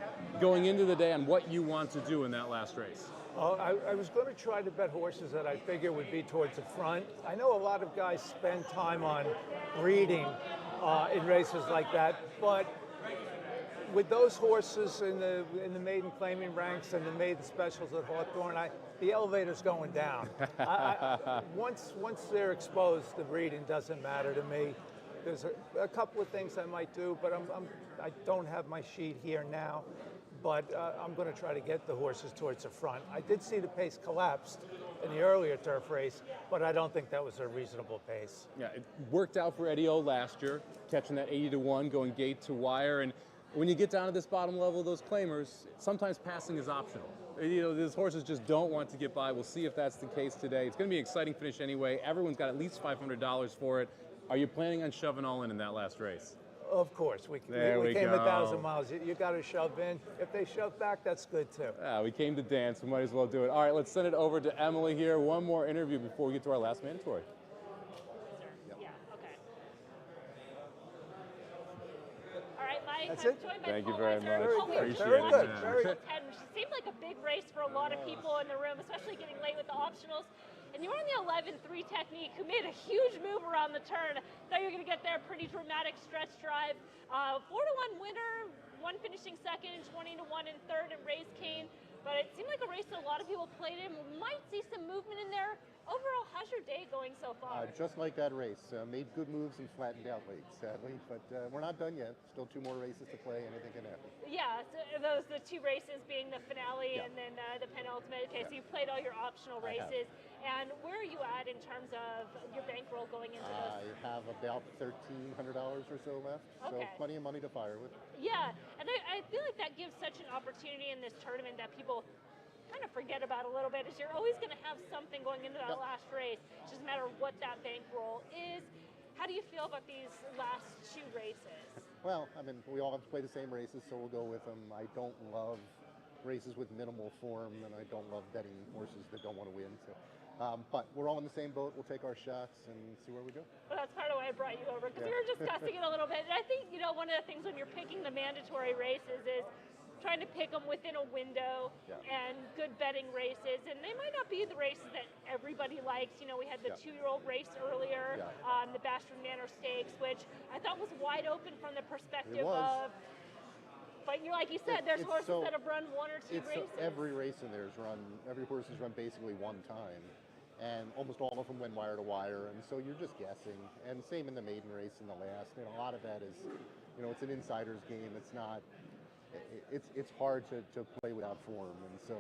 going into the day on what you want to do in that last race? I was going to try to bet horses that I figure would be towards the front. I know a lot of guys spend time on breeding in races like that, but with those horses in the maiden claiming ranks and the maiden specials at Hawthorne, the elevator's going down. Once they're exposed, the breeding doesn't matter to me. There's a couple of things I might do, but I don't have my sheet here now. But I'm going to try to get the horses towards the front. I did see the pace collapsed in the earlier turf race, but I don't think that was a reasonable pace. Yeah, it worked out for Eddie O last year, catching that 80-1, going gate to wire. And when you get down to this bottom level of those claimers, sometimes passing is optional. You know, these horses just don't want to get by. We'll see if that's the case today. It's going to be an exciting finish anyway. Everyone's got at least $500 for it. Are you planning on shoving all in that last race? Of course. We came 1,000 miles. You got to shove in. If they shove back, that's good too. Yeah, we came to dance. We might as well do it. All right, let's send it over to Emily here. One more interview before we get to our last mandatory. That's it. Thank you very much. Appreciate very good. it. Very good. And it seemed like a big race for a lot of people in the room, especially getting late with the optionals. And you were on the 11-3 technique, who made a huge move around the turn. Thought you were going to get there, pretty dramatic stretch drive. 4-1 winner, one finishing second, 20-1 in third, and Raise Kane. But it seemed like a race that a lot of people played in. We might see some movement in there. Overall, how's your day going so far? Just like that race. Made good moves and flattened out late, sadly. But we're not done yet. Still 2 more races to play. Anything can happen. Yeah, so those the 2 races being the finale and then the penultimate. Okay, so you played all your optional races. And where are you at in terms of your bankroll going into those? I have about $1,300 or so left. So plenty of money to fire with. Yeah, and I feel like that gives such an opportunity in this tournament that people kind of forget about a little bit, is you're always going to have something going into that last race. It's just a matter of what that bankroll is. How do you feel about these last 2 races? Well, I mean, we all have to play the same races, so we'll go with them. I don't love races with minimal form, and I don't love betting horses that don't want to win. So, but we're all in the same boat. We'll take our shots and see where we go. Well, that's part of why I brought you over, because we were discussing it a little bit. And I think, you know, one of the things when you're picking the mandatory races is trying to pick them within a window and good betting races, and they might not be the races that everybody likes. You know, we had the 2-year-old race earlier, the Bastard Manor Stakes, which I thought was wide open from the perspective of. But you're like you said, there's horses that have run 1 or 2 races. Every race in there is run. Every horse is run basically 1 time, and almost all of them went wire to wire, and so you're just guessing. And same in the maiden race in the last. You know, a lot of that is, you know, it's an insider's game. It's not. It's hard to play without form, and so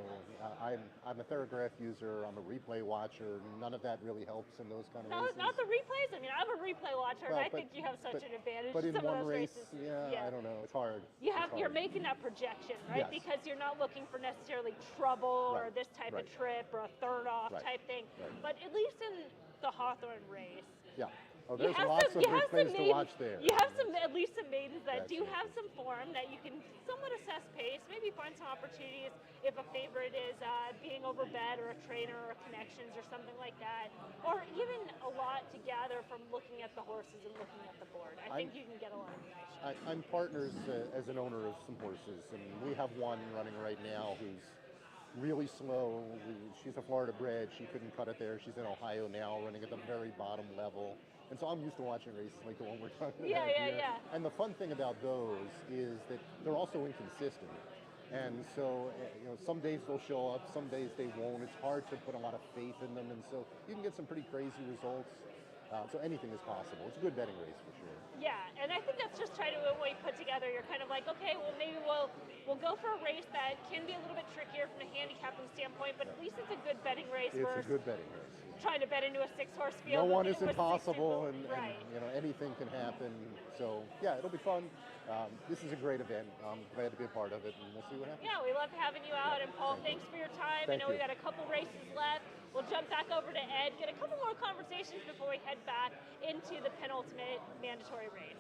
I'm a Theragraph user. I'm a replay watcher. None of that really helps in those kind of races. Not the replays. I mean, I'm a replay watcher, and I think you have such an advantage. But in some one of those race, races. I don't know. It's hard. You're making that projection, right? Yes. Because you're not looking for necessarily trouble or this type of trip or a third off type thing. But at least in the Hawthorne race, Oh, there's lots of good things to watch there. You have at least some maidens that do have some form that you can somewhat assess pace, maybe find some opportunities if a favorite is being overbet or a trainer or connections or something like that, or even a lot to gather from looking at the horses and looking at the board. I think you can get a lot of information. I'm partners as an owner of some horses, and we have one running right now who's really slow. She's a Florida bred. She couldn't cut it there. She's in Ohio now, running at the very bottom level. And so I'm used to watching races like the one we're talking about here. And the fun thing about those is that they're also inconsistent. And so, some days they'll show up, some days they won't. It's hard to put a lot of faith in them, and so you can get some pretty crazy results. So anything is possible. It's a good betting race for sure. Yeah, and I think that's just trying to what you put together. You're kind of like, okay, well maybe we'll go for a race that can be a little bit trickier from a handicapping standpoint, but at least it's a good betting race. It's a good betting race. Trying to bet into a 6-horse field. No one is impossible, and anything can happen. So yeah, it'll be fun. This is a great event. I'm glad to be a part of it, and we'll see what happens. Yeah, we love having you out. And Paul, thanks for your time. I know we got a couple races left. We'll jump back over to Ed, get a couple more conversations before we head back into the penultimate mandatory race.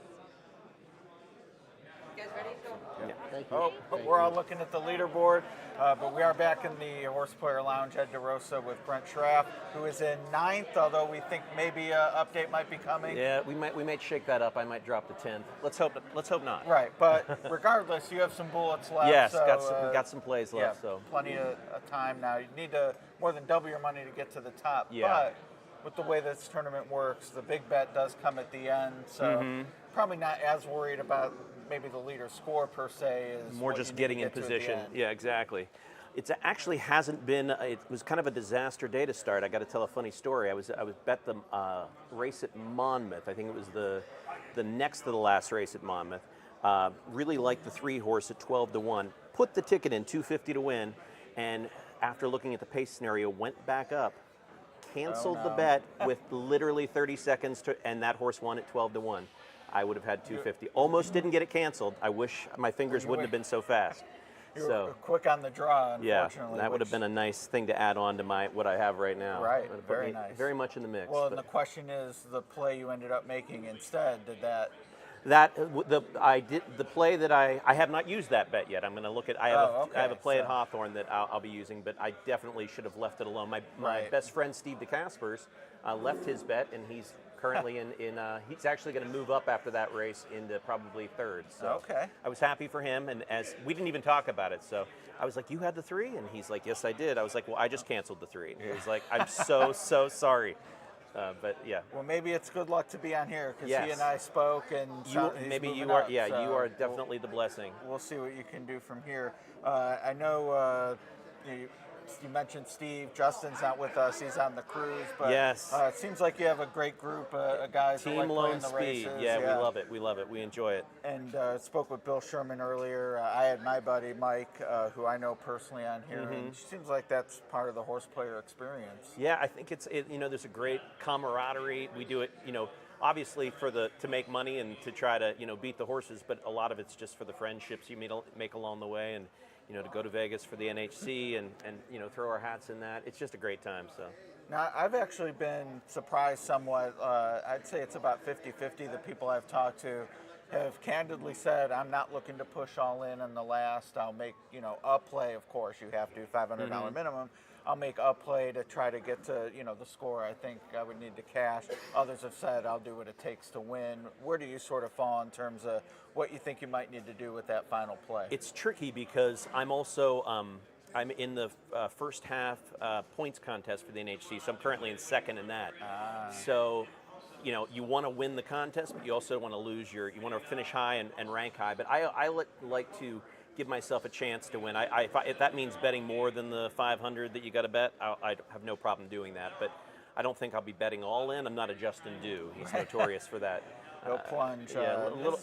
You guys ready? Go. Yeah. Thank you. We're all looking at the leaderboard, but we are back in the Horse Player Lounge at DeRosa with Brent Schraff, who is in 9th, although we think maybe an update might be coming. Yeah, we might shake that up. I might drop to 10th. Let's hope not. Right, but regardless, you have some bullets left. Yes, so, got some plays left. Yeah, so plenty of time now. You need to more than double your money to get to the top. Yeah. But with the way this tournament works, the big bet does come at the end, so probably not as worried about maybe the leader score per se. Is more just getting in position. Yeah, exactly. It actually hasn't been. It was kind of a disaster day to start. I got to tell a funny story. I was bet the race at Monmouth. I think it was the next to the last race at Monmouth. Really liked the 3-horse at 12-1. Put the ticket in 250 to win, and after looking at the pace scenario, went back up, canceled the bet with literally 30 seconds to, and that horse won at 12-1. I would have had 250. Almost didn't get it canceled. I wish my fingers wouldn't have been so fast. You were quick on the draw, unfortunately. Yeah, that would have been a nice thing to add on to what I have right now. Right, very nice. Very much in the mix. Well, and the question is, the play you ended up making instead, did that? I did the play that I have not used that bet yet. I'm going to look at. I have a play at Hawthorne that I'll be using, but I definitely should have left it alone. My best friend Steve DeCaspers left his bet, and he's currently he's actually going to move up after that race into probably 3rd. So I was happy for him, and as we didn't even talk about it, so I was like, "You had the 3?" And he's like, "Yes, I did." I was like, "Well, I just canceled the 3." And he was like, "I'm so sorry." But yeah. Well, maybe it's good luck to be on here because he and I spoke, and maybe you are. Yeah, you are definitely the blessing. We'll see what you can do from here. I know you mentioned Steve. Justin's not with us; he's on the cruise. But it seems like you have a great group of guys who like playing the races. Yeah, we love it. We love it. We enjoy it. And spoke with Bill Shurman earlier. I had my buddy Mike, who I know personally, on here, and it seems like that's part of the horse player experience. Yeah, I think there's a great camaraderie. We do it, obviously to make money and to try to beat the horses, but a lot of it's just for the friendships you make along the way, and to go to Vegas for the NHC and throw our hats in that. It's just a great time. So. Now, I've actually been surprised somewhat. I'd say it's about 50-50. The people I've talked to have candidly said, I'm not looking to push all in the last. I'll make, a play, of course. You have to, $500 minimum. I'll make a play to try to get to, the score I think I would need to cash. Others have said, I'll do what it takes to win. Where do you sort of fall in terms of what you think you might need to do with that final play? It's tricky because I'm also, I'm in the first half points contest for the NHC, so I'm currently in 2nd in that. So, you want to win the contest, but you also want to you want to finish high and rank high. But I like to give myself a chance to win. If that means betting more than the 500 that you got to bet, I have no problem doing that. But I don't think I'll be betting all in. I'm not a Justin Dew. He's notorious for that. No plunge. Yeah, a little.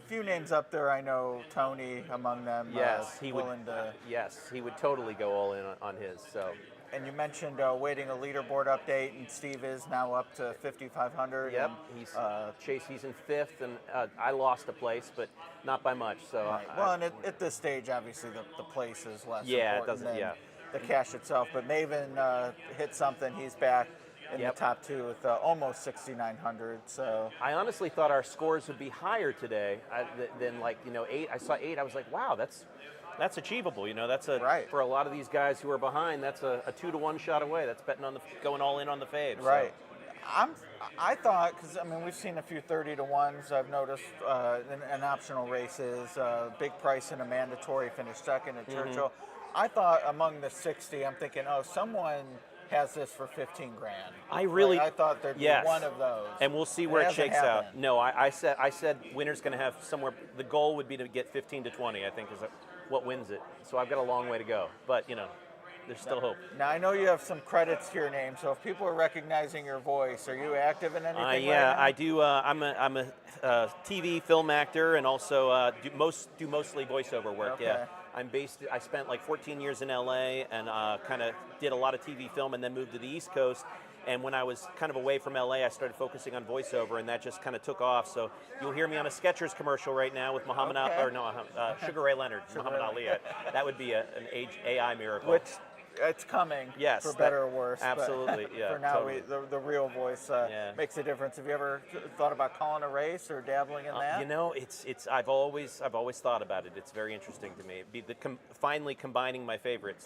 Few names up there. I know Tony among them. Yes, he would. Yes, he would totally go all in on his. So. And you mentioned waiting a leaderboard update, and Steve is now up to 5,500. Yep, he's in 5th, and I lost a place, but not by much. So well, and at this stage, obviously the place is less important than the cash itself. But Maven hit something. He's back in the top 2 with almost 6,900. So I honestly thought our scores would be higher today than like 8. I saw 8. I was like, wow, that's achievable. That's for a lot of these guys who are behind. That's a 2-to-1 shot away. That's betting on going all in on the fade. Right. I thought, because we've seen a few 30-to-1s. I've noticed in optional races, big price in a mandatory finished second at Churchill. I thought among the 60, I'm thinking, someone has this for 15 grand. I thought there'd be one of those. And we'll see where it shakes out. No, I said winner's going to have somewhere. The goal would be to get 15 to 20. I think is what wins it. So I've got a long way to go, but there's still hope. Now I know you have some credits to your name, so if people are recognizing your voice, are you active in anything? Yeah, right now? I do. I'm a TV film actor and also do mostly voiceover work. Okay. Yeah. I spent like 14 years in LA and kind of did a lot of TV film and then moved to the East Coast. And when I was kind of away from LA, I started focusing on voiceover, and that just kind of took off. So you'll hear me on a Skechers commercial right now with Sugar Ray Leonard, Muhammad Ali. That would be an AI miracle. Which it's coming, yes, for better or worse. Absolutely, yeah. For now, totally. the real voice makes a difference. Have you ever thought about calling a race or dabbling in that? I've always thought about it. It's very interesting to me. Finally combining my favorite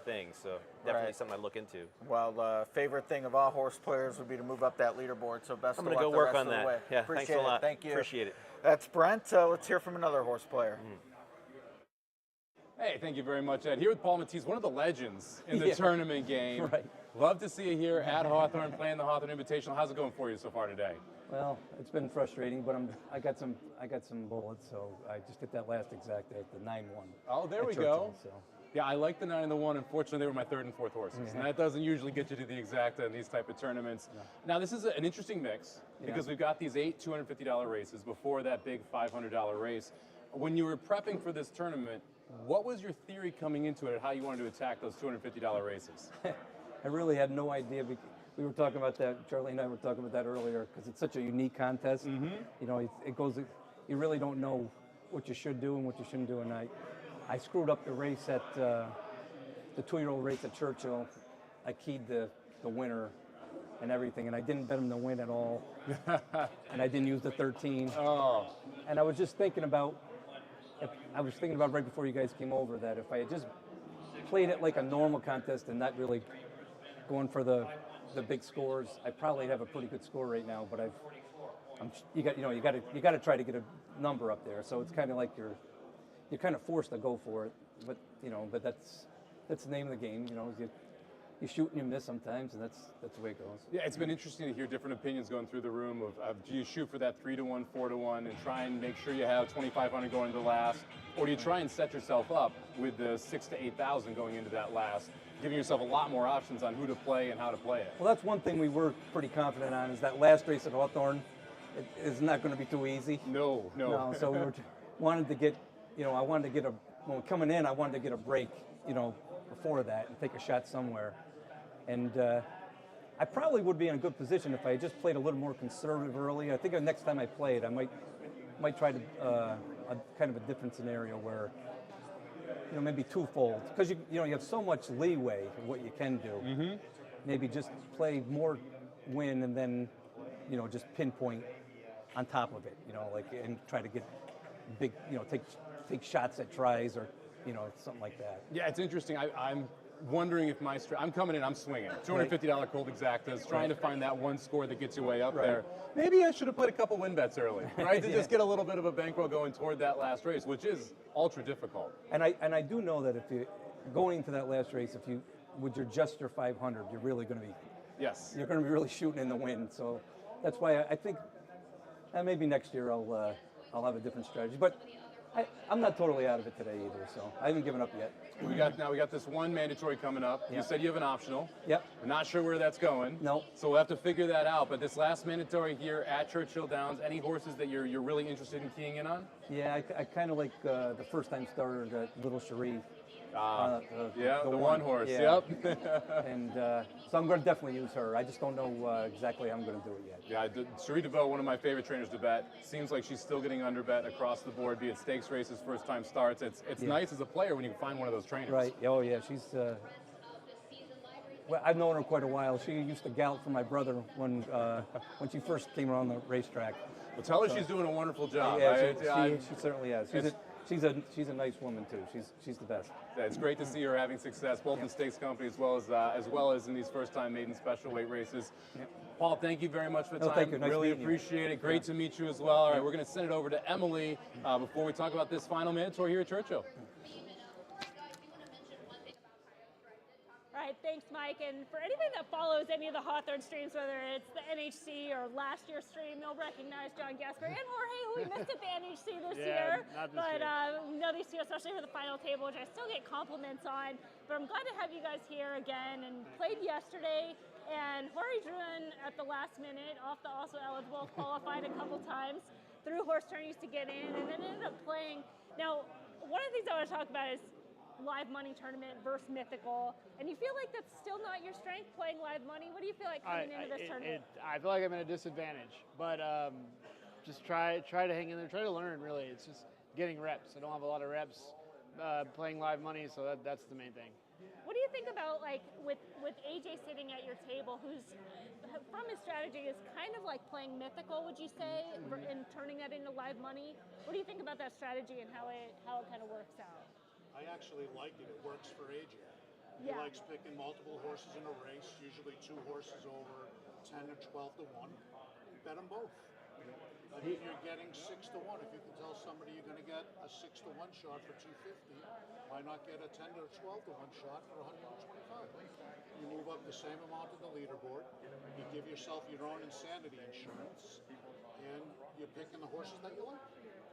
things. So definitely something I look into. Well, favorite thing of all horse players would be to move up that leaderboard. So best of luck. I'm going to go work on the rest of the way. that. Yeah, Appreciate thanks a lot. Thank you. Appreciate it. That's Brent. Let's hear from another horse player. Hey, thank you very much, Ed. Here with Paul Matisse, one of the legends in the tournament game. Right. Love to see you here at Hawthorne playing the Hawthorne Invitational. How's it going for you so far today? Well, it's been frustrating, but I got some bullets, so I just hit that last exact at the 9-1. Oh, there we go. So. Yeah, I like the 9 and the 1. Unfortunately, they were my 3rd and 4th horses, and that doesn't usually get you to the exacta in these type of tournaments. No. Now, this is an interesting mix because we've got these 8 $250 races before that big $500 race. When you were prepping for this tournament, what was your theory coming into it, how you wanted to attack those $250 races? I really had no idea. We were talking about that, Charlie and I were talking about that earlier, because it's such a unique contest. It goes, you really don't know what you should do and what you shouldn't do. And I screwed up the race at the 2-year-old race at Churchill. I keyed the winner and everything, and I didn't bet him to win at all. And I didn't use the 13. Oh. And I was just thinking about, right before you guys came over, that if I had just played it like a normal contest and not really going for the big scores, I probably have a pretty good score right now. But you got to try to get a number up there. So it's kind of like you're kind of forced to go for it. But that's the name of the game. You shoot and you miss sometimes, and that's the way it goes. Yeah, it's been interesting to hear different opinions going through the room of do you shoot for that 3-to-1, 4-to-1, and try and make sure you have 2,500 going into the last, or do you try and set yourself up with the 6,000 to 8,000 going into that last, giving yourself a lot more options on who to play and how to play it? Well, that's one thing we were pretty confident on, is that last race at Hawthorne is not going to be too easy. No. So we wanted to get, when coming in, I wanted to get a break, before that and take a shot somewhere. And I probably would be in a good position if I had just played a little more conservative early. I think the next time I played, I might try to a kind of a different scenario where, maybe twofold, because you have so much leeway in what you can do. Maybe just play more win and then, just pinpoint on top of it, and try to get big, take shots at tries or, something like that. Yeah, it's interesting. I'm wondering if I'm coming in, I'm swinging. $250 cold exactas, trying to find that one score that gets you way up there. Maybe I should have played a couple win bets early, right? To just get a little bit of a bankroll going toward that last race, which is ultra difficult. And I do know that if you going into that last race, with your just your 500, you're really going to be you're going to be really shooting in the wind. So that's why I think maybe next year I'll have a different strategy. But I'm not totally out of it today either, so I haven't given up yet. We got this one mandatory coming up. You said you have an optional. Yep. We're not sure where that's going. No. So we'll have to figure that out. But this last mandatory here at Churchill Downs, any horses that you're really interested in keying in on? Yeah, I kind of like the first-time starter, that Little Cherie. The one horse. Yeah. Yep. And so I'm going to definitely use her. I just don't know exactly how I'm going to do it yet. Yeah, Cherie DeVoe, one of my favorite trainers to bet. Seems like she's still getting underbet across the board, be it stakes races, first-time starts. It's nice as a player when you can find one of those trainers. Right. Oh yeah, she's Well, I've known her quite a while. She used to gallop for my brother when she first came around the racetrack. Well, tell her she's doing a wonderful job. Yeah, right? she certainly has. She's a nice woman too. She's the best. Yeah, it's great to see her having success, both in stakes company as well as in these first-time maiden special weight races. Paul, thank you very much for the time. Thank you. Nice really meeting you. appreciate it. Great to meet you as well. All right, we're going to send it over to Emily before we talk about this final mandatory here at Churchill. All right, thanks, Mike. And for anybody that follows any of the Hawthorne streams, whether it's the NHC or last year's stream, they'll recognize John Gasper and Jorge, who we missed at the NHC this year. Not this But year. we know these two, especially for the final table, which I still get compliments on. But I'm glad to have you guys here again and played yesterday. And Jorge drew in at the last minute, off the also eligible, qualified a couple times, through horse tourneys to get in, and then ended up playing. Now, one of the things I want to talk about is live money tournament versus mythical, and you feel like that's still not your strength, playing live money. What do you feel like coming into this tournament? I feel like I'm at a disadvantage, but just try to hang in there, try to learn. Really, it's just getting reps. I don't have a lot of reps playing live money, so that's the main thing. What do you think about, like, with AJ sitting at your table, who's from his strategy is kind of like playing mythical, would you say, and turning that into live money? What do you think about that strategy and how it kind of works out? I actually like it. It works for AJ. He Yeah. likes picking multiple horses in a race, usually 2 horses over 10 or 12 to 1. Bet them both. I mean, you're getting 6 to 1. If you can tell somebody you're going to get a 6 to 1 shot for 250, why not get a 10 to 12 to 1 shot for 125? You move up the same amount in the leaderboard. You give yourself your own insanity insurance, and you're picking the horses that you like.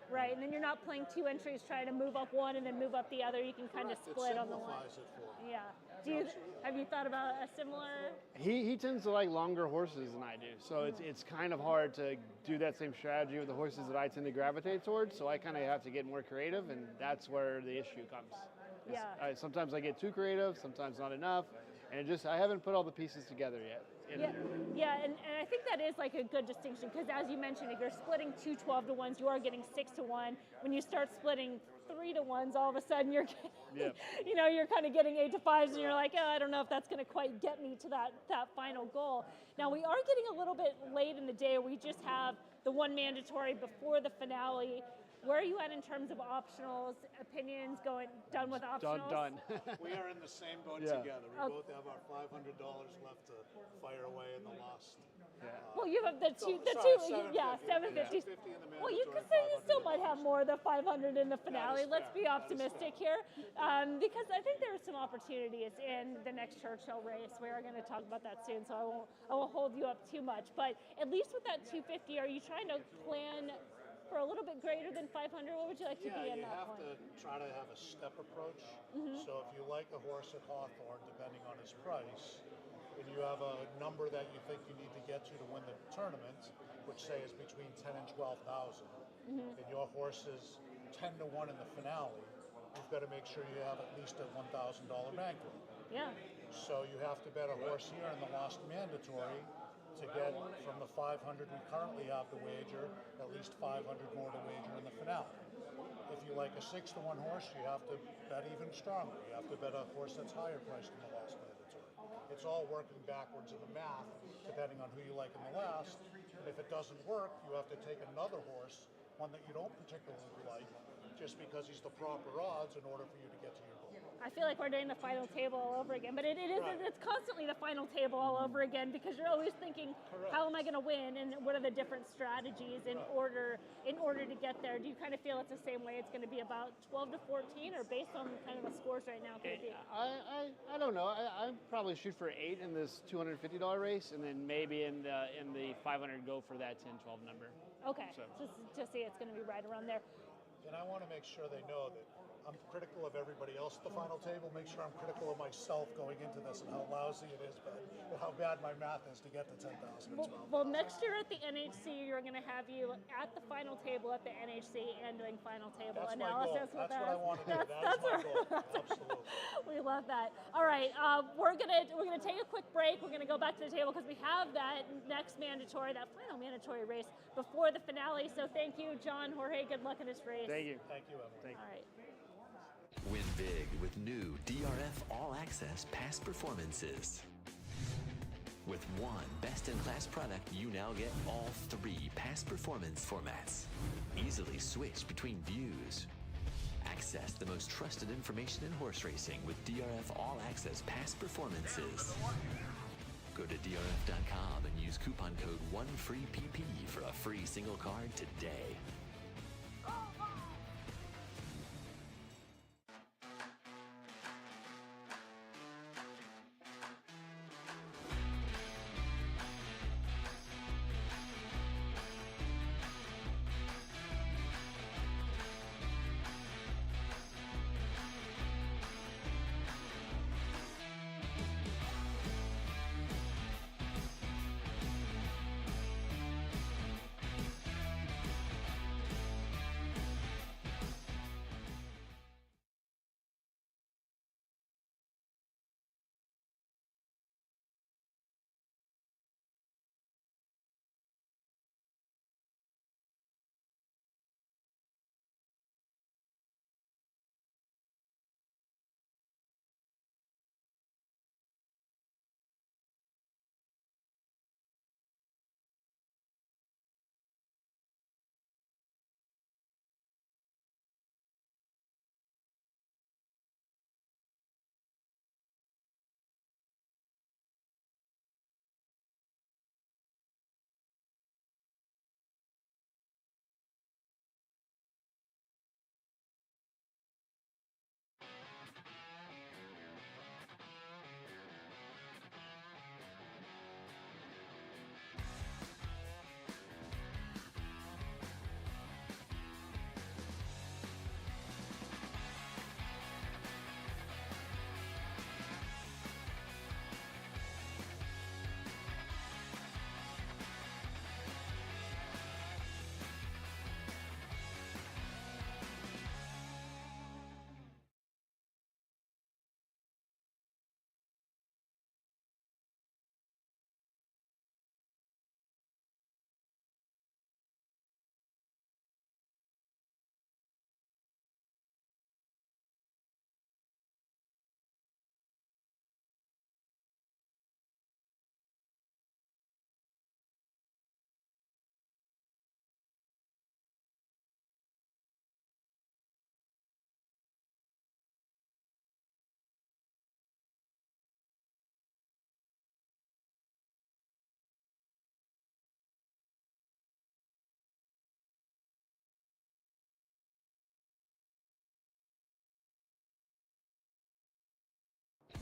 Right, and then you're not playing 2 entries trying to move up one and then move up the other. You can kind of split on the one. It simplifies it for you. Yeah. Have you thought about a similar? He tends to like longer horses than I do, so it's kind of hard to do that same strategy with the horses that I tend to gravitate towards. So I kind of have to get more creative, and that's where the issue comes. Sometimes I get too creative, sometimes not enough, and I haven't put all the pieces together yet. And I think that is like a good distinction, because as you mentioned, if you're splitting 2 12 to 1s, you are getting 6 to 1. When you start splitting 3 to 1s, all of a sudden you're getting, you're kind of getting 8 to 5s, and you're like, oh, I don't know if that's going to quite get me to that final goal. Now we are getting a little bit late in the day. We just have the one mandatory before the finale. Where are you at in terms of optionals, opinions, done with optionals? Done. We are in the same boat together. We both have our $500 left to fire away in the lost. Well, you have the two, $750. Well, you could say you still might have more than $500 in the finale. Let's be optimistic here, because I think there are some opportunities in the next Churchill race. We are going to talk about that soon, so I won't hold you up too much. But at least with that 250, are you trying to plan for a little bit greater than 500? What would you like to be in that point? You have to try to have a step approach. So if you like a horse at Hawthorne, depending on his price, and you have a number that you think you need to get to win the tournament, which say is between 10 and 12,000, and your horse is 10 to 1 in the finale, you've got to make sure you have at least a $1,000 bankroll. Yeah. So you have to bet a horse here in the lost mandatory to get from the 500 we currently have to wager, at least 500 more to wager in the finale. If you like a 6 to 1 horse, you have to bet even stronger. You have to bet a horse that's higher priced in the last mandatory. It's all working backwards in the math, depending on who you like in the last. And if it doesn't work, you have to take another horse, one that you don't particularly like, just because he's the proper odds in order for you to get to your goal. I feel like we're doing the final table all over again, but it's constantly the final table all over again, because you're always thinking, how am I going to win, and what are the different strategies in order to get there? Do you kind of feel it's the same way? It's going to be about 12 to 14, or based on kind of the scores right now? Could it be? I don't know. I probably shoot for 8 in this $250 race, and then maybe in the 500 go for that 10-12 number. Okay, so just see it's going to be right around there. And I want to make sure they know that I'm critical of everybody else at the final table. Make sure I'm critical of myself going into this and how lousy it is, but how bad my math is to get to 10,000 and 12,000. Well, next year at the NHC, you're going to have you at the final table at the NHC and doing final table analysis with us. That's what I want to do. That's my goal. Absolutely. We love that. All right, we're gonna take a quick break. We're gonna go back to the table because we have that next mandatory, that final mandatory race before the finale. So thank you, John, Jorge. Good luck in this race. Thank you. Thank you, Emily. All right. Win big with new DRF All Access past performances. With one best-in-class product, you now get all 3 past performance formats. Easily switch between views. Access the most trusted information in horse racing with DRF All Access Past Performances. Go to drf.com and use coupon code 1FREEPP for a free single card today.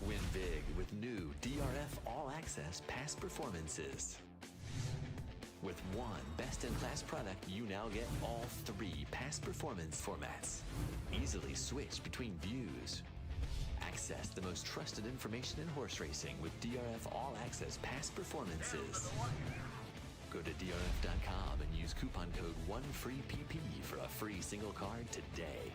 Win big with new DRF All Access Past Performances. With one best-in-class product, you now get all 3 past performance formats. Easily switch between views. Access the most trusted information in horse racing with DRF All Access Past Performances. Go to drf.com and use coupon code 1FREEPP for a free single card today.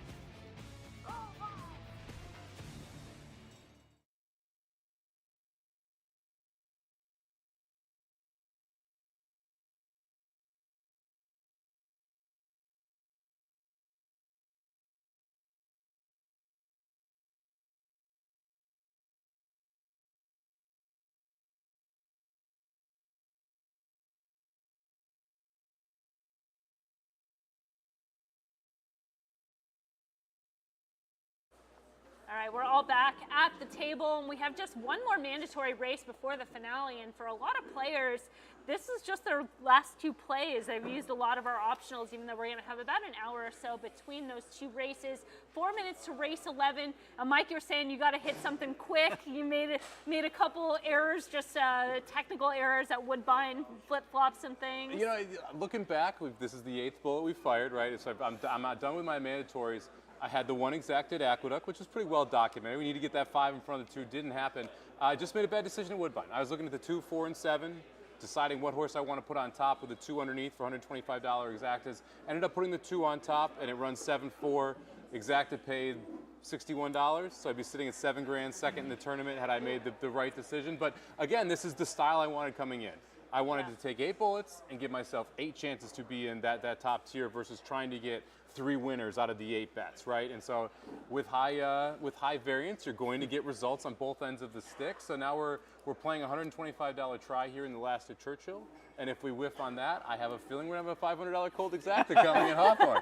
All right, we're all back at the table, and we have just one more mandatory race before the finale. And for a lot of players, this is just their last 2 plays. They've used a lot of our optionals, even though we're going to have about an hour or so between those 2 races. 4 minutes to race 11. Mike, you're saying you got to hit something quick. You made a couple errors, just technical errors at Woodbine, flip-flops and things. You know, looking back, this is the 8th bullet we fired, right? So I'm not done with my mandatories. I had the 1 exacted Aqueduct, which is pretty well documented. We need to get that 5 in front of the 2. Didn't happen. I just made a bad decision at Woodbine. I was looking at the 2, 4, and 7, deciding what horse I want to put on top with the 2 underneath for $125 exactas. Ended up putting the 2 on top, and it runs 7-4. Exacted paid $61, so I'd be sitting at $7 grand, second in the tournament had I made the right decision. But again, this is the style I wanted coming in. I wanted to take 8 bullets and give myself 8 chances to be in that top tier versus trying to get 3 winners out of the 8 bets, right? And so with high variance, you're going to get results on both ends of the stick. So now we're playing a $125 try here in the last at Churchill, and if we whiff on that, I have a feeling we're gonna have a $500 cold exacta coming in Hawthorne.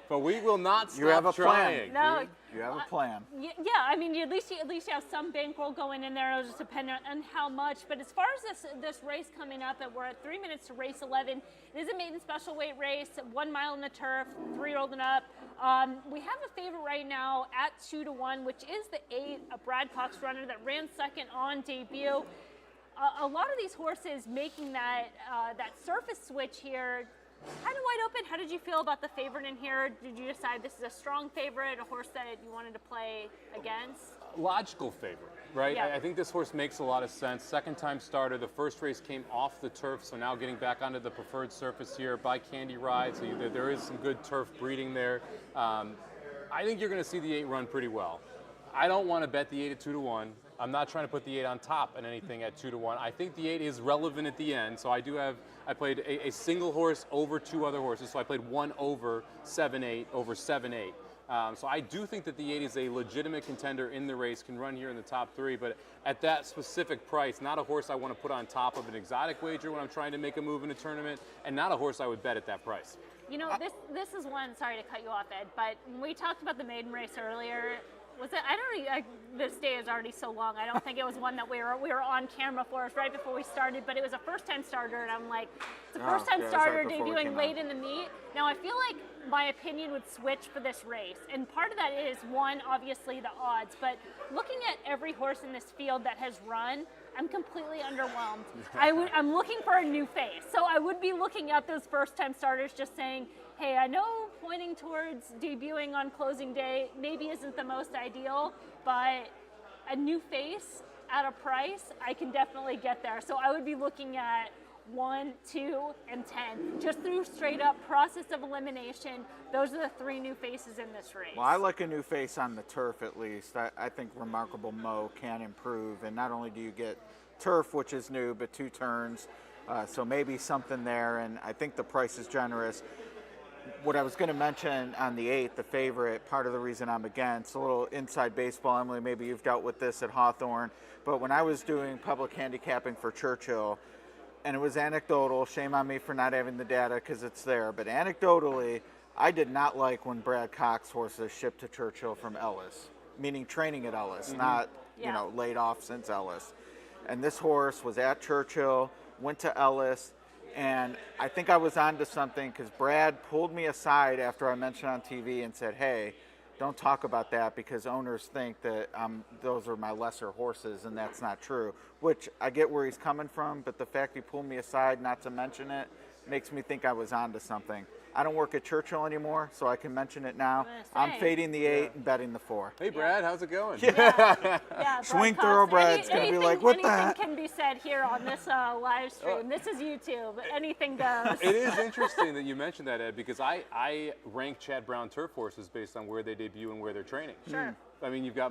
But we will not stop You have a trying. plan. You have a plan. Yeah, I mean, at least you have some bankroll going in there. It'll just depend on how much. But as far as this race coming up, and we're at 3 minutes to race 11. It is a maiden special weight race, 1 mile in the turf, 3-year-old and up. We have a favorite right now at 2-1, which is the 8, a Brad Cox runner that ran second on debut. A lot of these horses making that surface switch here, kind of wide open. How did you feel about the favorite in here? Did you decide this is a strong favorite, a horse that you wanted to play against? Logical favorite, right? Yeah. I think this horse makes a lot of sense. Second-time starter. The first race came off the turf, so now getting back onto the preferred surface here by Candy Ride. So there is some good turf breeding there. I think you're going to see the 8 run pretty well. I don't want to bet the 8 at 2-1. I'm not trying to put the 8 on top and anything at 2-1. I think the 8 is relevant at the end. So I played a single horse over 2 other horses. So I played 1 over 7-8 over 7-8. So I do think that the 8 is a legitimate contender in the race, can run here in the top 3, but at that specific price, not a horse I want to put on top of an exotic wager when I'm trying to make a move in a tournament, and not a horse I would bet at that price. You know, this is one, sorry to cut you off, Ed, but when we talked about the maiden race earlier, was it, this day is already so long, I don't think it was one that we were on camera for us right before we started, but it was a first-time starter, and I'm like, it's a first-time starter debuting late in the meet. Now, I feel like my opinion would switch for this race, and part of that is, one, obviously the odds, but looking at every horse in this field that has run, I'm completely underwhelmed. I'm looking for a new face, so I would be looking at those first-time starters just saying, hey, I know pointing towards debuting on closing day maybe isn't the most ideal, but a new face at a price, I can definitely get there. So I would be looking at 1, 2, and 10. Just through straight up process of elimination, those are the 3 new faces in this race. Well, I like a new face on the turf at least. I think Remarkable Mo can improve, and not only do you get turf, which is new, but 2 turns, so maybe something there, and I think the price is generous. What I was going to mention on the 8, the favorite, part of the reason I'm against, a little inside baseball, Emily, maybe you've dealt with this at Hawthorne, but when I was doing public handicapping for Churchill, and it was anecdotal, shame on me for not having the data because it's there, but anecdotally, I did not like when Brad Cox horses shipped to Churchill from Ellis, meaning training at Ellis, not laid off since Ellis. And this horse was at Churchill, went to Ellis, and I think I was onto something because Brad pulled me aside after I mentioned on TV and said, hey, don't talk about that because owners think that those are my lesser horses, and that's not true, which I get where he's coming from, but the fact he pulled me aside not to mention it makes me think I was onto something. I don't work at Churchill anymore, so I can mention it now. I'm fading the 8 and betting the 4. Hey, Brad, how's it going? Swing Thoroughbred's going to be like, what the heck? Anything can be said here on this live stream. This is YouTube. Anything goes. It is interesting that you mentioned that, Ed, because I rank Chad Brown turf horses based on where they debut and where they're training. Sure. I mean, you've got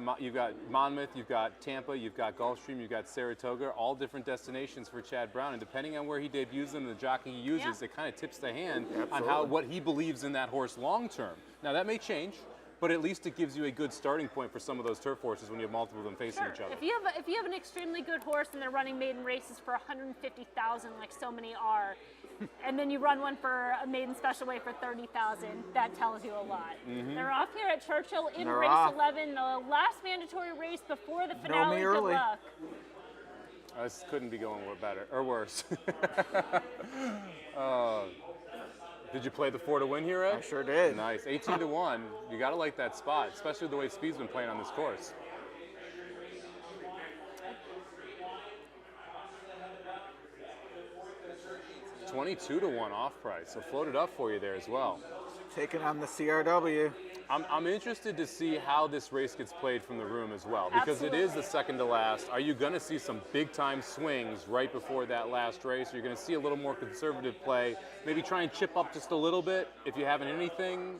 Monmouth, you've got Tampa, you've got Gulfstream, you've got Saratoga, all different destinations for Chad Brown, and depending on where he debuts them and the jockey he uses, it kind of tips the hand on what he believes in that horse long term. Now that may change, but at least it gives you a good starting point for some of those turf horses when you have multiple of them facing each other. If you have an extremely good horse and they're running maiden races for $150,000, like so many are, and then you run one for a maiden special weight for $30,000, that tells you a lot. They're off here at Churchill in race 11, the last mandatory race before the finale. Good luck. This couldn't be going better or worse. Did you play the 4 to win here, Ed? I sure did. Nice. 18-1. You got to like that spot, especially the way Speed's been playing on this course. $22-1 off price, so floated up for you there as well. Taking on the CRW. I'm interested to see how this race gets played from the room as well, because it is the second to last. Are you going to see some big time swings right before that last race? Are you going to see a little more conservative play? Maybe try and chip up just a little bit if you haven't anything.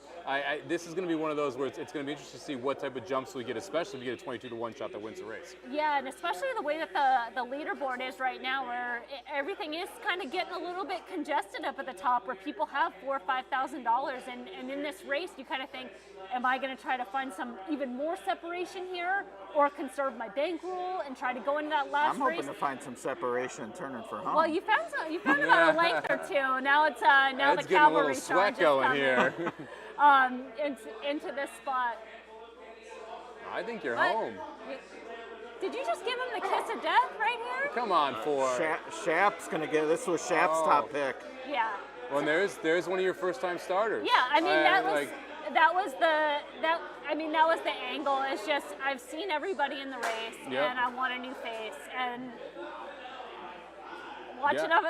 This is going to be one of those where it's going to be interesting to see what type of jumps we get, especially if you get a 22-to-1 shot that wins the race. Yeah, and especially the way that the leaderboard is right now, where everything is kind of getting a little bit congested up at the top, where people have $4,000 or $5,000, and in this race, you kind of think, am I going to try to find some even more separation here, or conserve my bankroll and try to go into that last I'm race? hoping to find some separation turning for home. Well, you found about a length or two. Now it's now it's the getting cavalry a little charge sweat going is here. into this spot. I think you're What? home. Did you just give him the kiss of death right here? Come on, Shap's going to get this was Shap's top pick. Yeah. Well, and there's one of your first time starters. Yeah, I mean that was like, the angle. It's just I've seen everybody in the race, Yep. and I want a new face. And watching Yeah.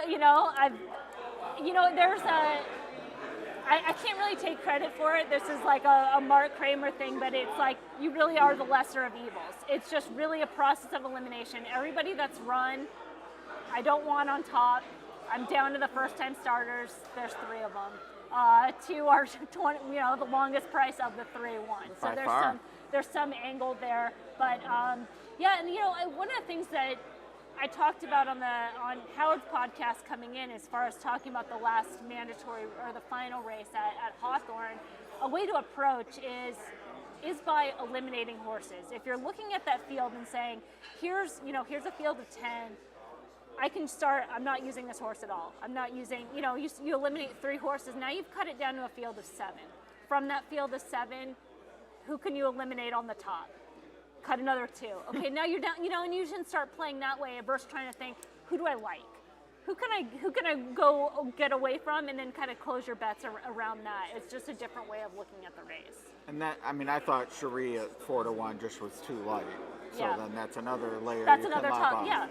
there's a. I can't really take credit for it. This is like a Mark Kramer thing, but it's like you really are the lesser of evils. It's just really a process of elimination. Everybody that's run, I don't want on top. I'm down to the first-time starters. There's 3 of them. 2 are 20, the longest price of the 3 won. So By far. there's some angle there. But yeah, and one of the things that I talked about on Howard's podcast coming in, as far as talking about the last mandatory or the final race at Hawthorne, a way to approach is by eliminating horses. If you're looking at that field and saying, here's a field of 10, I can start, I'm not using this horse at all. I'm not using, you eliminate 3 horses. Now you've cut it down to a field of 7. From that field of 7, who can you eliminate on the top? Cut another 2. Okay, now you're down, and you should start playing that way versus trying to think, who do I like? Who can I go get away from, and then kind of close your bets around that. It's just a different way of looking at the race. And I thought Cherie at 4-to-1 just was too light. So then that's another layer. That's you another can top, lop on. yeah.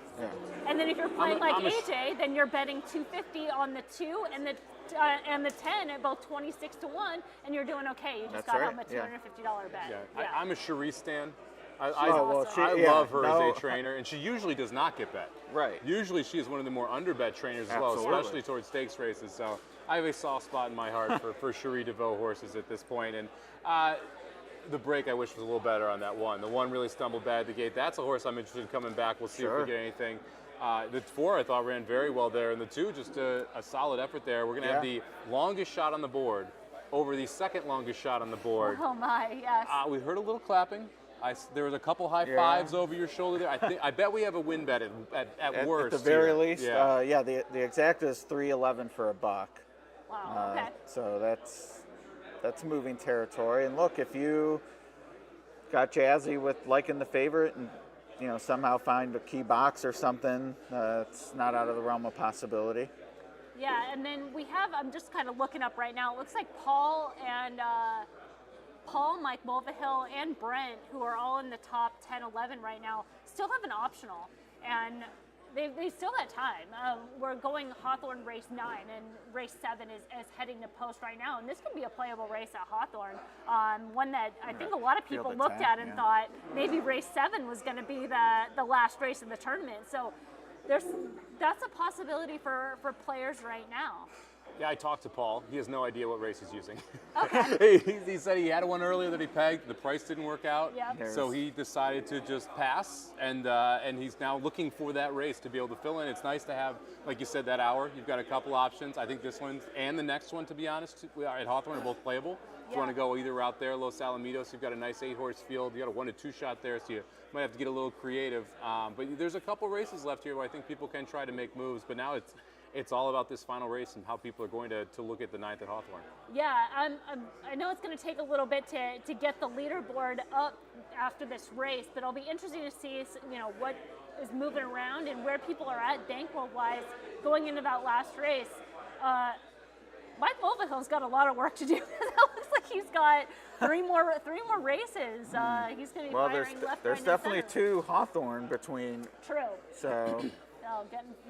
And then if you're playing I'm a AJ, then you're betting 250 on the 2 and the 10 at both 26-to-1, and you're doing okay. You just got home a $250 bet. Yeah. I'm a Cherie stan. I she- love her no. as a trainer, and she usually does not get bet. Right. Usually she is one of the more underbet trainers as well, Absolutely. especially towards stakes races. So I have a soft spot in my heart for Cherie DeVaux horses at this point. And the break I wish was a little better on that one. The one really stumbled bad at the gate. That's a horse I'm interested in coming back. We'll see if we get anything. The 4 I thought ran very well there, and the 2 just a solid effort there. We're going to have the longest shot on the board over the second longest shot on the board. Oh my, yes. We heard a little clapping. There was a couple high fives over your shoulder there. I bet we have a win bet at worst. At the very here. least, Yeah. the exact is $3.11 for $1. Wow. Okay. So that's moving territory. And look, if you got jazzy with liking the favorite and somehow find a key box or something, it's not out of the realm of possibility. Yeah, and then we have, I'm just kind of looking up right now, it looks like Paul, Mike Mulvihill, and Brent, who are all in the top 10, 11 right now, still have an optional. And they still have time. We're going Hawthorne race 9, and race 7 is heading to post right now. And this could be a playable race at Hawthorne. One that I think a lot of people looked at and thought maybe race 7 was going to be the last race of the tournament. So that's a possibility for players right now. Yeah, I talked to Paul. He has no idea what race he's using. Okay. He said he had one earlier that he pegged. The price didn't work out. Yep. So he decided to just pass, and he's now looking for that race to be able to fill in. It's nice to have, like you said, that hour. You've got a couple options. I think this one and the next one, to be honest, at Hawthorne are both playable. If you want to go either route there, Los Alamitos, you've got a nice 8-horse field. You got a 1-2 shot there, so you might have to get a little creative. But there's a couple races left here where I think people can try to make moves. But now it's all about this final race and how people are going to look at the 9th at Hawthorne. Yeah, I know it's going to take a little bit to get the leaderboard up after this race, but it'll be interesting to see what is moving around and where people are at bankroll-wise going into that last race. Mike Mulvihill's got a lot of work to do. It looks like he's got three more races. He's going to be firing left, there's right, definitely and center. 2 Hawthorne between. True. So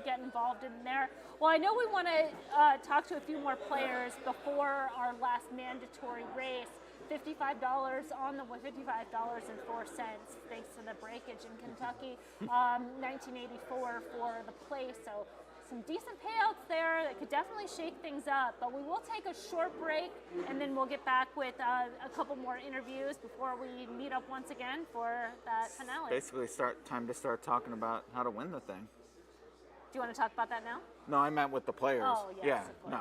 get involved in there. Well, I know we want to talk to a few more players before our last mandatory race. $55 on the $55.04 thanks to the breakage in Kentucky. 1984 for the place, so some decent payouts there that could definitely shake things up. But we will take a short break, and then we'll get back with a couple more interviews before we meet up once again for that finale. Basically, time to start talking about how to win the thing. Do you want to talk about that now? No, I meant with the players. Oh, yes, yeah, of no.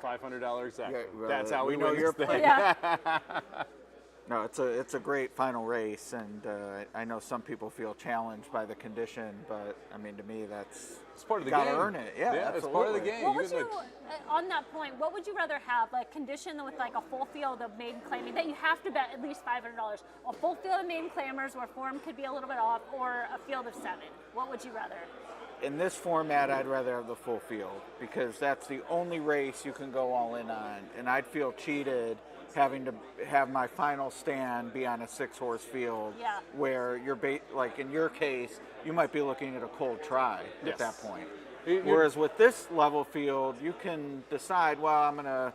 $500 exactly. Yeah, That's how we know win your this play. thing. Yeah. No, it's a great final race, and I know some people feel challenged by the condition, but I mean, to me, it's part of the gotta game. earn it. Yeah, it's part of the game. What would you, on that point, what would you rather have? Like condition with like a full field of maiden claiming that you have to bet at least $500, a full field of maiden claimers where form could be a little bit off, or a field of 7? What would you rather? In this format, I'd rather have the full field because that's the only race you can go all in on, and I'd feel cheated having to have my final stand be on a 6-horse field where you're like in your case, you might be looking at a cold try at that point. Whereas with this level field, you can decide, well, I'm going to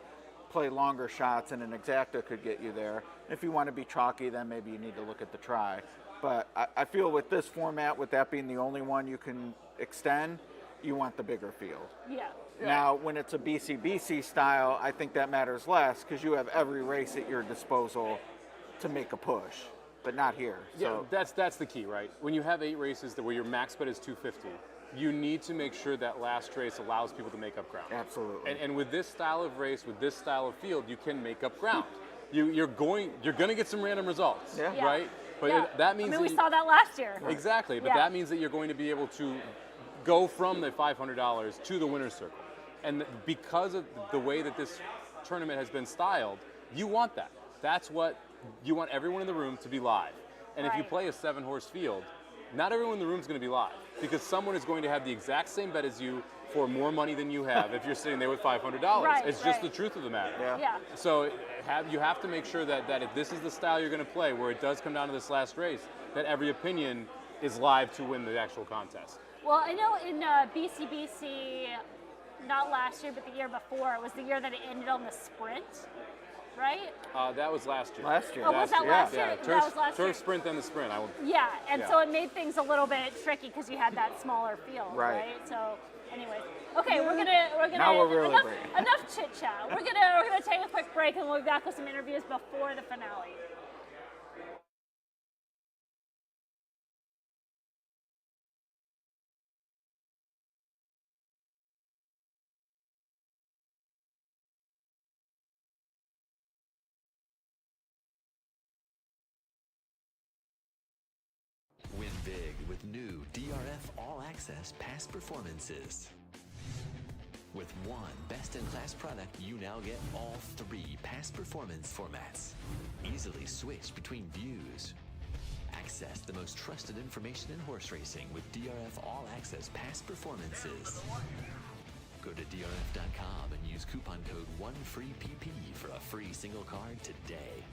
play longer shots, and an exacta could get you there. If you want to be chalky, then maybe you need to look at the try. But I feel with this format, with that being the only one you can extend, you want the bigger field. Yeah. Now, when it's a BCBC style, I think that matters less because you have every race at your disposal to make a push, but not here. Yeah, So that's the key, right? When you have 8 races where your max bet is 250, you need to make sure that last race allows people to make up ground. Absolutely. And with this style of race, with this style of field, you can make up ground. You're going to get some random results, right? But that means we saw that last year. Exactly, but that means that you're going to be able to go from the $500 to the winner's circle. And because of the way that this tournament has been styled, you want that. That's what you want, everyone in the room to be live. And if you play a 7-horse field, not everyone in the room is going to be live because someone is going to have the exact same bet as you for more money than you have if you're sitting there with $500. It's just the truth of the matter. So you have to make sure that if this is the style you're going to play, where it does come down to this last race, that every opinion is live to win the actual contest. Well, I know in BCBC, not last year, but the year before, it was the year that it ended on the sprint, right? That was last year. Last year. Oh, was that last year? Turf, That was last year. turf sprint, then the sprint. So it made things a little bit tricky because you had that smaller field, right? So, anyway, okay, we're gonna now we're really enough chit chat. We're gonna take a quick break and we'll be back with some interviews before the finale. Win big with new DRF All Access past performances. With one best-in-class product, you now get all 3 past performance formats. Easily switch between views. Access the most trusted information in horse racing with DRF All Access past performances. Go to drf.com and use coupon code 1FREEPP for a free single card today.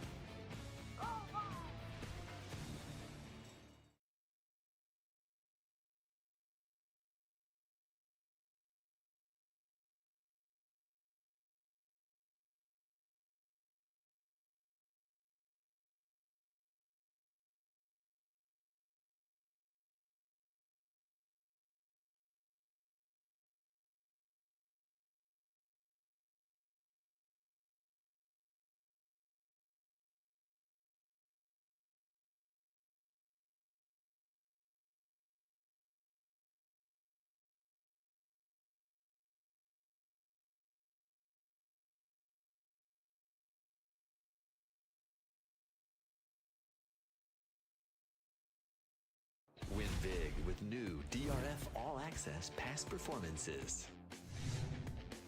Win big with new DRF All Access past performances.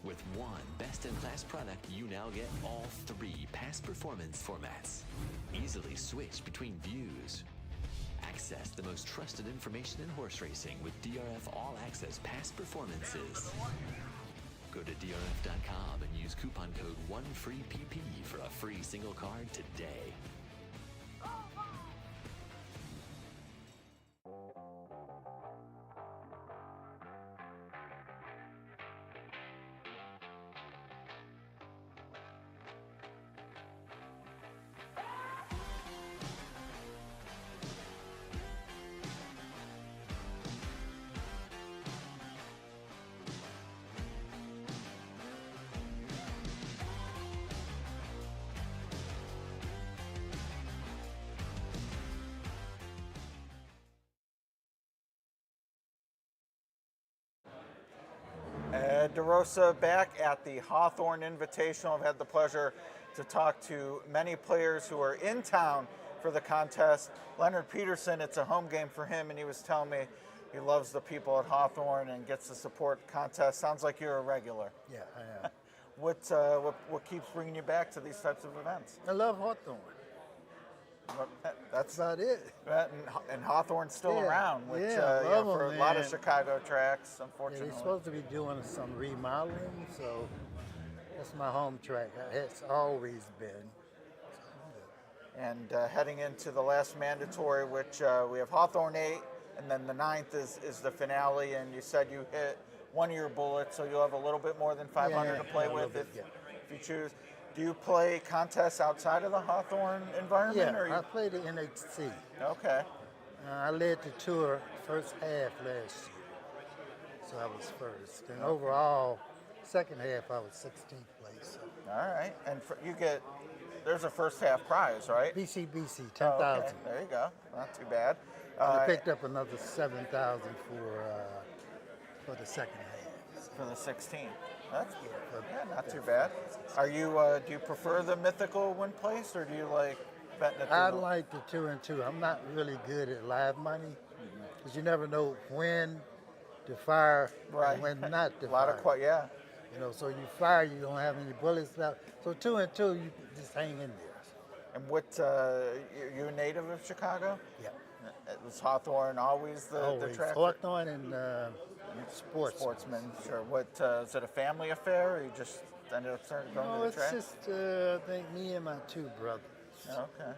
With one best-in-class product, you now get all 3 past performance formats. Easily switch between views. Access the most trusted information in horse racing with DRF All Access past performances. Go to drf.com and use coupon code 1FREEPP for a free single card today. DeRosa back at the Hawthorne Invitational. I've had the pleasure to talk to many players who are in town for the contest. Leonard Peterson, it's a home game for him, and he was telling me he loves the people at Hawthorne and gets to support contests. Sounds like you're a regular. Yeah, I am. What keeps bringing you back to these types of events? I love Hawthorne. That's about it. And Hawthorne's still around, which love for them, a lot of man. Chicago tracks, Yeah, unfortunately. they're supposed to be doing some remodeling, so that's my home track. It's always been. And heading into the last mandatory, which we have Hawthorne 8, and then the 9th is the finale, and you said you hit one of your bullets, so you'll have a little bit more than 500 to play with if you choose. Do you play contests outside of the Hawthorne environment? Yeah, or I played the NHC. Okay. I led the tour first half last year, so I was first. And overall, second half, I was 16th place. So. All right, and there's a first half prize, right? BCBC, 10,000. Oh, okay. There you go, not too bad. I picked up another 7,000 for the second half. For the 16th. That's not too bad. Are you? Do you prefer the mythical win place, or do you like betting at the? I like the 2 and 2. I'm not really good at live money because you never know when to fire and when not to fire. You know, so you fire, you don't have any bullets left. So 2 and 2, you just hang in there. And what? You a native of Chicago? Yeah. Was Hawthorne always the track? Hawthorne and Sportsman. Sure. What is it? A family affair, or you just ended up starting going to the track? No, it's just I think me and my 2 brothers. Okay.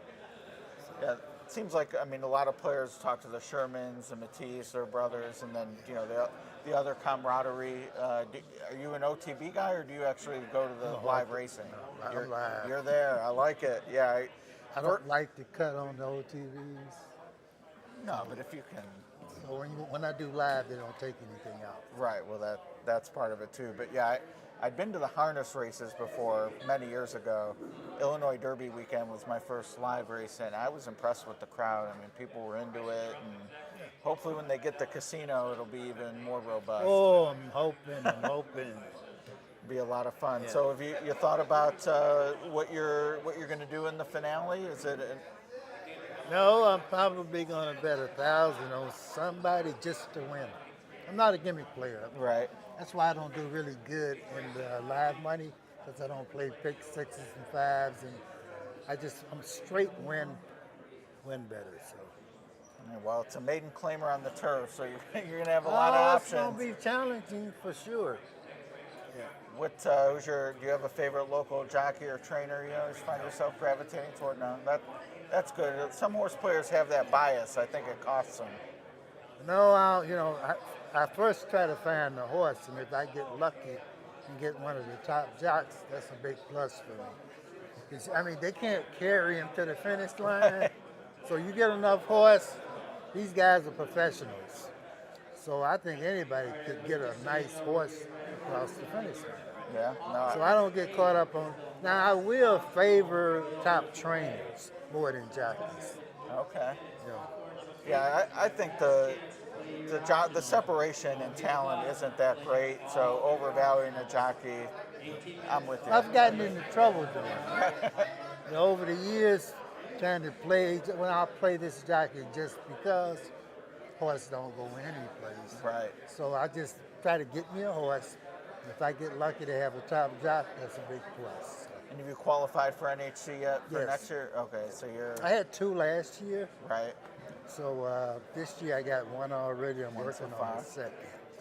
Yeah, it seems like a lot of players talk to the Shurmans and Matisse, their brothers, and then the other camaraderie. Are you an OTB guy, or do you actually go to the live racing? I'm live. You're there. I like it. Yeah. I don't like to cut on the OTVs. No, but if you can. So when I do live, they don't take anything out. Right. Well, that's part of it too. But yeah, I'd been to the harness races before many years ago. Illinois Derby weekend was my first live race, and I was impressed with the crowd. People were into it, and hopefully when they get the casino, it'll be even more robust. Oh, I'm hoping. Be a lot of fun. Yeah. So have you thought about what you're going to do in the finale? Is it? No, I'm probably going to bet 1,000 on somebody just to win. I'm not a gimmick player. Right. That's why I don't do really good in live money, because I don't play pick 6s and 5s, and I'm straight win better. So. Well, it's a maiden claimer on the turf, so you're going to have a lot of options. It's going to be challenging for sure. Yeah. What do you have a favorite local jockey or trainer? You find yourself gravitating toward? No, that's good. Some horse players have that bias. I think it costs them. No, I first try to find the horse, and if I get lucky and get one of the top jocks, that's a big plus for me. They can't carry him to the finish line, so you get enough horse. These guys are professionals, so I think anybody could get a nice horse across the finish line. Yeah. No, so I don't get caught up on. Now I will favor top trainers more than jockeys. Okay. Yeah, I think the separation in talent isn't that great. So overvaluing a jockey, I'm with you. I've gotten into trouble doing it. Over the years, trying to play. I'll play this jockey just because horse don't go any place. Right. So I just try to get me a horse. If I get lucky to have a top jock, that's a big plus. And have you qualified for NHC yet for next year? Okay, so I had 2 last year. Right. So this year I got 1 already. I'm working on the second.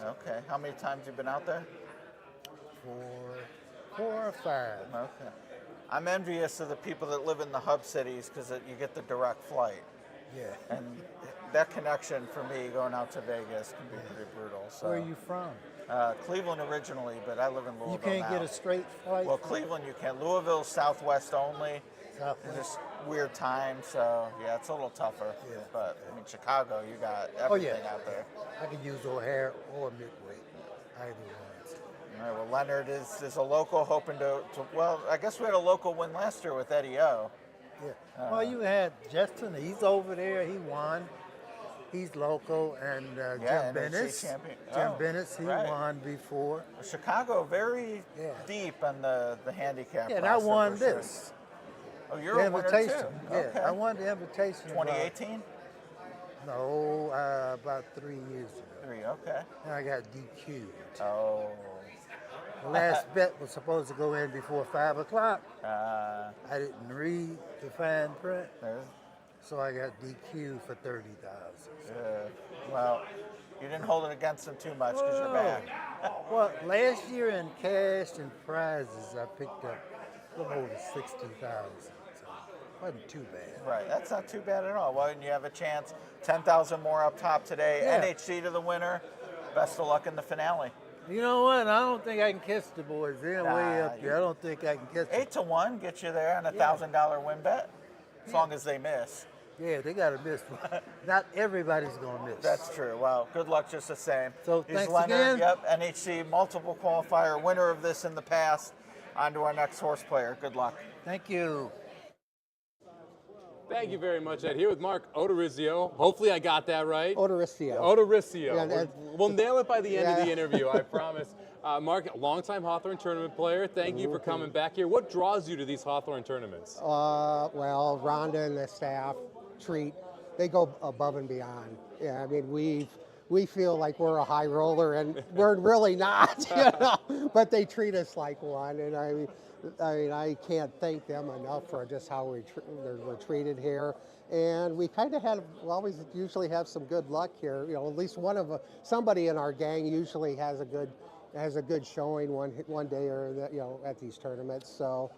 Okay. How many times have you been out there? 4 or 5. Okay. I'm envious of the people that live in the hub cities because you get the direct flight. Yeah. And that connection for me going out to Vegas can be pretty brutal. So. Where are you from? Cleveland originally, but I live in Louisville. You can't now. get a straight flight? Well, Cleveland you can. Louisville, Southwest only. It's just weird time, so yeah, it's a little tougher. Yeah. But Chicago, you got everything out there. I could use O'Hare or Midway. Either one. All right. Well, Leonard is a local hoping to. Well, I guess we had a local win last year with Eddie O. Yeah. Well, you had Justin. He's over there. He won. He's local, and Yeah, Jim NHC Bennett. champion. Jim Oh, Bennett, he right. won before. Chicago very deep on the handicap. Yeah, and I roster won for sure. this. Oh, you're the a winner invitation. too. Yeah, Okay. I won the invitation. 2018? No, about 3 years ago. 3, okay. And I got DQ'd. Oh. The last bet was supposed to go in before 5 o'clock. I didn't read the fine print, so I got DQ'd for 30,000. Well, you didn't hold it against them too much because you're back. Well, last year in cash and prizes, I picked up a little over 60,000. So it wasn't too bad. Right, that's not too bad at all. Well, and you have a chance, 10,000 more up top today. Yeah. NHC to the winner. Best of luck in the finale. You know what? I don't think I can catch the boys. They're way Nah, up there. I don't think I can catch them. 8-1 gets you there on a $1,000 win bet, as long as they miss. Yeah, they got to miss. Not everybody's going to miss. That's true. Well, good luck just the same. So He's thanks Leonard, again. Yep, NHC multiple qualifier, winner of this in the past. On to our next horse player. Good luck. Thank you. Thank you very much, Ed. Here with Mark Odorizio. Hopefully I got that right. Odorizio. Odorizio. Yeah, We'll nail it by the end of Yeah. the interview, I promise. Mark, longtime Hawthorne tournament player. Thank you for coming back here. What draws you to these Hawthorne tournaments? Well, Rhonda and the staff treat, they go above and beyond. Yeah, I mean, we feel like we're a high roller, and we're really not, you know, but they treat us like one, and I mean, I can't thank them enough for just how we're treated here. And we kind of we always usually have some good luck here. You know, at least somebody in our gang usually has a good showing one day or at these tournaments. So,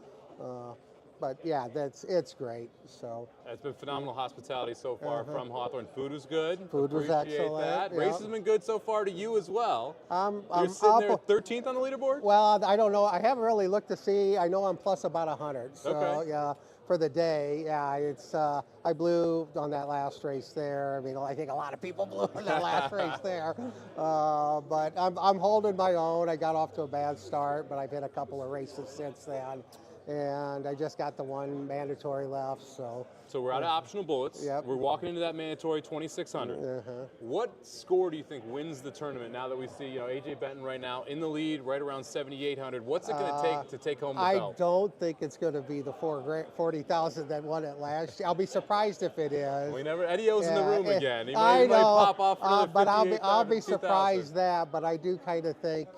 but yeah, it's great. So It's been phenomenal hospitality so far from Hawthorne. Food was good. Food was Appreciate excellent, that. yeah. Race has been good so far to you as well. I'm sitting there up- 13th on the leaderboard? Well, I don't know. I haven't really looked to see. I know I'm plus about 100. So Okay. yeah, for the day, yeah, it's I blew on that last race there. I mean, I think a lot of people blew on that last race there. But I'm holding my own. I got off to a bad start, but I've hit a couple of races since then. And I just got the one mandatory left, so. So we're out of optional bullets. Yep. We're walking into that mandatory 2,600. What score do you think wins the tournament now that we see, AJ Benton right now in the lead, right around 7,800? What's it going to take to take home the belt? I don't think it's going to be the 40,000 that won it last year. I'll be surprised if it is. We never. Eddie O's in the room again. He I might know, pop off for another but I'll be 58,000. surprised that. But I do kind of think.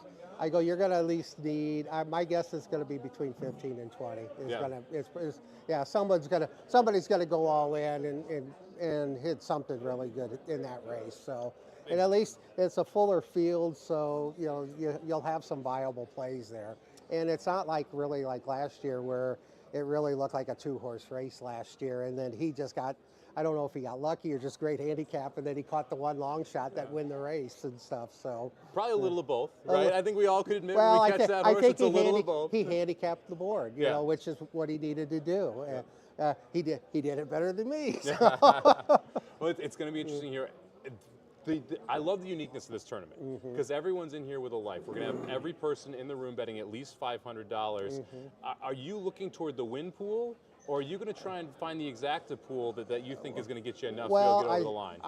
I go, you're going to at least need. My guess is going to be between 15 and 20. Somebody's going to go all in and hit something really good in that race. So, and at least it's a fuller field, so you'll have some viable plays there. And it's not really like last year where it really looked like a 2-horse race last year, and then he just got. I don't know if he got lucky or just great handicap, and then he caught the one long shot that win the race and stuff. So probably a little of both, right? I think we all could admit well, when we catch that horse, it's a little of both. He handicapped the board, you know, which is what he needed to do. He did it better than me. So. Well, it's going to be interesting here. I love the uniqueness of this tournament because everyone's in here with a life. We're going to have every person in the room betting at least $500. Are you looking toward the win pool? Or are you going to try and find the exacta pool that you think is going to get you enough to be able to get over the line?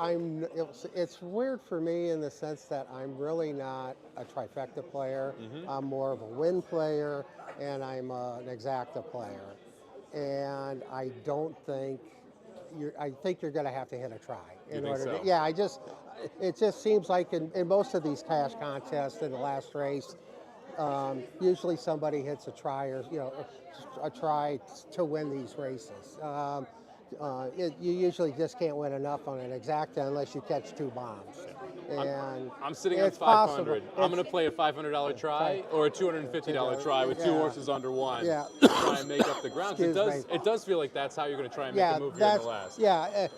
It's weird for me in the sense that I'm really not a trifecta player. I'm more of a win player, and I'm an exacta player. And I don't think I think you're going to have to hit a try in order to. Yeah, it just seems like in most of these cash contests in the last race. Usually somebody hits a try or a try to win these races. You usually just can't win enough on an exacta unless you catch 2 bombs. And I'm sitting on 500. I'm going to play a $500 try or a $250 try with 2 horses under one. Yeah. To try and make up the ground. It does feel like that's how you're going to try and make a move here in the last. Yeah,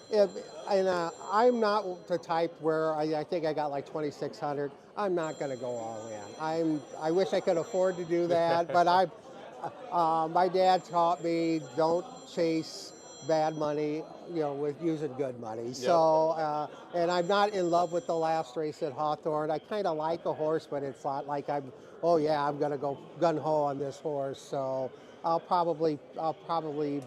and I'm not the type where I think I got like 2,600. I'm not going to go all in. I wish I could afford to do that, but my dad taught me don't chase bad money with using good money. So, and I'm not in love with the last race at Hawthorne. I kind of like a horse, but it's not like I'm going to go gun ho on this horse. So I'll probably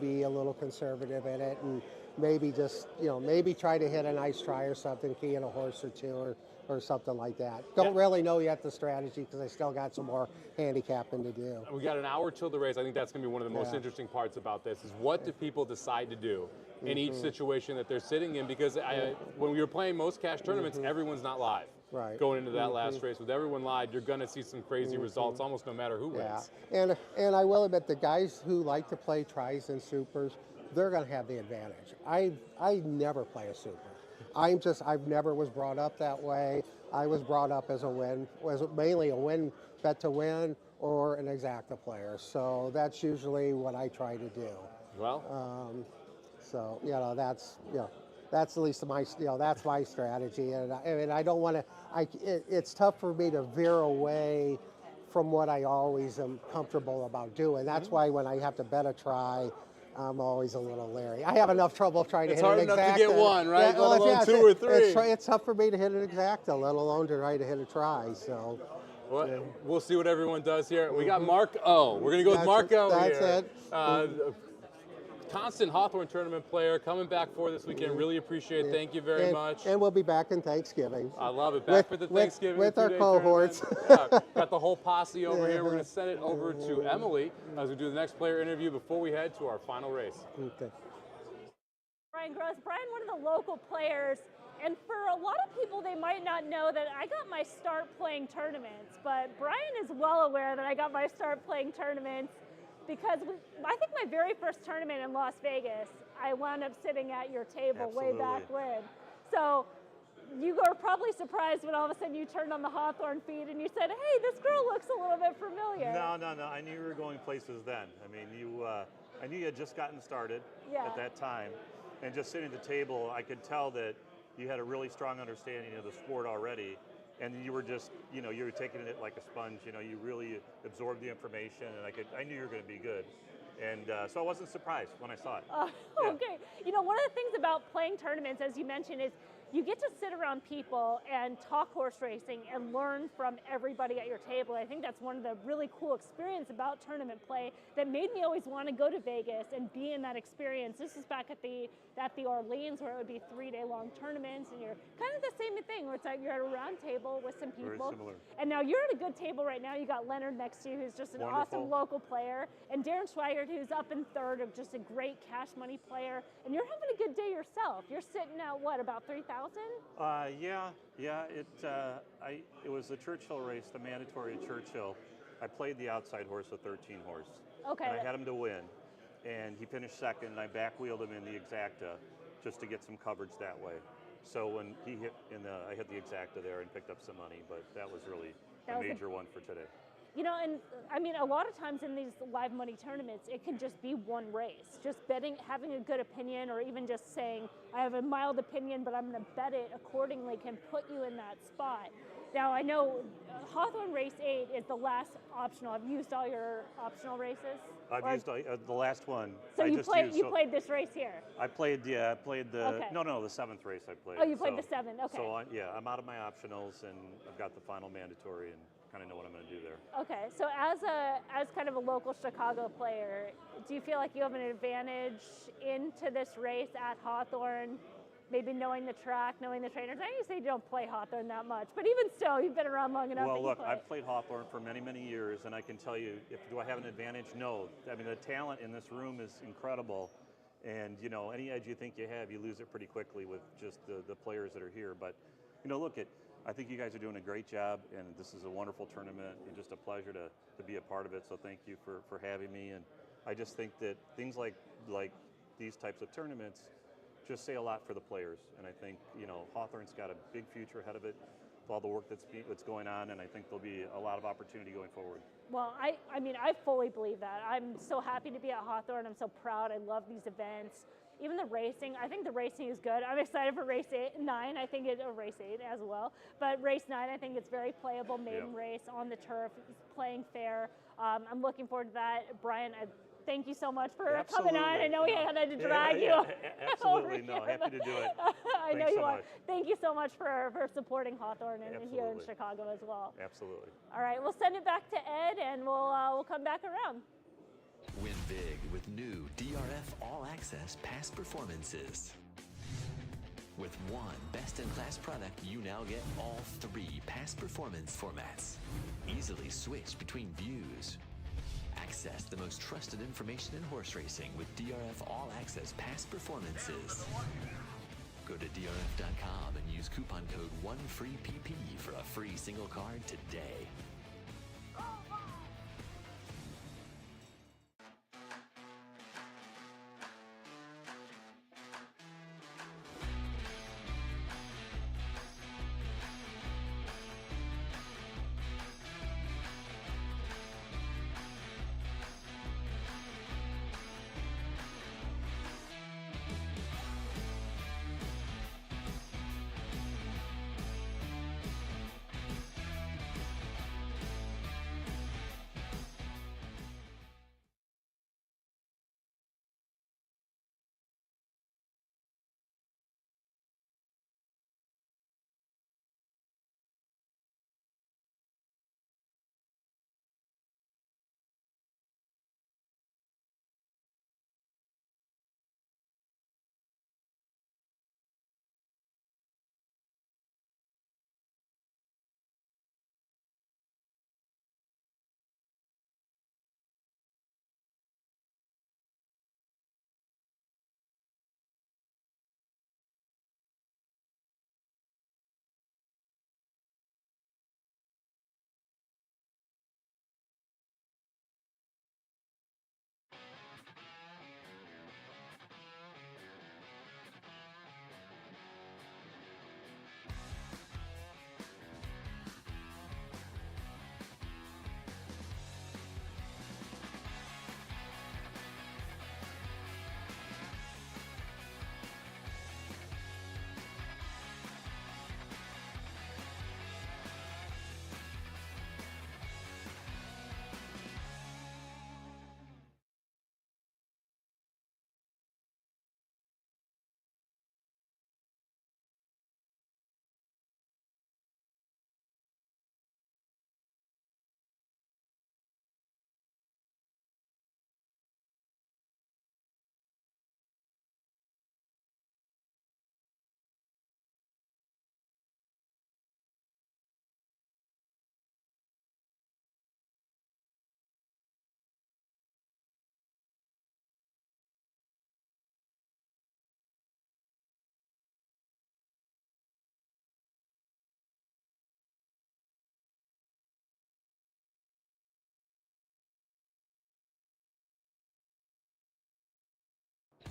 be a little conservative in it, and maybe just maybe try to hit a nice try or something, key in a horse or two or something like that. Don't really know yet the strategy because I still got some more handicapping to do. We got an hour till the race. I think that's going to be one of the most interesting parts about this is what do people decide to do in each situation that they're sitting in, because when we were playing most cash tournaments, everyone's not live. Right. Going into that last race. With everyone live, you're going to see some crazy results almost no matter who wins. And I will admit, the guys who like to play tries and supers, they're going to have the advantage. I never play a super. I've never was brought up that way. I was brought up as mainly a win, bet to win, or an exacta player. So that's usually what I try to do. Well, so that's at least that's my strategy. And I don't want to. It's tough for me to veer away from what I always am comfortable about doing. That's why when I have to bet a try, I'm always a little leery. I have enough trouble trying to hit an exacta. It's hard enough to get one, right? Let alone two or three. It's tough for me to hit an exacta, let alone to try to hit a try. So, well, we'll see what everyone does here. We got Mark O. We're going to go with Mark O here. That's it. Constant Hawthorne tournament player coming back for this weekend. Really appreciate it. Thank you very much. And we'll be back in Thanksgiving. I love it. Back for the Thanksgiving with our cohorts. Got the whole posse over here. We're going to send it over to Emily as we do the next player interview before we head to our final race. Okay. Brian Gross. Brian, one of the local players. And for a lot of people, they might not know that I got my start playing tournaments, but Brian is well aware that I got my start playing tournaments because I think my very first tournament in Las Vegas, I wound up sitting at your table way back when. So you were probably surprised when all of a sudden you turned on the Hawthorne feed and you said, hey, this girl looks a little bit familiar. No. I knew you were going places then. I mean, I knew you had just gotten started at that time. And just sitting at the table, I could tell that you had a really strong understanding of the sport already. And you were just, you were taking it like a sponge. You really absorbed the information, and I knew you were going to be good. And so I wasn't surprised when I saw it. Okay. One of the things about playing tournaments, as you mentioned, is you get to sit around people and talk horse racing and learn from everybody at your table. I think that's one of the really cool experiences about tournament play that made me always want to go to Vegas and be in that experience. This is back at the Orleans, where it would be 3-day-long tournaments, and you're kind of the same thing, where it's like you're at a round table with some people. Very similar. And now you're at a good table right now. You got Leonard next to you, who's just an awesome local player, and Darren Schweiger, who's up in third, of just a great cash money player. And you're having a good day yourself. You're sitting at about 3,000? Yeah. It was the Churchill race, the mandatory at Churchill. I played the outside horse, the 13 horse. Okay. And I had him to win, and he finished second, and I back-wheeled him in the exacta just to get some coverage that way. So when he hit I hit the exacta there and picked up some money, but that was really a major one for today. And I mean, a lot of times in these live money tournaments, it can just be one race. Just betting, having a good opinion, or even just saying, I have a mild opinion, but I'm going to bet it accordingly, can put you in that spot. Now, I know Hawthorne Race 8 is the last optional. Have you used all your optional races? I've used the last one. So you played this race here? I played the, the seventh race I played. Oh, you played the seventh, okay. So I'm out of my optionals, and I've got the final mandatory, and kind of know what I'm going to do there. Okay, so as kind of a local Chicago player, do you feel like you have an advantage into this race at Hawthorne? Maybe knowing the track, knowing the trainers. I know you say you don't play Hawthorne that much, but even still, you've been around long enough. Well, look, I've played Hawthorne for many, many years, and I can tell you, do I have an advantage? No. I mean, the talent in this room is incredible, and any edge you think you have, you lose it pretty quickly with just the players that are here. But look, I think you guys are doing a great job, and this is a wonderful tournament, and just a pleasure to be a part of it. So thank you for having me. And I just think that things like these types of tournaments just say a lot for the players. And I think Hawthorne's got a big future ahead of it with all the work that's going on, and I think there'll be a lot of opportunity going forward. Well, I mean, I fully believe that. I'm so happy to be at Hawthorne. I'm so proud. I love these events. Even the racing, I think the racing is good. I'm excited for race 9. I think race 8 as well. But race 9, I think it's very playable, maiden race on the turf, playing fair. I'm looking forward to that. Brian, thank you so much for coming on. I know we had to drag you. Absolutely, no, happy to do it. I know Thanks you so are. much. Thank you so much for supporting Hawthorne and here in Absolutely. Chicago as well. Absolutely. All right, we'll send it back to Ed, and we'll come back around. Win big with new DRF All Access past performances. With one best-in-class product, you now get all 3 past performance formats. Easily switch between views. Access the most trusted information in horse racing with DRF All Access past performances. Go to drf.com and use coupon code 1FREEPP for a free single card today.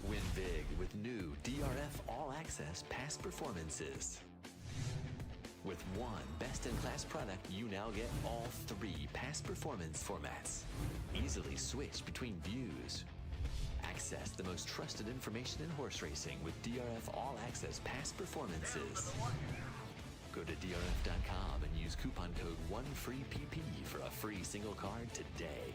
Win big with new DRF All Access past performances. With one best-in-class product, you now get all 3 past performance formats. Easily switch between views. Access the most trusted information in horse racing with DRF All Access past performances. Go to drf.com and use coupon code 1FREEPP for a free single card today.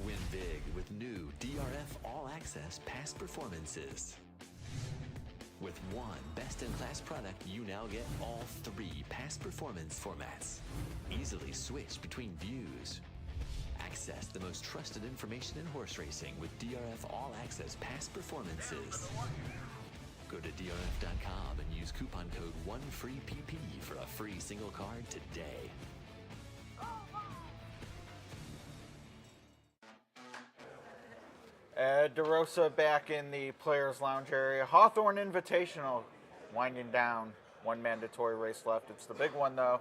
Win big with new DRF All Access past performances. With one best-in-class product, you now get all 3 past performance formats. Easily switch between views. Access the most trusted information in horse racing with DRF All Access past performances. Go to drf.com and use coupon code 1FREEPP for a free single card today. DeRosa back in the Players Lounge area. Hawthorne Invitational winding down. One mandatory race left. It's the big one, though.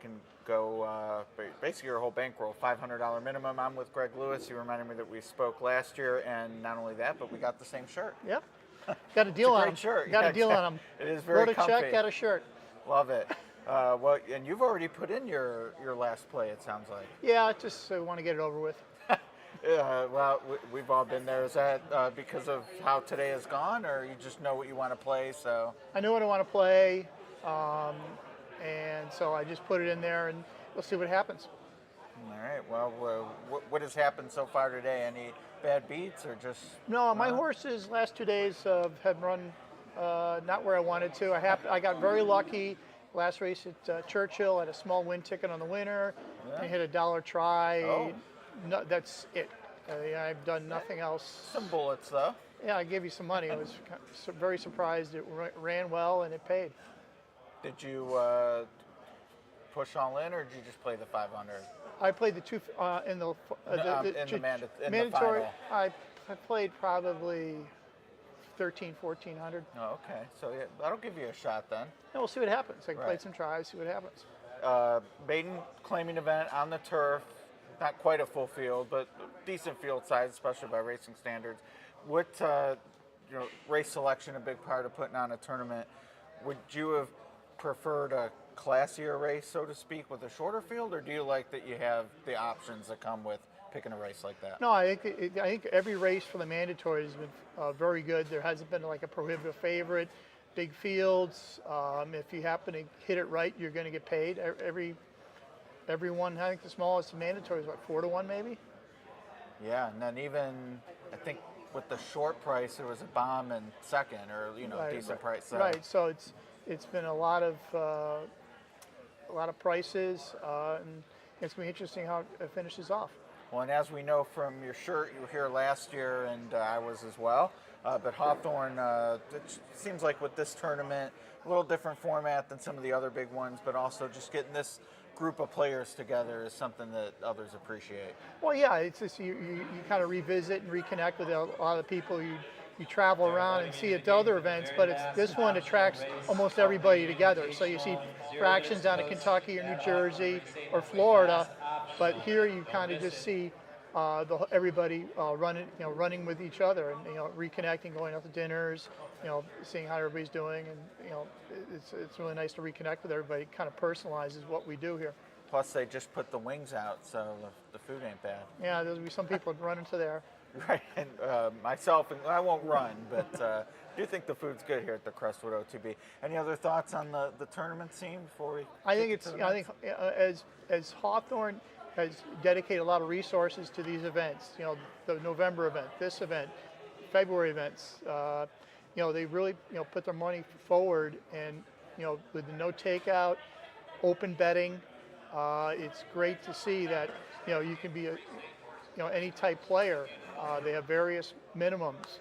Can go basically your whole bankroll, $500 minimum. I'm with Greg Lewis. He reminded me that we spoke last year, and not only that, but we got the same shirt. Yep. Got a deal on him. Shirt. Got a deal on him. It is very comfy. Wrote a check, got a shirt. Love it. Well, and you've already put in your last play, it sounds like. Yeah, I just want to get it over with. Well, we've all been there. Is that because of how today has gone, or you just know what you want to play? So I know what I want to play, and so I just put it in there, and we'll see what happens. All right. Well, what has happened so far today? Any bad beats or just? No, my horses last 2 days have run not where I wanted to. I got very lucky. Last race at Churchill, had a small win ticket on the winner. I hit $1 try. Oh. No, that's it. I've done nothing else. Some bullets, though. Yeah, I gave you some money. I was very surprised. It ran well and it paid. Did you push all in, or did you just play the 500? I played the two in the mandatory. I played probably 1,400. Oh, okay. So yeah, that'll give you a shot then. Yeah, we'll see what happens. I can play some tries, see what happens. Maiden claiming event on the turf. Not quite a full field, but decent field size, especially by racing standards. What race selection a big part of putting on a tournament? Would you have preferred a classier race, so to speak, with a shorter field, or do you like that you have the options that come with picking a race like that? No, I think every race for the mandatory has been very good. There hasn't been like a prohibitive favorite. Big fields. If you happen to hit it right, you're going to get paid. Everyone, I think the smallest mandatory is what, 4-1 maybe? Yeah, and then even I think with the short price, there was a bomb in second, or decent price. Right. So it's been a lot of prices, and it's going to be interesting how it finishes off. Well, and as we know from your shirt, you were here last year, and I was as well. But Hawthorne, it seems like with this tournament, a little different format than some of the other big ones, but also just getting this group of players together is something that others appreciate. Well, yeah, it's just you kind of revisit and reconnect with a lot of the people you travel around and see at the other events, but this one attracts almost everybody together. So you see fractions down in Kentucky or New Jersey or Florida, but here you kind of just see everybody running with each other and reconnecting, going out to dinners, seeing how everybody's doing, and it's really nice to reconnect with everybody. It kind of personalizes what we do here. Plus, they just put the wings out, so the food ain't bad. Yeah, there'll be some people running to there. Right, and myself, and I won't run, but I do think the food's good here at the Crestwood OTB. Any other thoughts on the tournament scene before we? I think as Hawthorne has dedicated a lot of resources to these events. The November event, this event, February events. They really put their money forward, and with the no takeout, open betting. It's great to see that you can be any type player. They have various minimums.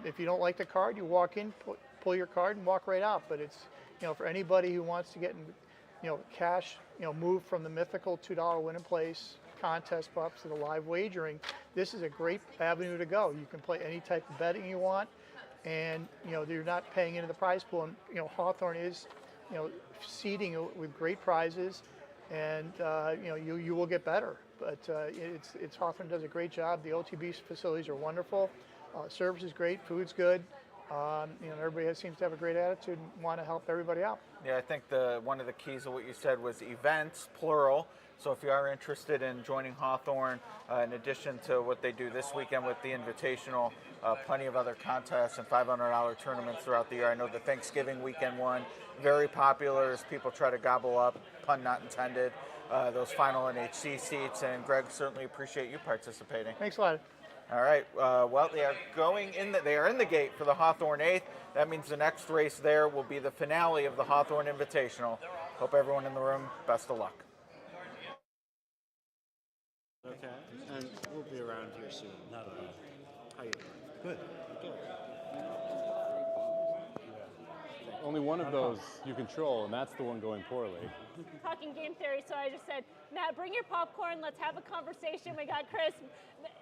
If you don't like the card, you walk in, pull your card, and walk right out. But it's for anybody who wants to get cash, move from the mythical $2 win and place contest bucks to the live wagering. This is a great avenue to go. You can play any type of betting you want, and you're not paying into the prize pool. And Hawthorne is seeding with great prizes, and you will get better. But it's Hawthorne does a great job. The OTB facilities are wonderful. Service is great. Food's good. Everybody seems to have a great attitude and want to help everybody out. Yeah, I think one of the keys of what you said was events, plural. So if you are interested in joining Hawthorne, in addition to what they do this weekend with the Invitational, plenty of other contests and $500 tournaments throughout the year. I know the Thanksgiving weekend one, very popular as people try to gobble up, pun not intended, those final NHC seats. And Greg, certainly appreciate you participating. Thanks a lot. All right. Well, they are in the gate for the Hawthorne 8th. That means the next race there will be the finale of the Hawthorne Invitational. Hope everyone in the room, best of luck. Okay, and we'll be around here soon. Not at all. How you doing? Good. Good. only one of those you control, and that's the one going poorly. Talking game theory, so I just said, Matt, bring your popcorn. Let's have a conversation. We got Chris.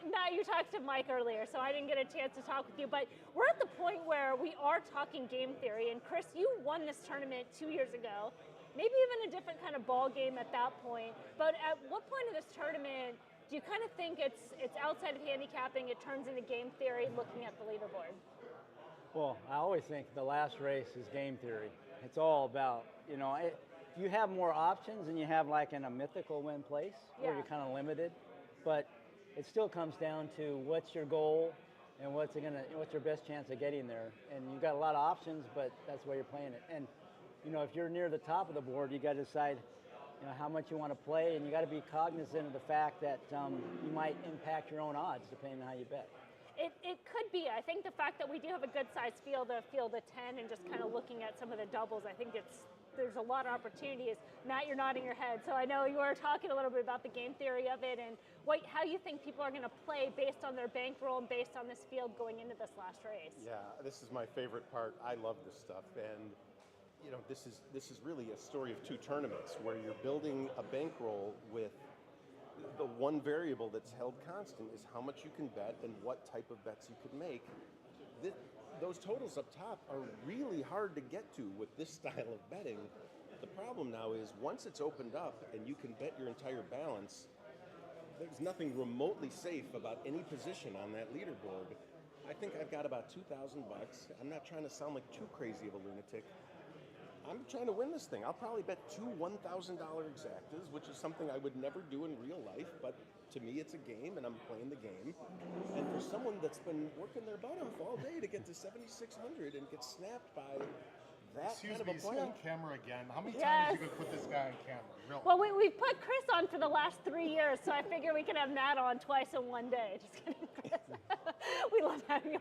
Matt, you talked to Mike earlier, so I didn't get a chance to talk with you. But we're at the point where we are talking game theory. And Chris, you won this tournament 2 years ago. Maybe even a different kind of ball game at that point. But at what point of this tournament do you kind of think it's outside of handicapping, it turns into game theory looking at the leaderboard? Well, I always think the last race is game theory. It's all about, you have more options and you have like in a mythical win place where you're kind of limited, but it still comes down to what's your goal and what's your best chance of getting there. And you've got a lot of options, but that's where you're playing it. And if you're near the top of the board, you got to decide how much you want to play, and you got to be cognizant of the fact that you might impact your own odds depending on how you bet. It could be. I think the fact that we do have a good sized field of 10 and just kind of looking at some of the doubles, I think there's a lot of opportunities. Matt, you're nodding your head, so I know you were talking a little bit about the game theory of it and how you think people are going to play based on their bankroll and based on this field going into this last race. Yeah, this is my favorite part. I love this stuff, and this is really a story of two tournaments where you're building a bankroll with the one variable that's held constant is how much you can bet and what type of bets you could make. Those totals up top are really hard to get to with this style of betting. The problem now is once it's opened up and you can bet your entire balance, there's nothing remotely safe about any position on that leaderboard. I think I've got about $2,000. I'm not trying to sound like too crazy of a lunatic. I'm trying to win this thing. I'll probably bet two $1,000 exactas, which is something I would never do in real life, but to me it's a game and I'm playing the game. And for someone that's been working their butt off all day to get to 7,600 and get snapped by that Excuse kind of me, a is he play. on camera again? How many Yes. times are you going to put this guy on camera? Really? Well, we've put Chris on for the last 3 years, so I figure we can have Matt on twice in one day. Just kidding, Chris. We love having you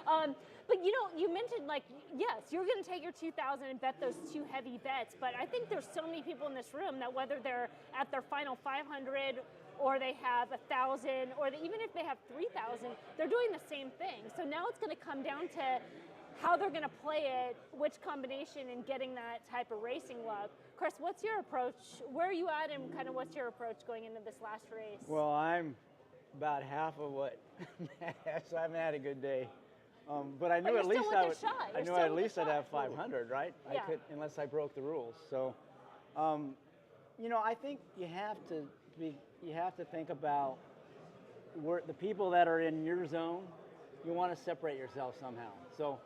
on. But you mentioned yes, you're going to take your 2,000 and bet those two heavy bets. But I think there's so many people in this room that whether they're at their final 500 or they have 1,000, or even if they have 3,000, they're doing the same thing. So now it's going to come down to how they're going to play it, which combination, and getting that type of racing luck. Chris, what's your approach? Where are you at, and kind of what's your approach going into this last race? Well, I'm about half of what so I haven't had a good day. But I knew at least I'd have 500, right? Yeah. I could, unless I broke the rules. So, I think you have to think about where the people that are in your zone. You want to separate yourself somehow. So,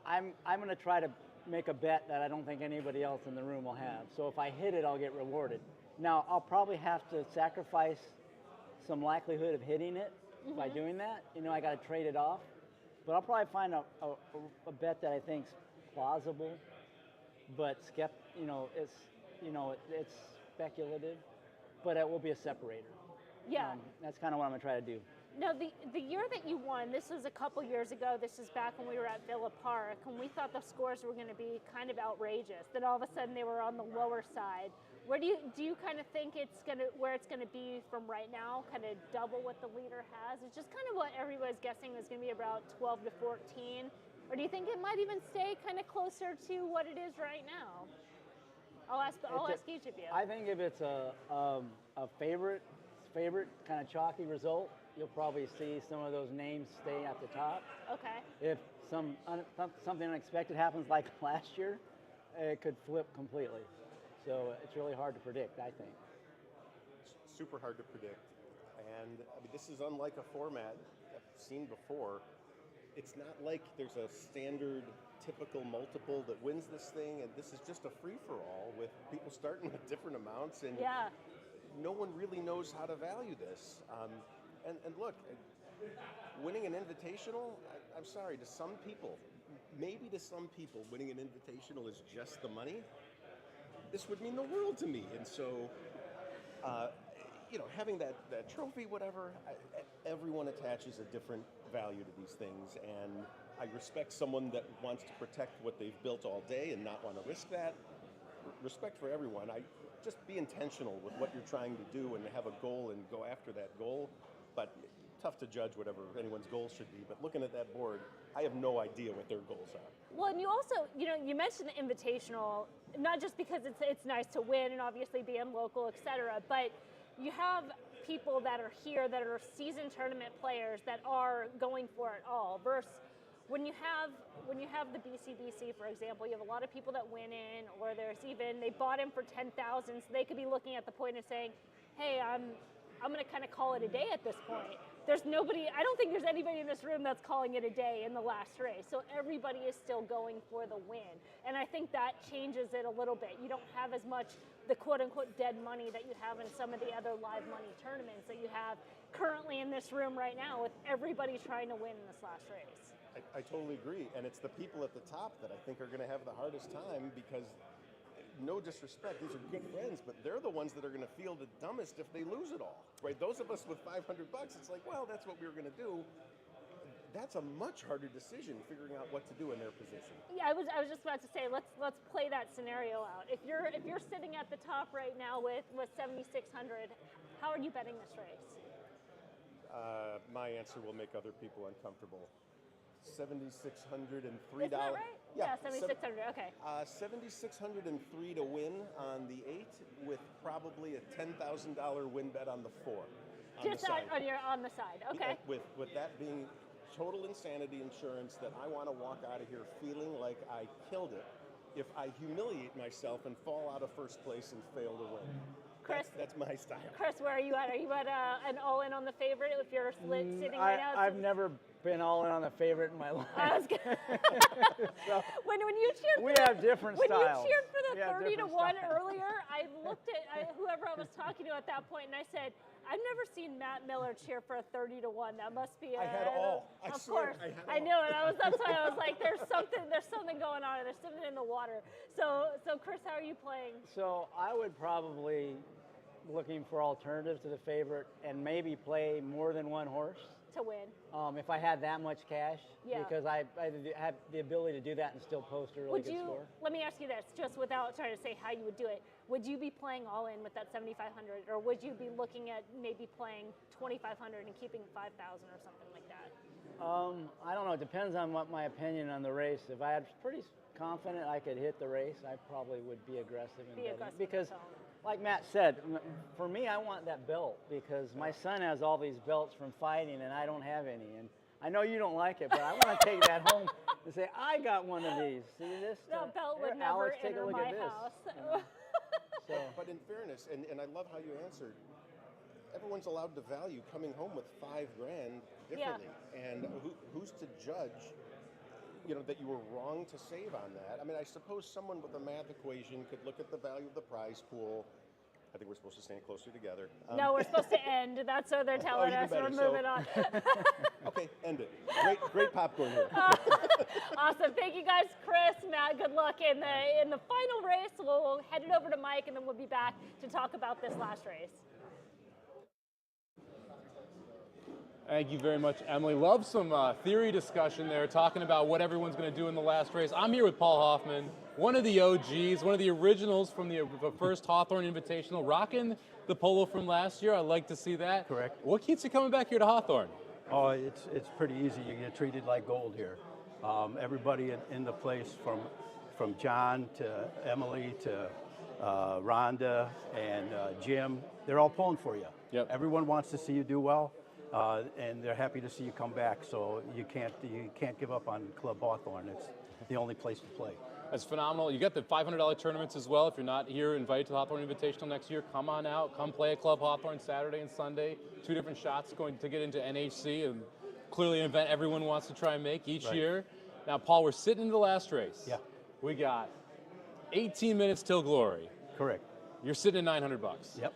I'm going to try to make a bet that I don't think anybody else in the room will have. So if I hit it, I'll get rewarded. Now, I'll probably have to sacrifice some likelihood of hitting it by doing that. I got to trade it off. But I'll probably find a bet that I think's plausible, but it's speculative, but it will be a separator. Yeah. That's kind of what I'm going to try to do. No, the year that you won, this was a couple years ago. This is back when we were at Villa Park, and we thought the scores were going to be kind of outrageous. Then all of a sudden they were on the lower side. Where do you kind of think where it's gonna be from right now? Kind of double what the leader has. It's just kind of what everybody's guessing is going to be about 12 to 14. Or do you think it might even stay kind of closer to what it is right now? I'll ask each of you. I think if it's a favorite kind of chalky result, you'll probably see some of those names stay at the top. Okay. If something unexpected happens like last year, it could flip completely. So it's really hard to predict, I think. Super hard to predict. And this is unlike a format I've seen before. It's not like there's a standard typical multiple that wins this thing, and this is just a free-for-all with people starting with different amounts, and no one really knows how to value this. And look, winning an invitational, I'm sorry, to some people, maybe to some people, winning an invitational is just the money. This would mean the world to me. And so, having that trophy, whatever, everyone attaches a different value to these things. And I respect someone that wants to protect what they've built all day and not want to risk that. Respect for everyone. Just be intentional with what you're trying to do and have a goal and go after that goal. But tough to judge whatever anyone's goals should be, but looking at that board, I have no idea what their goals are. Well, and you also, you mentioned the Invitational, not just because it's nice to win and obviously being local, et cetera, but you have people that are here that are seasoned tournament players that are going for it all versus when you have the BCBC, for example, you have a lot of people that win in, or they bought in for 10,000, so they could be looking at the point and saying, hey, I'm going to kind of call it a day at this point. There's nobody, I don't think there's anybody in this room that's calling it a day in the last race. So everybody is still going for the win. And I think that changes it a little bit. You don't have as much the quote unquote dead money that you have in some of the other live money tournaments that you have currently in this room right now with everybody trying to win in this last race. I totally agree. And it's the people at the top that I think are going to have the hardest time because, no disrespect, these are good friends, but they're the ones that are going to feel the dumbest if they lose it all, right? Those of us with $500, it's like, well, that's what we were going to do. That's a much harder decision, figuring out what to do in their position. Yeah, I was just about to say, let's play that scenario out. If you're sitting at the top right now with 7,600, how are you betting this race? My answer will make other people uncomfortable. $7,603. Isn't that right? Yeah, 7,600. Okay. 7,603 to win on the 8, with probably a $10,000 win bet on the 4. Just on the side. Okay. Yeah, with that being total insanity insurance that I want to walk out of here feeling like I killed it if I humiliate myself and fall out of first place and fail to win. Chris, that's my style. Chris, where are you at? Are you at an all-in on the favorite if you're sitting right now? I've never been all in on the favorite in my life. So, when you cheered, we have different styles. When you cheered for the 30 to 1 earlier, I looked at whoever I was talking to at that point, and I said, I've never seen Matt Miller cheer for a 30 to 1. That must be. I had all. Of course, I knew it. That's why I was like, there's something going on. There's something in the water. So Chris, how are you playing? So I would probably looking for alternatives to the favorite and maybe play more than one horse to win. If I had that much cash, yeah. Because I have the ability to do that and still post a really good score. Let me ask you this, just without trying to say how you would do it. Would you be playing all in with that 7,500, or would you be looking at maybe playing 2,500 and keeping 5,000 or something like that? I don't know. It depends on what my opinion on the race. If I had pretty confident I could hit the race, I probably would be aggressive in betting. Because, like Matt said, for me, I want that belt because my son has all these belts from fighting and I don't have any. And I know you don't like it, but I want to take that home and say, I got one of these. See this? That belt would never Alex, take enter a look my at this. house. But in fairness, and I love how you answered, everyone's allowed to value coming home with $5,000 differently. Yeah. And who's to judge, that you were wrong to save on that? I mean, I suppose someone with a math equation could look at the value of the prize pool. I think we're supposed to stand closer together. No, we're supposed to end. That's what they're telling us. Better, we're moving on. Okay, end it. Great popcorn here. Awesome. Thank you guys, Chris, Matt. Good luck in the final race. We'll head it over to Mike, and then we'll be back to talk about this last race. Thank you very much, Emily. Love some theory discussion there, talking about what everyone's going to do in the last race. I'm here with Paul Hoffman, one of the OGs, one of the originals from the first Hawthorne Invitational, rocking the polo from last year. I like to see that. Correct. What keeps you coming back here to Hawthorne? Oh, it's pretty easy. You get treated like gold here. Everybody in the place, from John to Emily to Rhonda and Jim, they're all pulling for you. Yep. Everyone wants to see you do well. And they're happy to see you come back, so you can't give up on Club Hawthorne. It's the only place to play. That's phenomenal. You got the $500 tournaments as well. If you're not here, invited to the Hawthorne Invitational next year, come on out. Come play at Club Hawthorne Saturday and Sunday. 2 different shots going to get into NHC, and clearly an event everyone wants to try and make each year. Now, Paul, we're sitting in the last race. Yeah. We got 18 minutes till glory. Correct. You're sitting at $900. Yep.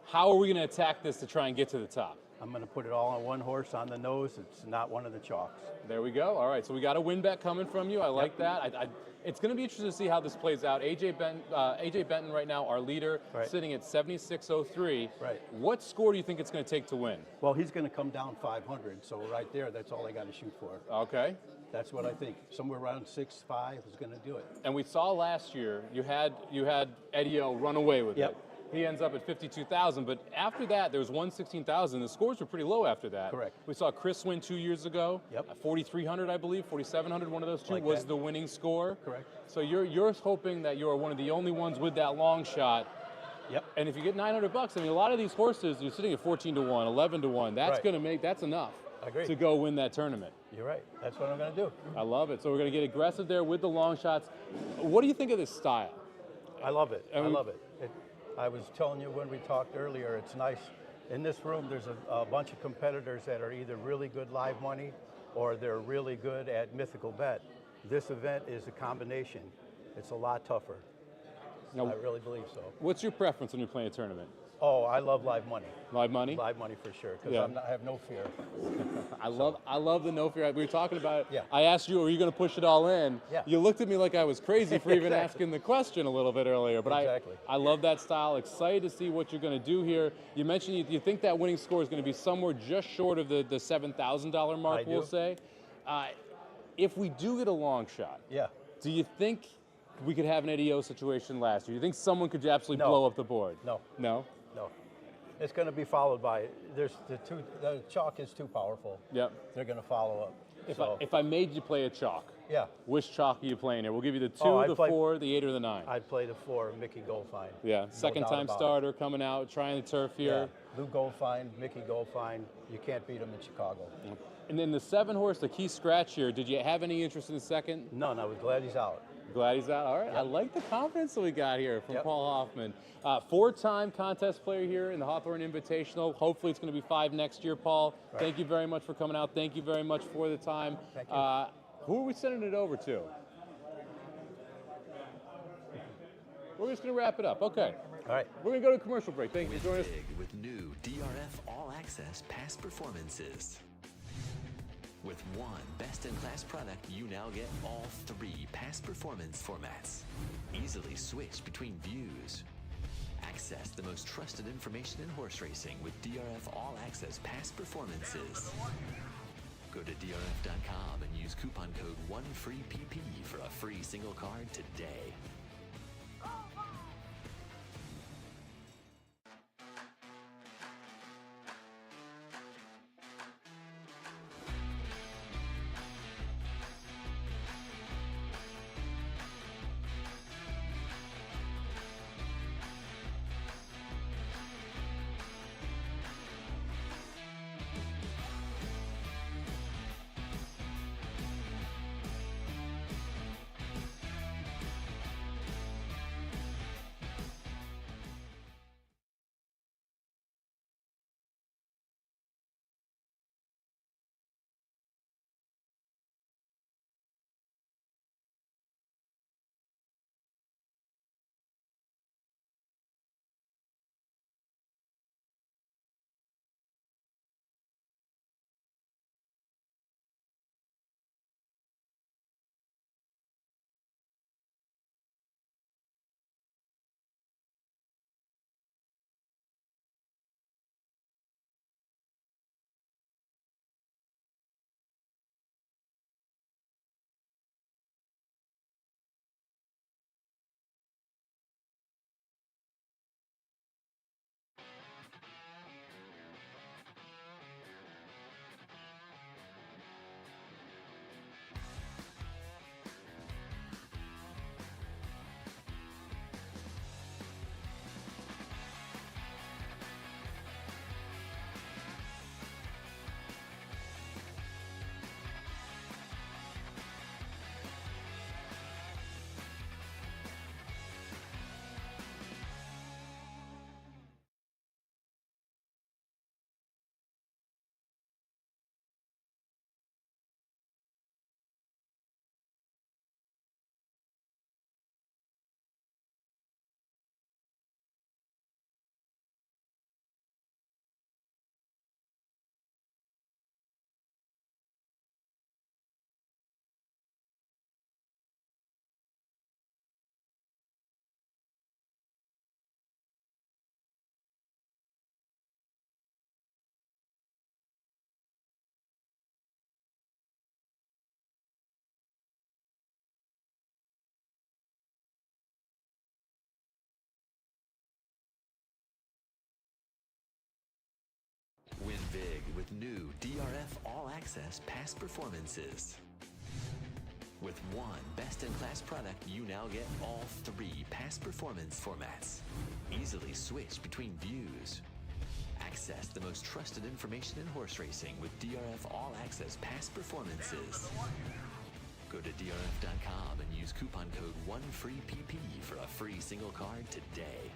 How are we going to attack this to try and get to the top? I'm going to put it all on one horse on the nose. It's not one of the chalks. There we go. All right, so we got a win bet coming from you. I like that. It's going to be interesting to see how this plays out. AJ Benton right now, our leader, sitting at 76.03. Right. What score do you think it's going to take to win? Well, he's going to come down 500, so right there, that's all I got to shoot for. Okay. That's what I think. Somewhere around 6.5 is going to do it. And we saw last year you had Eddie O run away with it. He ends up at 52,000. But after that, there was 116,000. The scores were pretty low after that. Correct. We saw Chris win 2 years ago. Yep. 4,300, I believe, 4,700. One of those two Like was that. the winning score. Correct. So you're hoping that you're one of the only ones with that long shot. Yep. And if you get $900, I mean, a lot of these horses, you're sitting at 14 to 1, 11 to 1. That's Right. going to make, that's enough Agreed. to go win that tournament. You're right. That's what I'm going to do. I love it. So we're going to get aggressive there with the long shots. What do you think of this style? I love it. I mean- love it. I was telling you when we talked earlier, it's nice. In this room, there's a bunch of competitors that are either really good live money or they're really good at mythical bet. This event is a combination. It's a lot tougher. Now, I really believe so. What's your preference when you're playing a tournament? Oh, I love live money. Live money? Live money for sure, because Yeah. I have no fear. I love the no fear. We were talking about it. Yeah. I asked you, are you going to push it all in? Yeah. You looked at me like I was crazy for even Exactly. asking the question a little bit earlier. But Exactly. I love that style. Excited to see what you're going to do here. You mentioned you think that winning score is going to be somewhere just short of the $7,000 mark, I we'll do. say. If we do get a long shot, Yeah. do you think we could have an Eddie O situation last year? Do you think someone could absolutely No. blow up the board? No. No? No. It's going to be followed by, the chalk is too powerful. Yep. They're going to follow up. If I made you play a chalk, Yeah. which chalk are you playing here? We'll give you the 2, Oh, I'd the play- 4, the 8, or the 9. I'd play the 4, Mickey Goldfine. Yeah, No second doubt time about it. starter coming out, trying the turf here. Yeah. Lou Goldfine, Mickey Goldfine. You can't beat him in Chicago. And then the 7 horse, the key scratch here. Did you have any interest in the second? None. I was glad he's out. Glad he's out. All right. I like the confidence that we got here from Paul Hoffman. 4-time contest player here in the Hawthorne Invitational. Hopefully it's going to be 5 next year, Paul. Right. Thank you very much for coming out. Thank you very much for the time. Thank you. Who are we sending it over to? We're just going to wrap it up. Okay. All right. We're going to go to a commercial break. Thank you for Win joining us. big with new DRF All Access past performances. With one best-in-class product, you now get all 3 past performance formats. Easily switch between views. Access the most trusted information in horse racing with DRF All Access past performances. Go to drf.com and use coupon code 1FREEPP for a free single card today. with new DRF All Access past performances. With one best-in-class product, you now get all 3 past performance formats. Easily switch between views. Access the most trusted information in horse racing with DRF All Access past performances. Go to drf.com and use coupon code 1FREEPP for a free single card today.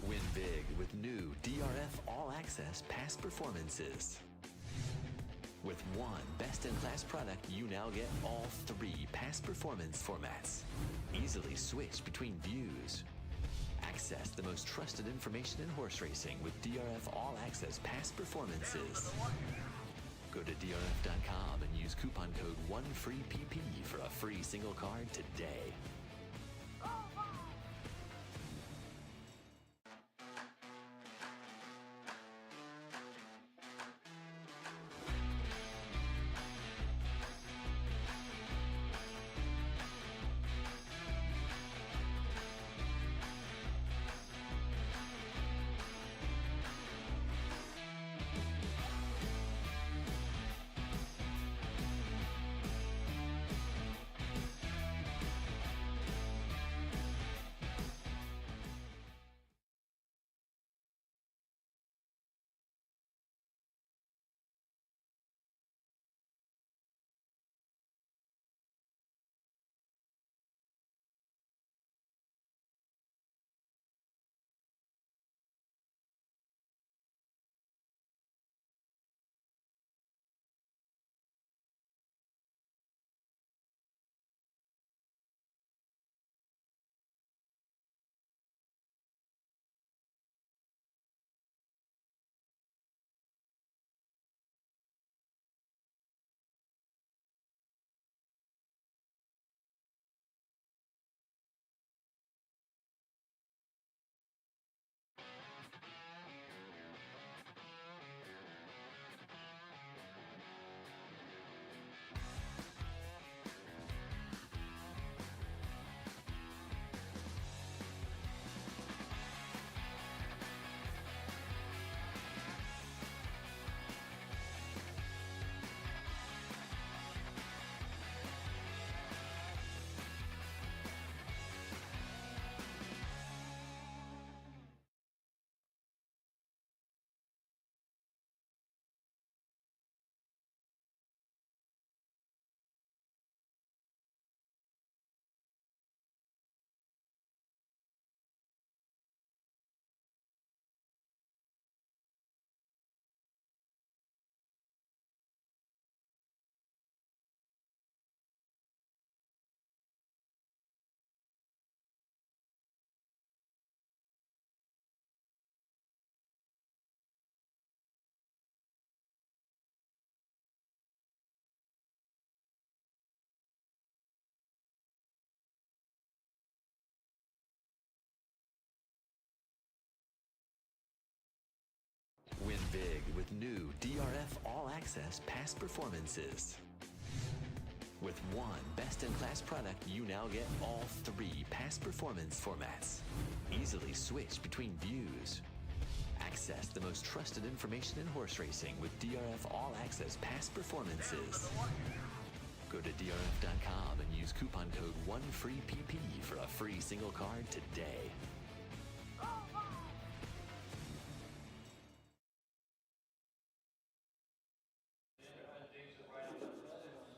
Win big with new DRF All Access past performances. With one best-in-class product, you now get all 3 past performance formats. Easily switch between views. Access the most trusted information in horse racing with DRF All Access past performances. Go to drf.com and use coupon code 1FREEPP for a free single card today. Win big with new DRF All Access past performances. With one best-in-class product, you now get all 3 past performance formats. Easily switch between views. Access the most trusted information in horse racing with DRF All Access past performances. Go to drf.com and use coupon code 1FREEPP for a free single card today.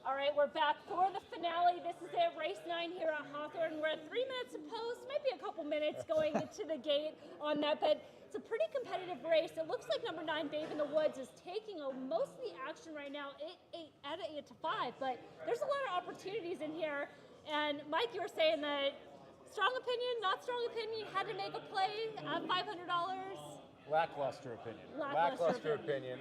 All right, right, we're back for the finale. This is it, race 9 here at Hawthorne. We're at 3 minutes to post, might be a couple minutes going to the gate on that, but it's a pretty competitive race. It looks like number 9, Babe in the Woods, is taking most of the action right now, 8 to 5, but there's a lot of opportunities in here. And Mike, you were saying that strong opinion, not strong opinion, you had to make a play at $500. Lackluster opinion. Lackluster opinion.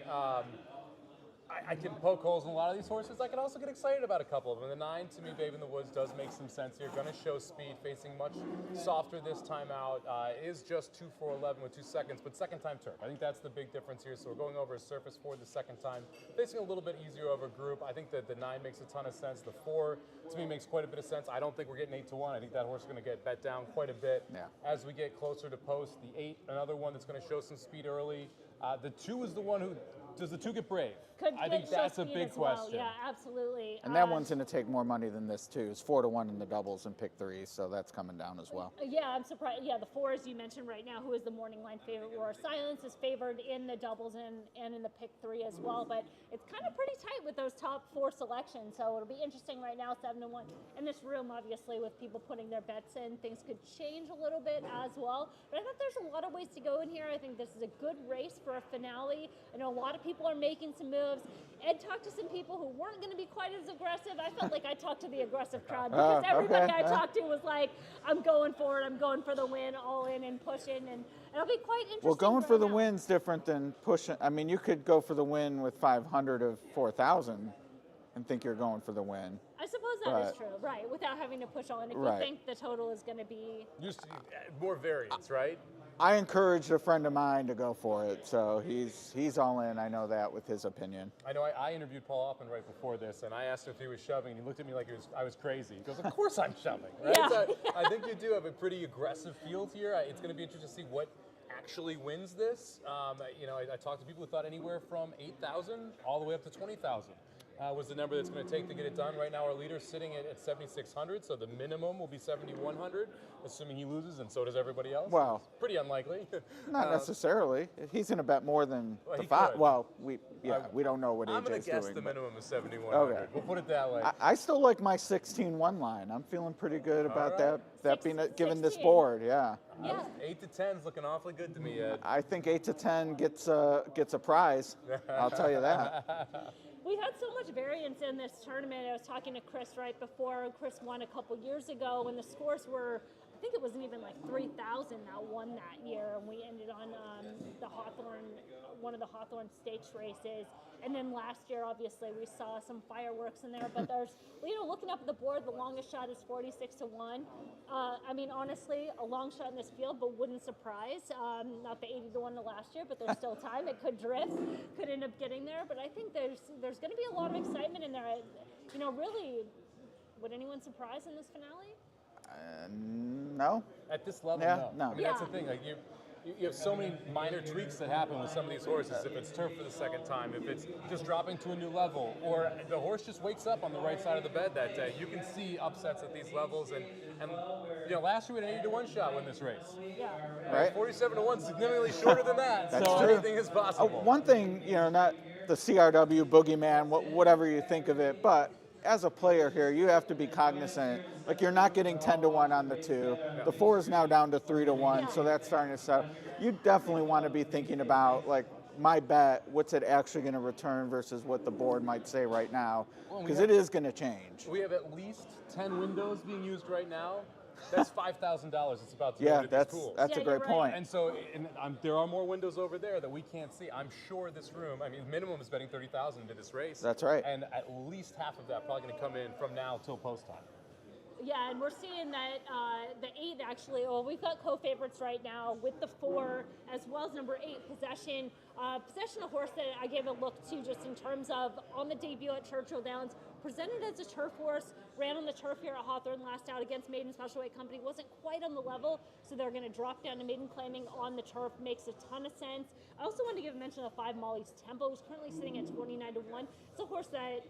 I can poke holes in a lot of these horses. I can also get excited about a couple of them. The 9, to me, Babe in the Woods, does make some sense here. Going to show speed, facing much softer this time out. Is just 2-4-11 with 2 seconds, but second time turf. I think that's the big difference here. So we're going over a surface for the second time, facing a little bit easier over group. I think that the 9 makes a ton of sense. The 4, to me, makes quite a bit of sense. I don't think we're getting 8-1. I think that horse is going to get bet down quite a bit as we get closer to post. The 8, another one that's going to show some speed early. The 2 is the one who, does the 2 get brave? I think that's a big question. Yeah, absolutely. And that one's going to take more money than this too. It's 4-1 in the doubles and pick 3, so that's coming down as well. Yeah, I'm surprised. Yeah, the 4, as you mentioned right now, who is the morning line favorite, Roar Silence, is favored in the doubles and in the pick 3 as well. But it's kind of pretty tight with those top 4 selections. So it'll be interesting right now, 7-1 in this room. Obviously, with people putting their bets in, things could change a little bit as well. But I thought there's a lot of ways to go in here. I think this is a good race for a finale. I know a lot of people are making some moves. Ed talked to some people who weren't going to be quite as aggressive. I felt like I talked to the aggressive crowd because everybody I talked to was like, I'm going for it. I'm going for the win, all in and pushing. And it'll be quite interesting. Well, going for the win's different than pushing. I mean, you could go for the win with 500 of 4,000 and think you're going for the win. I suppose that is true, right, without having to push all in. If you think the total is going to be... Just more variance, right? I encouraged a friend of mine to go for it, so he's all in. I know that with his opinion. I know I interviewed Paul Oppen right before this, and I asked him if he was shoving, and he looked at me like I was crazy. He goes, "Of course I'm shoving." Right? Yeah. So I think you do have a pretty aggressive field here. It's going to be interesting to see what actually wins this. I talked to people who thought anywhere from 8,000 all the way up to 20,000. Was the number that's going to take to get it done. Right now, our leader's sitting at 7,600, so the minimum will be 7,100, assuming he loses, and so does everybody else. Well, it's pretty unlikely. Not necessarily. He's going to bet more than the 5. Could. Well, we don't know what AJ's doing. I'm going to guess the minimum is 7,100. Okay. We'll put it that way. I still like my 16-1 line. I'm feeling pretty good about that being given this board. Yeah. 8 to 10 is looking awfully good to me, Ed. I think 8 to 10 gets a prize. I'll tell you that. We had so much variance in this tournament. I was talking to Chris right before. Chris won a couple years ago when the scores were, I think it wasn't even like 3,000 that won that year. And we ended on one of the Hawthorne stakes races. And then last year, obviously, we saw some fireworks in there. But there's, looking up at the board, the longest shot is 46-1. I mean, honestly, a long shot in this field, but wouldn't surprise. Not the 80-1 to last year, but there's still time. It could drift, could end up getting there. But I think there's going to be a lot of excitement in there. Really, would anyone surprise in this finale? No. At this level, no. I mean, that's the thing. Like you have so many minor tweaks that happen with some of these horses. If it's turf for the second time, if it's just dropping to a new level, or the horse just wakes up on the right side of the bed that day, you can see upsets at these levels. And last year we had an 80-1 shot win this race. Yeah. Right. 47-1, significantly shorter than that. That's so true. anything is possible. One thing, not the CRW boogeyman, whatever you think of it, but as a player here, you have to be cognizant. Like, you're not getting 10-1 on the 2. The 4 is now down to 3-1, so that's starting to set. You definitely want to be thinking about, like, my bet, what's it actually going to return versus what the board might say right now, because it is going to change. We have at least 10 windows being used right now. That's $5,000. It's about to yeah, go to these pools. That's a great point. And so there are more windows over there that we can't see. I'm sure this room, minimum is betting 30,000 into this race. That's right. And at least half of that probably going to come in from now till post time. Yeah, and we're seeing that the 8 actually, we've got co-favorites right now with the 4 as well as number 8, Possession. Possession, a horse that I gave a look to just in terms of on the debut at Churchill Downs, presented as a turf horse, ran on the turf here at Hawthorne last out against Maiden Special Weight Company, wasn't quite on the level, so they're going to drop down to Maiden Claiming on the turf. Makes a ton of sense. I also wanted to give a mention of 5 Molly's Tempo, who's currently sitting at 29-1. It's a horse that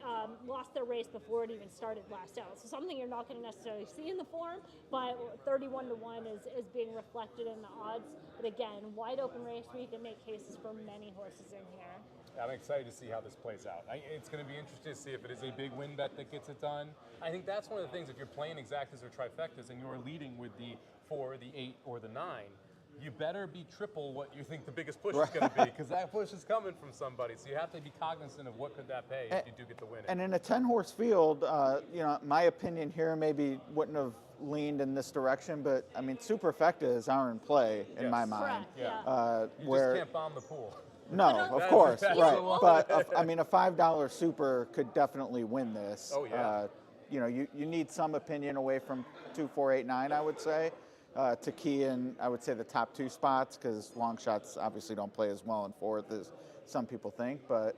lost their race before it even started last out, so something you're not going to necessarily see in the form, but 31-1 is being reflected in the odds. But again, wide open race where you can make cases for many horses in here. I'm excited to see how this plays out. It's going to be interesting to see if it is a big win bet that gets it done. I think that's one of the things, if you're playing exactas or trifectas and you're leading with the 4, the 8, or the 9, you better be triple what you think the biggest push is going to be, because that push is coming from somebody. So you have to be cognizant of what could that pay if you do get the win. And in a 10-horse field, my opinion here maybe wouldn't have leaned in this direction, but I mean, superfectas are in play in my mind. Correct, you where just can't bomb the pool. No, of course, right. But I mean, a $5 super could definitely win this. Oh yeah. You need some opinion away from 2, 4, 8, 9, I would say, to key in. I would say the top 2 spots, because long shots obviously don't play as well in 4th as some people think. But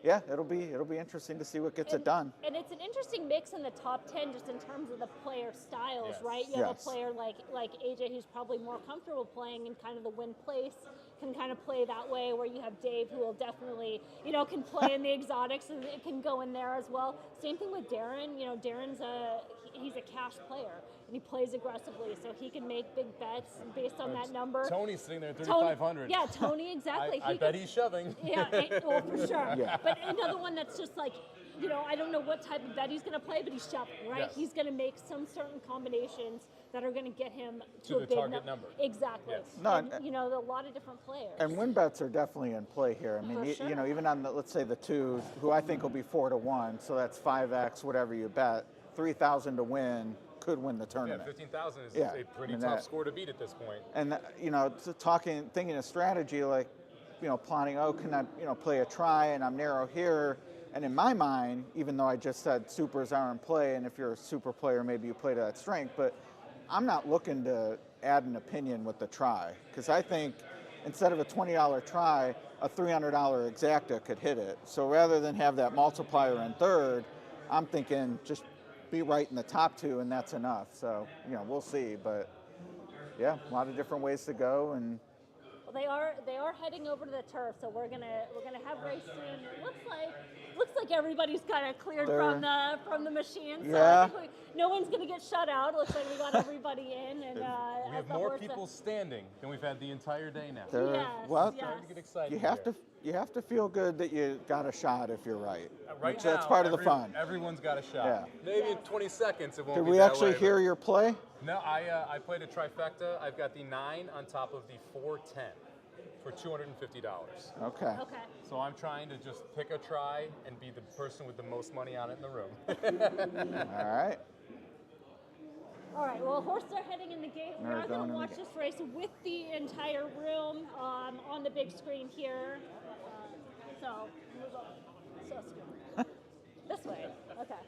yeah, it'll be interesting to see what gets it done. And it's an interesting mix in the top 10 just in terms of the player styles, right? You have a player like AJ who's probably more comfortable playing in kind of the win place, can kind of play that way, where you have Dave who will definitely, can play in the exotics and it can go in there as well. Same thing with Darren. Darren's he's a cash player and he plays aggressively, so he can make big bets based on that number. Tony's sitting there at 3,500. Yeah, Tony, exactly. I bet he's shoving. Yeah, well, for sure. Yeah. But another one that's just like, I don't know what type of bet he's going to play, but he's shoving, right? Yes. He's going to make some certain combinations that are going to get him to a the big target number. Exactly. Yes. No, and, a lot of different players. And win bets are definitely in play here. I mean, even on let's say the 2, who I think will be 4 to 1, so that's 5x whatever you bet. 3,000 to win could win the tournament. Yeah, 15,000 is a pretty tough score to beat at this point. And thinking of strategy, like plotting. Can I play a try and I'm narrow here. And in my mind, even though I just said supers are in play, and if you're a super player, maybe you play to that strength, but I'm not looking to add an opinion with the try, because I think instead of a $20 try, a $300 exacta could hit it. So rather than have that multiplier in 3rd, I'm thinking just be right in the top 2, and that's enough. So we'll see, but yeah, a lot of different ways to go. And they are heading over to the turf, so we're gonna have race soon. It looks like everybody's kind of cleared from the machine. So I think no one's gonna get shut out. It looks like we got everybody in, and we have more people standing than we've had the entire day now. Starting to get excited. You have to feel good that you got a shot if you're right. Right now, that's part of the fun. Everyone's got a shot. Yeah. Maybe in 20 seconds it won't Did be we that actually way, hear your play? No, I played a trifecta. I've got the 9 on top of the 410 for $250. Okay. So I'm trying to just pick a try and be the person with the most money on it in the room. All right. All right, well, horses are heading in the gate. We're not going to watch this race with the entire room on the big screen here. This way. Okay.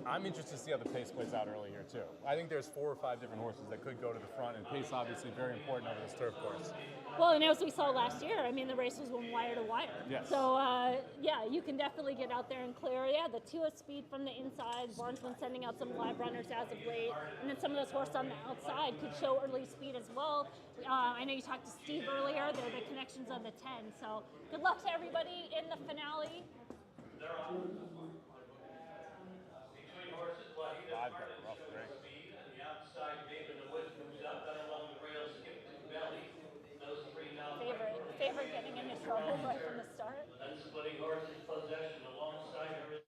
I'm interested to see how the pace plays out early here, too. I think there's 4 or 5 different horses that could go to the front, and pace obviously very important over this turf course. Well, and as we saw last year, I mean, the race was one wire to wire. Yes. So, you can definitely get out there and clear. Yeah, the 2 at speed from the inside. Barnes been sending out some live runners as of late. And then some of those horses on the outside could show early speed as well. I know you talked to Steve earlier. They're the connections of the 10. So, good luck to everybody in the finale. I've got a rough break. Favorite getting into trouble right from the start. Unsplitting horses possession alongside her.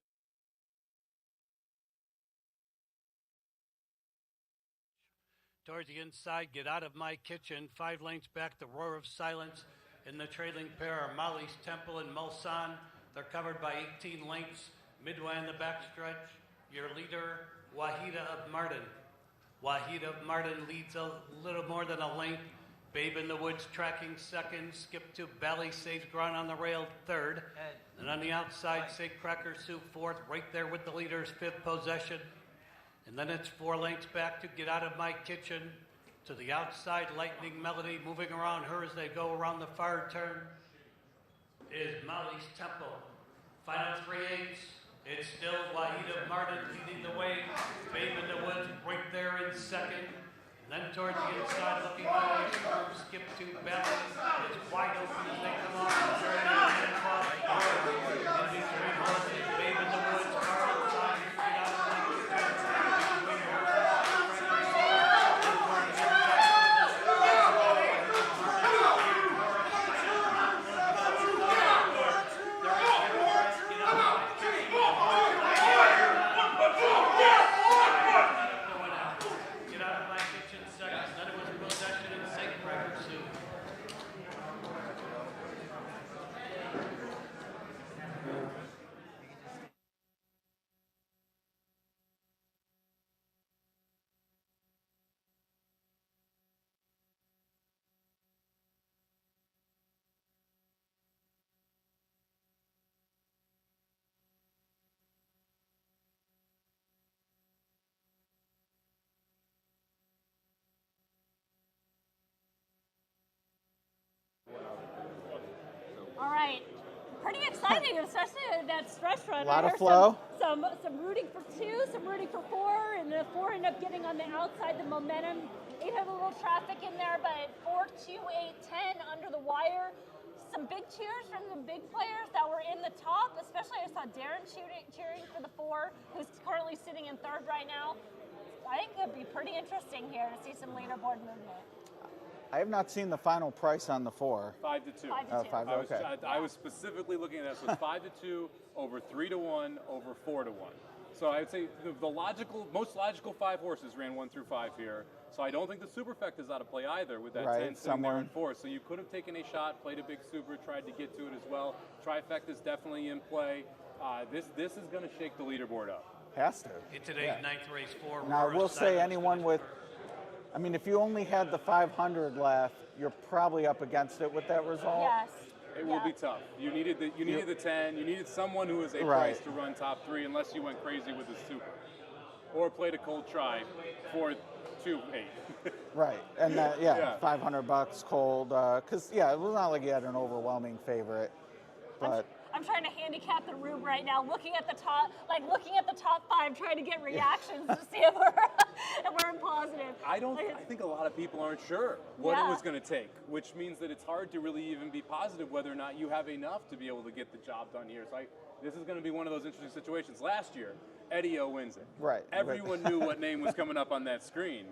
Towards the inside, get out of my kitchen. 5 lengths back, the Roar of Silence. In the trailing pair are Molly's Temple and Mulsanne. They're covered by 18 lengths. Midway in the backstretch, your leader, Wahida of Martin. Wahida of Martin leads a little more than a length. Babe in the Woods tracking second. Skip to Belly saves ground on the rail 3rd. And on the outside, Say Cracker Soup 4th, right there with the leaders, 5th possession. And then it's 4 lengths back to Get Out of My Kitchen. To the outside, Lightning Melody moving around her as they go around the far turn is Molly's Temple. Final 3/8. It's still Wahida Martin leading the way. Babe in the Woods right there in second. And then towards the inside, looking away, Skip to Belly. It's wide open as they come off the turn. In between horses, Babe in the Woods, far outside. Get out of the pretty exciting, especially that stretch run. A lot of There's flow. Some rooting for 2, some rooting for 4, and the 4 ended up getting on the outside. The momentum. 8 had a little traffic in there, but 4, 2, 8, 10 under the wire. Some big cheers from the big players that were in the top. Especially, I saw Darren cheering for the 4, who's currently sitting in 3rd right now. I think it'd be pretty interesting here to see some leaderboard movement. I have not seen the final price on the 4. 5 to 2. 5 to 2. 5 okay. I was specifically looking at that. So it's 5 to 2, over 3 to 1, over 4 to 1. So I would say the most logical 5 horses ran 1 through 5 here. So I don't think the Superfect is out of play either with that 10 sitting there in 4. So you could have taken a shot, played a big super, tried to get to it as well. Trifecta is definitely in play. This is going to shake the leaderboard up. Has to. In today's ninth race, 4. Now, I will say anyone with, I mean, if you only had the 500 left, you're probably up against it with that result. Yes. It will be tough. You needed the 10. You needed someone who was a price to run top 3, unless you went crazy with the super, or played a cold try for 2-8. Right, and $500 cold. Because it was not like you had an overwhelming favorite, but. I'm trying to handicap the room right now, looking at the top 5, trying to get reactions to see if we're positive. I think a lot of people aren't sure what it was going to take, which means that it's hard to really even be positive whether or not you have enough to be able to get the job done here. So this is going to be one of those interesting situations. Last year, Eddie O wins it. Right. Everyone knew what name was coming up on that screen.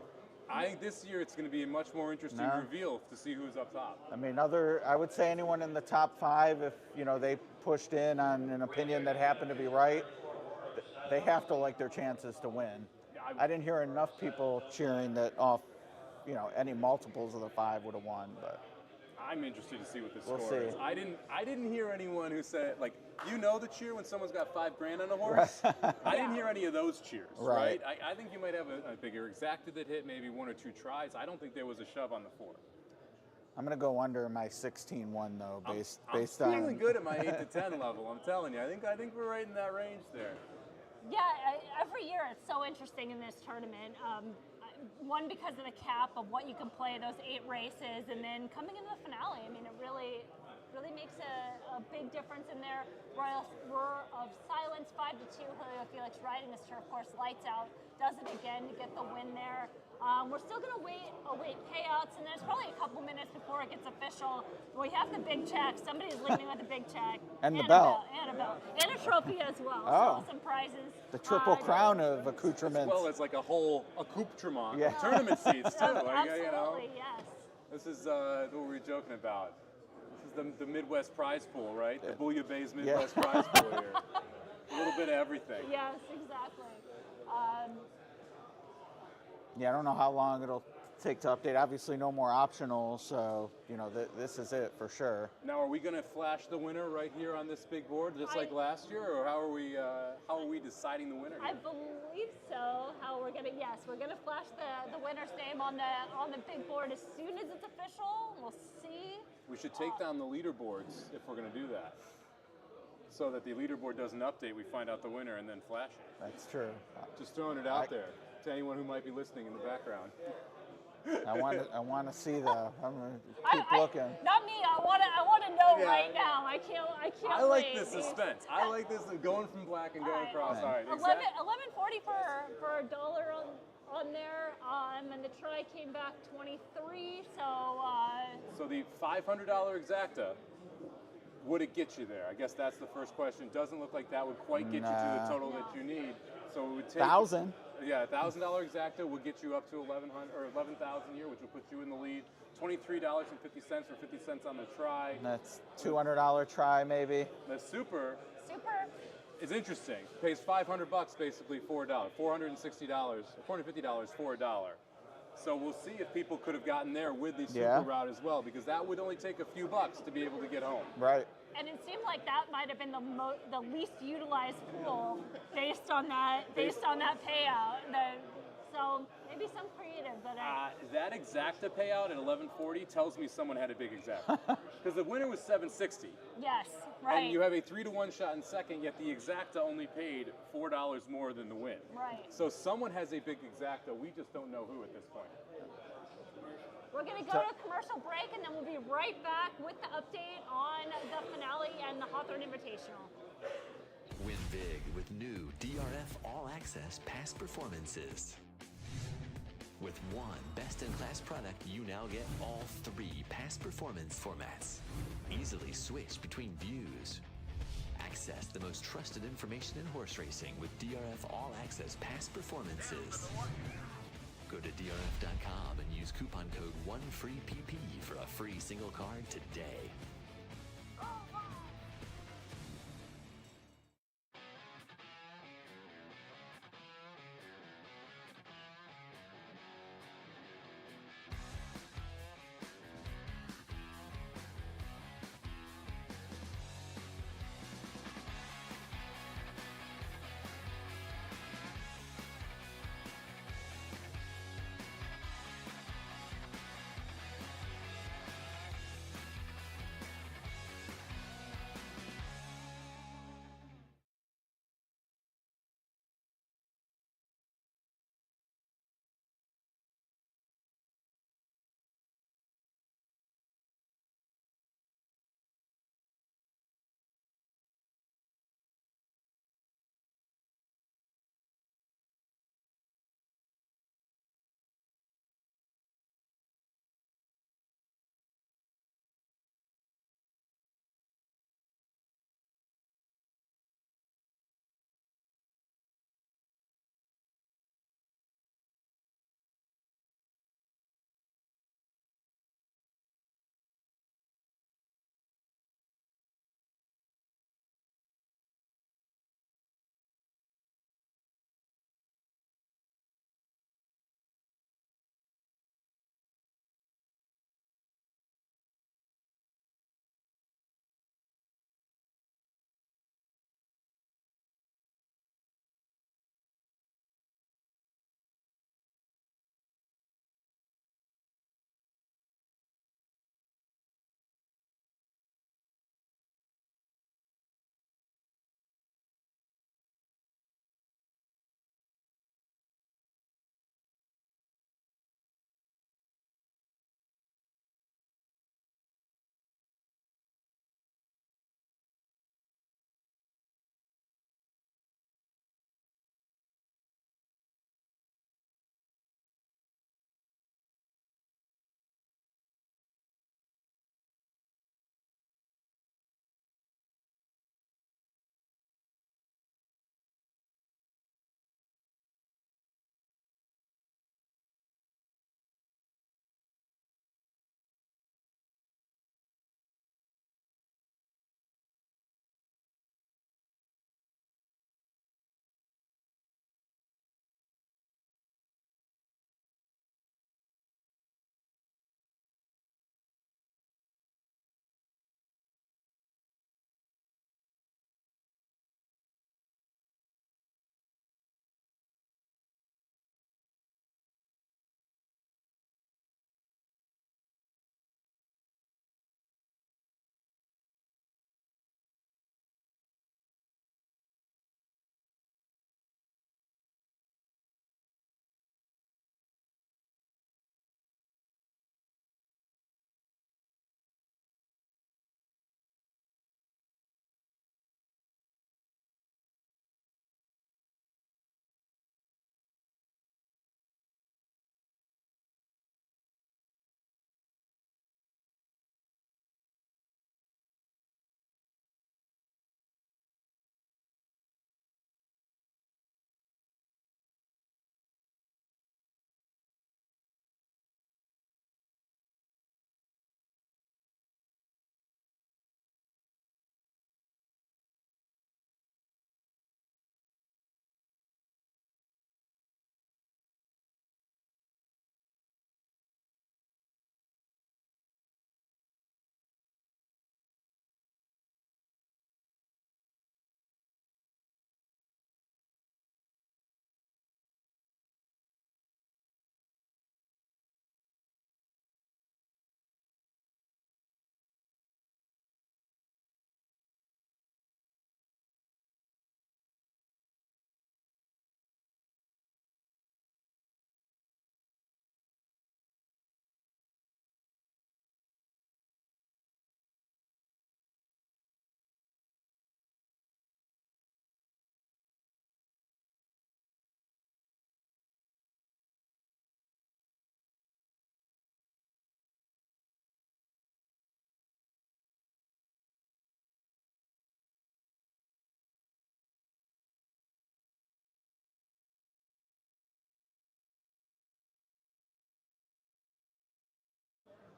I think this year it's going to be a much more interesting reveal to see who's up top. I mean, I would say anyone in the top 5, if they pushed in on an opinion that happened to be right, they have to like their chances to win. I didn't hear enough people cheering that any multiples of the 5 would have won, but I'm interested to see what the we'll score is. I didn't hear anyone who said, like, the cheer when someone's got $5,000 on a horse. I didn't hear any of those cheers. Right. I think you might have a bigger exacta that hit maybe 1 or 2 tries. I don't think there was a shove on the 4. I'm going to go under my 16-1 though, based I'm on. feeling good at my 8 to 10 level. I'm telling you, I think we're right in that range there. Yeah, every year it's so interesting in this tournament. One, because of the cap of what you can play those 8 races, and then coming into the finale, I mean, it really makes a big difference in there. Royal Roar of Silence, 5 to 2. Julio Felix riding this turf course, lights out, does it again to get the win there. We're still going to await payouts, and there's probably a couple minutes before it gets official. We have the big check. Somebody's leaving with a big check. And the belt. And a belt. And a trophy as well. Oh. So some prizes. The triple crown of accoutrements. As well as like a whole accoutrement. Yeah. Tournament seats too. Absolutely, yes. This is what we were joking about. This is the Midwest prize pool, right? The Bouillabaisse Midwest prize pool here. A little bit of everything. Yes, exactly. I don't know how long it'll take to update. Obviously, no more optionals, so this is it for sure. Now, are we going to flash the winner right here on this big board, just like last year, or how are we deciding the winner here? I believe so. We're gonna flash the winner's name on the big board as soon as it's official. We'll see. We should take down the leaderboards if we're going to do that, so that the leaderboard doesn't update. We find out the winner and then flash it. That's true. Just throwing it out there to anyone who might be listening in the background. I want to see the. I'm gonna keep looking. Not me. I want to know right now. I can't. I like the suspense. I like this going from black and going across. All right. 11.40 for $1 on there. And the try came back 23. So the $500 exacta. Would it get you there? I guess that's the first question. Doesn't look like that would quite get you to the total that you need. So it would take 1,000. Yeah, $1,000 exacta would get you up to 11,000 or 11,000 here, which would put you in the lead. $23.50 or 50 cents on the try. That's $200 try maybe. The super is interesting. Pays $500 basically for $4. $460, $450 for $1. So we'll see if people could have gotten there with the super route as well, because that would only take a few bucks to be able to get home. Right. And it seemed like that might have been the least utilized pool based on that payout. So maybe some creative, but that exacta payout at 11.40 tells me someone had a big exacta, because the winner was 760. Yes, right. And you have a 3-to-1 shot in second, yet the exacta only paid $4 more than the win. Right. So someone has a big exacta. We just don't know who at this point. We're going to go to a commercial break, and then we'll be right back with the update on the finale and the Hawthorne Invitational. Win big with new DRF All Access past performances. With one best-in-class product, you now get all 3 past performance formats. Easily switch between views. Access the most trusted information in horse racing with DRF All Access past performances. Go to drf.com and use coupon code 1FREEPP for a free single card today.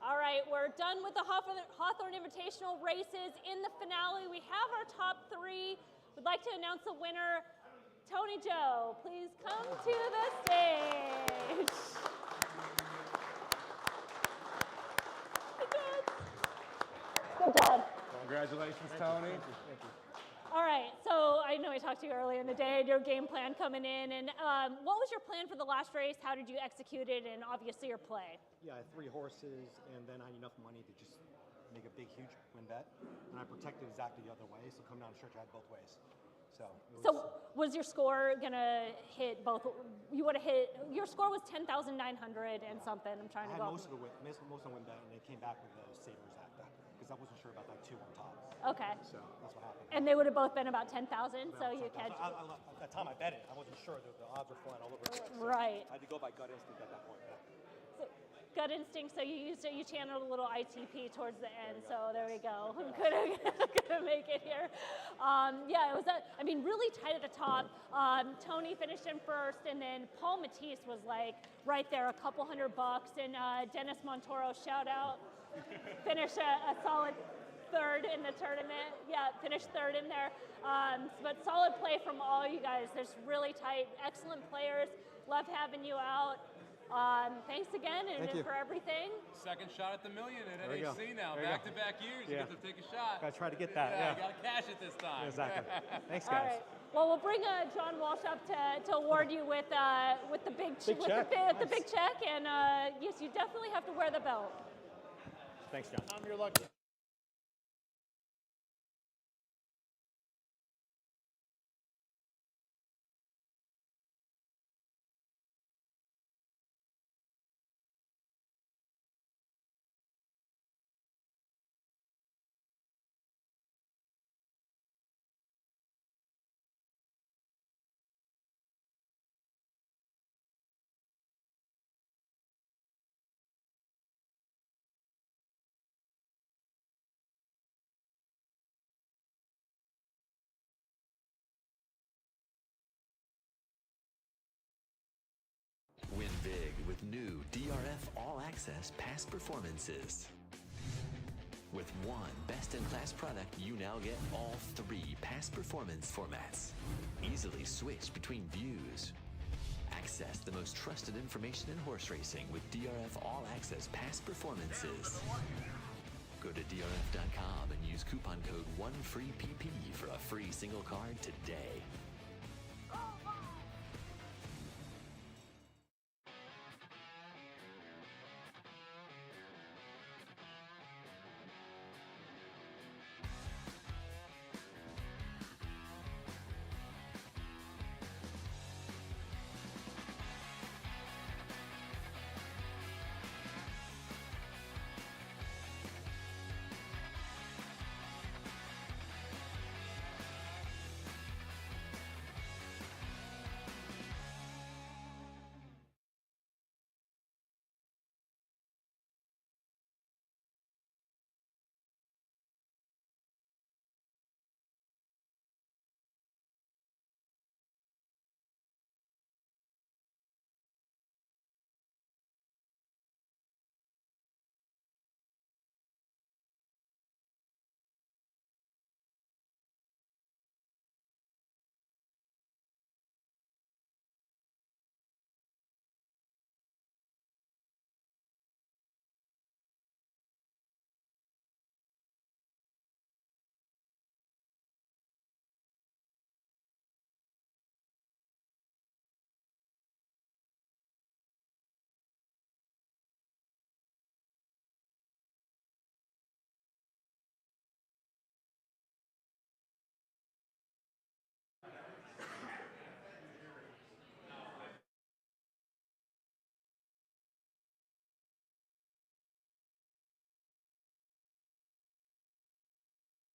All right, we're done with the Hawthorne Invitational races. In the finale, we have our top three. We'd like to announce the winner. Tony Joe, please come to the stage. Good job. Congratulations, Tony. Thank you. All right, so I know I talked to you earlier in the day, your game plan coming in, and what was your plan for the last race? How did you execute it, and obviously your play? Yeah, I had 3 horses, and then I had enough money to just make a big, huge win bet, and I protected exactly the other way, so coming down the stretch, I had both ways. So was your score gonna hit both? You would have hit, your score was 10,900 and something. I'm trying to go. Most of the win bet, and they came back with the Seevers act because I wasn't sure about that 2 on top. Okay. So that's what happened. And they would have both been about 10,000, so you catch. At that time I bet it, I wasn't sure. The odds were flying all over the place. So right. I had to go by gut instinct at that point. Yeah. So, gut instinct, so you used it, you channeled a little ITP towards the end, so there we go. Couldn't make it here. Yeah, it was, really tight at the top. Tony finished in first, and then Paul Matisse was like right there, a couple $100, and Dennis Montoro, shout out, finished a solid third in the tournament. Yeah, finished third in there. But solid play from all you guys. There's really tight, excellent players. Love having you out. Thanks again and for everything. Second shot at the million at NHC now. Back-to-back years, you get to take a shot. Gotta try to get that. Yeah, you gotta cash it this time. Exactly. Thanks, All guys. right. Well, we'll bring John Walsh up to award you with the big check. The big check, and yes, you definitely have to wear the belt. Thanks, John. You're lucky. Win big with new DRF All Access past performances. With one best-in-class product, you now get all 3 past performance formats. Easily switch between views. Access the most trusted information in horse racing with DRF All Access past performances. Go to drf.com and use coupon code 1FREEPP for a free single card today.